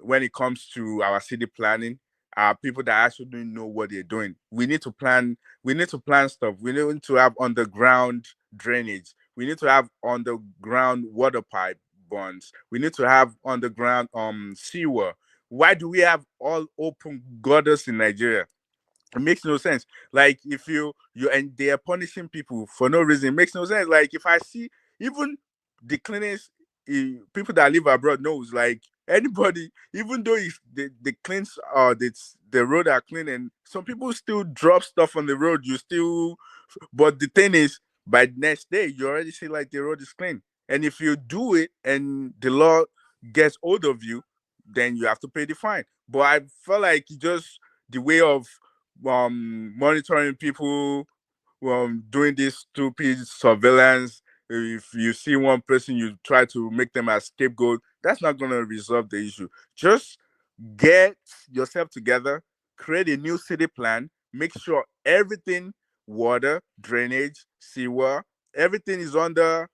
when it comes to our city planning, are people that actually know what they're doing. We need to plan. We need to plan stuff. We need to have underground drainage. We need to have underground water pipe bonds. We need to have underground sewer. Why do we have all open gutters in Nigeria? It makes no sense. Like, if you and they are punishing people for no reason, it makes no sense. Like, if I see even the cleanest people that live abroad knows, like, anybody, even though if the cleans the road are clean, and some people still drop stuff on the road, but the thing is, by the next day you already see like the road is clean. And if you do it and the law gets hold of you, then you have to pay the fine. But I felt like just the way of monitoring people, doing this stupid surveillance. If you see one person, you try to make them a scapegoat. That's not going to resolve the issue. Just get yourself together, create a new city plan, make sure everything, water, drainage, sewer, everything is on the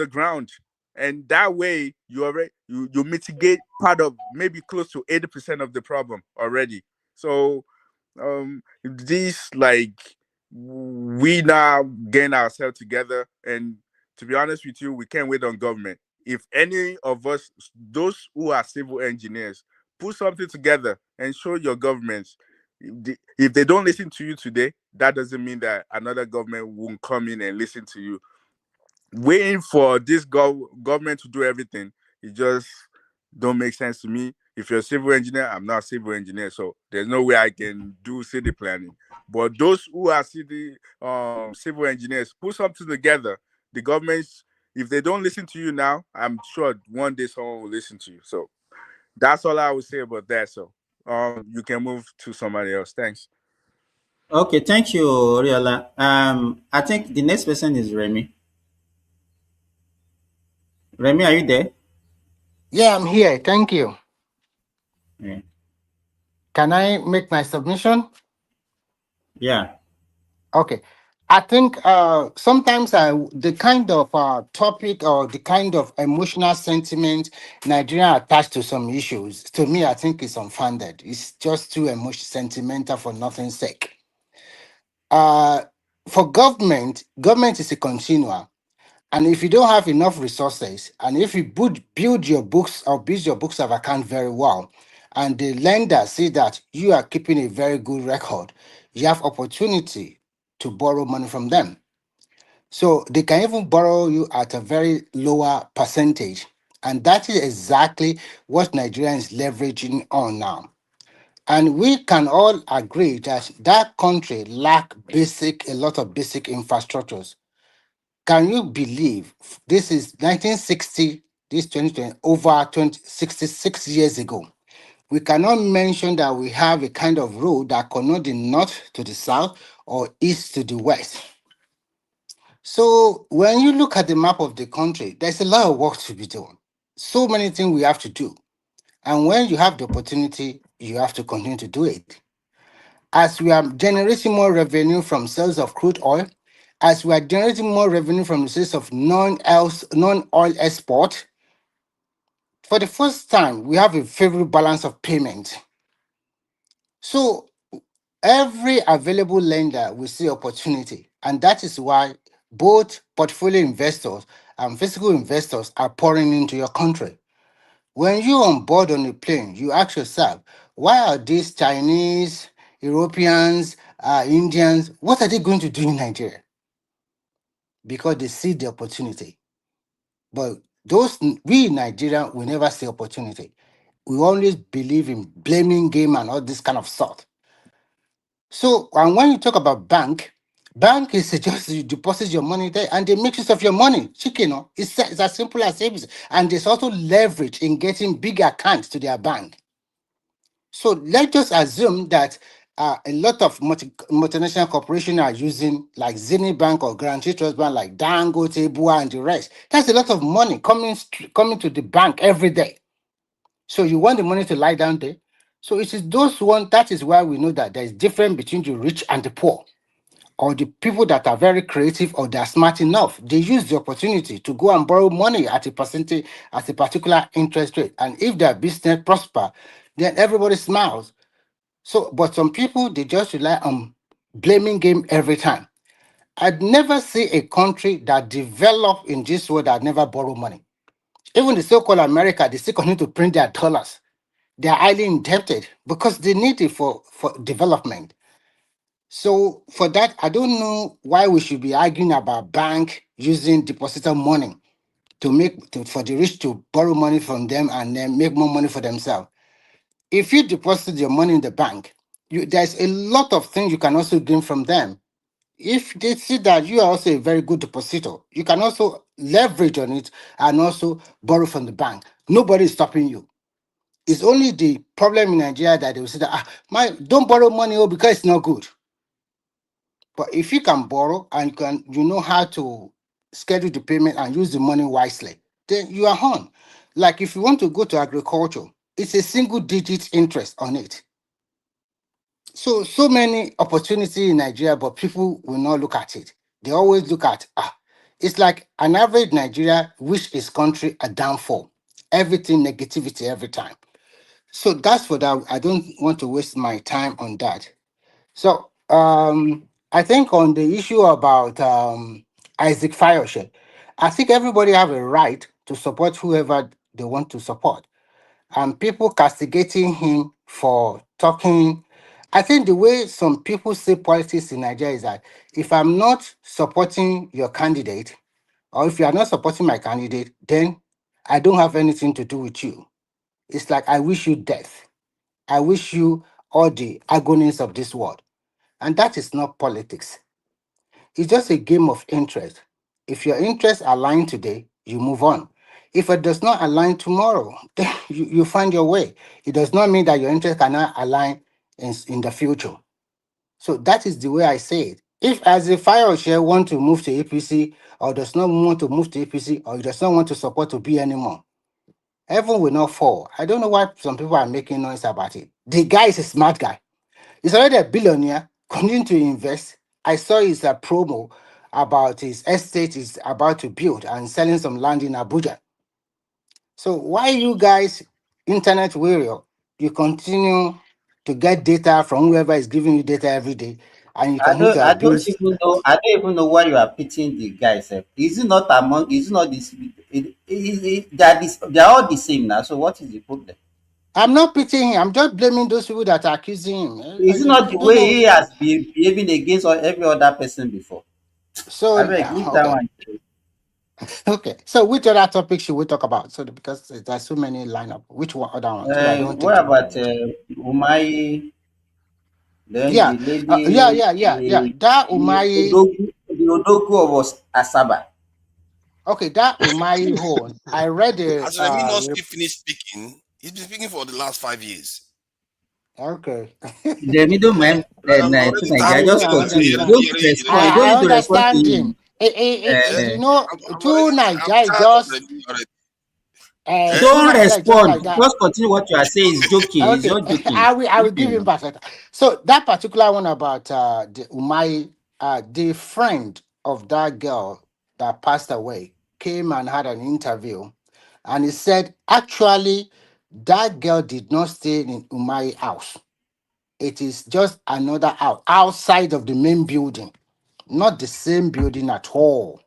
ground. And that way you mitigate part of, maybe close to 80% of the problem already. So this, like, we now gain ourselves together, and to be honest with you, we can't wait on government. If any of us, those who are civil engineers, put something together and show your governments, if they don't listen to you today, that doesn't mean that another government won't come in and listen to you. Waiting for this government to do everything, it just don't make sense to me. If you're a civil engineer, I'm not a civil engineer, so there's no way I can do city planning. But those who are civil engineers, put something together. The governments, if they don't listen to you now, I'm sure one day someone will listen to you. So that's all I would say about that. So you can move to somebody else. Thanks. Okay, thank you, Riola. I think the next person is Remy. Remy, are you there? Yeah, I'm here. Thank you. Yeah. Can I make my submission? Yeah. Okay. I think sometimes the kind of topic or the kind of emotional sentiment Nigeria attached to some issues, to me, I think is unfounded. It's just too sentimental for nothing's sake. For government is a continuum. And if you don't have enough resources, and if you build your books or build your books of account very well, and the lender see that you are keeping a very good record, you have opportunity to borrow money from them. So they can even borrow you at a very lower percentage. And that is exactly what Nigeria is leveraging on now. And we can all agree that that country lack a lot of basic infrastructures. Can you believe this is 1960, this 2020, over 66 years ago? We cannot mention that we have a kind of road that connects the north to the south or east to the west. So when you look at the map of the country, there's a lot of work to be done. So many things we have to do. And when you have the opportunity, you have to continue to do it. As we are generating more revenue from sales of crude oil, as we are generating more revenue from the sales of non-oil export, for the first time, we have a favorable balance of payment. So every available lender will see opportunity, and that is why both portfolio investors and physical investors are pouring into your country. When you're on board on a plane, you ask yourself, why are these Chinese, Europeans, Indians, what are they going to do in Nigeria? Because they see the opportunity. But we in Nigeria, we never see opportunity. We always believe in blaming game and all this kind of stuff. So, and when you talk about bank is just you deposit your money there and they make use of your money. Chicken, it's as simple as ABC. And there's also leverage in getting big accounts to their bank. So let's just assume that a lot of multinational corporations are using like Zenith Bank or Guaranty Trust Bank, like Dangote, Bua, and the rest. That's a lot of money coming to the bank every day. So you want the money to lie down there. So it is those one. That is why we know that there is difference between the rich and the poor, or the people that are very creative or they are smart enough. They use the opportunity to go and borrow money at a percentage, at a particular interest rate. And if their business prosper, then everybody smiles. So, but some people, they just rely on blaming game every time. I'd never see a country that developed in this world that never borrow money. Even the so-called America, they still continue to print their dollars. They are highly indebted because they need it for development. So for that, I don't know why we should be arguing about bank using depositor money for the rich to borrow money from them and then make more money for themselves. If you deposit your money in the bank, there's a lot of things you can also gain from them. If they see that you are also a very good depositor, you can also leverage on it and also borrow from the bank. Nobody is stopping you. It's only the problem in Nigeria that they will say that don't borrow money because it's not good. But if you can borrow and you know how to schedule the payment and use the money wisely, then you are on. Like if you want to go to agriculture, it's a single digit interest on it. So many opportunities in Nigeria, but people will not look at it. They always look at it's like an average Nigeria wish his country a downfall. Everything negativity every time. So that's for that. I don't want to waste my time on that. So I think on the issue about Isaac Fayose, I think everybody have a right to support whoever they want to support. And people castigating him for talking. I think the way some people say politics in Nigeria is that if I'm not supporting your candidate, or if you are not supporting my candidate, then I don't have anything to do with you. It's like I wish you death. I wish you all the agonies of this world. And that is not politics. It's just a game of interest. If your interests align today, you move on. If it does not align tomorrow, then you find your way. It does not mean that your interest cannot align in the future. So that is the way I say it. If as a Fayose want to move to APC or does not want to move to APC or does not want to support to be anymore, heaven will not fall. I don't know why some people are making noise about it. The guy is a smart guy. He's already a billionaire, continuing to invest. I saw his promo about his estate he's about to build and selling some land in Abuja. So why you guys, internet warrior, you continue to get data from whoever is giving you data every day, and you continue to I don't abuse? even know. I don't even know why you are pitying the guys. Is it not among? Is it not this? They are all the same now. So what is the problem? I'm not pitying him. I'm just blaming those people that are accusing him. Is it not the way he has been behaving against every other person before? So I beg, leave that one. Okay. So which other topic should we talk about? So because there's so many lineup. Which one other one? So I don't What take too much. about Umahi? Then Yeah. the lady, Yeah. That Umahi. the Odogu was Asaba. Okay, that Umahi hold. I read As let me not it. finish speaking, He's been speaking for the last 5 years. Okay. The middleman, I just continue. Don't respond. You don't I need to respond to understand him. him. You know, to Nigeria just don't respond. Just continue what you are saying. Is joking. Okay. It's not joking. I will give him back later. So that particular one about the Umahi, the friend of that girl that passed away came and had an interview, and he said actually that girl did not stay in Umahi house. It is just another house outside of the main building, not the same building at all.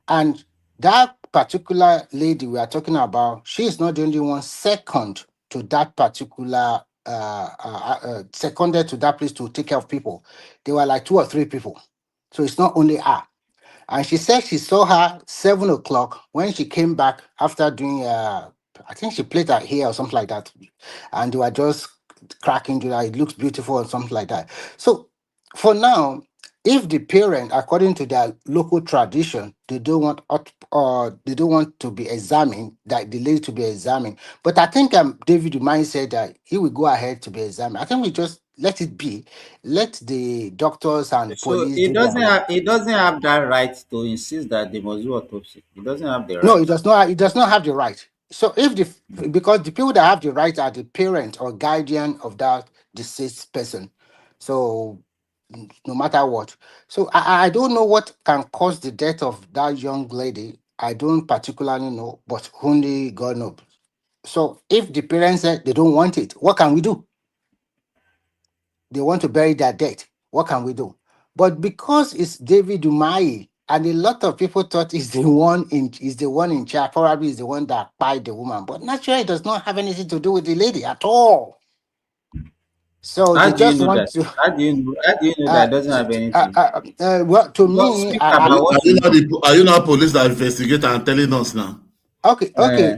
And that particular lady we are talking about, she is not the only one second to that particular seconded to that place to take care of people. There were like 2 or 3 people. So it's not only her. And she said she saw her 7 o'clock when she came back after doing I think she played her hair or something like that. And they were just cracking to that. It looks beautiful or something like that. So for now, if the parent, according to their local tradition, they don't want to be examined, that the lady to be examined. But I think David Umahi said that he will go ahead to be examined. I think we just let it be. Let the doctors and So police it doesn't have that right to insist that they must do autopsy. It doesn't have the right. No, it does not. It does not have the right. So because the people that have the right are the parent or guardian of that deceased person. So no matter what. So I don't know what can cause the death of that young lady. I don't particularly know, but only God knows. So if the parents said they don't want it, what can we do? They want to bury their dead. What can we do? But because it's David Umahi, and a lot of people thought he's the one in charge, probably is the one that pied the woman. But naturally, it does not have anything to do with the lady at all. So How they do you just know want that? to. How do you know that it doesn't have anything? Well, to Just me, speak about what are you not police that investigate and telling us now? Okay,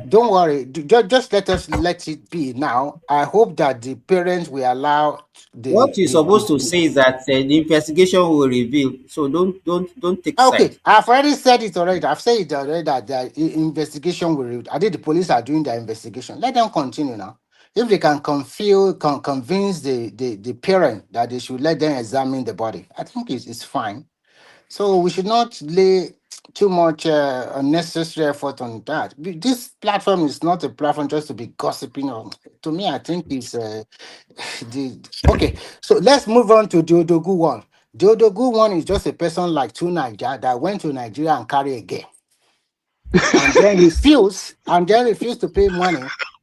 don't worry. Just let it be now. I hope that the parents will allow what you're supposed to say is that the investigation will reveal. So don't take Okay, side. I've already said it already. I've said it already that the investigation will reveal. I think the police are doing their investigation. Let them continue now. If they can convince the parent that they should let them examine the body, I think it's fine. So we should not lay too much unnecessary effort on that. This platform is not a platform just to be gossiping on. To me, I think it's okay. So let's move on to the Odogu one. The Odogu one is just a person like Tunaija that went to Nigeria and carry a girl, and then refused to pay money.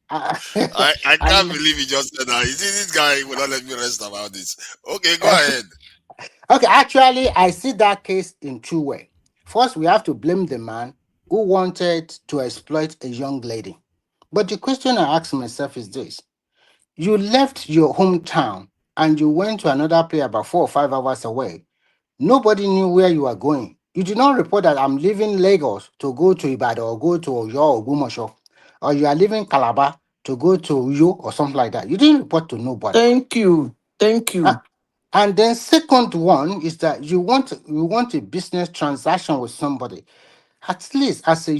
I can't believe he just said that. You see, this guy will not let me rest about this. Okay, go ahead. Okay, actually, I see that case in 2 ways. First, we have to blame the man who wanted to exploit a young lady. But the question I ask myself is this. You left your hometown and you went to another place about 4 or 5 hours away. Nobody knew where you were going. You did not report that I'm leaving Lagos to go to Ibadan or go to Oyo or Gumosho, or you are leaving Calabar to go to Uyo or something like that. You didn't report to nobody. Thank you. And then second one is that you want a business transaction with somebody. At least as a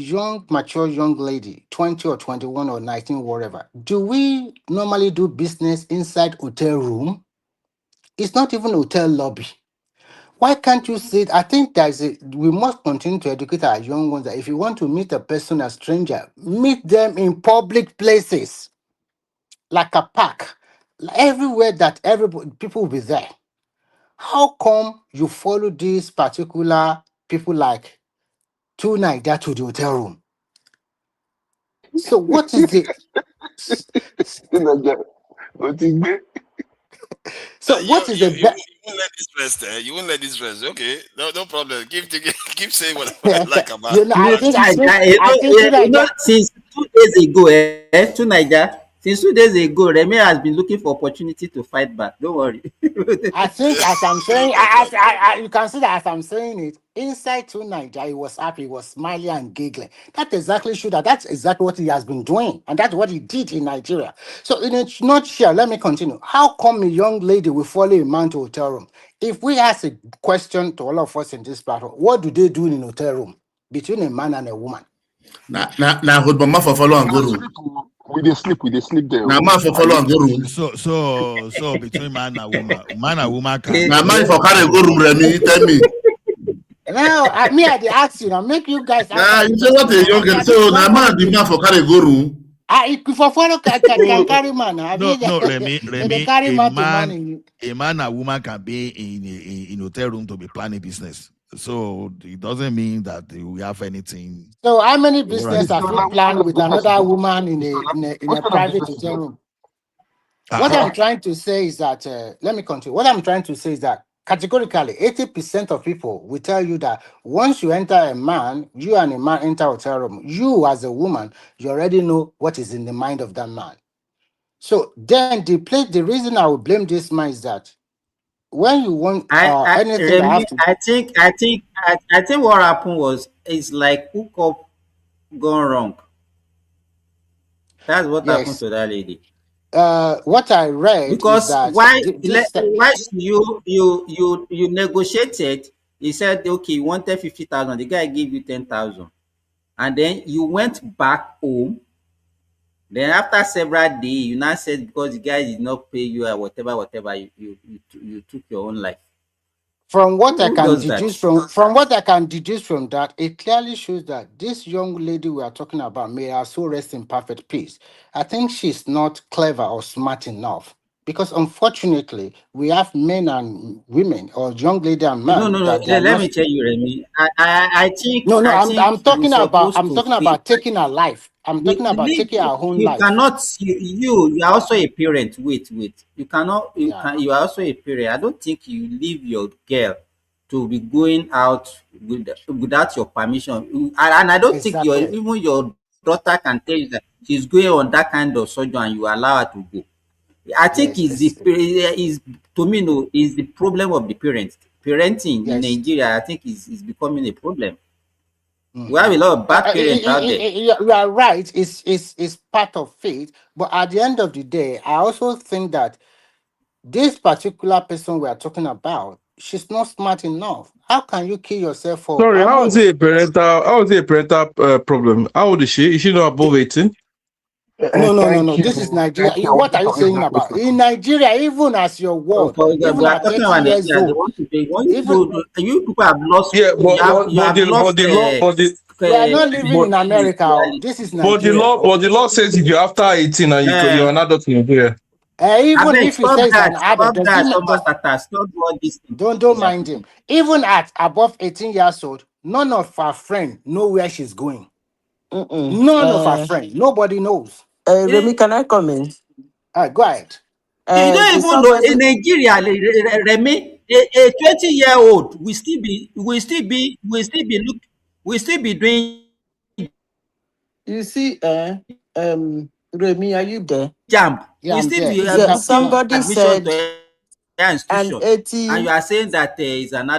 mature young lady, 20 or 21 or 19, whatever, do we normally do business inside hotel room? It's not even hotel lobby. Why can't you say it? I think we must continue to educate our young ones that if you want to meet a person, a stranger, meet them in public places, like a park, everywhere that people will be there. How come you follow these particular people like 2 night that to the hotel room? So what is the so what is the you won't let this rest, eh? You won't let this rest. Okay, no problem. Keep saying whatever I like about it. Since 2 days ago, to Niger, since 2 days ago, Remy has been looking for opportunity to fight back. Don't worry. I think as I'm saying, you can see that as I'm saying it, inside 2 Niger, he was happy, he was smiling and giggling. That's exactly what he has been doing, and that's what he did in Nigeria. So in a nutshell, let me continue. How come a young lady will follow a man to a hotel room? If we ask a question to all of us in this platform, what do they do in a hotel room between a man and a woman? Now, hold my mouth for follow and go room. We dey sleep there. Now man for follow and go room. So between man and woman can. Now man for carry go room, Remy, tell me. Now, I dey ask you now, make you guys. Yeah, you say what a young girl. So now man the man for carry go room. If for follow can carry man. No, Remy, They carry man to man. A man and woman can be in hotel room to be planning business. So it doesn't mean that we have anything. So how many business have you planned with another woman in a private hotel room? What I'm trying to say is that let me continue. What I'm trying to say is that categorically, 80% of people will tell you that once you enter a man, you and a man enter a hotel room, you as a woman, you already know what is in the mind of that man. So then the reason I will blame this man is that when you want anything Remy, that have to... I think what happened was it's like hook up gone wrong. That's what happened to that lady. What I read because is that why you negotiated, he said okay, you wanted 50,000, the guy gave you 10,000, and then you went back home. Then after several days, you now said because the guy did not pay you or whatever, you took your own life. From what I can deduce from what I can deduce from that, it clearly shows that this young lady we are talking about, may her soul rest in perfect peace. I think she's not clever or smart enough. Because unfortunately, we have men and women, or young lady and man. No. Let me tell you, Remy. I think. I'm talking about taking her life. I'm talking about taking our own life. You cannot. You are also a parent. Wait. You cannot. You are also a parent. I don't think you leave your girl to be going out without your permission. And I don't think even your daughter can tell you that she's going on that kind of surgery and you allow her to go. I think is to me is the problem of the parents. Parenting in Nigeria, I think is becoming a problem. We have a lot of bad parents out there. You are right. It's part of faith, but at the end of the day, I also think that this particular person we are talking about, she's not smart enough. How can you kill yourself for? Sorry, how is it a parental problem? How old is she? Is she not above 18? No. This is Nigeria. What are you saying about in Nigeria? Even as your word, even at 30 years old, you people have lost. Yeah, but the we are not living in America. This is Nigeria. But the law says if you're after 18 and you're an adult in Nigeria. Even if you say an adult, don't mind him. Even at above 18 years old, none of our friends know where she's going. None of our friends. Nobody knows. Remy, can I comment? Go ahead. You don't even know in Nigeria, Remy, a 20-year-old will still be doing. You see, Remy, are you there? Jump. Yeah, somebody said an 18, and you are saying that is an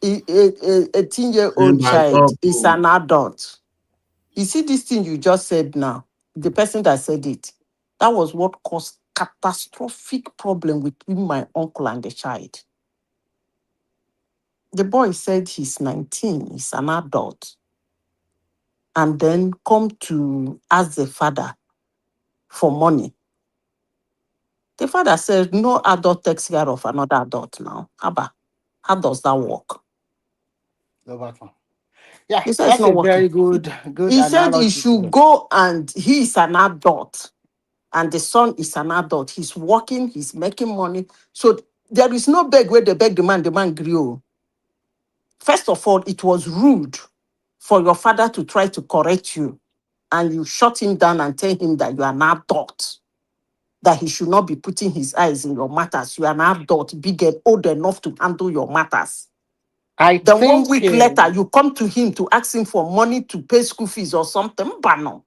18-year-old child is an adult. You see this thing you just said now, the person that said it, that was what caused catastrophic problem between my uncle and the child. The boy said he's 19, he's an adult, and then come to ask the father for money. The father said, no adult takes care of another adult now. How does that work? Yeah, he said that's a very good He said he should go, and he is an adult, and the son is an adult. He's working, he's making money. So there is no beg where they beg the man grew. First of all, it was rude for your father to try to correct you, and you shut him down and tell him that you are an adult, that he should not be putting his eyes in your matters. You are an adult, big and old enough to handle your matters. Then 1 week later, you come to him to ask him for money to pay school fees or something. But no.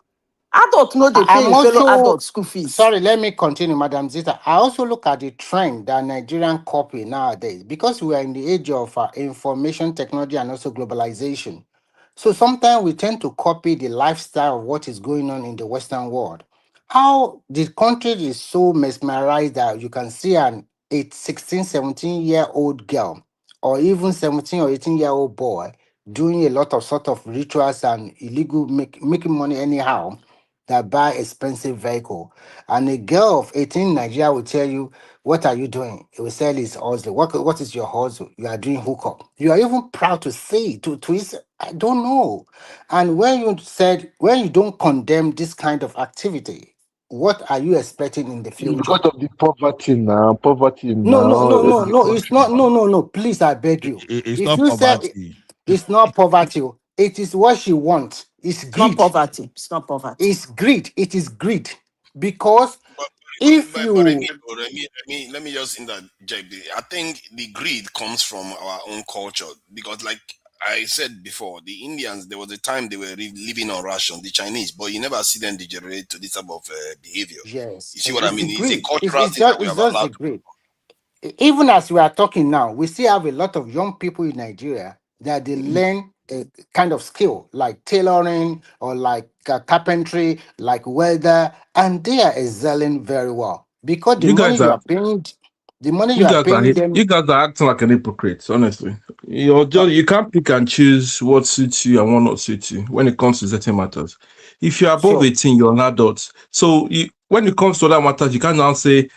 Adult know they pay fellow adult school fees. Sorry, let me continue, Madam Zita. I also look at the trend that Nigerian copy nowadays, because we are in the age of information technology and also globalization. So sometimes we tend to copy the lifestyle of what is going on in the Western world. How the country is so mesmerized that you can see an 16, 17-year-old girl, or even 17 or 18-year-old boy doing a lot of sort of rituals and illegal making money anyhow. that buy expensive vehicle. And a girl of 18 in Nigeria will tell you, what are you doing? It will say it's hustle. What is your hustle? You are doing hookup. You are even proud to say to his, I don't know. And when you don't condemn this kind of activity, what are you expecting in the future? Because of the poverty now, No. It's not. No. Please, I beg you. It's If not you say poverty. it's not poverty, it is what she wants. It's It's not greed. poverty. It's not poverty. It's greed. It is greed. Because if But you let me just interject. I think the greed comes from our own culture because, like I said before, the Indians, there was a time they were living on ration, the Chinese, but you never see them degenerate to this type of behavior. yes, You see what I it's the mean? It's a greed. cultural thing that we It's have just allowed the to. greed. Even as we are talking now, we still have a lot of young people in Nigeria that they learn a kind of skill like tailoring or like carpentry, like welder, and they are excelling very well because you guys are them. you guys are acting like an hypocrite, honestly. You can't pick and choose what suits you and what not suits you when it comes to certain matters. If you're above Sure. 18, you're an adult. So when it comes to other matters, you can't now say,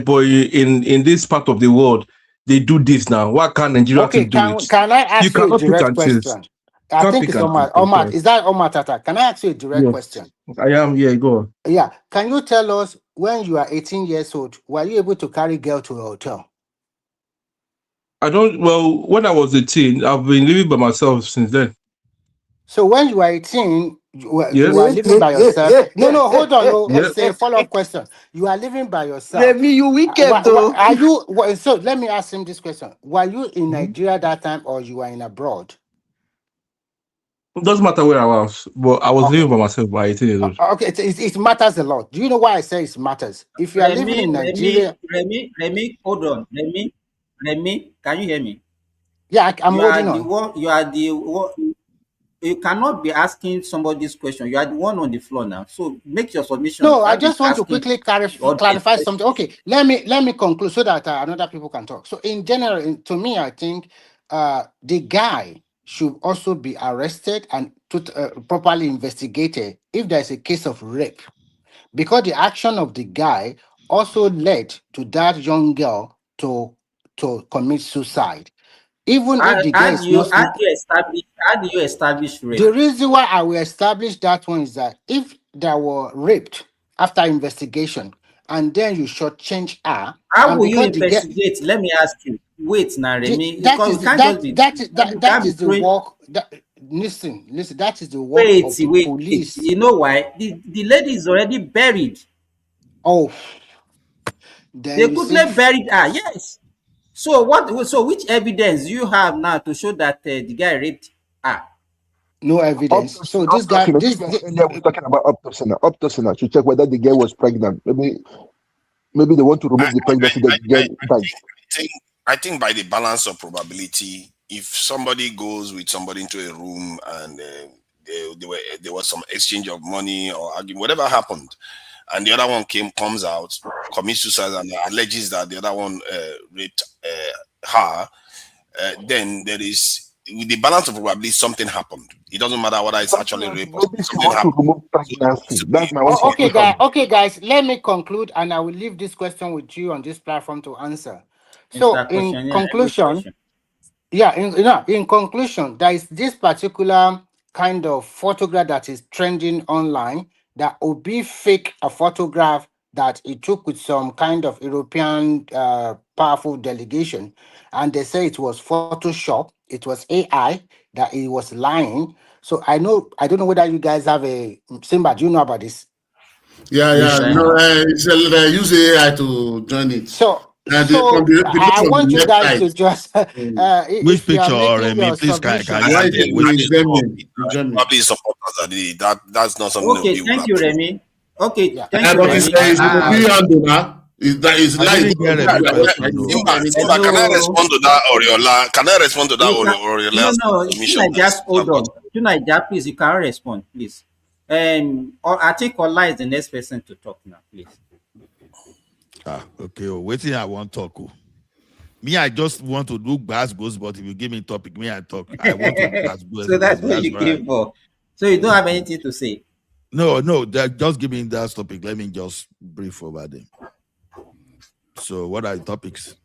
boy, in this part of the world, they do this now. Why can't Nigeria to Okay, do it? can I You ask you a cannot pick direct and choose. question? I Can't think pick it's and choose. Omar. Omar, is that Omar Tata? Can I ask you a direct Yes, question? I am. Yeah, go on. Yeah. Can you tell us when you are 18 years old, were you able to carry girl to a hotel? Well, when I was 18, I've been living by myself since then. So when you were 18, you Yes. were living by yourself. No, hold on. No, Yes. it's a follow-up question. You are living by yourself. Remy, you wicked though. Are you? So let me ask him this question: were you in Nigeria that time, or you were in abroad? It doesn't matter where I was, but I was Okay. living by myself by 18 years old. Okay, it matters a lot. Do you know why I say it matters? If you are living in Nigeria, Remy, hold on. Remy, can you hear me? yeah, I'm You holding are the on. one, you are the one, you cannot be asking somebody this question. You are the one on the floor now. So make your submission. No, I Can't be just want to asking quickly audience clarify something. questions. Okay, let me conclude so that another people can talk. So in general, to me, I think the guy should also be arrested and properly investigated if there's a case of rape, because the action of the guy also led to that young girl to commit suicide. Even if the girl is not How do you establish rape? the reason why I will establish that one is that if they were raped after investigation and then you shortchange her, How and will you because the girl, investigate? Let me ask you. Wait now, Remy. that Because is we can't just be that is the throwing. work. Listen, that is the work Wait, of the wait. police. You know why? The lady is already buried. Oh, then They you see, quickly buried her. Yes. So what? So which evidence do you have now to show that the guy raped her? no evidence. Autopsy, So this guy, autopsy. I think earlier we're talking about autopsy now. Autopsy now to check whether the girl was pregnant. Maybe they want to remove the pregnancy that the girl died. I think by the balance of probability, if somebody goes with somebody into a room and there was some exchange of money or argument, whatever happened, and the other one comes out, commits suicide, and alleges that the other one raped her, then there is, with the balance of probability, something happened. It doesn't matter whether it's actually rape or Maybe she something wants to happened. remove pregnancy. That's my own okay, suspicion. guys, let me conclude, and I will leave this question with you on this platform to answer. So, Mr. in Questionnaire, every conclusion, question. yeah, in conclusion, there is this particular kind of photograph that is trending online that will be fake a photograph that he took with some kind of European powerful delegation, and they say it was Photoshop, it was AI, that he was lying. So I don't know whether you guys have a Simba. Do you know about this? Yeah. No, use AI to join it. So The picture I from want the you left guys side. to just Which if you are picture, making Remy? your Please, can submission. you Why say which? Probably supporters that that's not something that Okay, will thank you, approve. Remy. Okay, Yeah. thank you, But it's Remy. a free handle now. It's I live. didn't get Remy question though. Simba, can I respond to that Oriola? Can I respond to that You can, Oriola no. submission? Just hold on. Tunaja, please, you can respond, please. I think Ola is the next person to talk now, please. Okay. Waiting, I want to talk. Me, I just want to do grass goes, but if you give me topic, me, I talk. I want to do grass goes. So that's what you came for. So you don't have anything to say. No, just give me that topic. Let me just brief over them. So, what are the topics?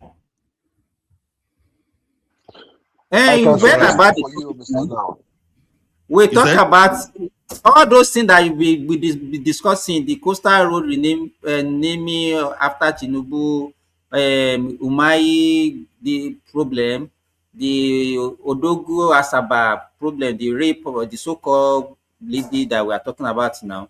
We talk about all those things that we be discussing, the coastal road naming after Tinubu, Umahi, the problem, the Odogo Asaba problem, the rape of the so-called lady that we are talking about now.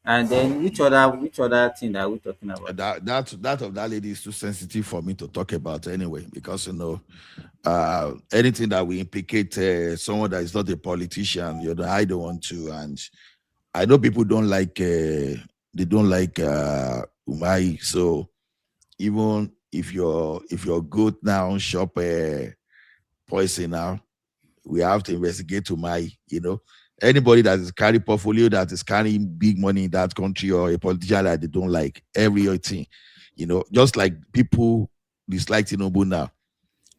And then which other thing that we're talking about? That of that lady is too sensitive for me to talk about anyway, because anything that we implicate someone that is not a politician, I don't want to. And I know people don't like they don't like Umahi. So even if you're good now, shop poison now, we have to investigate Umahi. Anybody that is carrying portfolio that is carrying big money in that country, or a politician that they don't like, everything, just like people dislike Tinubu now.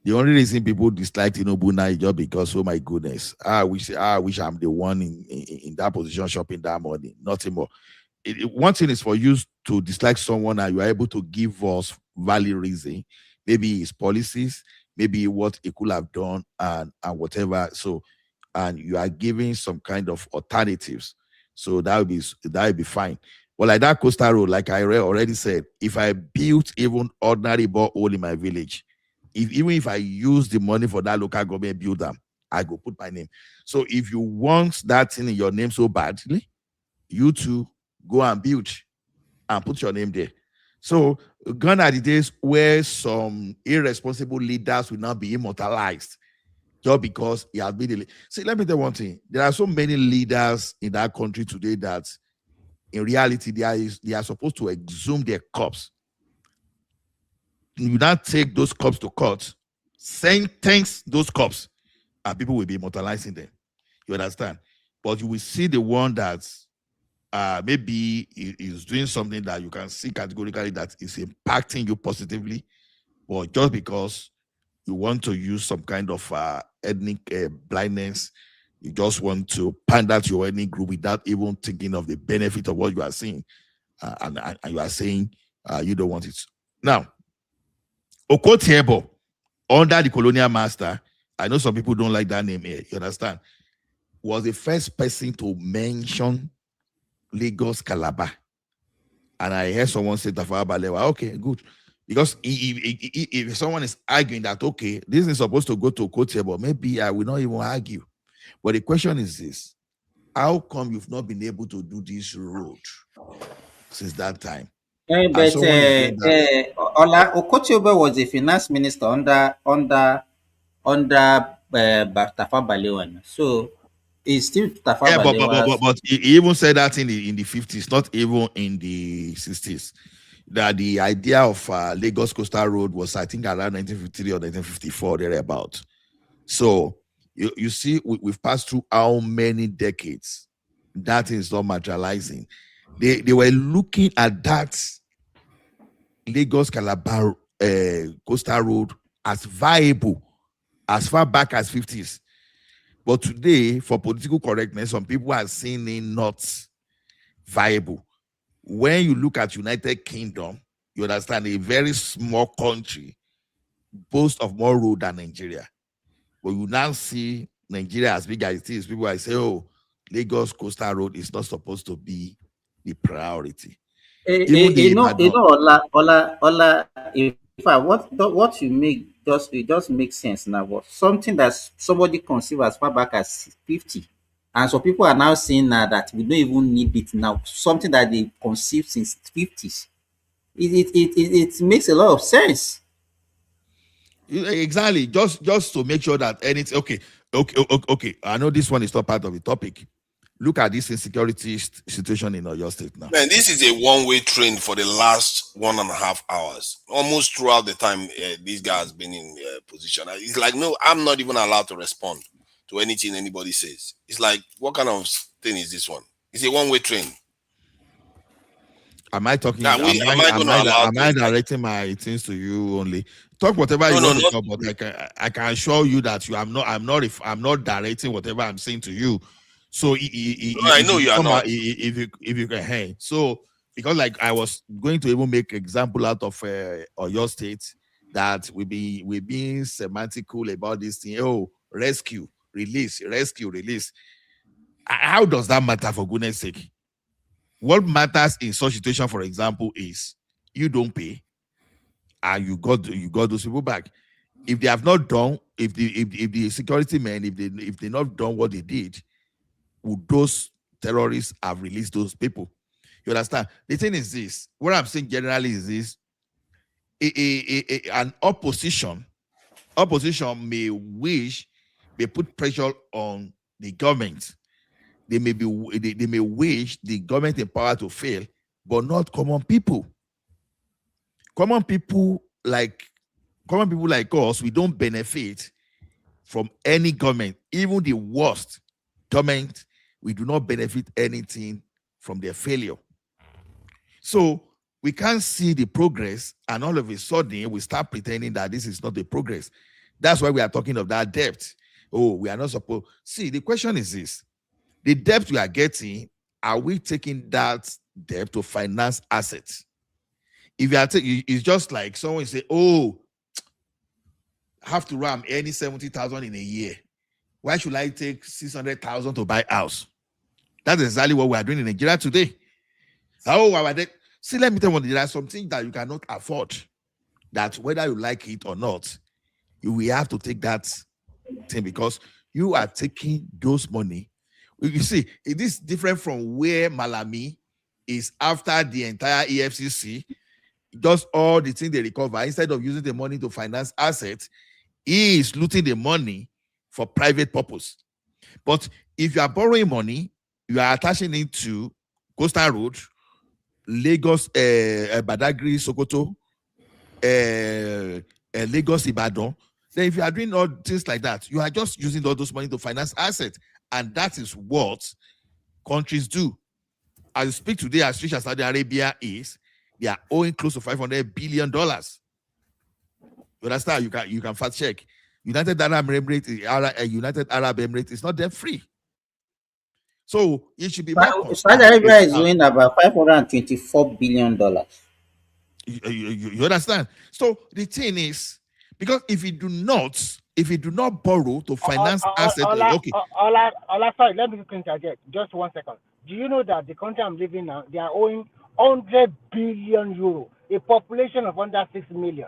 The only reason people dislike Tinubu now is just because, oh my goodness, I wish I'm the one in that position shopping that money. Nothing more. One thing is for you to dislike someone and you are able to give us valid reason, maybe his policies, maybe what he could have done, and whatever. So, and you are giving some kind of alternatives. So that would be fine. Well, like that coastal road, like I already said, if I built even ordinary borehole in my village, even if I use the money for that local government build them, I go put my name. So if you want that thing in your name so badly, you too go and build and put your name there. So gone are the days where some irresponsible leaders will not be immortalized just because he has been. See, let me tell you one thing. There are so many leaders in that country today that in reality they are supposed to exhume their corpse. You not take those cops to court, sentence those cops, and people will be immortalizing them. You understand? But you will see the one that maybe is doing something that you can see categorically that is impacting you positively, but just because you want to use some kind of ethnic blindness, you just want to pander to your ethnic group without even thinking of the benefit of what you are seeing, and you are saying you don't want it. Now, Okotiebo, under the colonial master, I know some people don't like that name here, you understand, was the first person to mention Lagos-Calabar. And I heard someone say Tafawa Balewa, okay, good. Because if someone is arguing that, okay, this is supposed to go to Okotiebo, maybe I will not even argue. But the question is this: how come you've not been able to do this road since that time? But Okotiebo was the finance minister under Tafawa Balewa. So it's still Tafawa Balewa. But he even said that in the 50s, not even in the 60s. That the idea of Lagos Coastal Road was, I think, around 1953 or 1954, thereabout. So you see, we've passed through how many decades that is not materializing. They were looking at that Lagos-Calabar Coastal Road as viable as far back as 50s. But today, for political correctness, some people are seeing it not viable. When you look at United Kingdom, you understand a very small country boasts of more road than Nigeria. But you now see Nigeria as big as it is. People are saying, oh, Lagos Coastal Road is not supposed to be the priority. What you make just makes sense now. But something that somebody conceived as far back as 50, and so people are now saying now that we don't even need it now. Something that they conceived since 50s. It makes a lot of sense. Exactly. Just to make sure that anything. Okay. I know this one is not part of the topic. Look at this insecurity situation in your state now. Man, this is a one-way train for the last 1.5 hours. Almost throughout the time this guy has been in position. It's like, no, I'm not even allowed to respond to anything anybody says. It's like, what kind of thing is this one? It's a one-way train. Am I talking? Am I directing my things to you only? Talk whatever you want to talk, but I can assure you that I'm not directing whatever I'm saying to you So I know you are not. If you can, hey, so because like I was going to even make example out of your state that we being semantical about this thing. Oh, rescue, release. How does that matter, for goodness sake? What matters in such situation, for example, is you don't pay and you got those people back. If they have not done, if the security men, if they not done what they did, would those terrorists have released those people? You understand? The thing is this: what I'm saying generally is this: an opposition may put pressure on the government. They may wish the government in power to fail, but not common people. Common people like us, we don't benefit from any government, even the worst government. We do not benefit anything from their failure. So we can't see the progress, and all of a sudden we start pretending that this is not the progress. That's why we are talking of that debt. Oh, we are not supposed. See, the question is this: the debt we are getting, are we taking that debt to finance assets? If you are taking, it's just like someone say, "Oh, have to ram any 70,000 in a year. Why should I take 600,000 to buy a house?" That's exactly what we are doing in Nigeria today. Oh, our debt. See, let me tell you, there are some things that you cannot afford. That whether you like it or not, you will have to take that thing because you are taking those money. You see, it is different from where Malami is after the entire EFCC does all the things they recover. Instead of using the money to finance assets, he is looting the money for private purpose. But if you are borrowing money, you are attaching it to Coastal Road, Lagos, Badagry, Sokoto, Lagos, Ibadan. Then if you are doing all things like that, you are just using all those money to finance assets. And that is what countries do. As you speak today, as rich as Saudi Arabia is, they are owing close to $500 billion. You understand? You can fact check. United Arab Emirates is not debt free. So it should be more. Saudi Arabia is owing about $524 billion. You understand? So the thing is, because if you do not borrow to finance assets, okay. Sorry, let me interject. Just 1 second. Do you know that the country I'm living now, they are owing 100 billion euro, a population of under 6 million.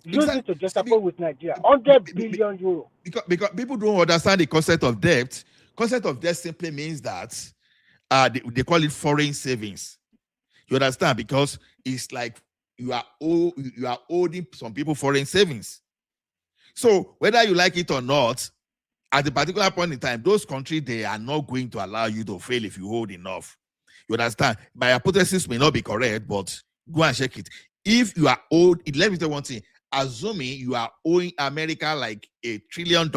Use it to juxtapose with Nigeria. 100 billion euro. Because people don't understand the concept of debt. Concept of debt simply means that they call it foreign savings. You understand? Because it's like you are owing some people foreign savings. So whether you like it or not, at a particular point in time, those countries, they are not going to allow you to fail if you hold enough. You understand? My hypothesis may not be correct, but go and check it. If you are owed, let me tell you one thing. Assuming you are owing America like $1 trillion,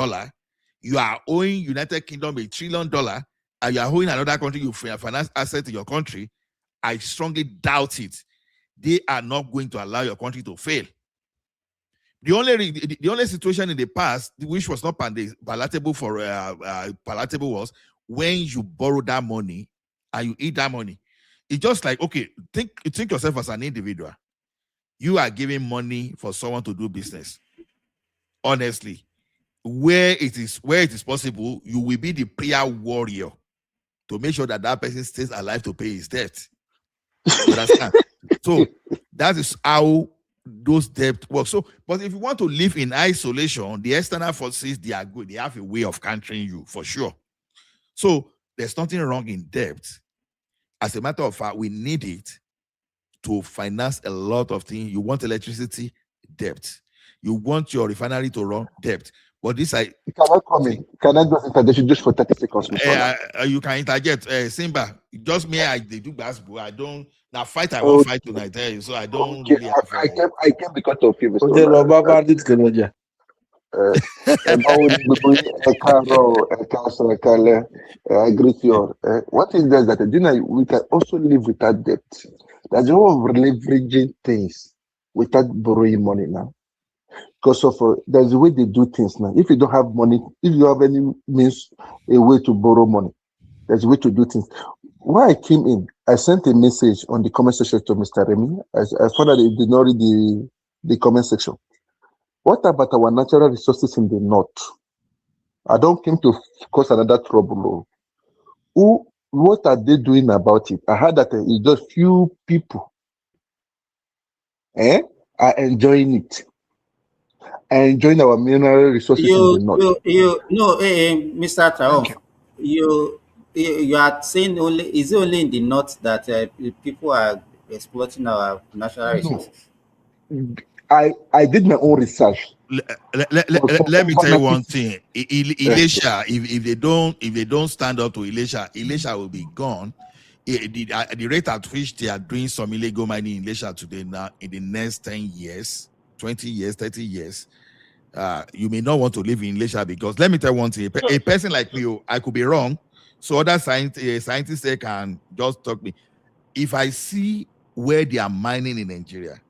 you are owing United Kingdom $1 trillion, and you are owing another country, you finance assets in your country, I strongly doubt it. They are not going to allow your country to fail. The only situation in the past which was not palatable was when you borrow that money and you eat that money. It's just like, okay, think yourself as an individual. You are giving money for someone to do business. Honestly, where it is possible, you will be the prayer warrior to make sure that person stays alive to pay his debt. You understand? So that is how those debt work. So, but if you want to live in isolation, the external forces, they are good. They have a way of countering you for sure. So there's nothing wrong in debt. As a matter of fact, we need it to finance a lot of things. You want electricity, debt. You want your refinery to run, debt. But this you cannot come in. Can I just interject just for 30 seconds? You can interject. Simba, just me, I do basketball. I don't. Now fight, I won't fight tonight. So I don't really have. I came because of you, Mr. I greet you all. What is this that we can also live without debt? There's a lot of leveraging things without borrowing money now. Because of there's a way they do things now. If you don't have money, if you have any means a way to borrow money. There's a way to do things. When I came in, I sent a message on the comment section to Mr. Remy. I found that he did not read the comment section. What about our natural resources in the north? I don't came to cause another trouble. What are they doing about it? I heard that it's just few people are enjoying it. Are enjoying our mineral resources in the north. Mr. Traum, you are saying is it only in the north that people are exploiting our natural resources? I did my own research. Let me tell you one thing. Elisha, if they don't stand up to Elisha will be gone. The rate at which they are doing some illegal mining in Elisha today, now in the next 10 years, 20 years, 30 years, you may not want to live in Elisha, because let me tell you one thing. A person like me, I could be wrong. So other scientists they can just talk me. If I see where they are mining in Nigeria,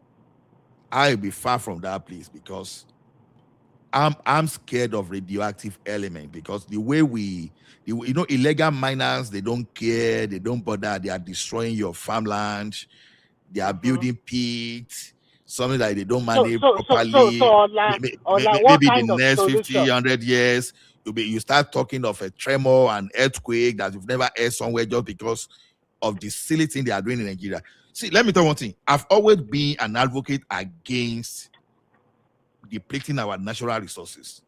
I'll be far from that place, because I'm scared of radioactive element, because the way illegal miners, they don't care, they don't bother, they are destroying your farmland, they are building pits, something like they don't manage properly. Maybe in the next 50, 100 years, you start talking of a tremor and earthquake that you've never heard somewhere, just because of the silly thing they are doing in Nigeria. See, let me tell you one thing. I've always been an advocate against depleting our natural resources.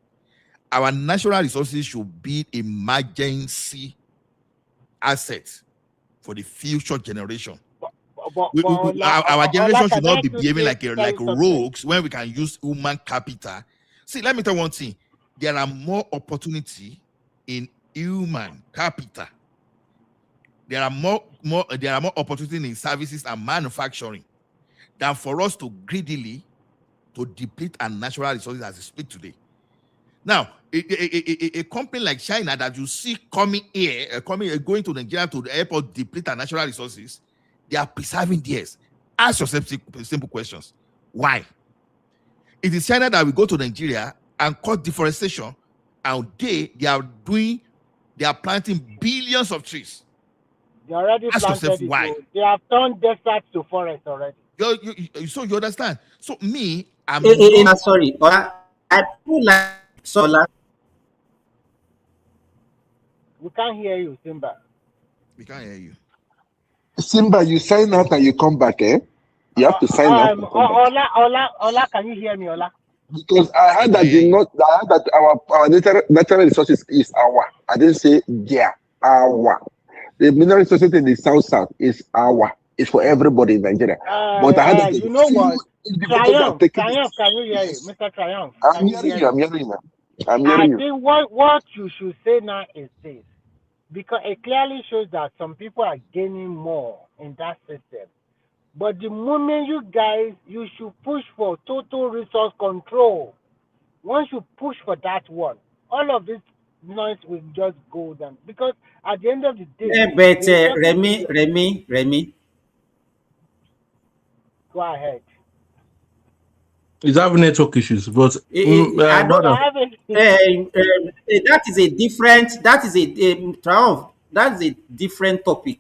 Our natural resources should be emergency assets for the future generation. Our generation should not be behaving like rogues when we can use human capital. See, let me tell you one thing. There are more opportunity in human capital. There are more opportunity in services and manufacturing than for us to greedily to deplete our natural resources as we speak today. Now, a company like China that you see coming here, going to Nigeria to the airport, deplete our natural resources, they are preserving theirs. Ask yourself simple questions. Why? It is China that will go to Nigeria and cause deforestation, and they are planting billions of trees. They already Ask yourself why. They have turned deserts to forest already. So you understand? So me, sorry, I feel like solar. We can't hear you, Simba. We can't hear you. Simba, you sign out and you come back, eh? You have to sign out and come back. Ola, can you hear me, Ola? Because I heard that our natural resources is our. I didn't say their, our. The mineral resources in the south is our. It's for everybody in Nigeria. But I heard that you know what? Triumph, can you hear you? Mr. Triumph, I'm hearing you. I'm hearing you. I think what you should say now is this. Because it clearly shows that some people are gaining more in that system. But the moment you should push for total resource control. Once you push for that one, all of this noise will just go down. Because at the end of the day... But Remy. Go ahead. He's having network issues, but I don't have that is a different topic.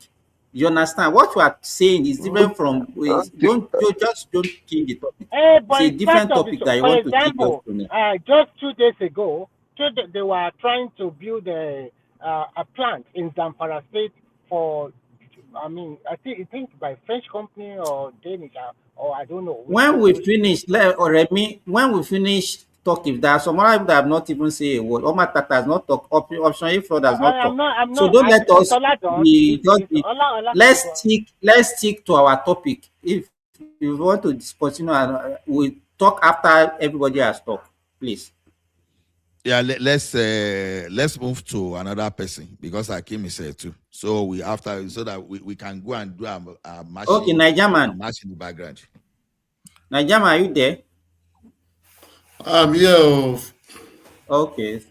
You understand? What you are saying is different from don't change the topic. It's a different topic that you want to take. Just 2 days ago, they were trying to build a plant in Zamfara State for, I think by French company or Danish or I don't know. When we finish, when we finish talking, there are some other people that have not even say a word. Omar Tata has not talked. Option A has not talked. So don't let us let's stick to our topic. If you want to continue, we'll talk after everybody has talked, please. Yeah, let's move to another person, because Akim is here too. So so that we can go and do a match. Okay, Nigerman. Match in the background. Nigerman, are you there? I'm here. Okay.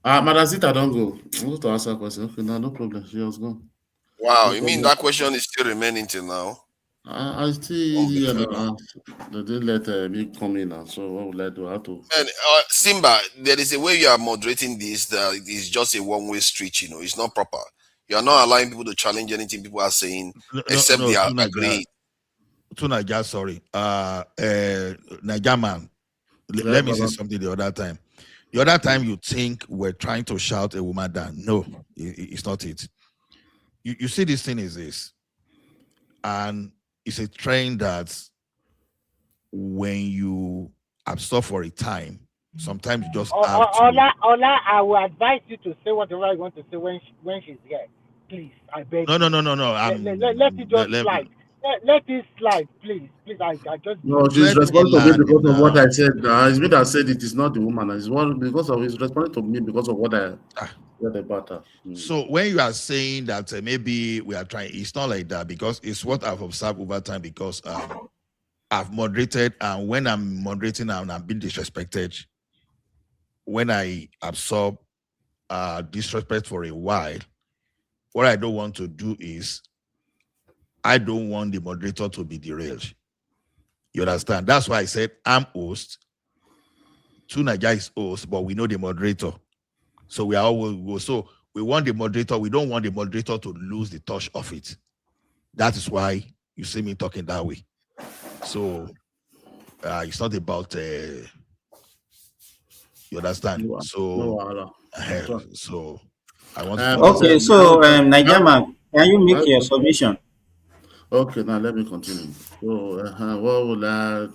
Madam Zita, don't go. I want to answer a question. Okay, no problem. She was gone. Wow, you mean that question is still remaining till now? I still, they didn't let me come in now, so what would I do? I have to. And Simba, there is a way you are moderating this that is just a one-way street. It's not proper. You are not allowing people to challenge anything people are saying, except they are agreeing. Tunaja, sorry. Najaman, let me say something the other time. The other time you think we're trying to shout a woman down. No, it's not it. You see, this thing is this. And it's a trend that when you absorb for a time, sometimes you just have to. Ola, I will advise you to say whatever you want to say when she's here. Please, I beg you. No. Let it just slide. Let it slide, please. I just. No, she's responding to me because of what I said. It's me that said it is not the woman. It's one because of he's responding to me because of what I said about her. So when you are saying that maybe we are trying, it's not like that, because it's what I've observed over time, because I've moderated, and when I'm moderating and I'm being disrespected, when I absorb disrespect for a while, what I don't want to do is I don't want the moderator to be derailed. You understand? That's why I said I'm host. Tunaja is host, but we know the moderator. So we are all so we want the moderator. We don't want the moderator to lose the touch of it. That is why you see me talking that way. So it's not about you understand. So so I want to okay, so Najaman, can you make your submission? Okay, now let me continue. So what will I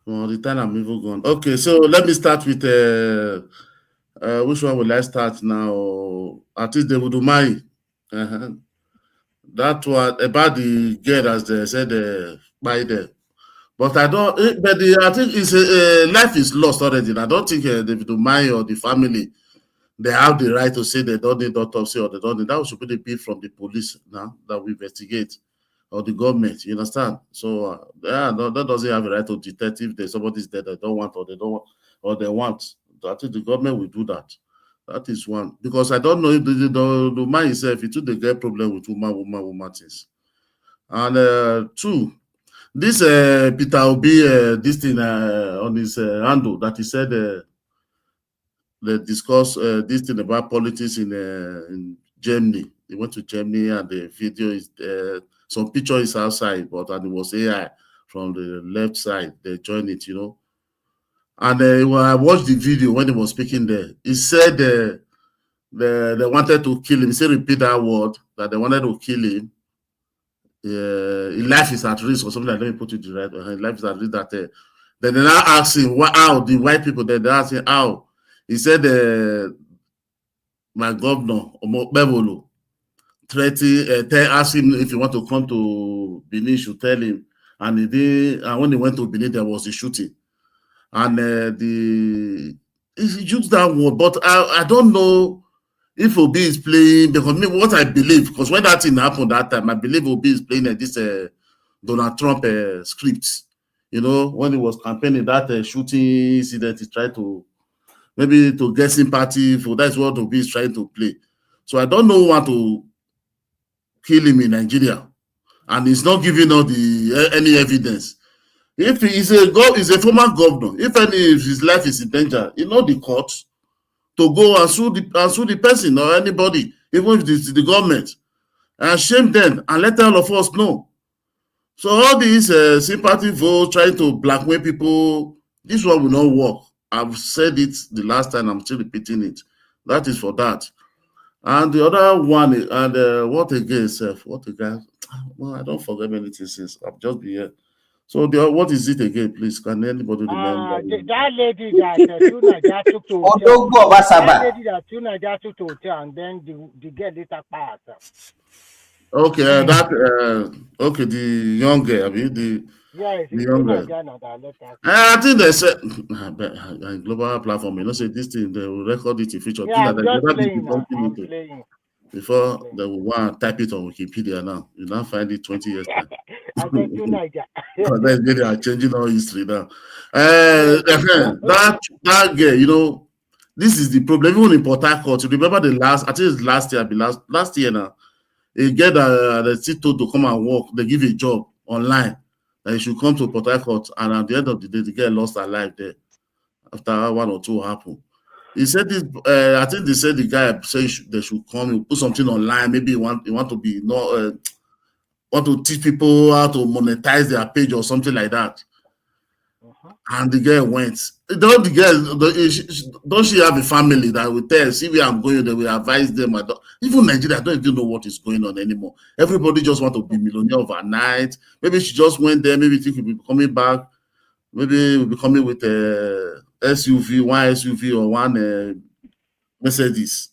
the time I'm even gone. Okay, so let me start with which one will I start now? Artist David Umahi. That one about the girl, as they said by there. But I don't. But I think it's life is lost already. And I don't think David Umahi or the family, they have the right to say they don't need autopsy or they don't need. That should be the bit from the police now that we investigate, or the government. You understand? So that doesn't have a right to detect if somebody's dead they don't want, or they don't want, or they want. I think the government will do that. That is one, because I don't know if the man himself, he took the girl problem with woman things. And two, this Peter Obi, this thing on his handle that he said they discuss this thing about politics in Germany. He went to Germany and the video is some picture is outside, and it was AI from the left side. They joined it, And when I watched the video when he was speaking there, he said they wanted to kill him. He said, repeat that word, that they wanted to kill him. Life is at risk or something like that. Let me put it right. Life is at risk that then they now ask him how the white people they ask him how. He said my governor Bevolo asked him if he want to come to Benin, he should tell him. And he did, and when he went to Benin, there was a shooting. And he used that word, but I don't know if Obi is playing, because what I believe, because when that thing happened that time, I believe Obi is playing this Donald Trump script. When he was campaigning, that shooting incident, he tried to maybe to get sympathy for. That's what Obi is trying to play. So I don't know who want to kill him in Nigeria, and he's not giving out any evidence. If he is a former governor, if his life is in danger, the court to go and sue the person or anybody, even if it's the government, and shame them and let all of us know. So all these sympathy votes trying to blackmail people, this one will not work. I've said it the last time, I'm still repeating it. That is for that. And the other one, and what again, Seth? What again? Well, I don't forget anything since I've just been here. So what is it again, please? Can anybody remember? That lady that Tunaja took to hotel. That lady that Tunaja took to hotel, and then the girl later passed. Okay, okay, the young girl, the young girl. I think they said global platform, say this thing, they will record it in future. Yeah, I'm just playing. Before they will want to type it on Wikipedia now. You now find it 20 years later. They are changing our history now. That girl, this is the problem. Even in Port Harcourt, you remember I think it's last year now. A girl that they still told to come and work, they give a job. online that he should come to Port Harcourt, and at the end of the day, the girl lost her life there after 1 or 2 happened. He said this. I think they said the guy said they should come, put something online. Maybe he want to be want to teach people how to monetize their page or something like that. And the girl went. Don't she have a family that will tell, see where I'm going, they will advise them. Even Nigeria don't even know what is going on anymore. Everybody just want to be millionaire overnight. Maybe she just went there, maybe think we'll be coming back. Maybe we'll be coming with a SUV, one SUV or one Mercedes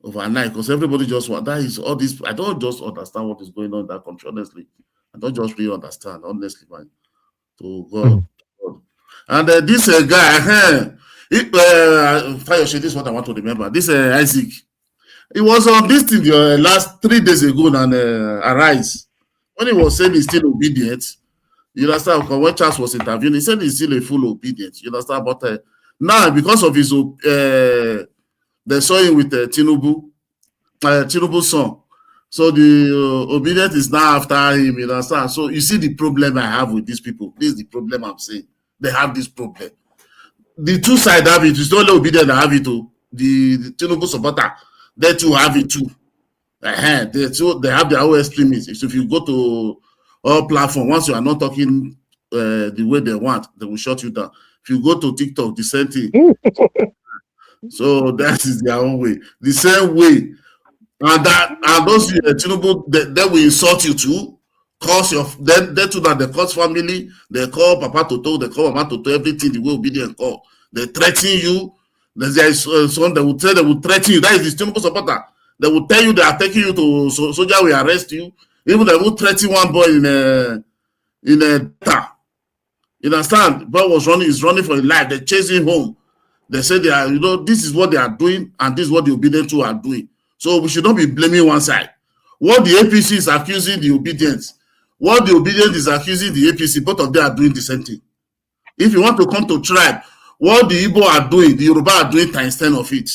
overnight, because everybody just want, that is all this. I don't just understand what is going on in that country, honestly. I don't just really understand, honestly, man. To God. And this guy, Fayose, this is what I want to remember. This Isaac, he was on this thing last 3 days ago and Arise. When he was saying he's still obedient, you understand? Because when Charles was interviewing, he said he's still a full obedient. You understand? But now, because of his, they saw him with Tinubu's son. So the Obidient is now after him, you understand? So you see the problem I have with these people. This is the problem I'm saying. They have this problem. The two sides have it. It's not only Obidient that have it too. The Tinubu supporter, they too have it too. They have their own extremists. So if you go to all platforms, once you are not talking the way they want, they will shut you down. If you go to TikTok, the same thing. So that is their own way. The same way. And those Tinubu, they will insult you too. Cause they too that they cause family, they call Papa Toto, they call Mama Toto, everything the way Obidient call. They threaten you. There is someone they will threaten you. That is the Tinubu supporter. They will tell you they are taking you to soldier will arrest you. Even they will threaten one boy in a data. You understand? Boy is running for his life. They chase him home. They say they are, this is what they are doing, and this is what the Obidient are doing. So we should not be blaming one side. What the APC is accusing the Obedients, what the Obidient is accusing the APC, both of them are doing the same thing. If you want to come to tribe, what the Igbo are doing, the Yoruba are doing times 10 of it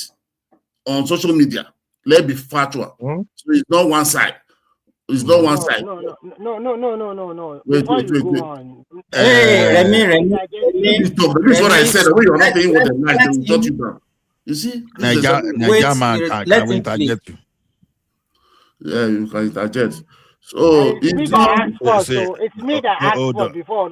on social media. Let's be factual. So it's not one side. It's not one side. No. Wait. Hey, Remy. This is what I said. When you're not saying what they like, they will shut you down. You see? Niger man can interject you. Yeah, you can interject. So it's me that asked for before.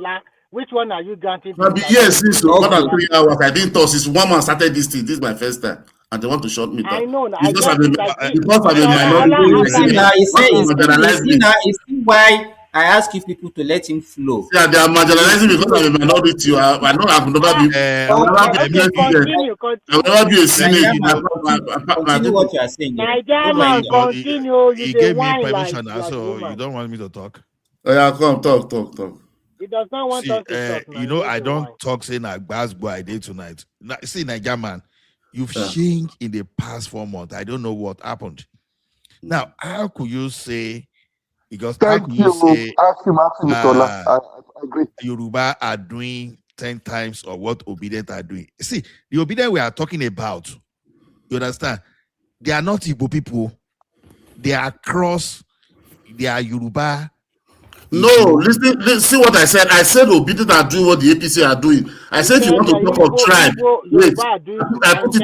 Which one are you granting? Yes, since more than 3 hours, I didn't talk. Since one man started this thing, this is my first time, and they want to shut me down. I know. Because I'm a minority. You see why I ask you people to let him flow. Yeah, they are marginalizing me because I'm a minority. I know I will never be a senior. Continue what you are saying. Continue. He gave me permission, so you don't want me to talk. Yeah, come talk. He does not want us to talk. I don't talk saying I Glasgow I did tonight. See, Niger man, you've changed in the past 4 months. I don't know what happened. Now, how could you say? Because thank you. Ask him, I agree. Yoruba are doing 10 times of what Obidient are doing. See, the Obidient we are talking about, you understand? They are not Igbo people. They are cross. They are Yoruba. No, listen, see what I said. I said Obidient are doing what the APC are doing. I said if you want to talk of tribe, wait. I put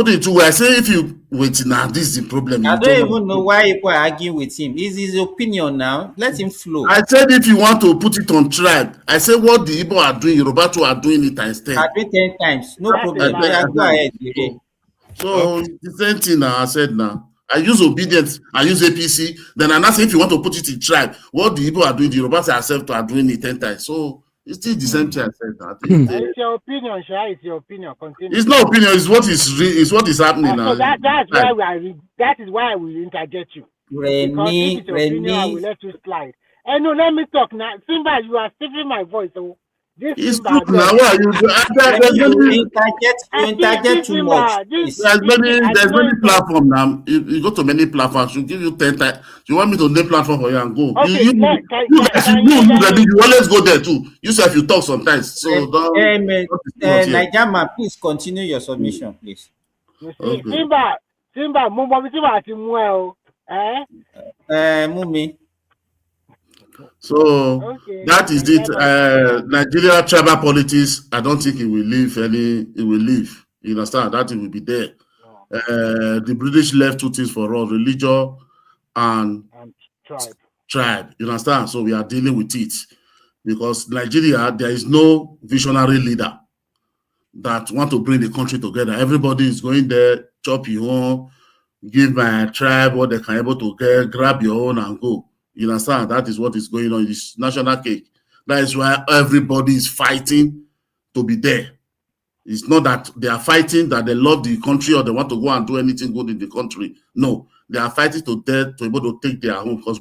it in 2 ways. I say if you wait now, this is the problem. I don't even know why people are arguing with him. It's his opinion now. Let him flow. I said if you want to put it on tribe, I said what the Igbo are doing, Yoruba too are doing it times 10. I do 10 times. No problem. Go ahead. So the same thing now. I said now. I use Obedience, I use APC. Then I say if you want to put it in tribe, what the Igbo are doing, the Yoruba themselves are doing it 10 times. So it's still the same thing I said now. It's your opinion, Shai. It's your opinion. Continue. It's not opinion. It's what is happening now. So that is why we interject you. Remy. I will let you slide. And no, let me talk now. Simba, you are stealing my voice. So it's good now. What you interject too much. There's many platforms now. You go to many platforms. You give you 10 times. You want me to name platform for you and go? Okay, you always go there too. You say if you talk sometimes. So Niger man, please continue your submission, please. Okay. Simba, Mummy, Mumi. So Okay. that is it. Nigeria Nigeria tribal politics, I don't think it will leave it will leave. You understand? That it will be there. The British left two things for us: religion and tribe. You understand? So we are dealing with it. Because Nigeria, there is no visionary leader that want to bring the country together. Everybody is going there, chop your own, give my tribe what they can able to get, grab your own and go. You understand? That is what is going on. It's national cake. That is why everybody is fighting to be there. It's not that they are fighting that they love the country or they want to go and do anything good in the country. No, they are fighting to death to be able to take their home because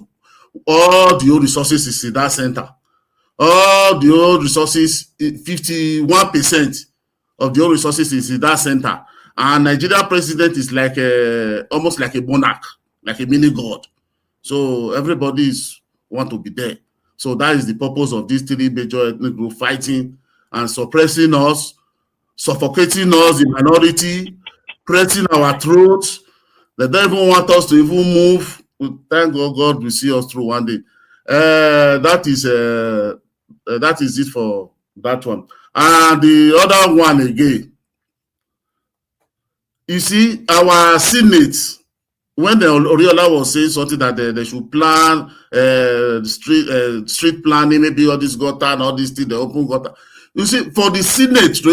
all the old resources is in that center. All the old resources, 51% of the old resources is in that center. And Nigeria president is like almost like a monarch, like a mini god. So everybody want to be there. So that is the purpose of these three major ethnic groups fighting and suppressing us, suffocating us in minority, pressing our throats. They don't even want us to even move. Thank God will see us through one day. That is it for that one. And the other one again, you see, our Senate, when the Oriola was saying something that they should plan street planning, maybe all this gutter and all these things, the open gutter. You see, for the Senate to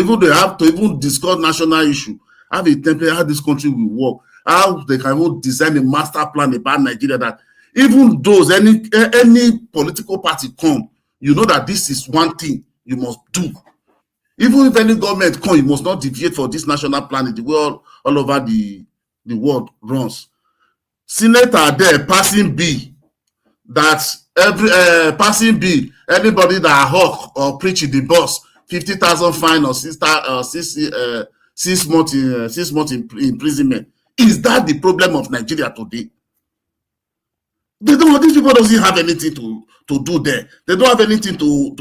even discuss national issue, have a template how this country will work, how they can even design a master plan about Nigeria that even those any political party come, you know that this is one thing you must do. Even if any government come, you must not deviate for this national plan the way all over the world runs. Senate are there passing bill that every passing bill, anybody that hawk or preach in the bus, 50,000 fine or 6 months imprisonment. Is that the problem of Nigeria today? These people doesn't have anything to do there. They don't have anything to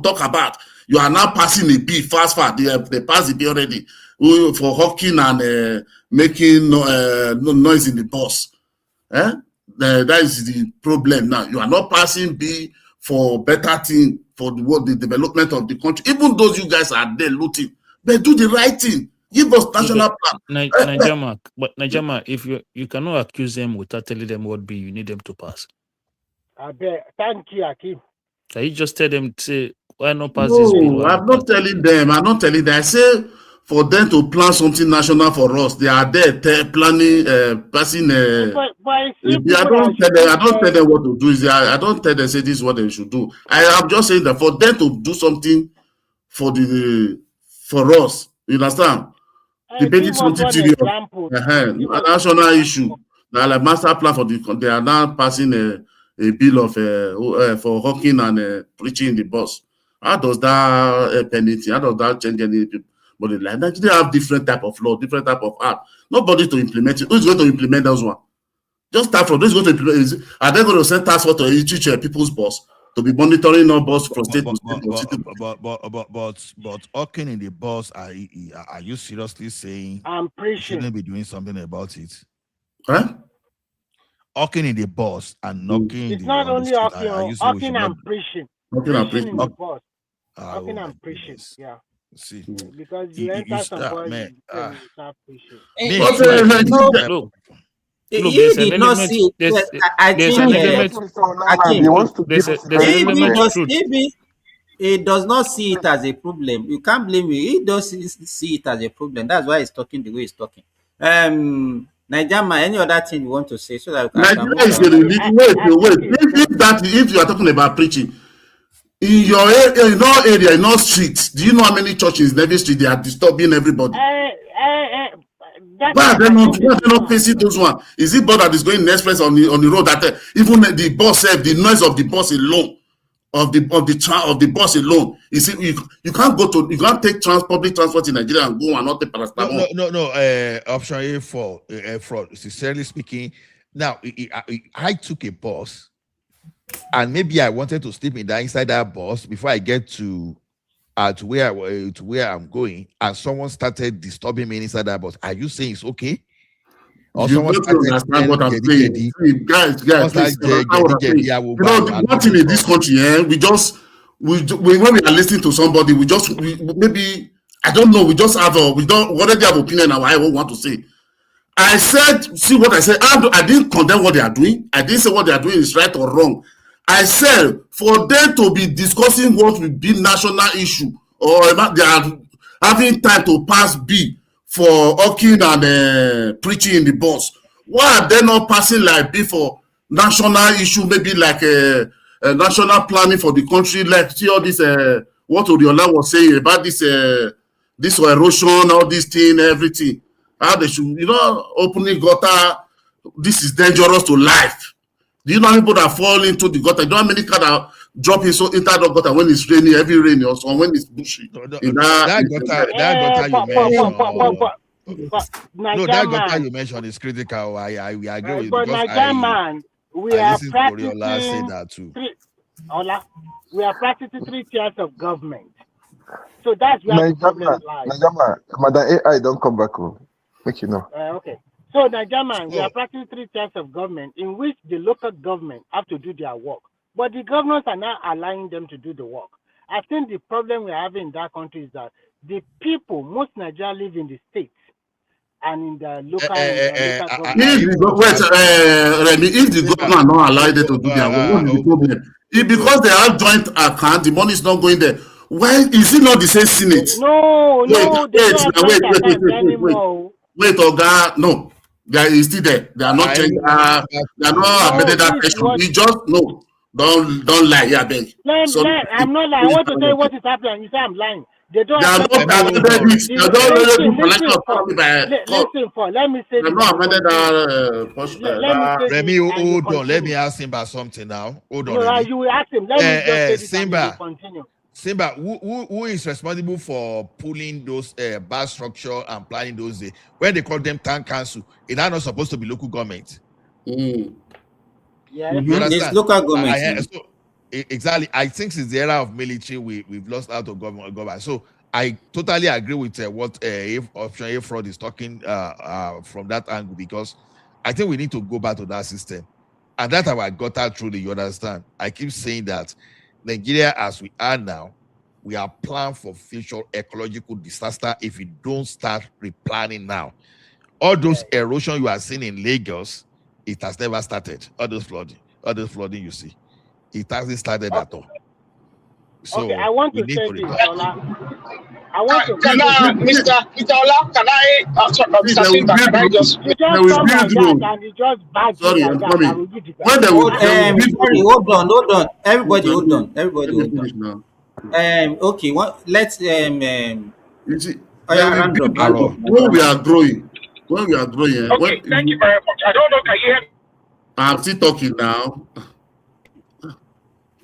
talk about. You are now passing a bill fast. They passed the bill already for hawking and making noise in the bus. That is the problem now. You are not passing bill for better thing for the development of the country. Even those you guys are there looting, they do the right thing. Give us national plan. Najama, if you cannot accuse them without telling them what bill you need them to pass. I bet. Thank you, Akim. Can you just tell them, say, why not pass this bill? I'm not telling them. I say for them to plan something national for us. They are there planning, passing. I don't tell them what to do. I don't tell them say this is what they should do. I am just saying that for them to do something for us. You understand? Debating something serious, a national issue. Now, like master plan for they are now passing a bill of for hawking and preaching in the bus. How does that help anything? How does that change anything? But like Nigeria have different type of law, different type of act. Nobody to implement it. Who's going to implement those one? Just start from who's going to implement it. Are they going to send task force to each people's boss to be monitoring our boss from state to state? But hawking in the bus, are you seriously saying I'm preaching? You shouldn't be doing something about it? Huh? Hawking in the bus and knocking. It's not only hawking and preaching. Preaching in the bus. Hawking and preaching. Yeah. See, because you enter somebody and start preaching. Look, he did not see it. I think he does not see it as a problem. You can't blame me. He does see it as a problem. That's why he's talking the way he's talking. Najama, any other thing you want to say so that Nigeria is wait. If you are talking about preaching, in your area, in our area, in our streets, do you know how many churches in every street they are disturbing everybody? Why are they not facing those ones? Is it bad that is going next place on the road that even the bus, the noise of the bus alone, of the bus alone, you see, you can't take public transport in Nigeria and go and not take paracetamol. No. Option A for fraud. Sincerely speaking, now I took a bus, and maybe I wanted to sleep inside that bus before I get to where I'm going, and someone started disturbing me inside that bus. Are you saying it's okay? You got to understand what I'm saying. See, guys, please understand what I'm saying. You know, the one thing in this country, when we are listening to somebody, maybe, I don't know, we already have opinion on what I want to say. I said, see what I said. I didn't condemn what they are doing. I didn't say what they are doing is right or wrong. I said, for them to be discussing what will be national issue, or they are having time to pass B for hawking and preaching in the bus, why are they not passing like B for national issue, maybe like a national planning for the country, like see all this, what Oriola was saying about this erosion, all this thing, everything. How they should, opening gutter, this is dangerous to life. Do you know how many people that fall into the gutter? Do you know how many cars that drop into the gutter when it's raining, heavy rain, or so, when it's bushy? That gutter you mentioned is critical. I agree with you. But Nigerian, we are practicing we are practicing 3 tiers of government. So that's where the problem lies. Madam AI don't come back home. Make you know. Okay. So Nigerian, we are practicing 3 tiers of government in which the local government have to do their work. But the governors are not allowing them to do the work. I think the problem we're having in that country is that the people, most Nigerians live in the states and in the local government. If the government are not allowed them to do their work, what is the problem? If because they have joint account, the money is not going there. Why is it not the same Senate? Wait, Oga, no. They are still there. They are not changed. They are not amended that question. We just no. Don't lie, yeah, beg. I'm not lying. I want to tell you what is happening. You say I'm lying. They don't have amended this. They don't let me say. They're not amended that. Remy, hold on. Let me ask him about something now. Hold on. No, you will ask him. Let me just say this and continue. Simba, who is responsible for pulling those bus structure and planning those days? When they call them town council, it's not supposed to be local government. Yeah, it's local government. Exactly. I think since the era of military, we've lost out of government. So I totally agree with what option A fraud is talking from that angle, because I think we need to go back to that system. And that's how I got that truly, you understand? I keep saying that Nigeria, as we are now, we are planning for future ecological disaster if we don't start replanning now. All those erosion you are seeing in Lagos, it has never started. All those flooding you see, it hasn't started at all. So I want to say this, Ola. I want to. Mr. Ola, can I? Mr. Simba, can I just? You just come like that and you just badge like that. Sorry, hold on. Everybody, hold on. Okay. Let's You see, when we are growing. Okay, thank you very much. I don't know. Can you hear me? I'm still talking now.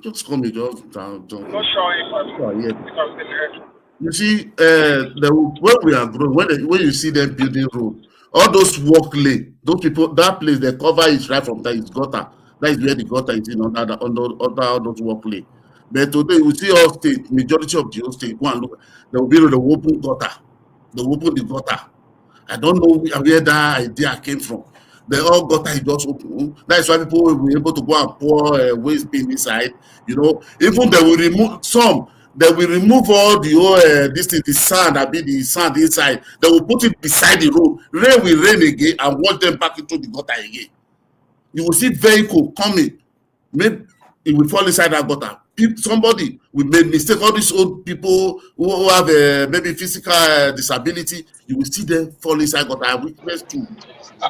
Just call me, just down. Not sure if you see, when we are growing, when you see them building road, all those walk lane, those people, that place, they cover is right from there. It's gutter. That is where the gutter is in under those walk lane. But today we see all state, majority of the whole state, go and look, they will build the open gutter. They open the gutter. I don't know where that idea came from. The all gutter is just open. That's why people will be able to go and pour waste bin inside. Even they will remove some. They will remove all the the sand, the sand inside. They will put it beside the road. Rain will rain again and wash them back into the gutter again. You will see vehicle coming. Maybe it will fall inside that gutter. Somebody will make mistake. All these old people who have maybe physical disability, you will see them fall inside gutter. I witnessed too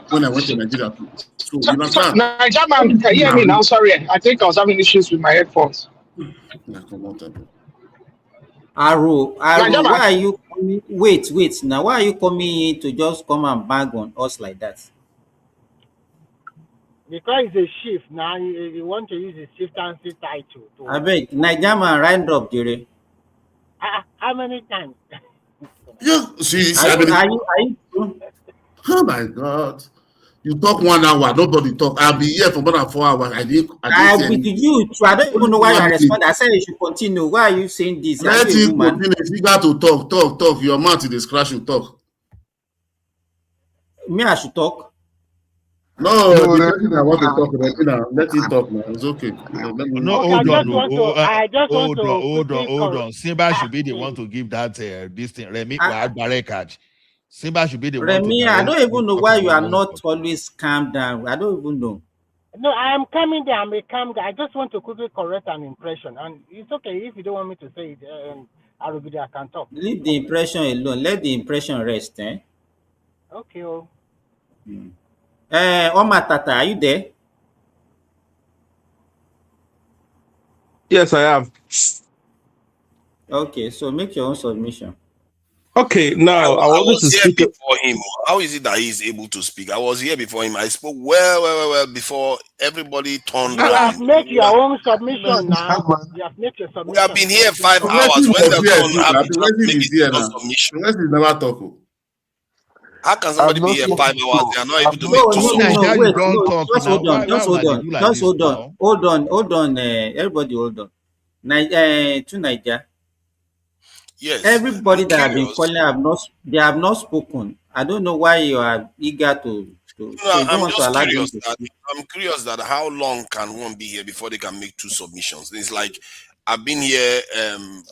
when I went to Nigeria too. So you understand? Nigerian, can you hear me now? Sorry, I think I was having issues with my headphones. Aro, why are you coming? Wait. Now, why are you coming in to just come and bang on us like that? Because it's a shift now, you want to use the shiftancy title. I beg, Nigerian round up, Jerry. How many times? Are you? Oh my God. You talk 1 hour, nobody talk. I'll be here for more than 4 hours. I don't even know why I respond. I said you should continue. Why are you saying this? Let him continue. You got to talk. Your mouth is scratch, you talk. Me, I should talk. No, No, the let person me I want to know. talk about now, let him talk now. It's okay. Let me. No, Okay, I hold on, just no. want to, I just want to quickly Hold on. Simba should be the one please. to give that this thing. Remy, I, card. Simba should be the one to Remy, I don't directly even know talk why you about are what we not talk. always calm down. I don't even know. No, I am coming there. I'm a calm guy. I just want to quickly correct an impression, and it's okay if you don't want me to say it. I will be there. I can talk. Leave the impression alone. Let the impression rest. Eh? Okay. Oh. Oma Tata, are you there? Yes, I am. Okay, so make your own submission. Okay, now I I wanted to was here speak. before him. How is it that he's able to speak? I was here before him. I spoke well before everybody turned You have around. made your own submission No, now. You have made your We have submission. been here Please 5 continue. hours. Progressive When was does here one too. have Now a chance to Progressive make is his here own now. submission? Progressive never talk. Oh. How can I've somebody be not here spoken. 5 hours? They are not able to No, make two no, So no, submissions. no. Nigeria, you Wait, don't no. talk Just now. hold on. Why Just hold would they on. do like Just this hold on. now? Hold on. Everybody, hold on. To Nigeria. Yes, I'm Everybody that have been curious. calling they have not spoken. I don't know why you are eager to so No, you don't I'm want to just allow them curious to that speak. how long can one be here before they can make two submissions? It's like I've been here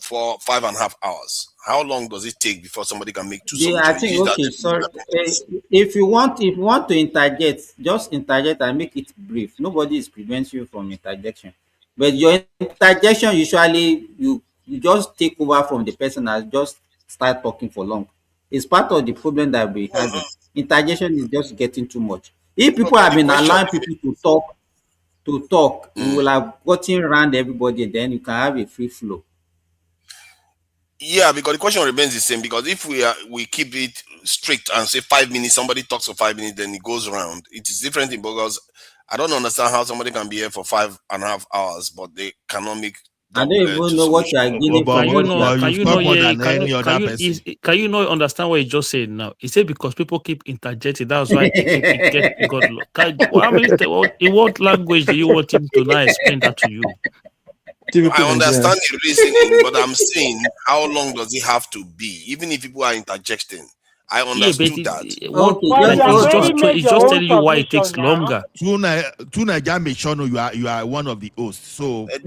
for 5.5 hours. How long does it take before somebody can make two I submissions? think Is that okay, sorry. If you want to interject, just interject and make it brief. Nobody is preventing you from interjection. But your interjection usually you just take over from the person and just start talking for long. It's part of the problem that we're having. Interjection is just getting too much. If no, people but have the been question allowing people to talk, we mm, will have gotten around everybody, and then you can have a free flow. yeah, because the question remains the same. Because if we keep it strict and say 5 minutes, somebody talks for 5 minutes, then it goes around. It is different because I don't understand how somebody can be here for 5.5 hours, but they cannot make I don't even two know what you submissions. are gaining But, from what you are you Can you know? talk more Yeah, than any other person. can you not understand what he just said now? He said because people keep interjecting, that's why it got lost. How many? In what language do you want him to now explain that to you? I Typical understand Nigerians. the reasoning, but I'm saying how long does it have to be? Even if people are interjecting, I Yeah, but understood that. what Okay, But you just have hold already on. it's made your just own telling you why it takes submission now. longer. To Nigeria, make sure no, you are one of the hosts. So Then,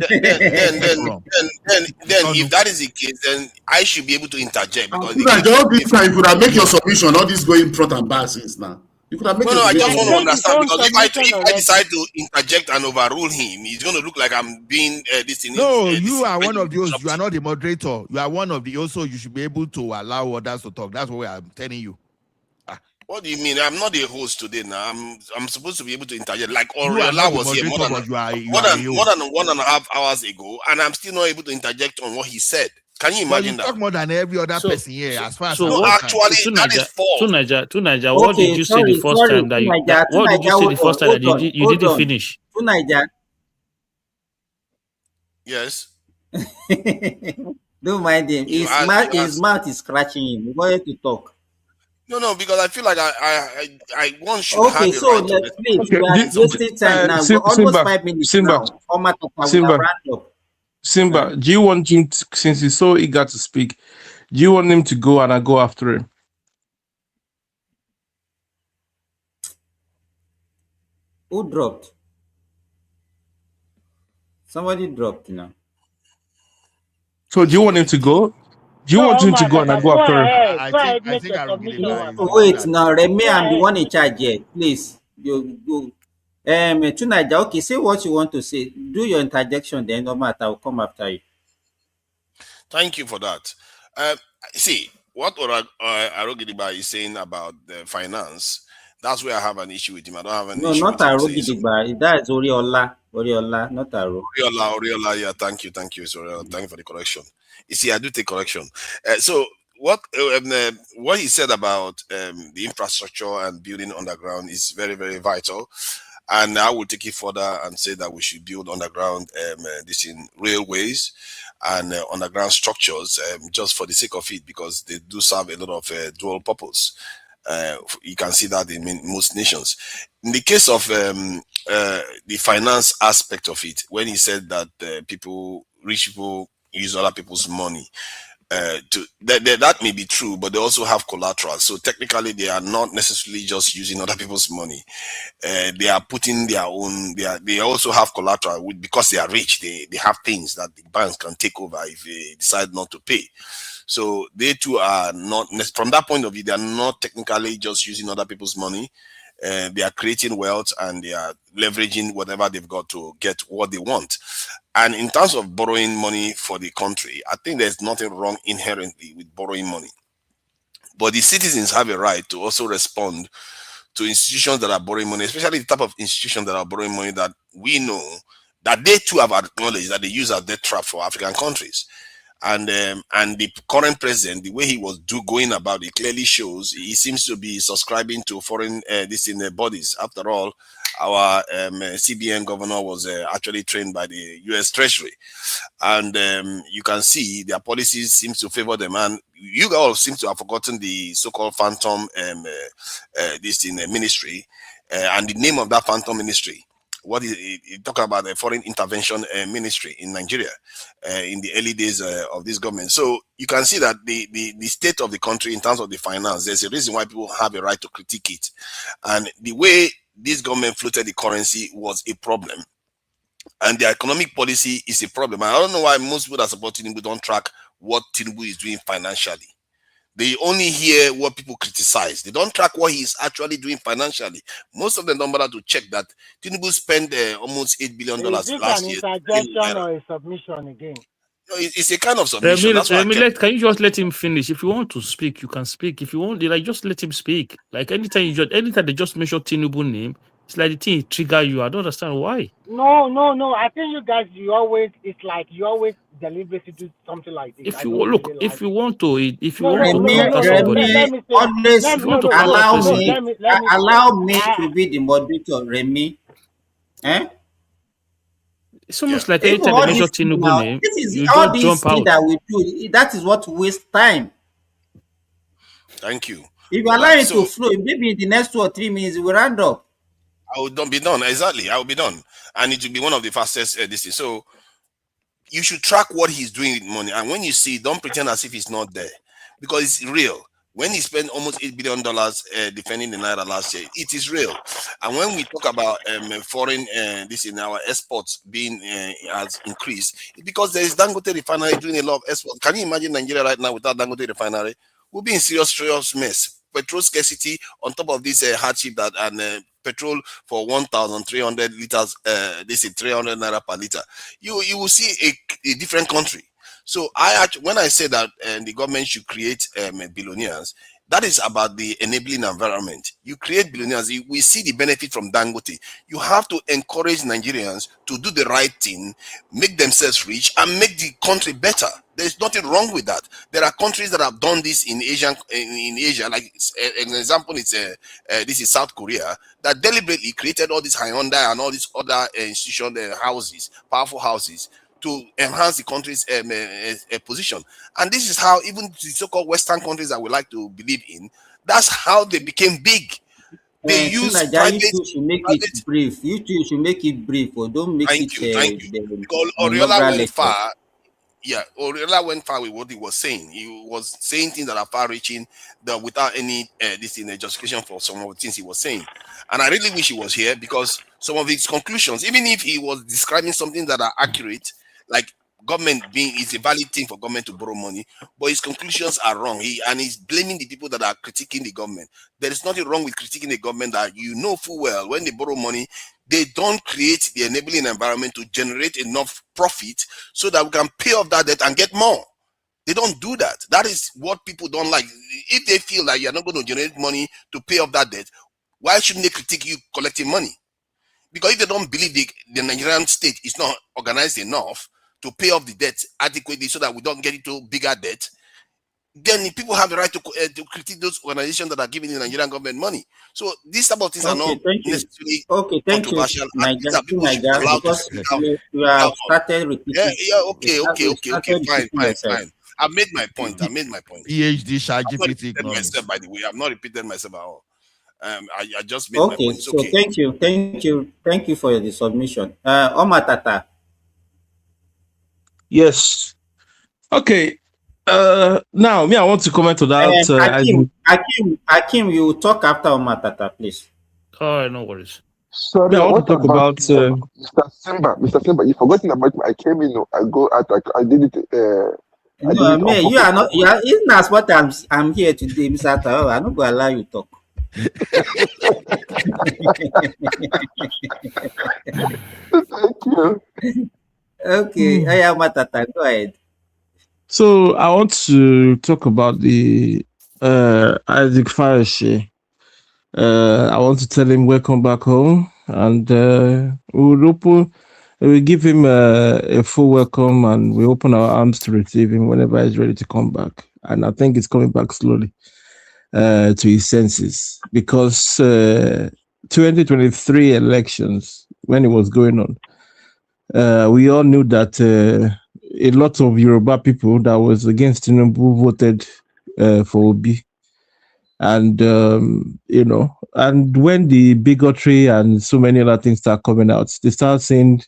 if that is the case, then I should be able to interject And because so the that issue. all this time you could have make your submission, all this going front and back since now. You could have made No, your I He just has submission want to now. made his understand own because submission if I already. decide to interject and overrule him, it's going to look like I'm being this thing. no, This you is are when one you of the hosts. You are disrupt. not the moderator. You are one of the hosts, so you should be able to allow others to talk. That's what I'm telling you. What do you mean? I'm not a host today now. I'm supposed to be able to interject. Like You are not Oriola the was here moderator, but you are a more host. than 1.5 hours ago, and I'm still not able to interject on what he said. Can you But you imagine that? talk more than every other So, person here, as far as so I'm No, what concerned. actually, that is false. to Niger, what did Okay, you say the first sorry. time To Naija, what did you say the first time that you hold didn't on. finish? To Naija, Yes. don't mind him. You His asked. mouth is scratching him. We wanted to talk. No, because I feel like one should Okay, have a so right to please, Okay, we are respond to somebody. wasting time now. We're almost Simba, 5 minutes Simba, now. Omatata, we have Simba, round up. Simba. Do you want him to, since he's so eager to speak? Do you want him to go and I go after him? Who dropped? Somebody dropped now. So do you want him to go? Do you No, want him to Omar go and I Tata, go go after him? ahead. I Go think ahead, make your submission Arugiliba once. is the one Wait, that now Remy, Go I'm the ahead. one in charge here. Please, you. To Naija, okay, say what you want to say. Do your interjection, then Omata will come after you. Thank you for that. See what Arogidiba is saying about the finance. That's where I have an issue with him. I don't have an No, issue not with him saying so. Arogidigba. That's Oriola, not Aro. Oriola, yeah, thank you, sorry, thank you for the correction. You see, I do take correction. So what he said about the infrastructure and building underground is very, very vital. And I will take it further and say that we should build underground this in railways and underground structures just for the sake of it, because they do serve a lot of dual purpose. You can see that in most nations. In the case of the finance aspect of it, when he said that rich people use other people's money, that may be true, but they also have collateral. So technically, they are not necessarily just using other people's money. They are putting their own. They also have collateral because they are rich. They have things that the banks can take over if they decide not to pay. So they too are not, from that point of view, they are not technically just using other people's money. They are creating wealth and they are leveraging whatever they've got to get what they want. And in terms of borrowing money for the country, I think there's nothing wrong inherently with borrowing money. But the citizens have a right to also respond to institutions that are borrowing money, especially the type of institutions that are borrowing money that we know that they too have acknowledged that they use as debt trap for African countries. And the current president, the way he was going about it clearly shows he seems to be subscribing to foreign bodies. After all, our CBN governor was actually trained by the U.S. Treasury, and you can see their policies seems to favor them. And you all seem to have forgotten the so-called phantom ministry, and the name of that phantom ministry. What he talk about the foreign intervention ministry in Nigeria in the early days of this government. So you can see that the state of the country in terms of the finance, there's a reason why people have a right to critique it. And the way this government floated the currency was a problem. And the economic policy is a problem. I don't know why most people that support Tinubu don't track what Tinubu is doing financially. They only hear what people criticize. They don't track what he's actually doing financially. Most of them don't bother to check that Tinubu spent almost $8 billion last year. Is this an interjection or a submission again? No, it's a kind of submission. Can you just let him finish? If you want to speak, you can speak. If you want, just let him speak. Like anytime they just mention Tinubu name, it's like the thing trigger you. I don't understand why. No. I think you guys, you always deliberately do something like this. If you want to allow me to be the moderator, Remy. It's almost like anytime they mention Tinubu name, you all don't these jump things out. that we do. That is what wastes time. Thank you. If you allow it to flow, maybe in the next 2 or 3 minutes, we'll round up. I will be done. Exactly. I will be done. And it will be one of the fastest this. So you should track what he's doing with money. And when you see, don't pretend as if it's not there. Because it's real. When he spent almost $8 billion defending the Naira last year, it is real. And when we talk about foreign, this in our exports being has increased, it's because there is Dangote refinery doing a lot of exports. Can you imagine Nigeria right now without Dangote refinery? We'll be in serious mess. Petrol scarcity on top of this hardship that and petrol for 1,300 liters, this is 300 naira per liter. You will see a different country. So when I say that the government should create billionaires, that is about the enabling environment. You create billionaires, we see the benefit from Dangote. You have to encourage Nigerians to do the right thing, make themselves rich, and make the country better. There's nothing wrong with that. There are countries that have done this in Asia. Like an example, this is South Korea, that deliberately created all these Hyundai and all these other institution houses, powerful houses, to enhance the country's position. And this is how even the so-called Western countries that we like to believe in, that's how they became big. They use private. You should make it brief. You should make it brief, or don't make Thank you. Because Oriola went far. Yeah, Oriola went far with what he was saying. He was saying things that are far-reaching, without any justification for some of the things he was saying. And I really wish he was here, because some of his conclusions, even if he was describing something that are accurate, like government it's a valid thing for government to borrow money, but his conclusions are wrong. He's blaming the people that are critiquing the government. There is nothing wrong with critiquing the government that you know full well when they borrow money, they don't create the enabling environment to generate enough profit so that we can pay off that debt and get more. They don't do that. That is what people don't like. If they feel like you're not going to generate money to pay off that debt, why shouldn't they critique you collecting money? Because if they don't believe the Nigerian state is not organized enough to pay off the debt adequately so that we don't get into bigger debt, then people have the right to critique those organizations that are giving the Nigerian government money. So these type of things are not necessarily controversial. Because you have started repeating. Fine. I made my point. PhD ChatGPT. By the way, I've not repeated myself at all. I just made my point. So thank you for the submission. Omatata. Yes. Okay. Now, me, I want to comment on that. Hakim, you will talk after Omatata, please. All right, no worries. Sorry, Me, I want to what talk about about. Mr. Simba? Mr. Simba, you forgotten about me. I came in, I go out, I did it. I did No, it on man, you purpose. are not. You are. It's not what I'm here today, Mr. Taro. I'm not going to allow you to talk. Thank you. Okay, I am Matata. Go ahead. So I want to talk about the Isaac Fayose. I want to tell him welcome back home, and we give him a full welcome, and we open our arms to receive him whenever he's ready to come back. And I think he's coming back slowly to his senses, because 2023 elections, when it was going on, we all knew that a lot of Yoruba people that was against Tinubu voted for Obi. And, and when the bigotry and so many other things start coming out, they start saying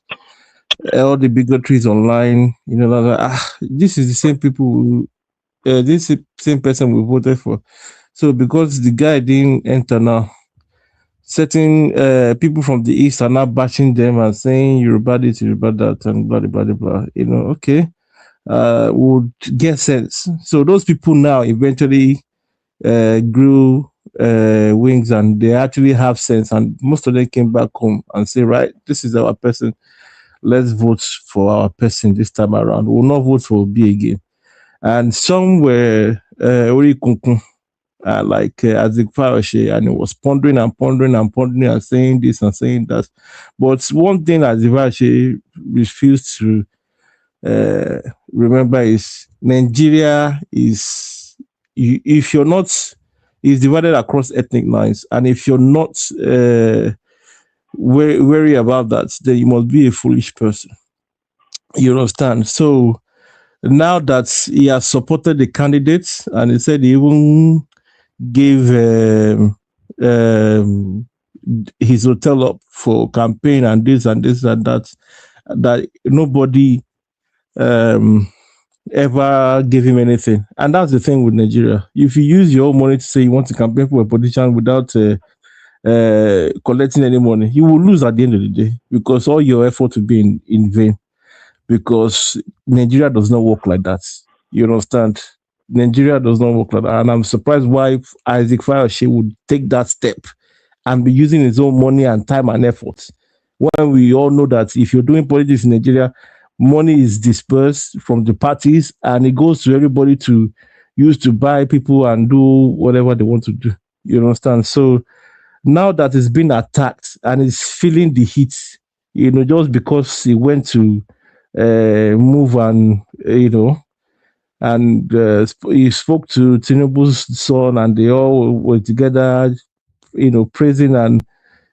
all the bigotries online, this is the same people, this is the same person we voted for. So because the guy didn't enter now, certain people from the East are now bashing them and saying Yoruba this, Yoruba that, and blah, blah, blah, blah. Okay, would get sense. So those people now eventually grew wings, and they actually have sense, and most of them came back home and say, right, this is our person, let's vote for our person this time around. We'll not vote for Obi again. And some were like Isaac Fayose, and he was pondering and saying this and saying that. But one thing Isaac Fayose refused to remember is Nigeria is, if you're not, is divided across ethnic lines, and if you're not wary about that, then you must be a foolish person. You understand? So now that he has supported the candidates, and he said he even gave his hotel up for campaign and this and this and that, that nobody ever gave him anything. And that's the thing with Nigeria. If you use your own money to say you want to campaign for a politician without collecting any money, you will lose at the end of the day, because all your effort will be in vain, because Nigeria does not work like that. You understand? Nigeria does not work like that. And I'm surprised why Isaac Fayose would take that step and be using his own money and time and effort, when we all know that if you're doing politics in Nigeria, money is dispersed from the parties and it goes to everybody to use to buy people and do whatever they want to do. You understand? So now that it's been attacked and is feeling the heat, just because he went to move and, and he spoke to Tinubu's son, and they all were together, praising and,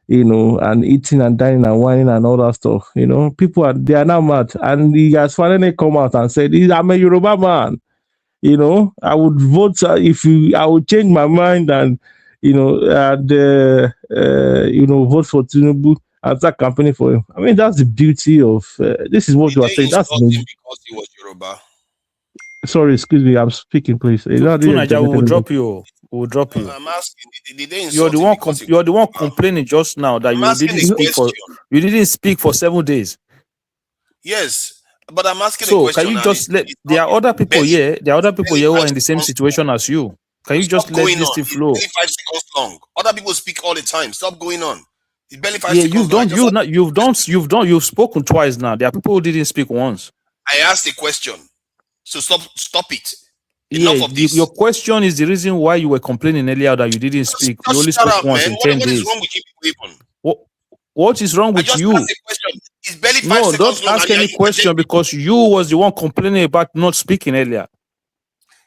and eating and dining and whining and all that stuff. People they are now mad, and he has finally come out and said, "I'm a Yoruba man. I would vote I would change my mind and, vote for Tinubu and start campaigning for him." I mean, that's the beauty of this is what you are saying. That's because he was Yoruba. Sorry, excuse me. I'm speaking, please. Tunaja, we will drop you. We will drop you. I'm asking. Did they You're insult the him one. because You're the one complaining just now that I'm you asking didn't a speak for. question. You didn't speak for 7 days. Yes, but I'm asking a So question. can you and just let? There are other people here. There are other people here who are in the same situation as you. Can you just Stop let going this on. thing It's flow? barely 5 seconds long. Other people speak all the time. Stop going on. It's barely 5 Yeah, seconds you've long. done. You've spoken twice now. There are people who didn't speak once. I asked a question. So stop it. Yeah, Enough of this. your question is the reason why you were complaining earlier that you didn't speak. You only Just shut spoke up, once man. in 10 What is days. wrong with you people? What is wrong I with just you? asked a question. It's barely 5 No, seconds don't long. ask And any you're question, because you was the one complaining about not speaking earlier.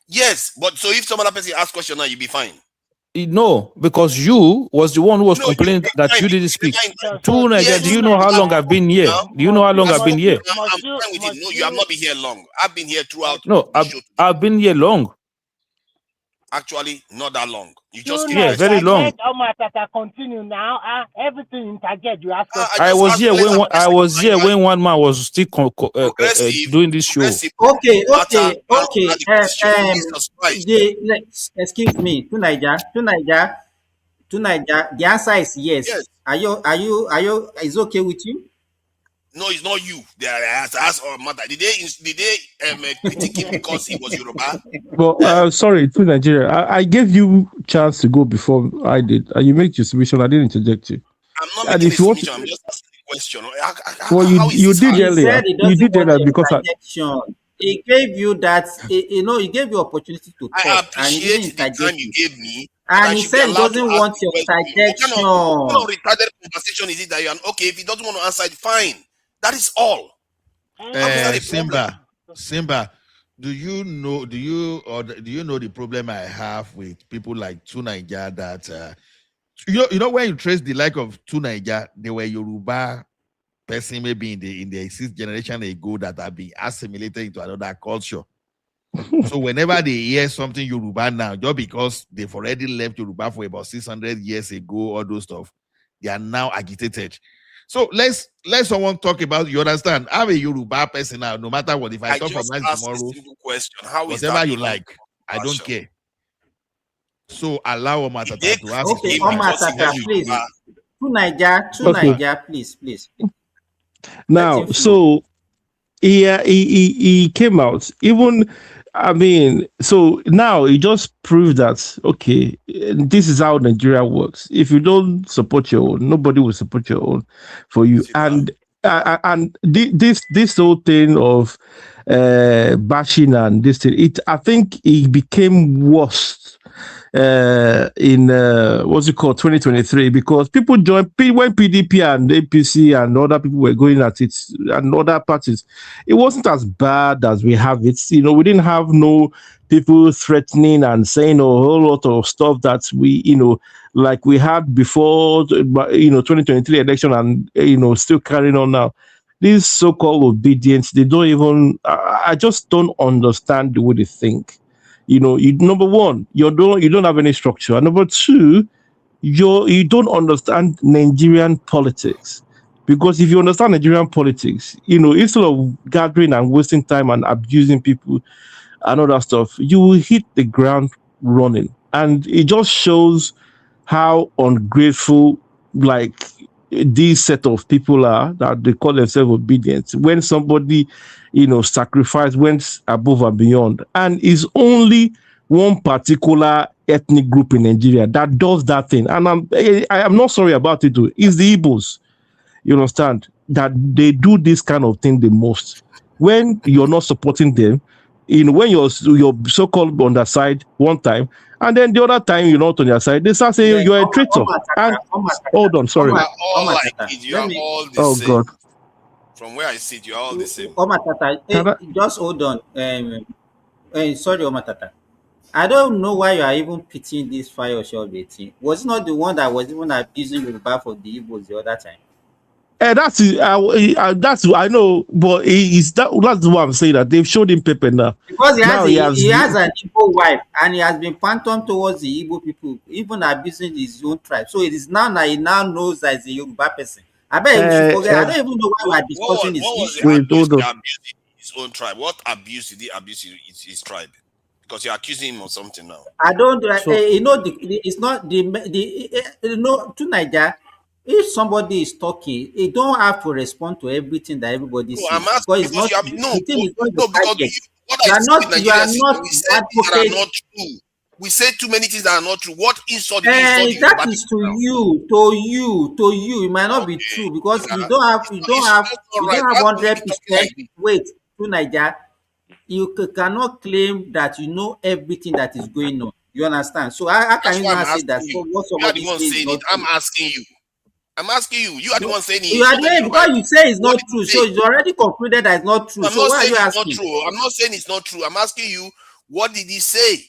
Yes, but so if some other person asks question now, you'll be fine. No, because you was the one who was complaining that you didn't speak. True, Nigeria, do you know how long I've been here? Do you know how long I've been here? I'm fine with it. No, you have not been here long. I've been here throughout No, the show. I've been here long. Actually, not that long. You just Do keep not questioning. very long. interject, Omatata, continue now. Everything interject, you ask us. I was here when one man was still doing this show. Okay. Jesus Christ. Excuse me, to Niger. The answer is yes. Yes. Are you? Is okay with you? No, it's not you. They asked our mother. Did they critique him because he was Yoruba? But sorry, to Nigeria, I gave you chance to go before I did, and you make your submission. I didn't interject you. I'm not And making a if you want submission. I'm just asking a question. well, you did He earlier. said he You doesn't did want earlier because interjection. He gave you that. He gave you opportunity to I talk, and he didn't appreciate the interject time you you. gave me. And I he should be said he allowed to doesn't ask want the your question. What interjection. kind of retarded conversation is it that you're okay? If he doesn't want to answer it, fine. That is all. How is that a problem? Simba, do you know the problem I have with people like Tunaija that you know when you trace the like of Tunaija, they were Yoruba person maybe in the 6th generation ago that have been assimilated into another culture. So whenever they hear something Yoruba now, just because they've already left Yoruba for about 600 years ago, all those stuff, they are now agitated. So let's someone talk about, you understand? I'm a Yoruba person now, no matter what. If I talk from now tomorrow, a simple question. How is whatever that you like, I don't care. So allow Omatata to ask. Okay, Omatata, please. To Niger, please. Now, so he came out. Even, I mean, so now he just proved that, okay, this is how Nigeria works. If you don't support your own, nobody will support your own for you. And this whole thing of bashing and this thing, I think it became worse in what's it called 2023, because people joined when PDP and APC and other people were going at it and other parties. It wasn't as bad as we have it. We didn't have no people threatening and saying a whole lot of stuff that we like we had before 2023 election, and still carrying on now. These so-called obedience, they don't even I just don't understand the way they think. Number one, you don't have any structure. And number two, you don't understand Nigerian politics. Because if you understand Nigerian politics, instead of gathering and wasting time and abusing people and all that stuff, you will hit the ground running. And it just shows how ungrateful, like, these set of people are, that they call themselves obedient. When somebody, sacrifice, went above and beyond, and is only one particular ethnic group in Nigeria that does that thing. And I'm not sorry about it too. It's the Igbos. You understand that they do this kind of thing the most. When you're not supporting them, when you're so-called on their side one time, and then the other time you're not on their side, they start saying you're a traitor. Hold on, sorry. You are all like it. You are all the same. God. From where I sit, you are all the same. Omatata, just hold on. Sorry, Omatata. I don't know why you are even pitying this Fayose thing. Was it not the one that was even abusing Yoruba for the Igbos the other time? That's I know, but that's what I'm saying, that they've showed him paper now. Because he has an Igbo wife, and he has been phantom towards the Igbo people, even abusing his own tribe. So it is now that he now knows that he's a Yoruba person. I bet you should forget. I don't even know why we are discussing his issue. His own tribe. What abuse did he abuse his tribe? Because you're accusing him of something now. I don't. It's not to Niger. If somebody is talking, you don't have to respond to everything that everybody says. Because it's not. You are not advocate. We say too many things that are not true. What insult did you insult? That is to you. It might not be true, because you don't have 100%. Wait, to Niger, you cannot claim that you know everything that is going on. You understand? So how can you not say that? What somebody says is not true? I'm asking you. You are the one saying it. You are the because you say it's not true. So it's already concluded that it's not true. So why are you asking? I'm not saying it's not true. I'm asking you, what did he say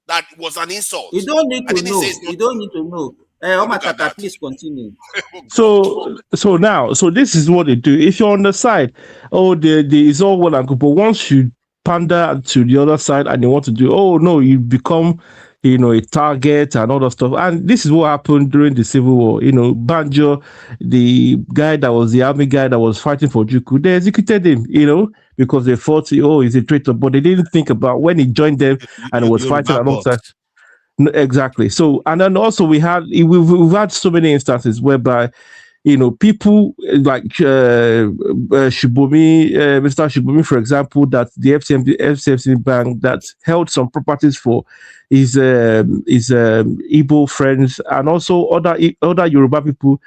that was an insult? You don't need to know. You don't need to know. Omatata, please continue. So this is what they do. If you're on the side, it's all well and good, but once you pander to the other side and you want to do, you become a target and all that stuff. And this is what happened during the Civil War. Banjo, the guy that was the army guy that was fighting for Juku, they executed him, because they thought, he's a traitor. But they didn't think about when he joined them and was fighting alongside. No, exactly. So, and then also we've had so many instances whereby people like Shibumi, Mr. Shibumi, for example, that the FCMC bank that held some properties for his Igbo friends and also other Yoruba people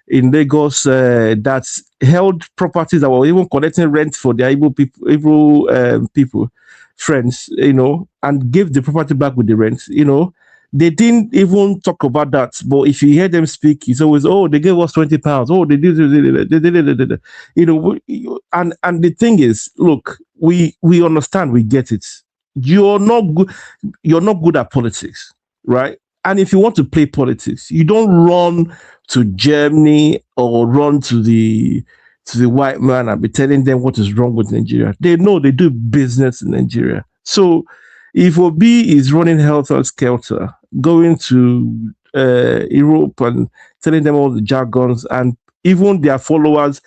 in Lagos that held properties that were even collecting rent for their Igbo people, friends, and gave the property back with the rent, They didn't even talk about that, but if you hear them speak, it's always, they gave us £20. Oh, they did, and the thing is, look, we understand, we get it. You're not good at politics, right? And if you want to play politics, you don't run to Germany or run to the white man and be telling them what is wrong with Nigeria. They know they do business in Nigeria. So if Obi is running helter skelter, going to Europe and telling them all the jargons, and even their followers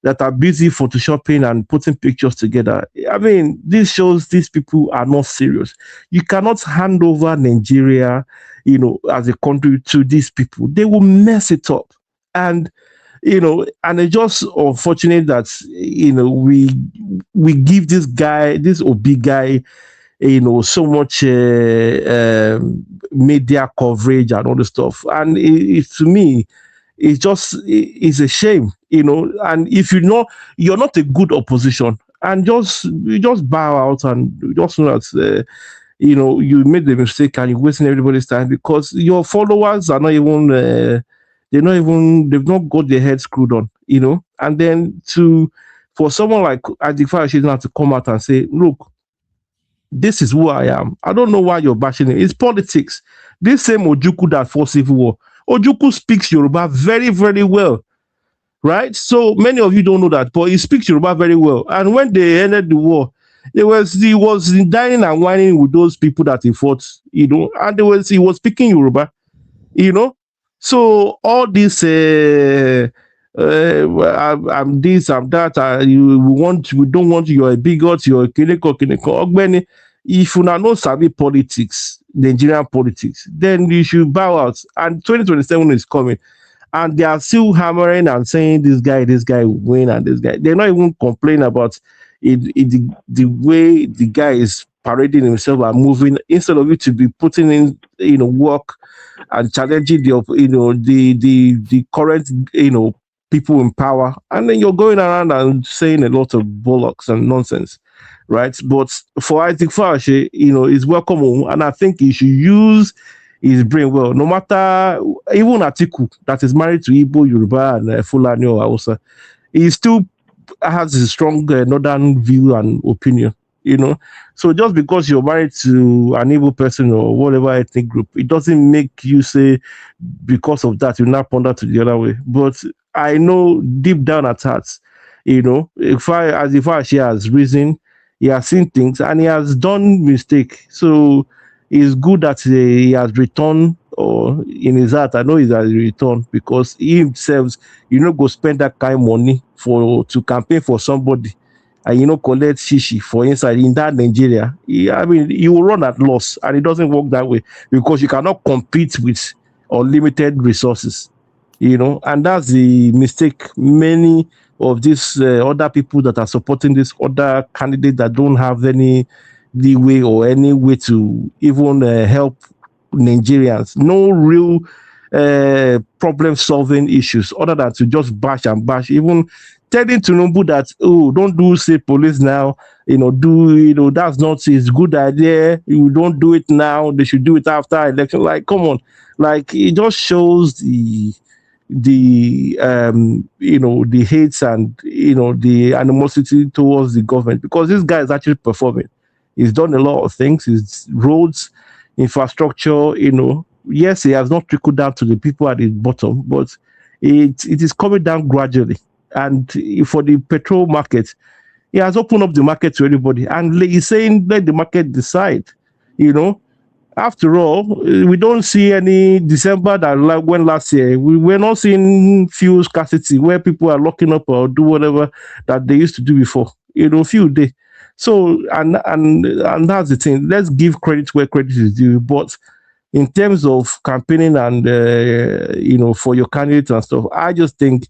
that are busy photoshopping and putting pictures together, I mean, this shows these people are not serious. You cannot hand over Nigeria, as a country to these people. They will mess it up. And and it's just unfortunate that we give this Obi guy so much media coverage and all the stuff, and to me, it's a shame, And if you're not a good opposition, and you just bow out and just know that you made the mistake and you're wasting everybody's time because your followers are not even they've not got their heads screwed on, And then for someone like Adikfa Ashidina to come out and say, look, this is who I am. I don't know why you're bashing it. It's politics. This same Ojukwu that fought civil war. Ojukwu speaks Yoruba very, very well, right? So many of you don't know that, but he speaks Yoruba very well. And when they ended the war, he was dining and whining with those people that he fought, and he was speaking Yoruba, So all this, I'm this, I'm that. We don't want you. You're a bigot. You're a kineko. If you now know sabi politics, Nigerian politics, then you should bow out. And 2027 is coming, and they are still hammering and saying this guy will win, and this guy. They're not even complaining about the way the guy is parading himself and moving, instead of it to be putting in work and challenging the current people in power, and then you're going around and saying a lot of bollocks and nonsense, right? But for Isaac Farashe, he's welcome home, and I think he should use his brain well. No matter, even Atiku that is married to Igbo, Yoruba, and Fulani or Hausa, he still has a strong northern view and opinion. So just because you're married to an Igbo person or whatever ethnic group, it doesn't make you say because of that you now ponder to the other way. But I know deep down at heart, if she has reason, he has seen things and he has done mistake. So it's good that he has returned, or in his heart, I know he has returned, because he himself, go spend that kind of money to campaign for somebody, and collect shishi for inside in that Nigeria. You will run at loss, and it doesn't work that way, because you cannot compete with unlimited resources. And that's the mistake many of these other people that are supporting this other candidate that don't have any leeway or any way to even help Nigerians. No real problem-solving issues other than to just bash and bash. Even telling Tinubu that, don't do state police now, that's not his good idea. You don't do it now. They should do it after election. Like, come on. Like, it just shows the hates and the animosity towards the government, because this guy is actually performing. He's done a lot of things. His roads, infrastructure, yes, he has not trickled down to the people at the bottom, but it is coming down gradually. And for the petrol market, he has opened up the market to everybody, and he's saying let the market decide, After all, we don't see any December that went last year. We're not seeing fuel scarcity where people are locking up or do whatever that they used to do before. Few days. So and that's the thing. Let's give credit where credit is due. But in terms of campaigning and for your candidate and stuff, I just think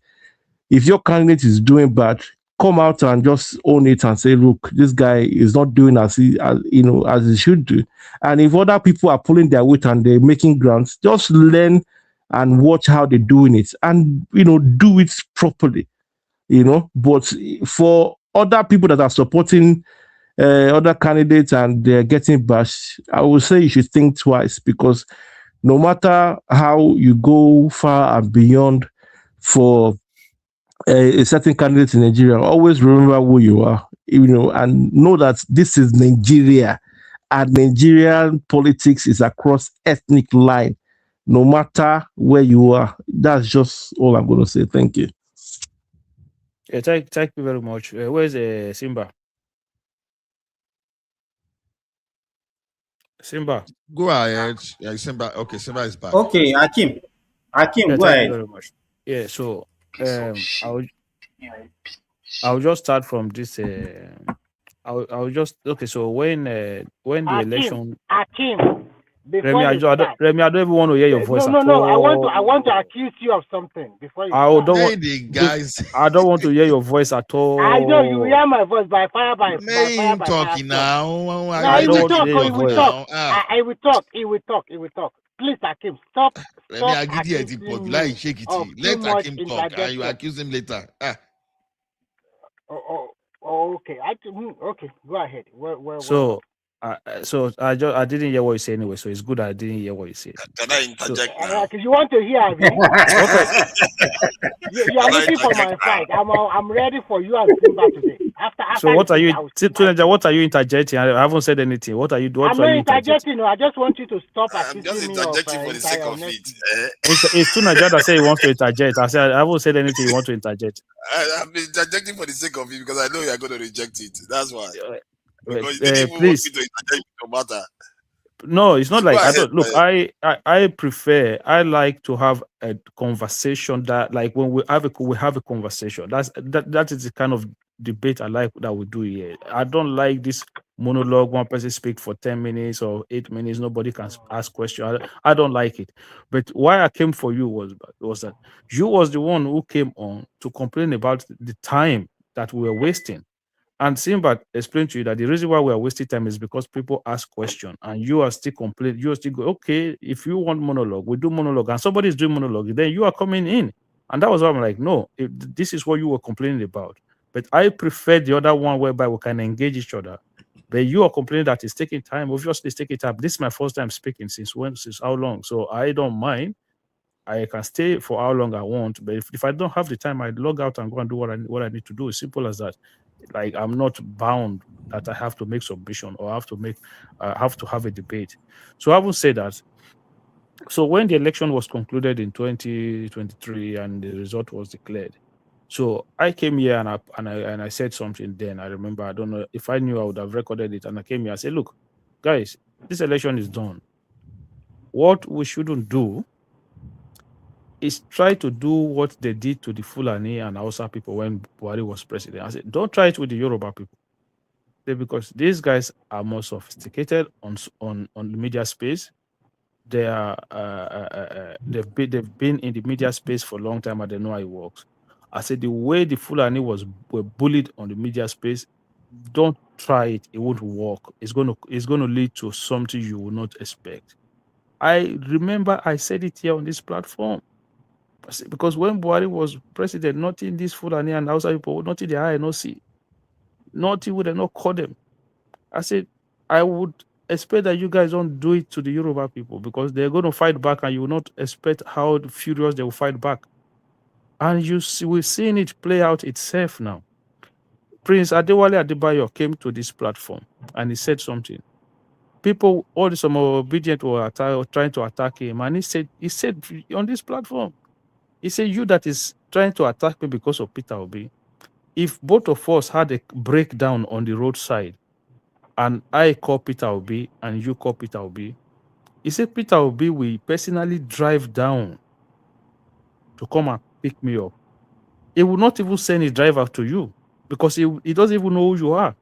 if your candidate is doing bad, come out and just own it and say, look, this guy is not doing as he should do. And if other people are pulling their weight and they're making grants, just learn and watch how they're doing it and do it properly. But for other people that are supporting other candidates and they're getting bashed, I would say you should think twice, because no matter how you go far and beyond for a certain candidate in Nigeria, always remember who you are, and know that this is Nigeria, and Nigerian politics is across ethnic line, no matter where you are. That's just all I'm going to say. Thank you. Yeah, thank you very much. Where's Simba? Simba. Go ahead. Yeah, Simba. Okay, Simba is back. Okay, Hakim, Yeah, go thank you ahead. very much. Yeah, so I'll just start from this. I'll just okay. So when the election, Akim, before Remy, I you don't, start. Remy, I don't even want to hear your voice at No. I all. want to accuse you of something before you I start. don't May want. the guys. I don't want to hear your voice at all. I know you hear my voice by fire by May fire him by talking fire. now. I don't want to hear your voice. I will talk. He will talk. Please, Akim, stop accusing me Shake it. of Let too much Hakim talk and you interjection. accuse him later. Okay. Okay, go ahead. So I didn't hear what you said anyway. So it's good I didn't hear what you said. Can I interject now? Because you want to hear, Abi? You are looking for my fight. I'm ready for you and Simba today. So what are you, Tuneja? What are you interjecting? I haven't said anything. What are you doing? I'm not interjecting. I just want you to stop I'm just accusing me interjecting of for the sake of it. It's Tuneja that say he wants to interject. I said I haven't said anything. You want to interject? I'm interjecting for the sake of it because I know you are going to reject it. That's why. Because you didn't even please. want me to interject no matter. No, it's not So like go I ahead, don't look. I like to have a conversation that, like, when we have a conversation. That is the kind of debate I like that we do here. I don't like this monologue. One person speak for 10 minutes or 8 minutes. Nobody can ask questions. I don't like it. But why I came for you was that you was the one who came on to complain about the time that we were wasting. And Simba explained to you that the reason why we are wasting time is because people ask questions and you are still complaining. You are still go, okay, if you want monologue, we do monologue, and somebody is doing monologue, then you are coming in. And that was why I'm like, no, this is what you were complaining about. But I prefer the other one whereby we can engage each other. But you are complaining that it's taking time. Obviously, it's taking time. This is my first time speaking since how long? So I don't mind. I can stay for how long I want. But if I don't have the time, I log out and go and do what I need to do. It's simple as that. Like, I'm not bound that I have to make submission or have to have a debate. So I will say that. So when the election was concluded in 2023 and the result was declared, so I came here and I said something then. I remember, I don't know if I knew I would have recorded it. And I came here, I said, look, guys, this election is done. What we shouldn't do is try to do what they did to the Fulani and Hausa people when Buhari was president. I said, don't try it with the Yoruba people. Because these guys are more sophisticated on the media space. They are they've been in the media space for a long time and they know how it works. I said the way the Fulani were bullied on the media space, don't try it. It won't work. It's going to lead to something you will not expect. I remember I said it here on this platform. Because when Buhari was president, nothing these Fulani and Hausa people, nothing the INOC, nothing would not call them. I said, I would expect that you guys don't do it to the Yoruba people because they're going to fight back and you will not expect how furious they will fight back. And we're seeing it play out itself now. Prince Adewale Adebayo came to this platform and he said something. People, all some Obidient were trying to attack him. And he said on this platform, he said, you that is trying to attack me because of Peter Obi, if both of us had a breakdown on the roadside and I call Peter Obi and you call Peter Obi, He said Peter Obi will personally drive down to come and pick me up. He will not even send his driver to you because he doesn't even know who you are.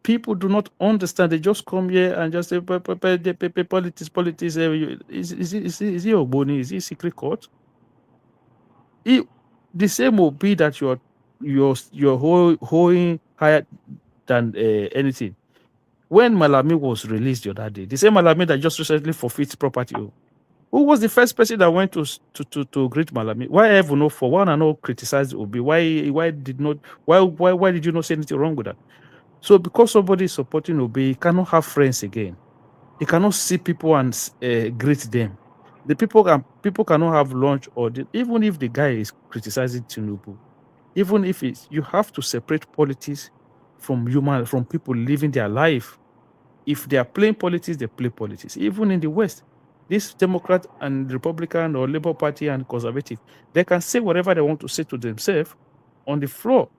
People do not understand. They just come here and just say politics. Is he Oboni? Is he secret court? The same will be that you're holding higher than anything. When Malami was released the other day, the same Malami that just recently forfeit property. Who was the first person that went to greet Malami? Why ever no for one and all criticize Obi? Why did you not say anything wrong with that? So because somebody is supporting Obi, he cannot have friends again. He cannot see people and greet them. The people cannot have lunch even if the guy is criticizing Tinubu. Even if you have to separate politics from people living their life. If they are playing politics, they play politics. Even in the West, this Democrat and Republican or Labour Party and Conservative, they can say whatever they want to say to themselves on the floor.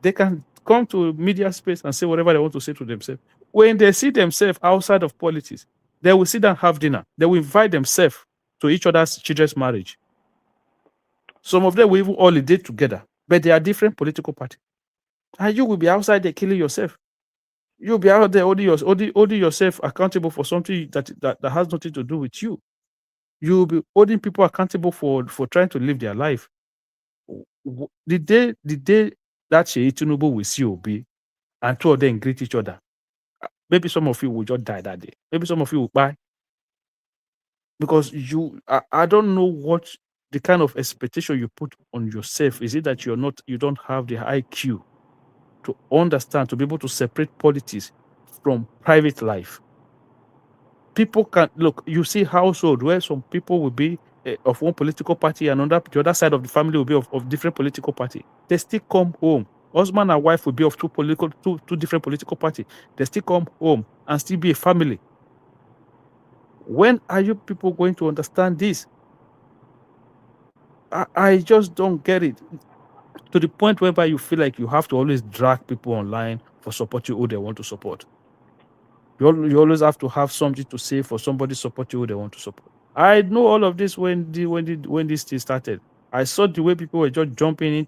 They can come to media space and say whatever they want to say to themselves. When they see themselves outside of politics, they will sit and have dinner. They will invite themselves to each other's children's marriage. Some of them will even holiday together, but they are different political parties. And you will be outside there killing yourself. You'll be out there holding yourself accountable for something that has nothing to do with you. You'll be holding people accountable for trying to live their life. The day that Seyi Tinubu will see Obi and two of them greet each other, maybe some of you will just die that day. Maybe some of you will die. Because I don't know what the kind of expectation you put on yourself. Is it that you don't have the IQ to understand, to be able to separate politics from private life? People can look, you see household where some people will be of one political party and the other side of the family will be of different political party. They still come home. Husband and wife will be of two different political party. They still come home and still be a family. When are you people going to understand this? I just don't get it. To the point whereby you feel like you have to always drag people online for supporting who they want to support. You always have to have something to say for somebody supporting who they want to support. I know all of this when this thing started. I saw the way people were just jumping in.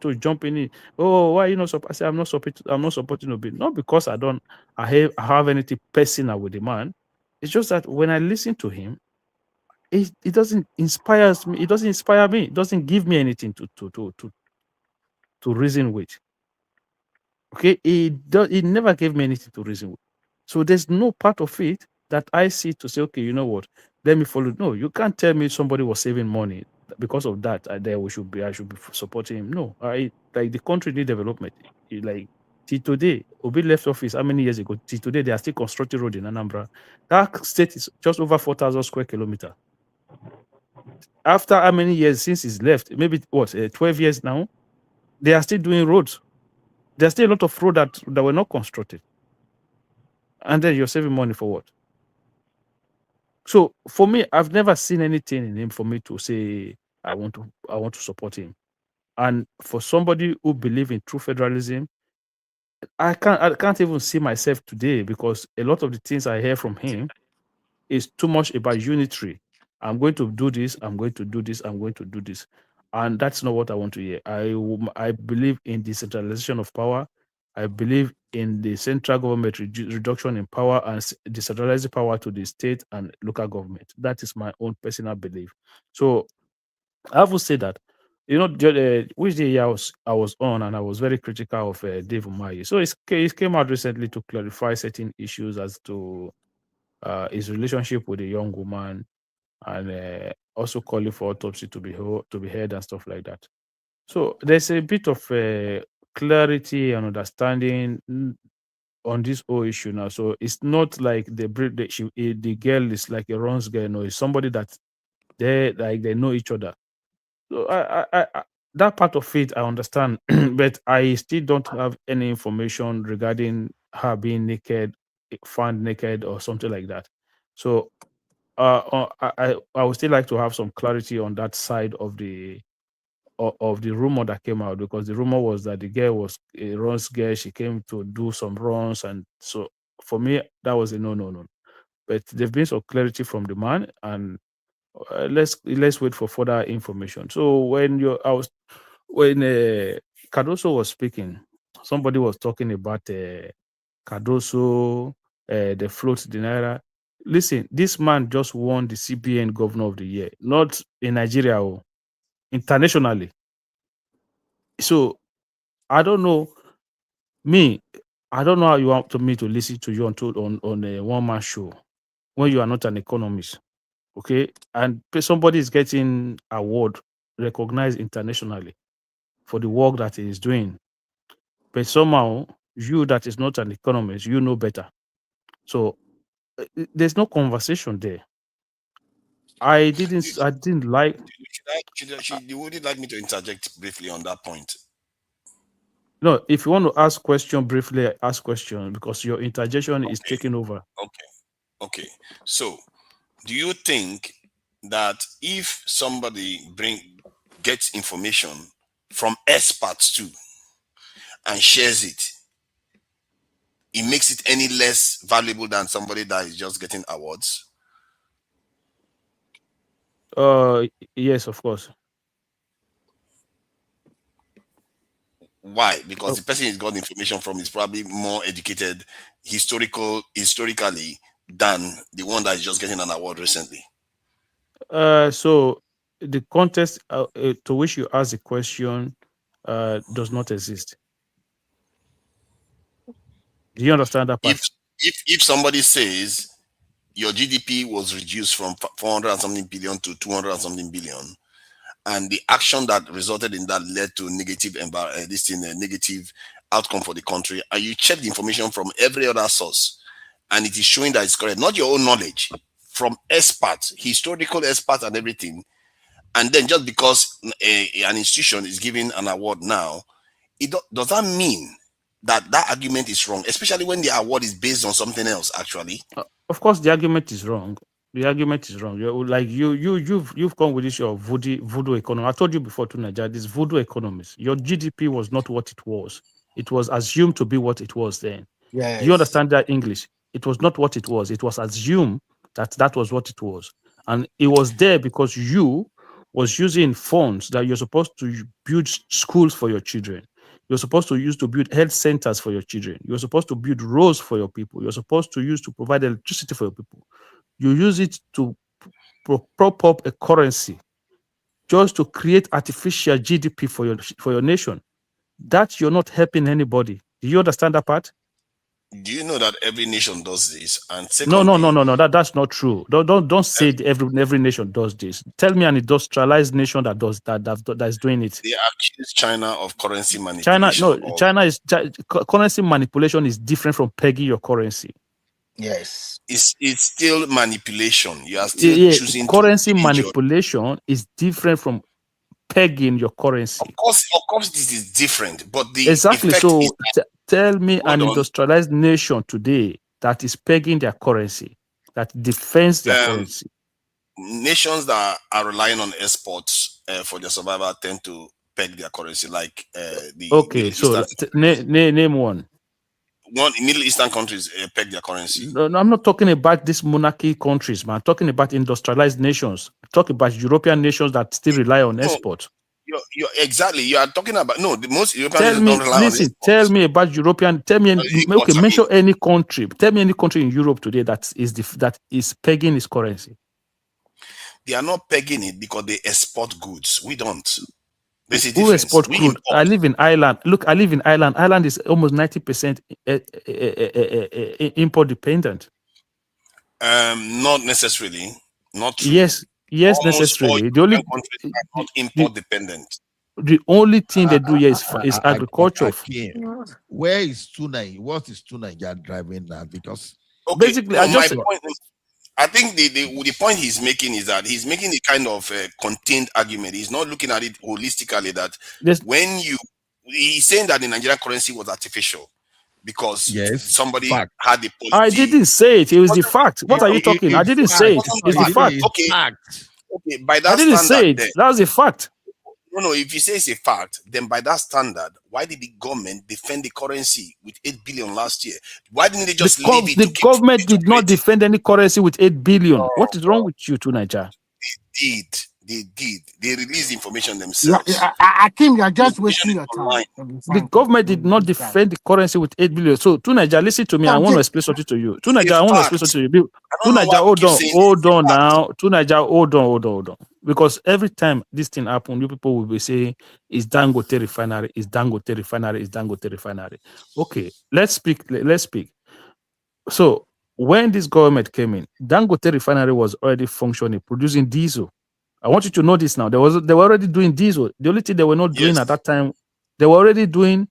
Oh, why are you not supporting? I said, I'm not supporting Obi. Not because I have anything personal with the man. It's just that when I listen to him, it doesn't inspire me. It doesn't inspire me. It doesn't give me anything to reason with. Okay, it never gave me anything to reason with. So there's no part of it that I see to say, okay, you know what? Let me follow. No, you can't tell me somebody was saving money because of that. I should be supporting him. No, like the country need development. Like till today, Obi left office how many years ago? Till today, they are still constructing road in Anambra. That state is just over 4,000 square kilometers. After how many years since he's left? Maybe 12 years now. They are still doing roads. There's still a lot of road that were not constructed. And then you're saving money for what? So for me, I've never seen anything in him for me to say I want to support him. And for somebody who believes in true federalism, I can't even see myself today because a lot of the things I hear from him is too much about unitary. I'm going to do this, I'm going to do this, I'm going to do this. And that's not what I want to hear. I believe in decentralization of power. I believe in the central government reduction in power and decentralizing power to the state and local government. That is my own personal belief. So I would say that, which day I was on and I was very critical of Dave Umahi. So he came out recently to clarify certain issues as to his relationship with a young woman and also calling for autopsy to be heard and stuff like that. So there's a bit of clarity and understanding on this whole issue now. So it's not like the girl is like a runs girl. No, it's somebody that they know each other. So I that part of it I understand, but I still don't have any information regarding her being found naked or something like that. So I would still like to have some clarity on that side of the rumor that came out, because the rumor was that the girl was a runs girl. She came to do some runs, and so for me that was a no. but there's been some clarity from the man, and let's wait for further information. So when Cardoso was speaking, somebody was talking about Cardoso, the float, the naira. Listen, this man just won the CBN Governor of the Year, not in Nigeria, internationally. So I don't know. I don't know how you want me to listen to you on a one-man show when you are not an economist. Okay, and somebody is getting award recognized internationally for the work that he is doing, but somehow you that is not an economist, you know better. So there's no conversation there. I didn't like. Would you like me to interject briefly on that point? No, if you want to ask question briefly, ask question, because your interjection is taking over. Okay. So, do you think that if somebody gets information from experts too and shares it, it makes it any less valuable than somebody that is just getting awards? Yes, of course. Why? Because the person he's got information from is probably more educated historically than the one that is just getting an award recently. So the context to which you ask the question does not exist. Do you understand that part? If somebody says your GDP was reduced from 400 and something billion to 200 and something billion, and the action that resulted in that led to negative negative outcome for the country, and you check the information from every other source, and it is showing that it's correct, not your own knowledge, from experts, historical experts and everything, and then just because an institution is giving an award now, does that mean that argument is wrong, especially when the award is based on something else, actually? Of course, the argument is wrong. The argument is wrong. You've come with this your voodoo economy. I told you before to Nigeria, this voodoo economies. Your GDP was not what it was. It was assumed to be what it was then. Yes. Do you understand that English? It was not what it was. It was assumed that was what it was. And it was there because you was using funds that you're supposed to build schools for your children. You're supposed to use to build health centers for your children. You're supposed to build roads for your people. You're supposed to use to provide electricity for your people. You use it to prop up a currency just to create artificial GDP for your nation. That you're not helping anybody. Do you understand that part? Do you know that every nation does this? And No. That's not true. Don't say every nation does this. Tell me an industrialized nation that does that is doing it. They accuse China of currency manipulation. Currency manipulation is different from pegging your currency. Yes. It's still manipulation. You are still choosing currency manipulation is different from pegging your currency. Of course this is different, but the exactly. effect So is tell me an industrialized nation today that is pegging their currency, that defends their currency. Nations that are relying on exports for their survival tend to peg their currency, like name one. Middle Eastern countries peg their currency. No, I'm not talking about these monarchy countries, man. I'm talking about industrialized nations. I'm talking about European nations that still rely on export. Exactly. You are talking about the most European nations don't rely on export. Tell me about European. Mention any country. Tell me any country in Europe today that is pegging its currency. They are not pegging it because they export goods. We don't. Who export crude? I live in Ireland. Look, I live in Ireland. Ireland is almost 90% import dependent. Not necessarily. Not true. Yes, almost necessarily. The only countries are not import dependent. The only thing they do here is agriculture. Where is tuna? What is tuna driving now? Because basically, I think the point he's making is that he's making a kind of contained argument. He's not looking at it holistically. That he's saying that the Nigerian currency was artificial because somebody had the policy. I didn't say it. It was the fact. What are you talking? I didn't say it. It's the fact. Okay. By that I didn't say it. That's the fact. No. If you say it's a fact, then by that standard, why did the government defend the currency with 8 billion last year? Why didn't they just leave it The to keep government did not defend any currency with 8 billion. What is wrong with you, to Niger? They did. They released information Yeah, themselves. Akim, you're just Information wasting is your time. online. The government did not defend the currency with 8 billion. So, to Niger, listen to me. I want to explain something to you. To Niger, I want to explain something to you. To Niger, hold on now. To Niger, hold on. Because every time this thing happens, you people will be saying, it's Dangote refinery, it's Dangote refinery, it's Dangote refinery. Okay, let's speak. So, when this government came in, Dangote refinery was already functioning, producing diesel. I want you to know this now. They were already doing diesel. The only thing they were not doing at that time, they were already doing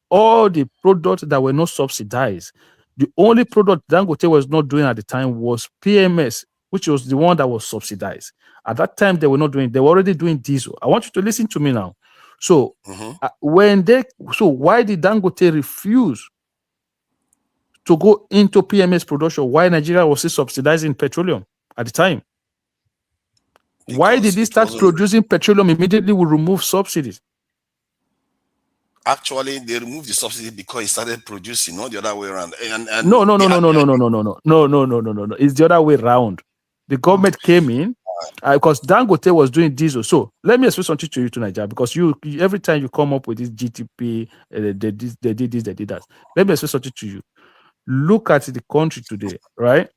all the products that were not subsidized. The only product Dangote was not doing at the time was PMS, which was the one that was subsidized. At that time, they were not doing. They were already doing diesel. I want you to listen to me now. So why did Dangote refuse to go into PMS production? Why Nigeria was still subsidizing petroleum at the time? Why did they start producing petroleum immediately? We remove subsidies. Actually, they removed the subsidy because it started producing, not the other way around. No. It's the other way around. The government came in because Dangote was doing diesel. So let me explain something to you to Nigeria, because you every time you come up with this GTP, they did this, they did that. Let me explain something to you. Look at the country today, right?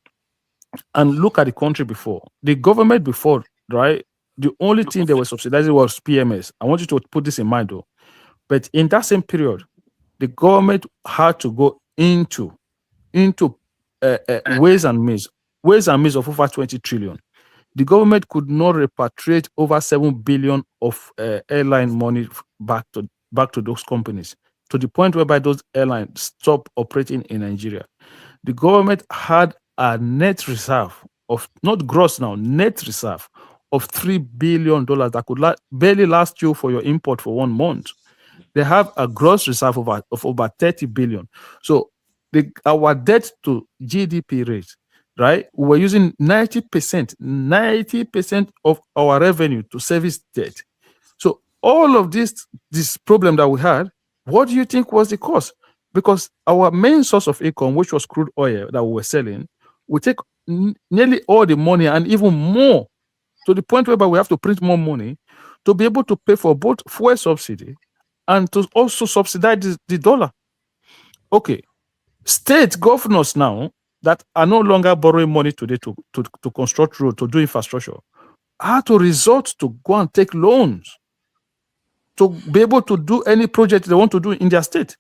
And look at the country before. The government before, right? The only thing they were subsidizing was PMS. I want you to put this in mind, though. But in that same period, the government had to go into ways and means of over 20 trillion. The government could not repatriate over 7 billion of airline money back to those companies, to the point whereby those airlines stopped operating in Nigeria. The government had a net reserve of, not gross now, net reserve of $3 billion that could barely last you for your import for 1 month. They have a gross reserve of over 30 billion. So our debt to GDP rate, right? We're using 90% of our revenue to service debt. So all of this problem that we had, what do you think was the cause? Because our main source of income, which was crude oil that we were selling, we take nearly all the money and even more, to the point whereby we have to print more money to be able to pay for both fuel subsidy and to also subsidize the dollar. Okay, state governors now that are no longer borrowing money today to construct road, to do infrastructure, are to resort to go and take loans to be able to do any project they want to do in their state.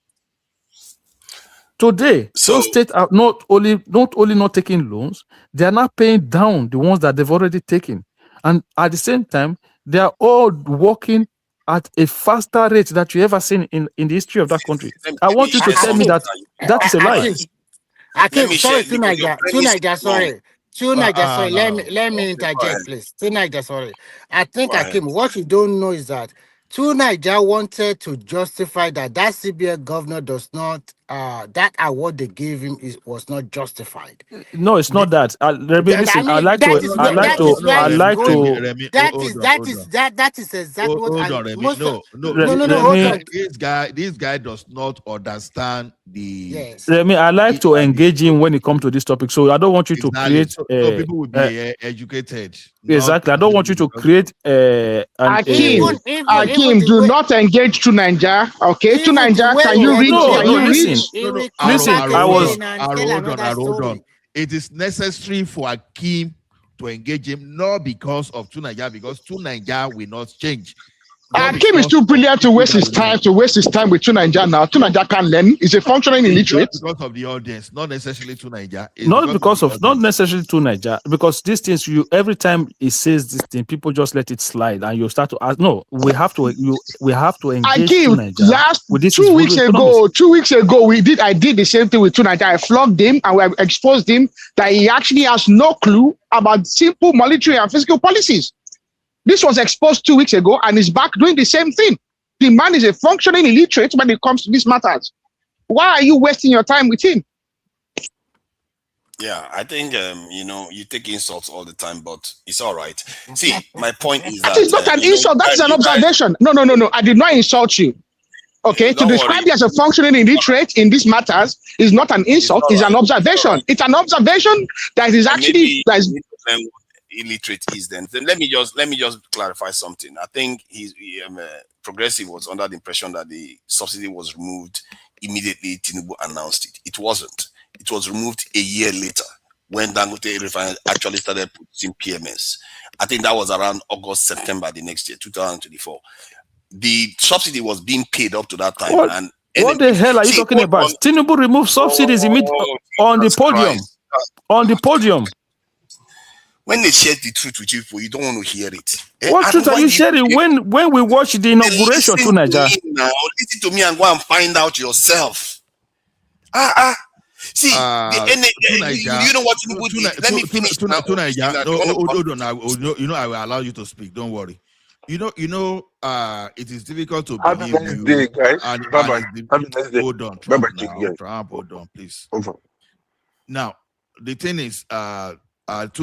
Today, those states are not only not taking loans, they are not paying down the ones that they've already taken. And at the same time, they are all working at a faster rate that you ever seen in the history of that country. I want you to tell me that is a lie. Sorry, let me interject, please. Sorry. I think, Akim, what you don't know is that Niger wanted to justify that CBN governor does not, that award they gave him was not justified. No, it's not that. Listen, that is exactly what hold on, Remy. This guy does not understand the. Yes. Remy, I like to engage him when it comes to this topic, so I don't want you to create. So people will be educated. Exactly. I don't want you to create Akim, do not engage to Niger. Okay, to Niger, can you read? Listen, hold on. It is necessary for Akim to engage him, not because of Niger, because Niger will not change. Akim is too brilliant to waste his time with Niger now. Niger can learn. He's a functioning illiterate. Because of the audience, not necessarily Niger. Not necessarily Niger, because these things, every time he says this thing, people just let it slide, and you start to ask. No, we have to engage Akim, Niger. Last 2 weeks ago, I did the same thing with Niger. I flogged him and we exposed him that he actually has no clue about simple monetary and fiscal policies. This was exposed 2 weeks ago, and he's back doing the same thing. The man is a functioning illiterate when it comes to these matters. Why are you wasting your time with him? Yeah, I think you take insults all the time, but it's all right. See, my point is That that is not an you insult. That is an you guys, observation. No. I did not insult you. Okay, to don't worry, describe you as a functioning illiterate in these matters is not an it's insult, all it's right. an observation. It's an observation that is actually Maybe that is you need to learn what illiterate is. Then let me just clarify something. I think Progressive was under the impression that the subsidy was removed immediately Tinubu announced it. It wasn't. It was removed a year later when Dangote Refinery actually started putting PMS. I think that was around August, September the next year, 2024. The subsidy was being paid up to that time. What the hell are you talking about? Tinubu removed subsidies on the podium. On the podium. When they share the truth with you, you don't want to hear it. What truth are you sharing when we watch the inauguration to Nigeria? Listen to me and go and find out yourself. See, you know what Tinubu did? Let me finish. I will allow you to speak. Don't worry. It is difficult to Have a believe nice you. day, guys. Bye-bye. Have a nice day. Hold on, Trump now. Trump, hold on, please. Over. Now, the thing is, to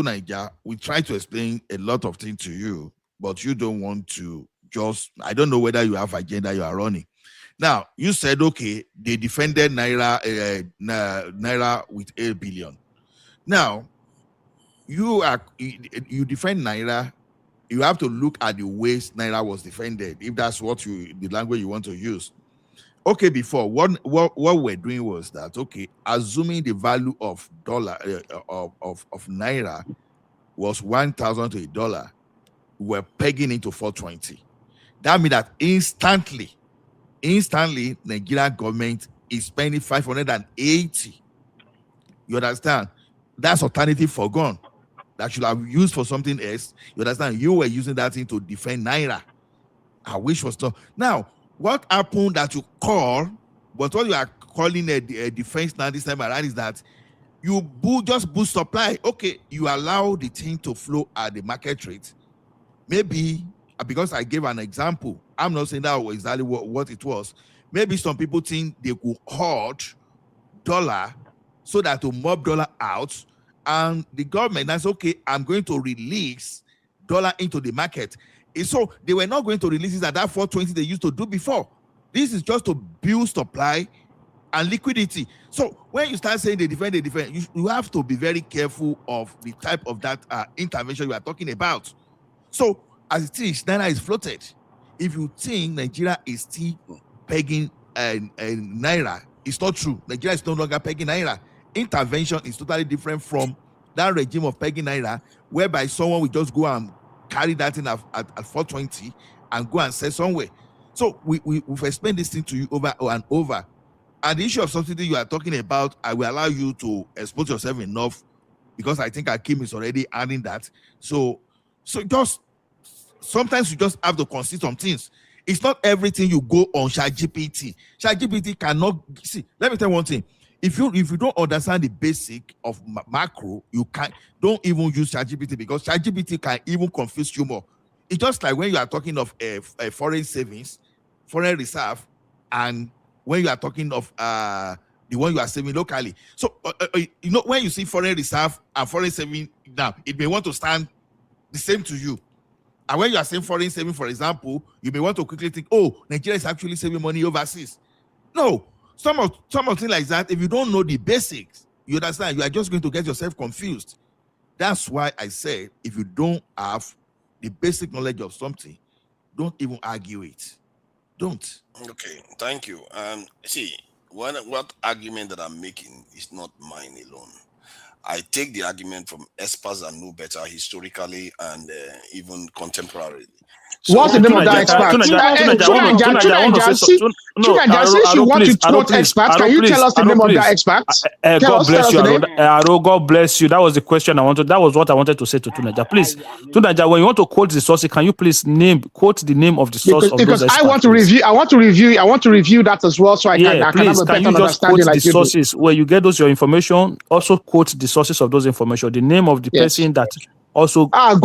Nigeria, we try to explain a lot of things to you, but you don't want to I don't know whether you have agenda you are running. Now, you said, okay, they defended Naira with 8 billion. Now, you defend Naira, you have to look at the ways Naira was defended, if that's the language you want to use. Okay, before, what we're doing was that, okay, assuming the value of dollar, of Naira was 1,000 to $1, we're pegging into 420. That means that instantly, Nigerian government is spending 580. You understand? That's alternative forgone. That should have used for something else. You understand? You were using that thing to defend Naira. I wish was not. Now, what happened that you call, but what you are calling a defense now this time around is that you just boost supply. Okay, you allow the thing to flow at the market rate. Maybe, because I gave an example, I'm not saying that was exactly what it was. Maybe some people think they could hoard dollar so that to mob dollar out, and the government that's okay, I'm going to release dollar into the market. So they were not going to release it at that 420 they used to do before. This is just to build supply and liquidity. So when you start saying they defend, you have to be very careful of the type of that intervention you are talking about. So as it is, Naira is floated. If you think Nigeria is still pegging Naira, it's not true. Nigeria is no longer pegging Naira. Intervention is totally different from that regime of pegging Naira, whereby someone will just go and carry that in at 420 and go and sell somewhere. So we've explained this thing to you over and over. And the issue of subsidy you are talking about, I will allow you to expose yourself enough, because I think Akim is already adding that. So just sometimes you just have to consider some things. It's not everything you go on ChatGPT. ChatGPT cannot see. Let me tell you one thing. If you don't understand the basic of macro, don't even use ChatGPT, because ChatGPT can even confuse you more. It's just like when you are talking of foreign savings, foreign reserve, and when you are talking of the one you are saving locally. So when you see foreign reserve and foreign saving, now it may want to stand the same to you. And when you are saying foreign saving, for example, you may want to quickly think, oh, Nigeria is actually saving money overseas. No. Some of things like that, if you don't know the basics, you understand, you are just going to get yourself confused. That's why I said, if you don't have the basic knowledge of something, don't even argue it. Don't. Okay, thank you. See, what argument that I'm making is not mine alone. I take the argument from experts that know better historically and even contemporarily. What's the name of that expert? Since you want to quote experts, can you tell us the name of that expert? God bless you, Aro. God bless you. That was the question I wanted. That was what I wanted to say to Tunaja. Please, Tunaja, when you want to quote the source, can you please quote the name of the source because I want to review. I want to review that as well, so I can have a better understanding. Quote the sources where you get your information. Also quote the sources of those information. The name of the person that. Also, God,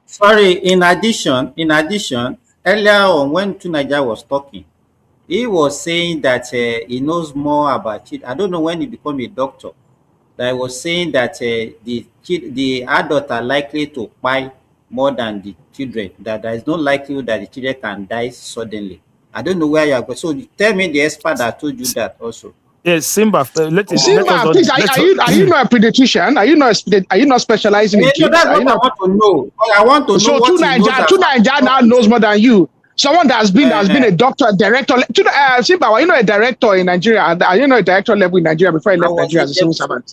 sorry. In addition, earlier on when Tunaja was talking, He was saying that he knows more about it. I don't know when he became a doctor. That I was saying that the adults are likely to buy more than the children. That there is no likelihood that the children can die suddenly. I don't know where you are going. So tell me the expert that told you that also. Yes, Simba. Let us Simba, not. please, are you not a pediatrician? Are you not specializing in kids? That's what I want to know. I want to know So what he knows. two Naija now knows more than you. Someone that's been a doctor, a director. Simba, are you not a director in Nigeria? Are you not a director level in Nigeria before you left Nigeria as a civil servant?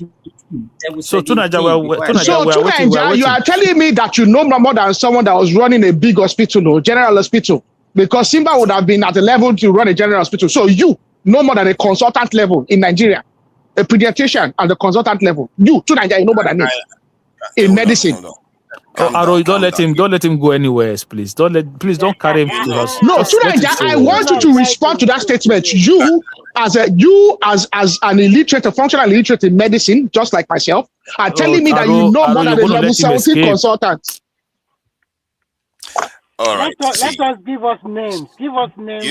So to Naija, you are telling me that you know more than someone that was running a big hospital, no, general hospital, because Simba would have been at a level to run a general hospital. So you know more than a consultant level in Nigeria, a pediatrician at the consultant level. You to Nigeria, you know more than me in medicine. Aro, don't let him go anywhere, please. Please don't carry him to us. No, I want you to respond to that statement. You as an illiterate, a functional illiterate in medicine, just like myself, are telling me that you know more than a level 70 consultant. All right. Let us give us names. Give us names.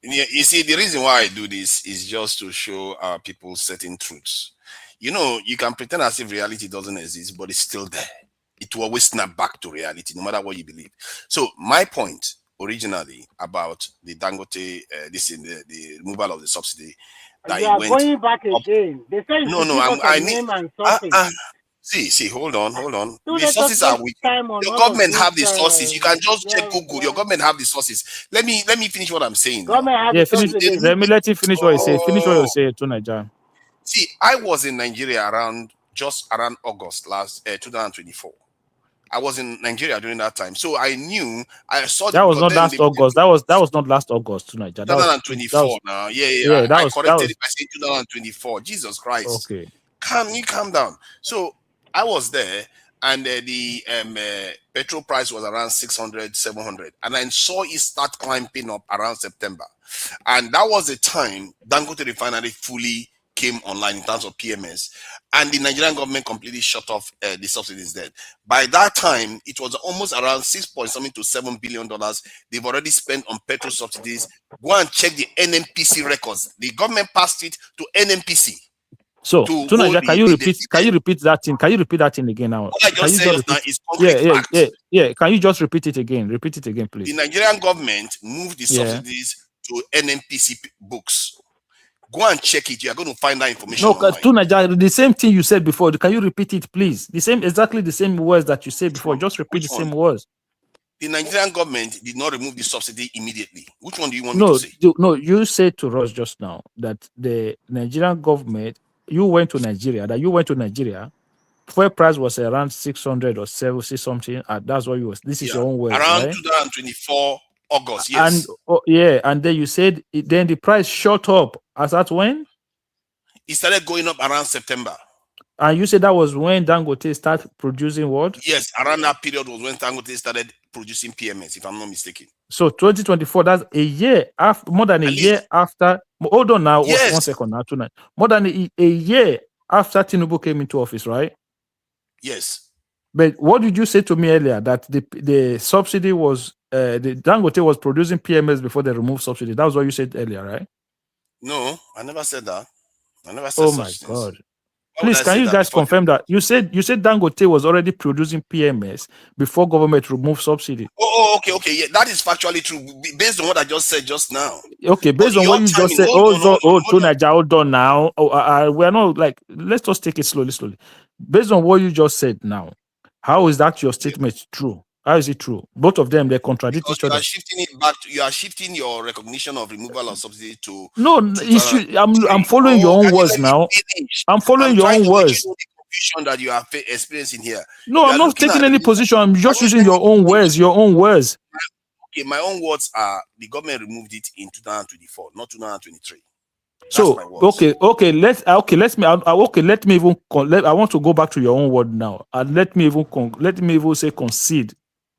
You see, the reason why I do this is just to show our people certain truths. You know, you can pretend as if reality doesn't exist, but it's still there. It will always snap back to reality, no matter what you believe. So my point originally about the Dangote, the removal of the subsidy, that you are going back again. They say I need. See, hold on. The sources are with your government have the sources. You can just check Google. Your government have the sources. Let me finish what I'm saying. Let me finish what you say. Finish what you say to Nigeria. See, I was in Nigeria just around August 2024. I was in Nigeria during that time, so I saw that was not last August. That was not last August to Nigeria. 2024 now. Yeah. I corrected it by saying 2024. Jesus Christ. Okay. Calm down. So I was there, and the petrol price was around 600, 700, and I saw it start climbing up around September, and that was the time Dangote refinery fully came online in terms of PMS, and the Nigerian government completely shut off the subsidies then. By that time, it was almost around $6.something to $7 billion they've already spent on petrol subsidies. Go and check the NNPC records. The government passed it to NNPC. So, Tunaja, can you repeat that thing? Can you repeat that thing again now? What I just said now is concrete facts. Yeah. Can you just repeat it again? Repeat it again, please. The Nigerian government moved the subsidies to NNPC books. Go and check it. You are going to find that information. No, Tunaja, the same thing you said before. Can you repeat it, please? Exactly the same words that you said before. Just repeat the same words. The Nigerian government did not remove the subsidy immediately. Which one do you want me to say? No, you said to us just now that the Nigerian government, you went to Nigeria, fuel price was around 600 or 70 something. That's what you was. This is your own words, around right? 2024 August, yes. And then you said then the price shot up. As at when? It started going up around September. And you said that was when Dangote started producing what? Yes, around that period was when Dangote started producing PMS, if I'm not mistaken. So 2024, that's a year after, more than a year after. Hold on now, 1 second now, tonight. More than a year after Tinubu came into office, right? Yes. But what did you say to me earlier? That the subsidy was, the Dangote was producing PMS before they removed subsidy. That was what you said earlier, right? No, I never said that. I never said such things. Oh my God. Please, can you guys confirm that? You said Dangote was already producing PMS before government removed subsidy. Okay. Yeah, that is factually true based on what I just said just now. Okay, based on what you just said. Tunaja, hold on now. We are not like, let's just take it slowly. Based on what you just said now, how is that your statement true? How is it true? Both of them, they contradict each other. You are shifting your recognition of removal of subsidy to. No, I'm following your own words now. I'm following your own words. The confusion that you are experiencing here. No, I'm not taking any position. I'm just using your own words. Okay, my own words are the government removed it in 2024, not 2023. So okay. Let me even. I want to go back to your own word now, and let me even say concede.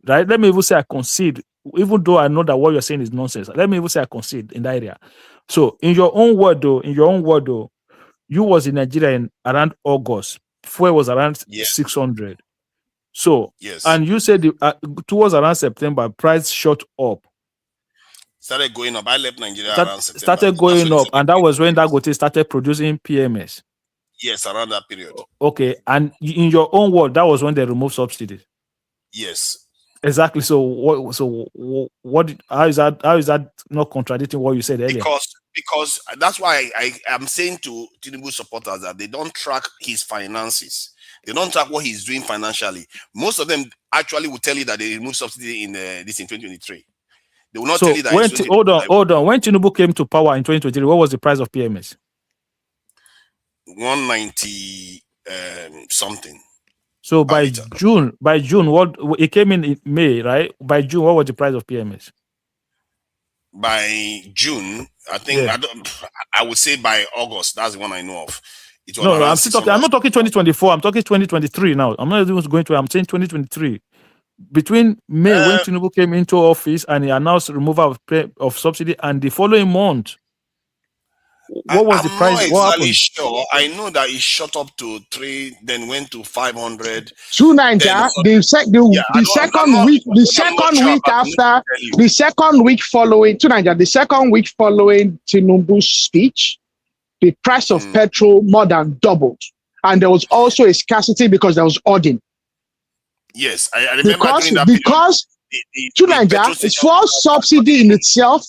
Right? Let me even say I concede, even though I know that what you're saying is nonsense. Let me even say I concede in that area. So in your own word though, you was in Nigeria around August. Fuel was around 600. So and you said towards around September, price shot up. started going up. I left Nigeria around September. Started going up, and that was when Dangote started producing PMS. Yes, around that period. Okay, and in your own word, that was when they removed subsidies. Yes. Exactly. So what? How is that not contradicting what you said earlier? Because that's why I am saying to Tinubu supporters that they don't track his finances. They don't track what he's doing financially. Most of them actually will tell you that they removed subsidy in 2023. They will not tell you that. Hold on. When Tinubu came to power in 2023, what was the price of PMS? 190 something. So by June, what it came in May, right? By June, what was the price of PMS? By June, I think I would say by August. That's the one I know of. It was I'm still talking. I'm not talking 2024. I'm talking 2023 now. I'm not even going to. I'm saying 2023. Between May, when Tinubu came into office and he announced removal of subsidy, and the following month, what was the price? I'm not exactly sure. I know that it shot up to 3, then went to 500. To Nigeria, the second week following Tinubu's speech, the price of petrol more than doubled, and there was also a scarcity because there was hoarding. Yes, I remember because to Nigeria, fuel subsidy in itself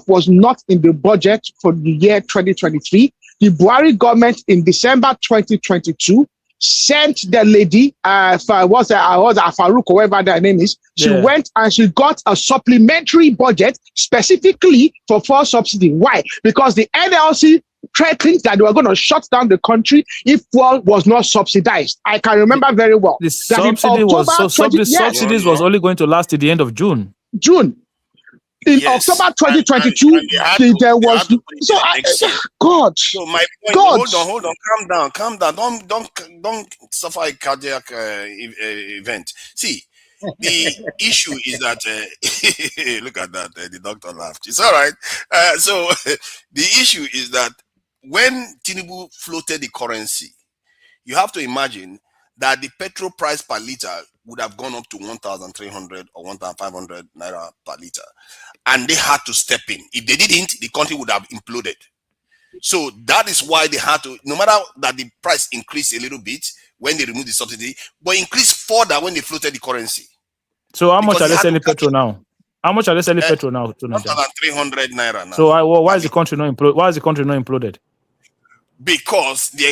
was not in the budget for the year 2023. The Buhari government in December 2022 sent the lady, Farouk, whoever their name is. She went and she got a supplementary budget specifically for fuel subsidy. Why? Because the NLC threatened that they were going to shut down the country if fuel was not subsidized. I can remember very well. The subsidies was only going to last to the end of June. In October 2022, there was God. So my point. Hold on. Calm down. Don't suffer a cardiac event. See, the issue is that look at that. The doctor laughed. It's all right. So the issue is that when Tinubu floated the currency, you have to imagine that the petrol price per liter would have gone up to 1,300 or 1,500 naira per liter. And they had to step in. If they didn't, the country would have imploded. So that is why they had to, no matter that the price increased a little bit when they removed the subsidy, but increased further when they floated the currency. So how much are they selling petrol now? How much are they selling petrol now? 1,300 naira now. So why is the country not imploded? Why is the country not imploded? Because the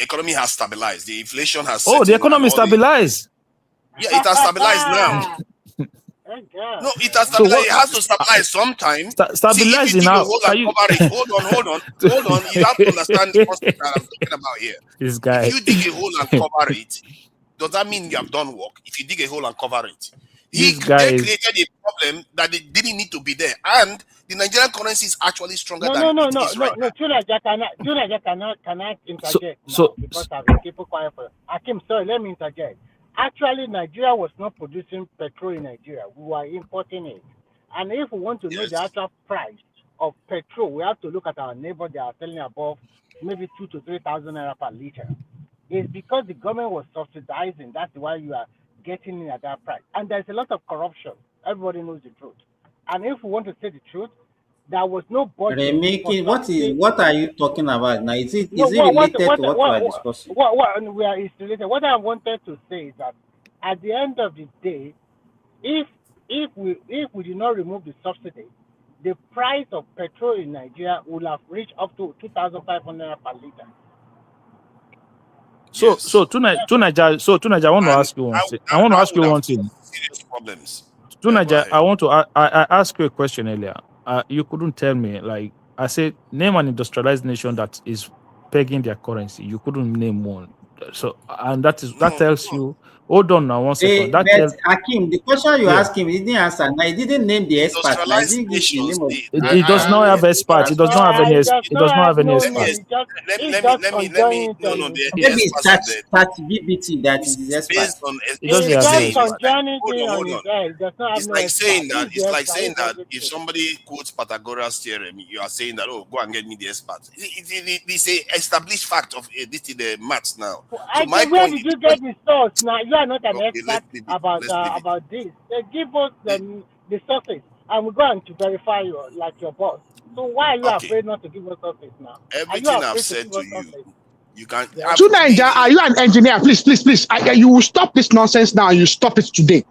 economy has stabilized. The inflation has. Oh, the economy stabilized. Yeah, it has stabilized now. No, it has stabilized. It has to stabilize sometime. Stabilizing now. Hold on. You have to understand the concept that I'm talking about here. This guy. If you dig a hole and cover it, does that mean you have done work? If you dig a hole and cover it, they created a problem that they didn't need to be there, and the Nigerian currency is actually stronger than it is right now. Tunaja cannot interject because I've been keeping quiet for. Akim, sorry, let me interject. Actually, Nigeria was not producing petrol in Nigeria. We were importing it. And if we want to know the actual price of petrol, we have to look at our neighbor. They are selling above maybe 2,000 to 3,000 naira per liter. It's because the government was subsidizing. That's why you are getting in at that price. And there's a lot of corruption. Everybody knows the truth. And if we want to say the truth, there was no budget. Remiki, what are you talking about now? Is it related to what we are discussing? It's related. What I wanted to say is that at the end of the day, if we did not remove the subsidy, the price of petrol in Nigeria would have reached up to 2,500 per liter. So tonight, I want to ask you one thing. I want to ask you one thing. Serious problems. Tonight, I asked you a question earlier. You couldn't tell me. Like I said, name an industrialized nation that is pegging their currency. You couldn't name one. So, and that tells you. Hold on now, 1 second. Akim, the question you asked him, he didn't answer. Now he didn't name the expert. It does not have experts. It does not have any. It does not have any experts. Maybe it's ChatGPT that is the expert. It doesn't have any experts. Hold on. It's like saying that if somebody quotes Pythagoras' theorem, you are saying that, oh, go and get me the experts. It's a established fact of this is the maths now. So my where point did you get the source? Now you are not an expert about this. Give us the sources. and we're going to verify you like your boss. So why are you Okay. afraid not to give us office now? Are you Everything I've afraid to said give to us you, office? you can. Yeah. Tunaija, are you an engineer? Please. You will stop this nonsense now. You stop it today.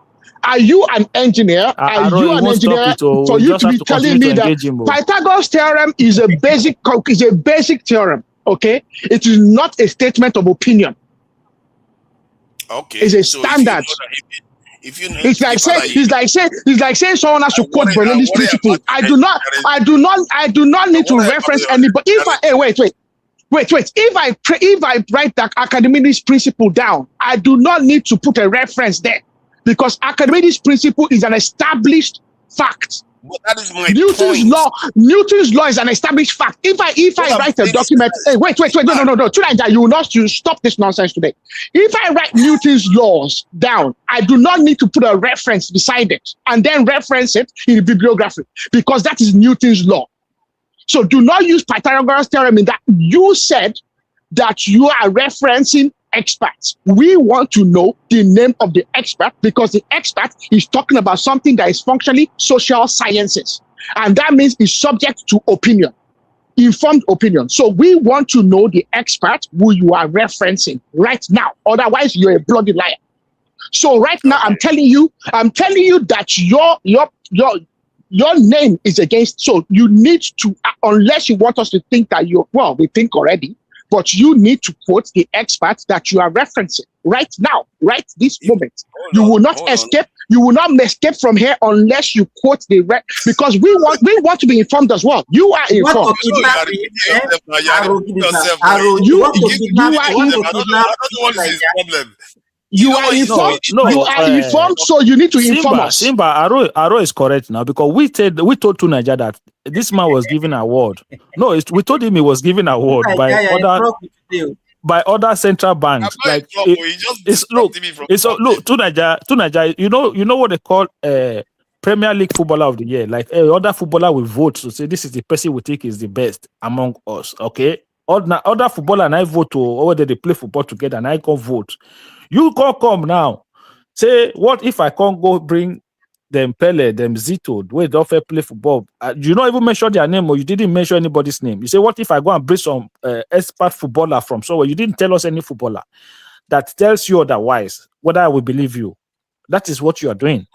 Are you an engineer? Are Aro, you he an won't stop engineer it. Oh, for we you just to have be to continue telling to me that engage him. Oh. Pythagoras theorem is a basic theorem? Okay, it is not a statement of opinion. Okay. It's a So if you know standard. that, if you know It's the like fact that it's like saying someone has to quote I Bernoulli's worry principle. about I the do not need to worry about reference anybody. If I wait. If I write that Archimedes principle down, I do not need to put a reference there because Archimedes principle is an established fact. But that is my Newton's law is an established fact. If I I'm write a saying is document, hey, wait, no. Tonight, you stop this nonsense today. If I write Newton's laws down, I do not need to put a reference beside it and then reference it in the bibliography because that is Newton's law. So do not use Pythagoras theorem in that you said that you are referencing experts. We want to know the name of the expert because the expert is talking about something that is functionally social sciences. And that means it's subject to opinion, informed opinion. So we want to know the expert who you are referencing right now. Otherwise, you're a bloody liar. So right now, I'm telling you that your name is against. So you need to, unless you want us to think that we think already, but you need to quote the experts that you are referencing right now, right this moment. You will not escape. You will not escape from here unless you quote because we want to be informed as well. You are informed. You are informed. You are informed, so you need to inform us. Simba, Aro is correct now because we told Tunaija that this man was given an award. No, we told him he was given an award by other central banks. Like Tunaija, you know what they call Premier League Footballer of the Year. Like other footballer will vote to say this is the person we think is the best among us. Okay, other footballer and I vote to whether they play football together and I can't vote. You can't come now. Say, what if I can't go bring them Pele, them Zito, where they offer play football? You not even mention their name or you didn't mention anybody's name. You say, what if I go and bring some expert footballer from somewhere? You didn't tell us any footballer that tells you otherwise, whether I will believe you. That is what you are doing.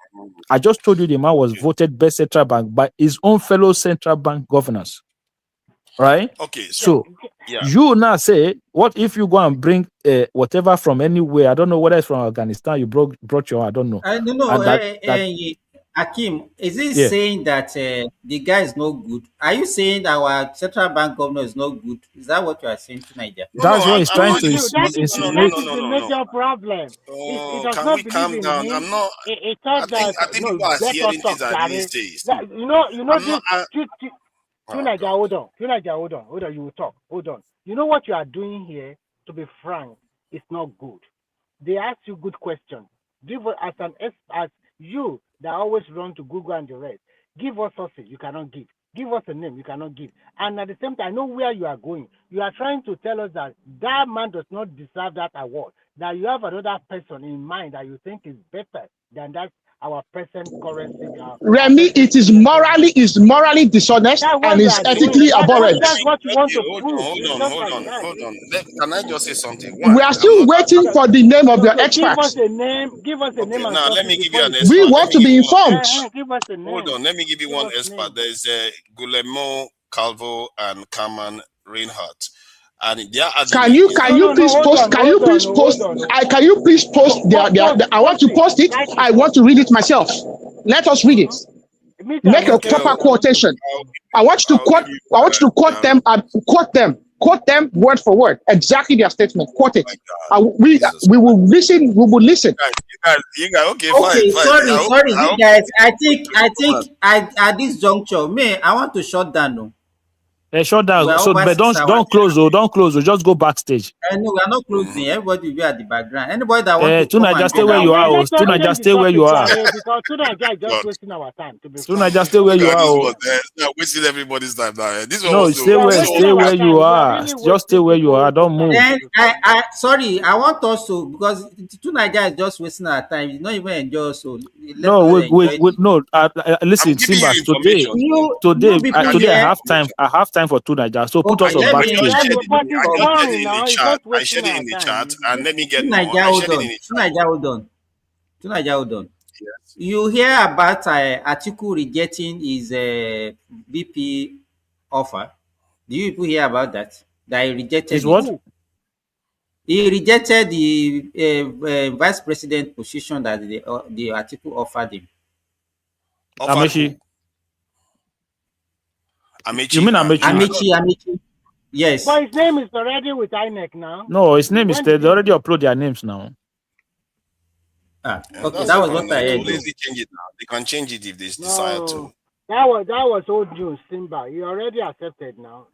I just told you the man was voted best central bank by his own fellow central bank governors. Right? Okay, so you now say, what if you go and bring whatever from anywhere? I don't know whether it's from Afghanistan. You brought your, I don't know. I don't know. Akim, is it saying that the guy is no good? Are you saying that our central bank governor is no good? Is that what you are saying tonight? That's what he's trying to insinuate. insinuate. The major problem. It does can not we believe calm in down? him. I'm not. It thought I that think people are hearing things I didn't say. You know this. Tunaija, hold on. You will talk. Hold on. You know what you are doing here? To be frank, it's not good. They ask you good questions. Give as you that always run to Google and the rest. Give us sources you cannot give. Give us a name you cannot give. And at the same time, I know where you are going. You are trying to tell us that man does not deserve that award. That you have another person in mind that you think is better than that our present currency. Remy, it is morally dishonest and is ethically abhorrent. That's what you want to prove. Hold on. Can I just say something? We are still waiting for the name of your experts. Give us a name. Now let me give you an expert. We want to be informed. Give us a name. Hold on. Let me give you one expert. There is Guillermo Calvo and Carmen Reinhardt. And can you please post their I want to post it. I want to read it myself. Let us read it. Make a proper quotation. I want you to quote them word for word, exactly their statement. Quote it. We will listen. We will listen. You guys, okay, fine. Sorry, you guys. I think at this juncture, I want to shut down. No. Shut down. We are So, over but 6 hours. don't close. Oh, don't close. Oh, just go backstage. No, we are not closing. Everybody will be at the background. Anybody that wants to come Tuna, and just stay join where our you are. Oh, Let's just Tuna, change just the stay where you topic, are. Jare, because Tunaja is just God. wasting our time. To be Tuna, frank, just stay where you Look at are. this Oh. one. They're wasting everybody's time now. This one No, was stay so. where, This one stay was where you We are. really Just stay where you are. Don't move. Then sorry, I want us to, because Tunaja is just wasting our time. He's not even enjoy. So let No, us enjoy. no. Listen, I'm giving Simba. you information. You people Today, here. I have time for Tunaja. So put Okay, us on let me backstage. I just but it's shared it boring in the now. It's chat. just I wasting shared it our in the time. chat, and let me get more. Tunaja, I shared it in the chat. Tunaja, hold on. Yes. You hear about Atiku rejecting his VP offer? Do you people hear about that? That he rejected Is what? it. He rejected the vice president position that the Atiku offered him. Offered Amechi. who? Amechi. You mean Amechi? Amechi. Yes. But his name is already with INEC now. No, his name is. They already upload their names now. Okay, that was what I heard. Lazy change it now. They can change it if they desire to. That was old news, Simba. You already accepted now.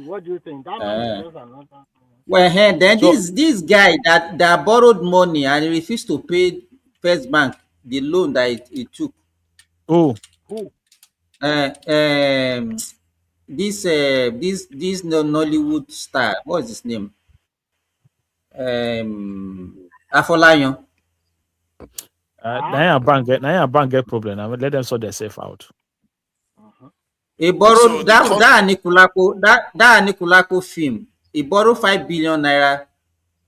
What do you think? That man is just another. Well, then this guy that borrowed money and he refused to pay First Bank the loan that he took. Who? This Nollywood star. What is his name? Afolayan. Now bank get problem. I mean, let them sort themselves out. He borrowed that Nikulako film. He borrowed 5 billion naira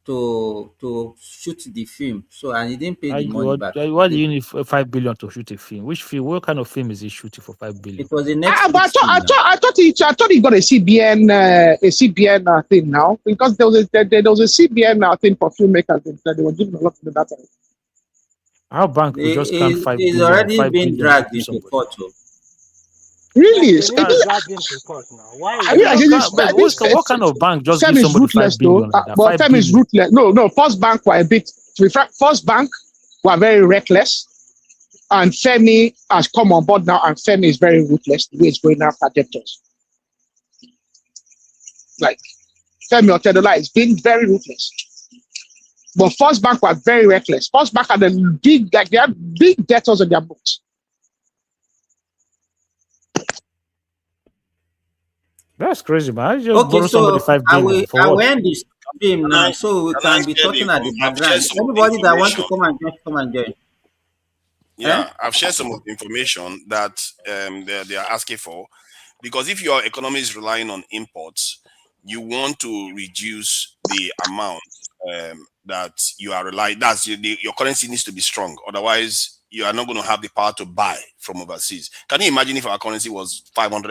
to shoot the film. So, and he didn't pay the money back. Why do you need 5 billion to shoot a film? Which film? What kind of film is he shooting for 5 billion? It was the But I thought he got a CBN thing now, because there was a CBN thing for filmmakers that they were giving a lot of the data. Our bank will just count 5 billion. He's already been dragged into court. Really? What kind of bank just gives somebody 5 billion like that? But Fem is ruthless. No, First Bank were a bit, to be frank, First Bank were very reckless. And Femi has come on board now, and Femi is very ruthless the way he's going after debtors. Like, Femi Otedola is being very ruthless. But First Bank were very reckless. First Bank had they had big debtors on their books. That's crazy, man. I just borrow somebody 5 billion for I what? will end this stream now, so we can be talking at the background. Anybody that wants to come and join. Yeah, I've shared some of the information that they are asking for, because if your economy is relying on imports, you want to reduce the amount that you are relying. That's your currency needs to be strong. Otherwise, you are not going to have the power to buy from overseas. Can you imagine if our currency was 500